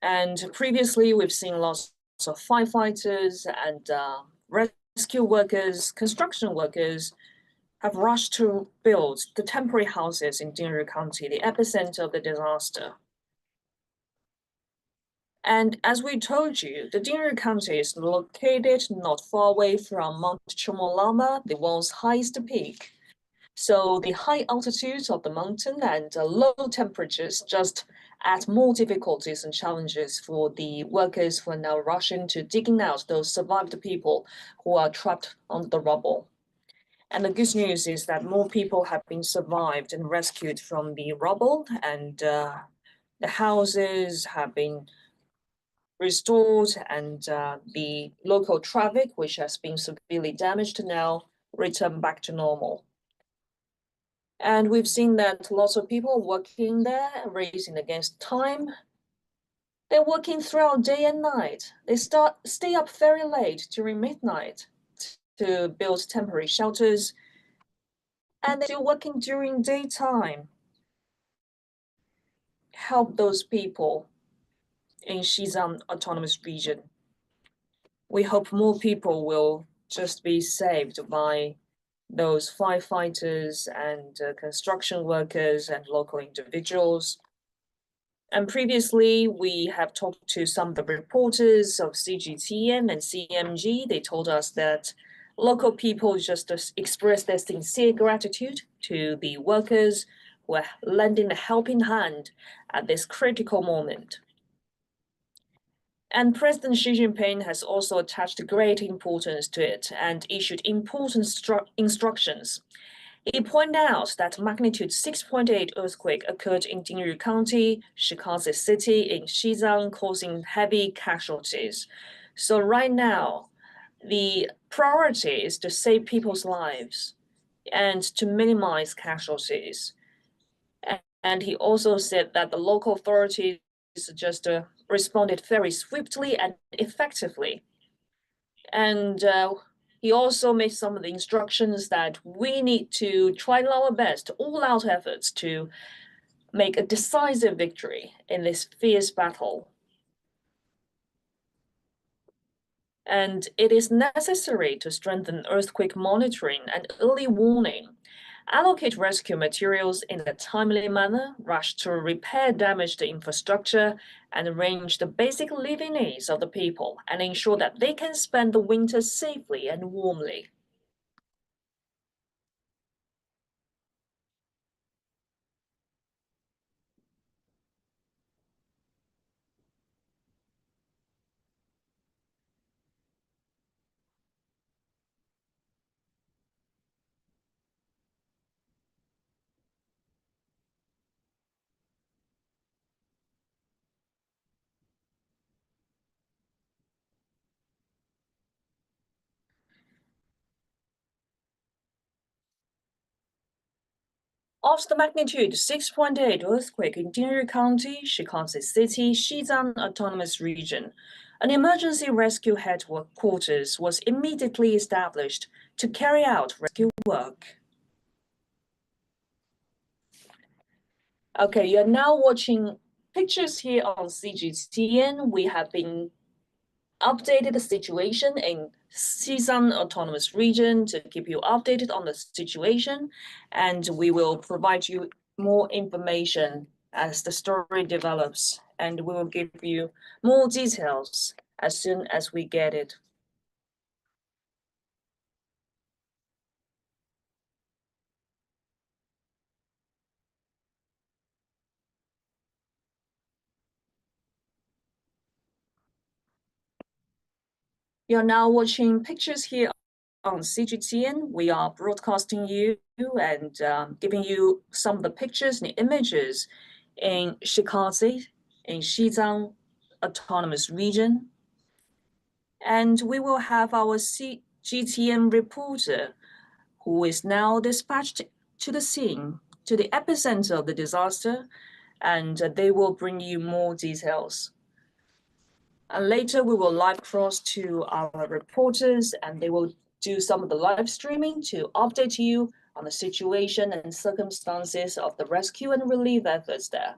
And previously, we've seen lots of firefighters and rescue workers, construction workers have rushed to build the temporary houses in Dingri County, the epicenter of the disaster. And as we told you, the Dingri County is located not far away from Mount Chomolungma, the world's highest peak. So the high altitude of the mountain and low temperatures just add more difficulties and challenges for the workers who are now rushing to digging out those survived people who are trapped on the rubble. And the good news is that more people have been survived and rescued from the rubble, and the houses have been restored, and the local traffic, which has been severely damaged, now return back to normal. And we've seen that lots of people working there, racing against time. They're working throughout day and night. They stay up very late during midnight to build temporary shelters, and they're still working during daytime. Help those people in Xizang Autonomous Region. We hope more people will just be saved by those firefighters and construction workers and local individuals. And previously, we have talked to some of the reporters of CGTN and CMG. They told us that local people just express their sincere gratitude to the workers who are lending a helping hand at this critical moment. And President Xi Jinping has also attached great importance to it and issued important instructions. He pointed out that magnitude 6.8 earthquake occurred in Dingri County, Xigaze City in Xizang, causing heavy casualties. So right now, the priority is to save people's lives and to minimize casualties. And he also said that the local authorities just responded very swiftly and effectively. And he also made some of the instructions that we need to try our best, all out efforts to make a decisive victory in this fierce battle. And it is necessary to strengthen earthquake monitoring and early warning, allocate rescue materials in a timely manner, rush to repair damaged infrastructure, and arrange the basic living needs of the people, and ensure that they can spend the winter safely and warmly. Of the magnitude 6.8 earthquake in Dingri County, Xigaze City, Xizang Autonomous Region, an emergency rescue headquarters was immediately established to carry out rescue work. Okay, you're now watching pictures here on CGTN. We have been updated the situation in Xizang Autonomous Region to keep you updated on the situation, and we will provide you more information as the story develops, and we will give you more details as soon as we get it. You're now watching pictures here on CGTN. We are broadcasting you and giving you some of the pictures and images in Xigaze, in Xizang Autonomous Region. And we will have our CGTN reporter who is now dispatched to the scene, to the epicenter of the disaster, and they will bring you more details. And later we will live cross to our reporters, and they will do some of the live streaming to update you on the situation and circumstances of the rescue and relief efforts there.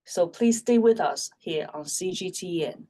So please stay with us here on CGTN.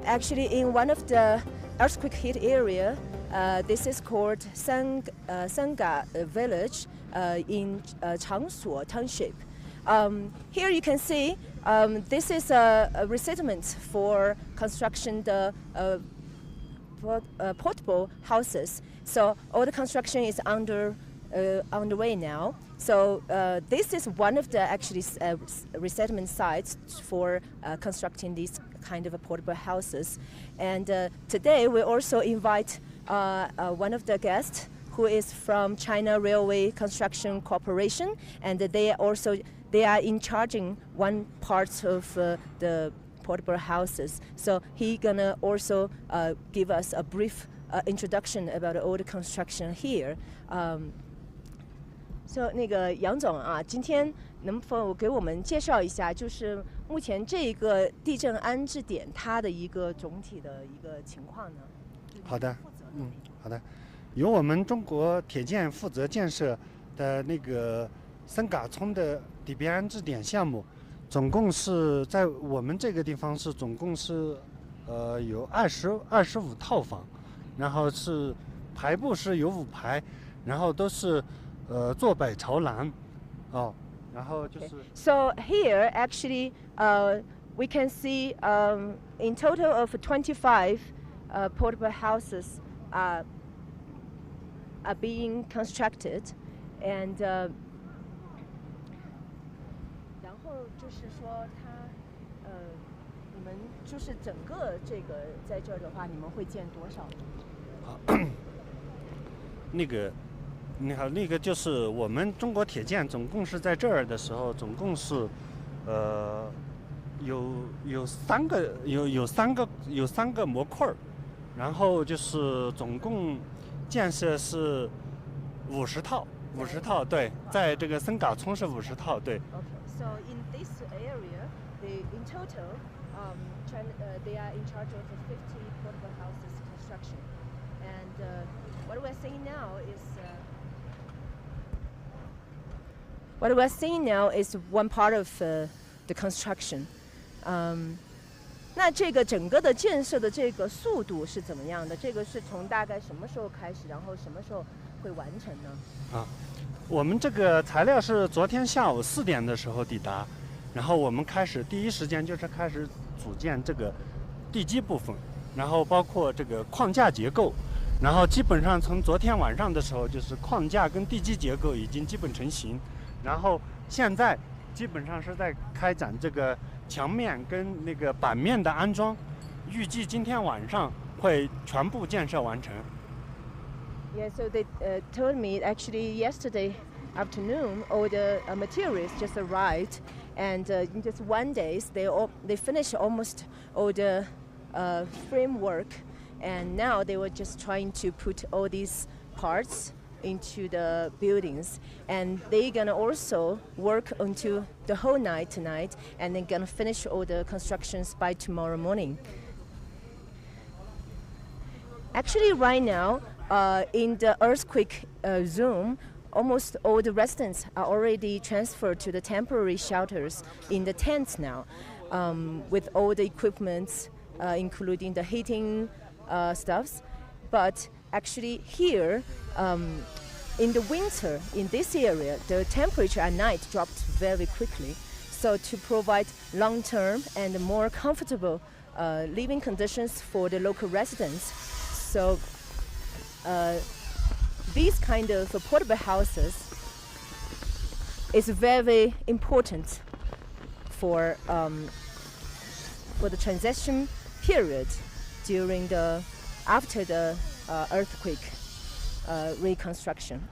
actually in one of the earthquake hit area. This is called Sanga village in Changsuo Township. Here you can see this is a resettlement for construction the portable houses. So all the construction is underway now. So this is one of the actually resettlement sites for constructing these kind of portable houses. And today we also invite one of the guests who is from China Railway Construction Corporation, and they are in charging one part of the portable houses. So he gonna also give us a brief introduction about all the construction here. So 那个杨总啊，今天能否给我们介绍一下，就是目前这个地震安置点它的一个总体的一个情况呢？好的，好的。由我们中国铁建负责建设的那个森嘎村的底边安置点项目，总共是在我们这个地方是总共是有25套房，然后是排布是有5排，然后都是坐北朝南，然后就是。So here actually we can see in total of 25 portable houses are being constructed, and 然后就是说你们就是整个这个在这儿的话，你们会建多少呢？你好，那个就是我们中国铁建总共是在这儿的时候，总共是有三个模块，然后就是总共建设是50套，对，在这个森嘎村是50套，对。Okay, so in this area, in total, they are in charge of 50 portable houses construction, and what we're seeing now is one part of the construction. 那这个整个的建设的这个速度是怎么样的？这个是从大概什么时候开始，然后什么时候会完成呢？我们这个材料是昨天下午4点的时候抵达，然后我们第一时间就是开始组建这个地基部分，然后包括这个框架结构，然后基本上从昨天晚上的时候，就是框架跟地基结构已经基本成型，然后现在基本上是在开展这个墙面跟那个板面的安装，预计今天晚上会全部建设完成。Yeah, so they told me actually yesterday afternoon all the materials just arrived, and in just one day they finished almost all the framework, and now they were just trying to put all these parts into the buildings, and they're gonna also work until the whole night tonight, and they're gonna finish all the constructions by tomorrow morning. Actually, right now, in the earthquake zone, almost all the residents are already transferred to the temporary shelters in the tents now, with all the equipment, including the heating stuffs. But actually here, in the winter, in this area, the temperature at night dropped very quickly. So to provide long-term and more comfortable living conditions for the local residents, so these kind of portable houses is very important for the transition period during after the earthquake reconstruction.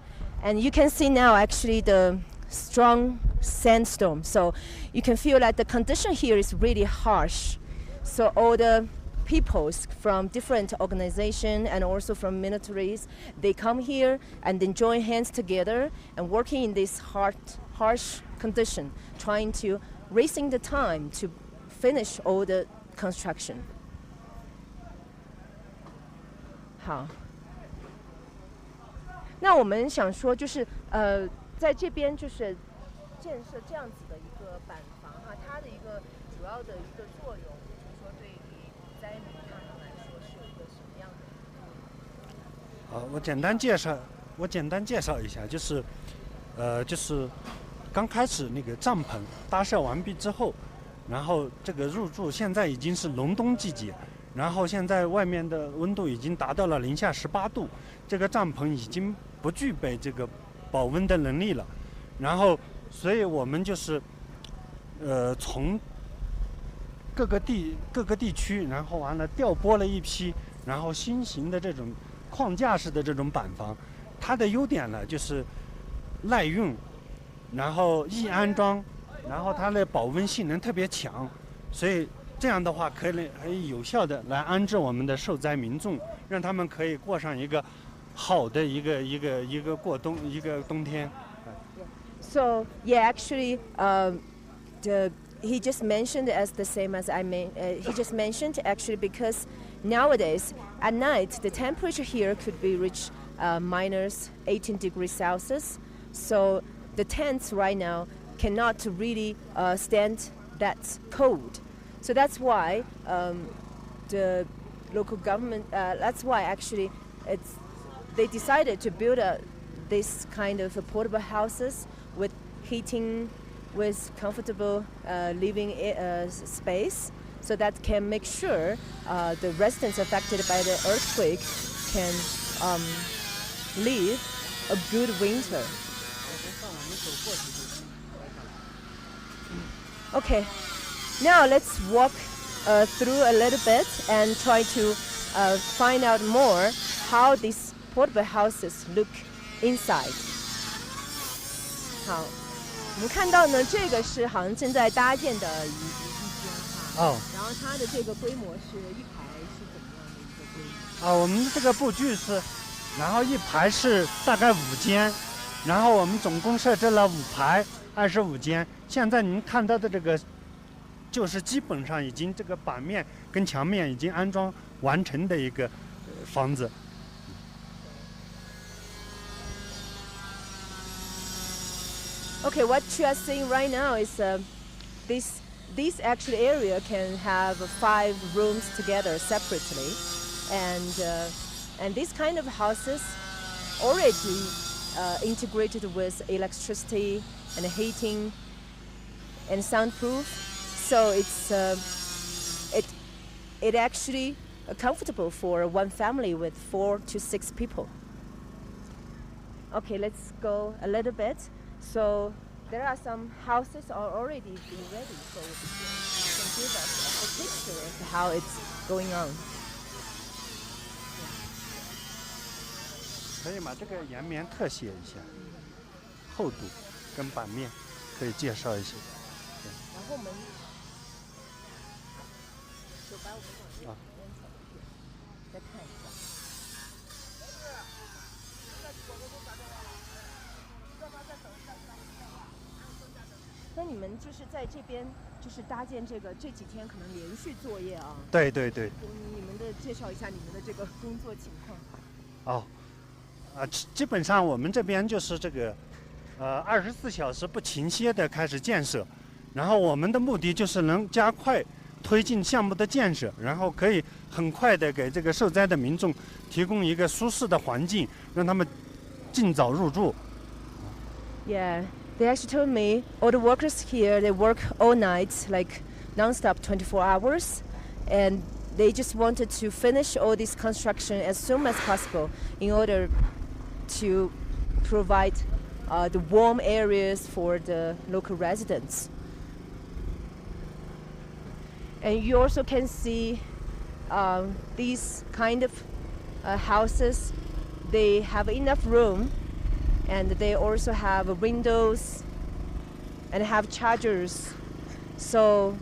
And you can see now actually the strong sandstorm, so you can feel that the condition here is really harsh. So all the peoples from different organizations and also from militaries, they come here and then join hands together and working in this harsh condition, trying to racing the time to finish all the construction. 好，那我们想说就是在这边就是建设这样子的一个板房哈，它的一个主要的一个作用，就是说对于我简单介绍一下，就是刚开始那个帐篷搭设完毕之后，然后这个入住现在已经是隆冬季节，然后现在外面的温度已经达到了零下18度，这个帐篷已经不具备这个保温的能力了，然后所以我们就是从各个地区，然后完了调拨了一批，然后新型的这种框架式的这种板房，它的优点呢就是耐用，然后易安装，然后它的保温性能特别强，所以这样的话可以有效的来安置我们的受灾民众，让他们可以过上一个好的一个过冬一个冬天。So yeah, actually, he just mentioned as the same as he just mentioned actually because nowadays at night the temperature here could be reach minus 18 degrees Celsius. So the tents right now cannot really stand that cold. So that's why the local government, that's why actually they decided to build this kind of portable houses with heating, with comfortable living space, so that can make sure the residents affected by the earthquake can live a good winter. Okay, now let's walk through a little bit and try to find out more how these portable houses look inside. 好，我们看到呢，这个是好像正在搭建的一间哈。然后它的这个规模是一排是怎么样的一个规模？我们这个布局是，然后一排是大概5间，然后我们总共设置了5排，25间。现在您看到的这个，就是基本上已经这个板面跟墙面已经安装完成的一个房子。Okay, what you are seeing right now is this actual area can have 5 rooms together separately, and these kind of houses already integrated with electricity and heating and soundproof, so it actually comfortable for one family with 4 to 6 people. Okay, let's go a little bit. So there are some houses are already being ready, so you can give us a picture of how it's going on. 可以把这个岩棉特写一下，厚度跟板面可以介绍一下。然后我们就把我们往这边走一点，再看一下。那你们就是在这边，就是搭建这几天可能连续作业啊？对对对。你们的介绍一下你们的这个工作情况。基本上我们这边就是这个，24小时不停歇的开始建设，然后我们的目的就是能加快推进项目的建设，然后可以很快的给这个受灾的民众提供一个舒适的环境，让他们尽早入住。Yeah. They actually told me all the workers here, they work all night, like non-stop 24 hours. And they just wanted to finish all this construction as soon as possible in order to provide the warm areas for the local residents. And you also can see these kind of houses, they have enough room, and they also have windows and have chargers, so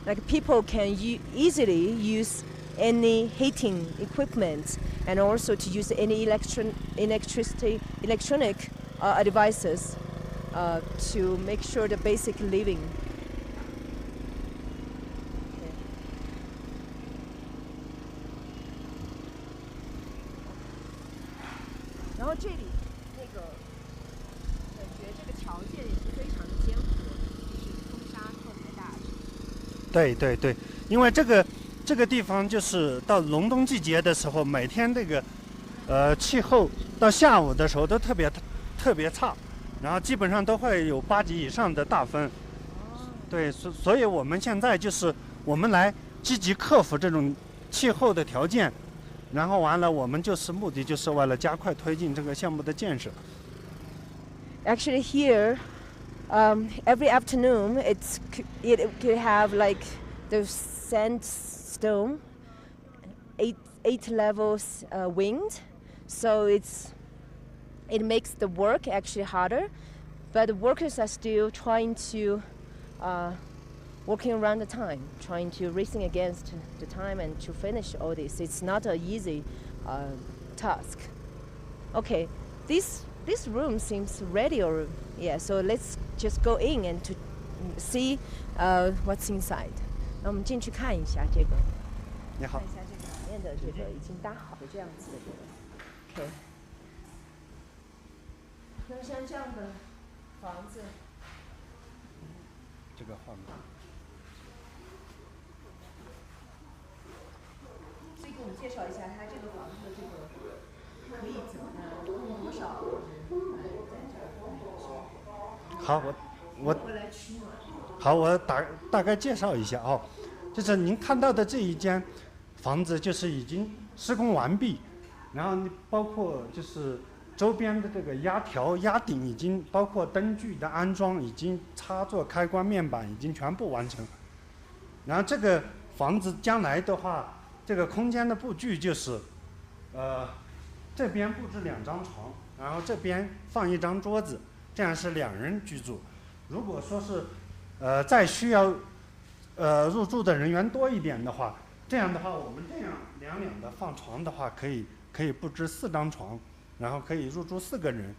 like people can easily use any heating equipment and also to use any electronic devices to make sure the basic living. Okay. 对，因为这个这个地方就是到隆冬季节的时候，每天这个气候到下午的时候都特别差，然后基本上都会有8级以上的大风。对，所以我们现在就是我们来积极克服这种气候的条件，然后完了我们就是目的就是为了加快推进这个项目的建设。Actually, here, every afternoon, it could have like the sandstone, eight levels wind, so it makes the work actually harder. But the workers are still trying to working around the time, trying to racing against the time and to finish all this. It's not an easy task. Okay, this room seems ready, or yeah. So let's just go in and to see what's inside. 那我们进去看一下这个。你好。看一下这个里面的这个已经搭好的这样子的这个。OK。那像这样的房子。这个画面。所以给我们介绍一下它这个房子的这个可以怎么用多少人在这儿？好，我大概介绍一下哦，就是您看到的这一间房子就是已经施工完毕，然后包括就是周边的这个压条、压顶已经包括灯具的安装，已经插座、开关面板已经全部完成。然后这个房子将来的话，这个空间的布局就是，这边布置2张床，然后这边放1张桌子，这样是2人居住。如果说是，再需要，入住的人员多一点的话，这样的话我们这样两的放床的话，可以布置4张床。然后可以入住4个人。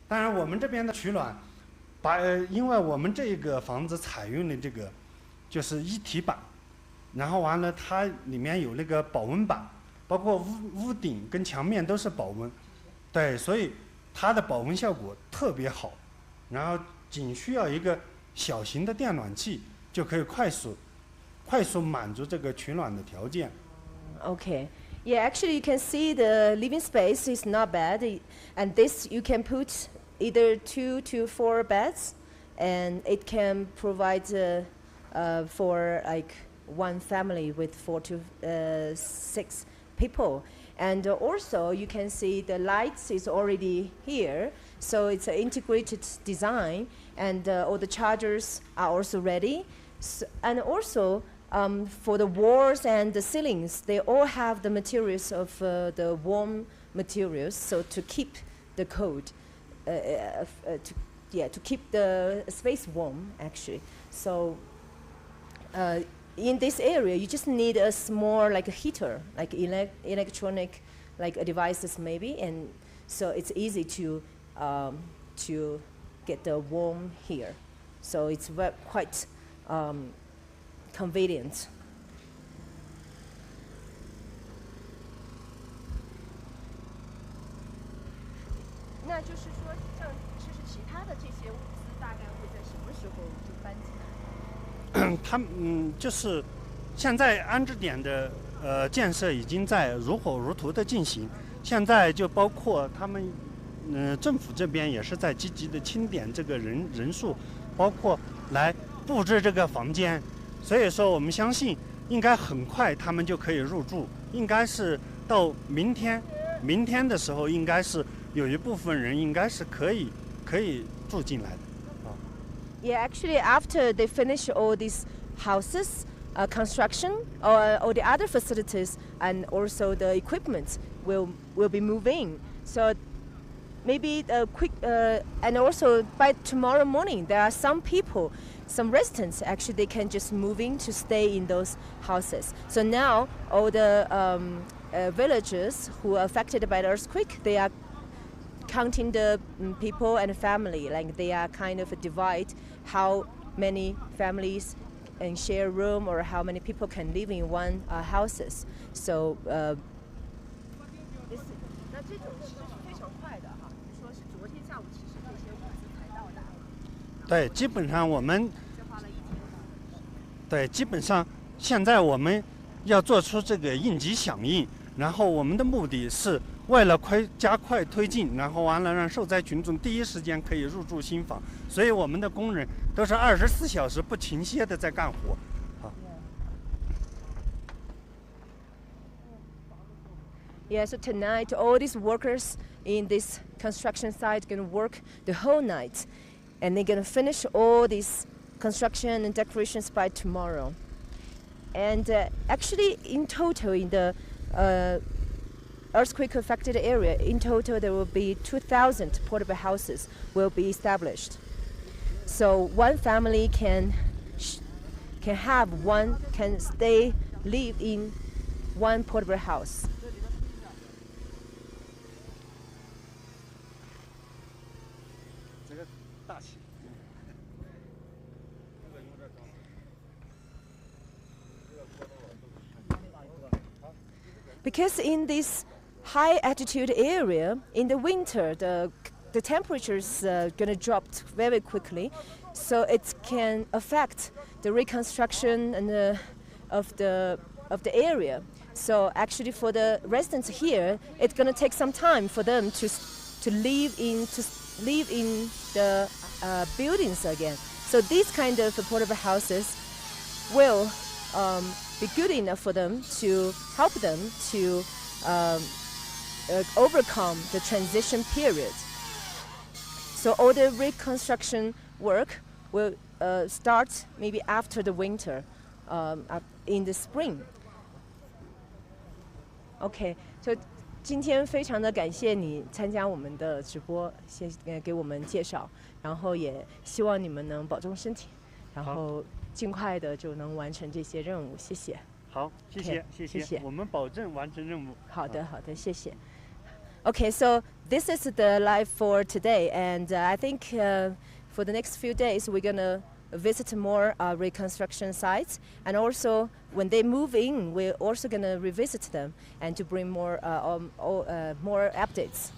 当然，我们这边的取暖，因为我们这个房子采用的这个就是一体板，然后完了它里面有那个保温板，包括屋顶跟墙面都是保温，对，所以它的保温效果特别好。然后仅需要一个小型的电暖器就可以快速满足这个取暖的条件。Okay. Yeah, actually you can see the living space is not bad, and this you can put either 2 to 4 beds, and it can provide for like one family with 4 to 6 people. And also you can see the lights is already here, so it's an integrated design, and all the chargers are also ready. And also for the walls and the ceilings, they all have the materials of the warm materials, so to keep the cold, to keep the space warm actually. So in this area, you just need a small like a heater, like electronic like devices maybe, and so it's easy to get the warm here. So it's quite convenient. 那就是说，像其他的这些物资，大概会在什么时候就搬进来？他们就是现在安置点的建设已经在如火如荼的进行，现在就包括他们政府这边也是在积极的清点这个人数，包括来布置这个房间。所以说我们相信应该很快他们就可以入住，应该是到明天的时候，应该是有一部分人应该是可以住进来的。Yeah, actually, after they finish all these houses, construction, or all the other facilities, and also the equipment will be moving. So maybe quick, and also by tomorrow morning, there are some people, some residents actually they can just move in to stay in those houses. So now all the villagers who are affected by the earthquake, they are counting the people and family, like they are kind of divide how many families and share room, or how many people can live in one houses. So 那这种其实是非常快的哈，你说是昨天下午其实这些物资才到达。对，基本上我们对基本上现在我们要做出这个应急响应，然后我们的目的是为了加快推进，然后完了让受灾群众第一时间可以入住新房，所以我们的工人都是24小时不停歇的在干活。好。Yeah, so tonight all these workers in this construction site gonna work the whole night, and they're gonna finish all these construction and decorations by tomorrow. And actually, in total, in the earthquake-affected area, in total there will be 2,000 portable houses will be established. So one family can live in one portable house. Because in this high altitude area, in the winter, the temperature is going to drop very quickly, so it can affect the reconstruction and of the area. So actually, for the residents here, it's going to take some time for them to live in the buildings again. So these kind of portable houses will be good enough for them to help them to overcome the transition period. So all the reconstruction work will start maybe after the winter, in the spring. Okay, so 今天非常的感谢你参加我们的直播，给我们介绍，然后也希望你们能保重身体，然后尽快的就能完成这些任务，谢谢。好，谢谢，我们保证完成任务。好的，谢谢。Okay, so this is the live for today, and I think for the next few days we're gonna visit more reconstruction sites, and also when they move in, we're also gonna revisit them and to bring more updates.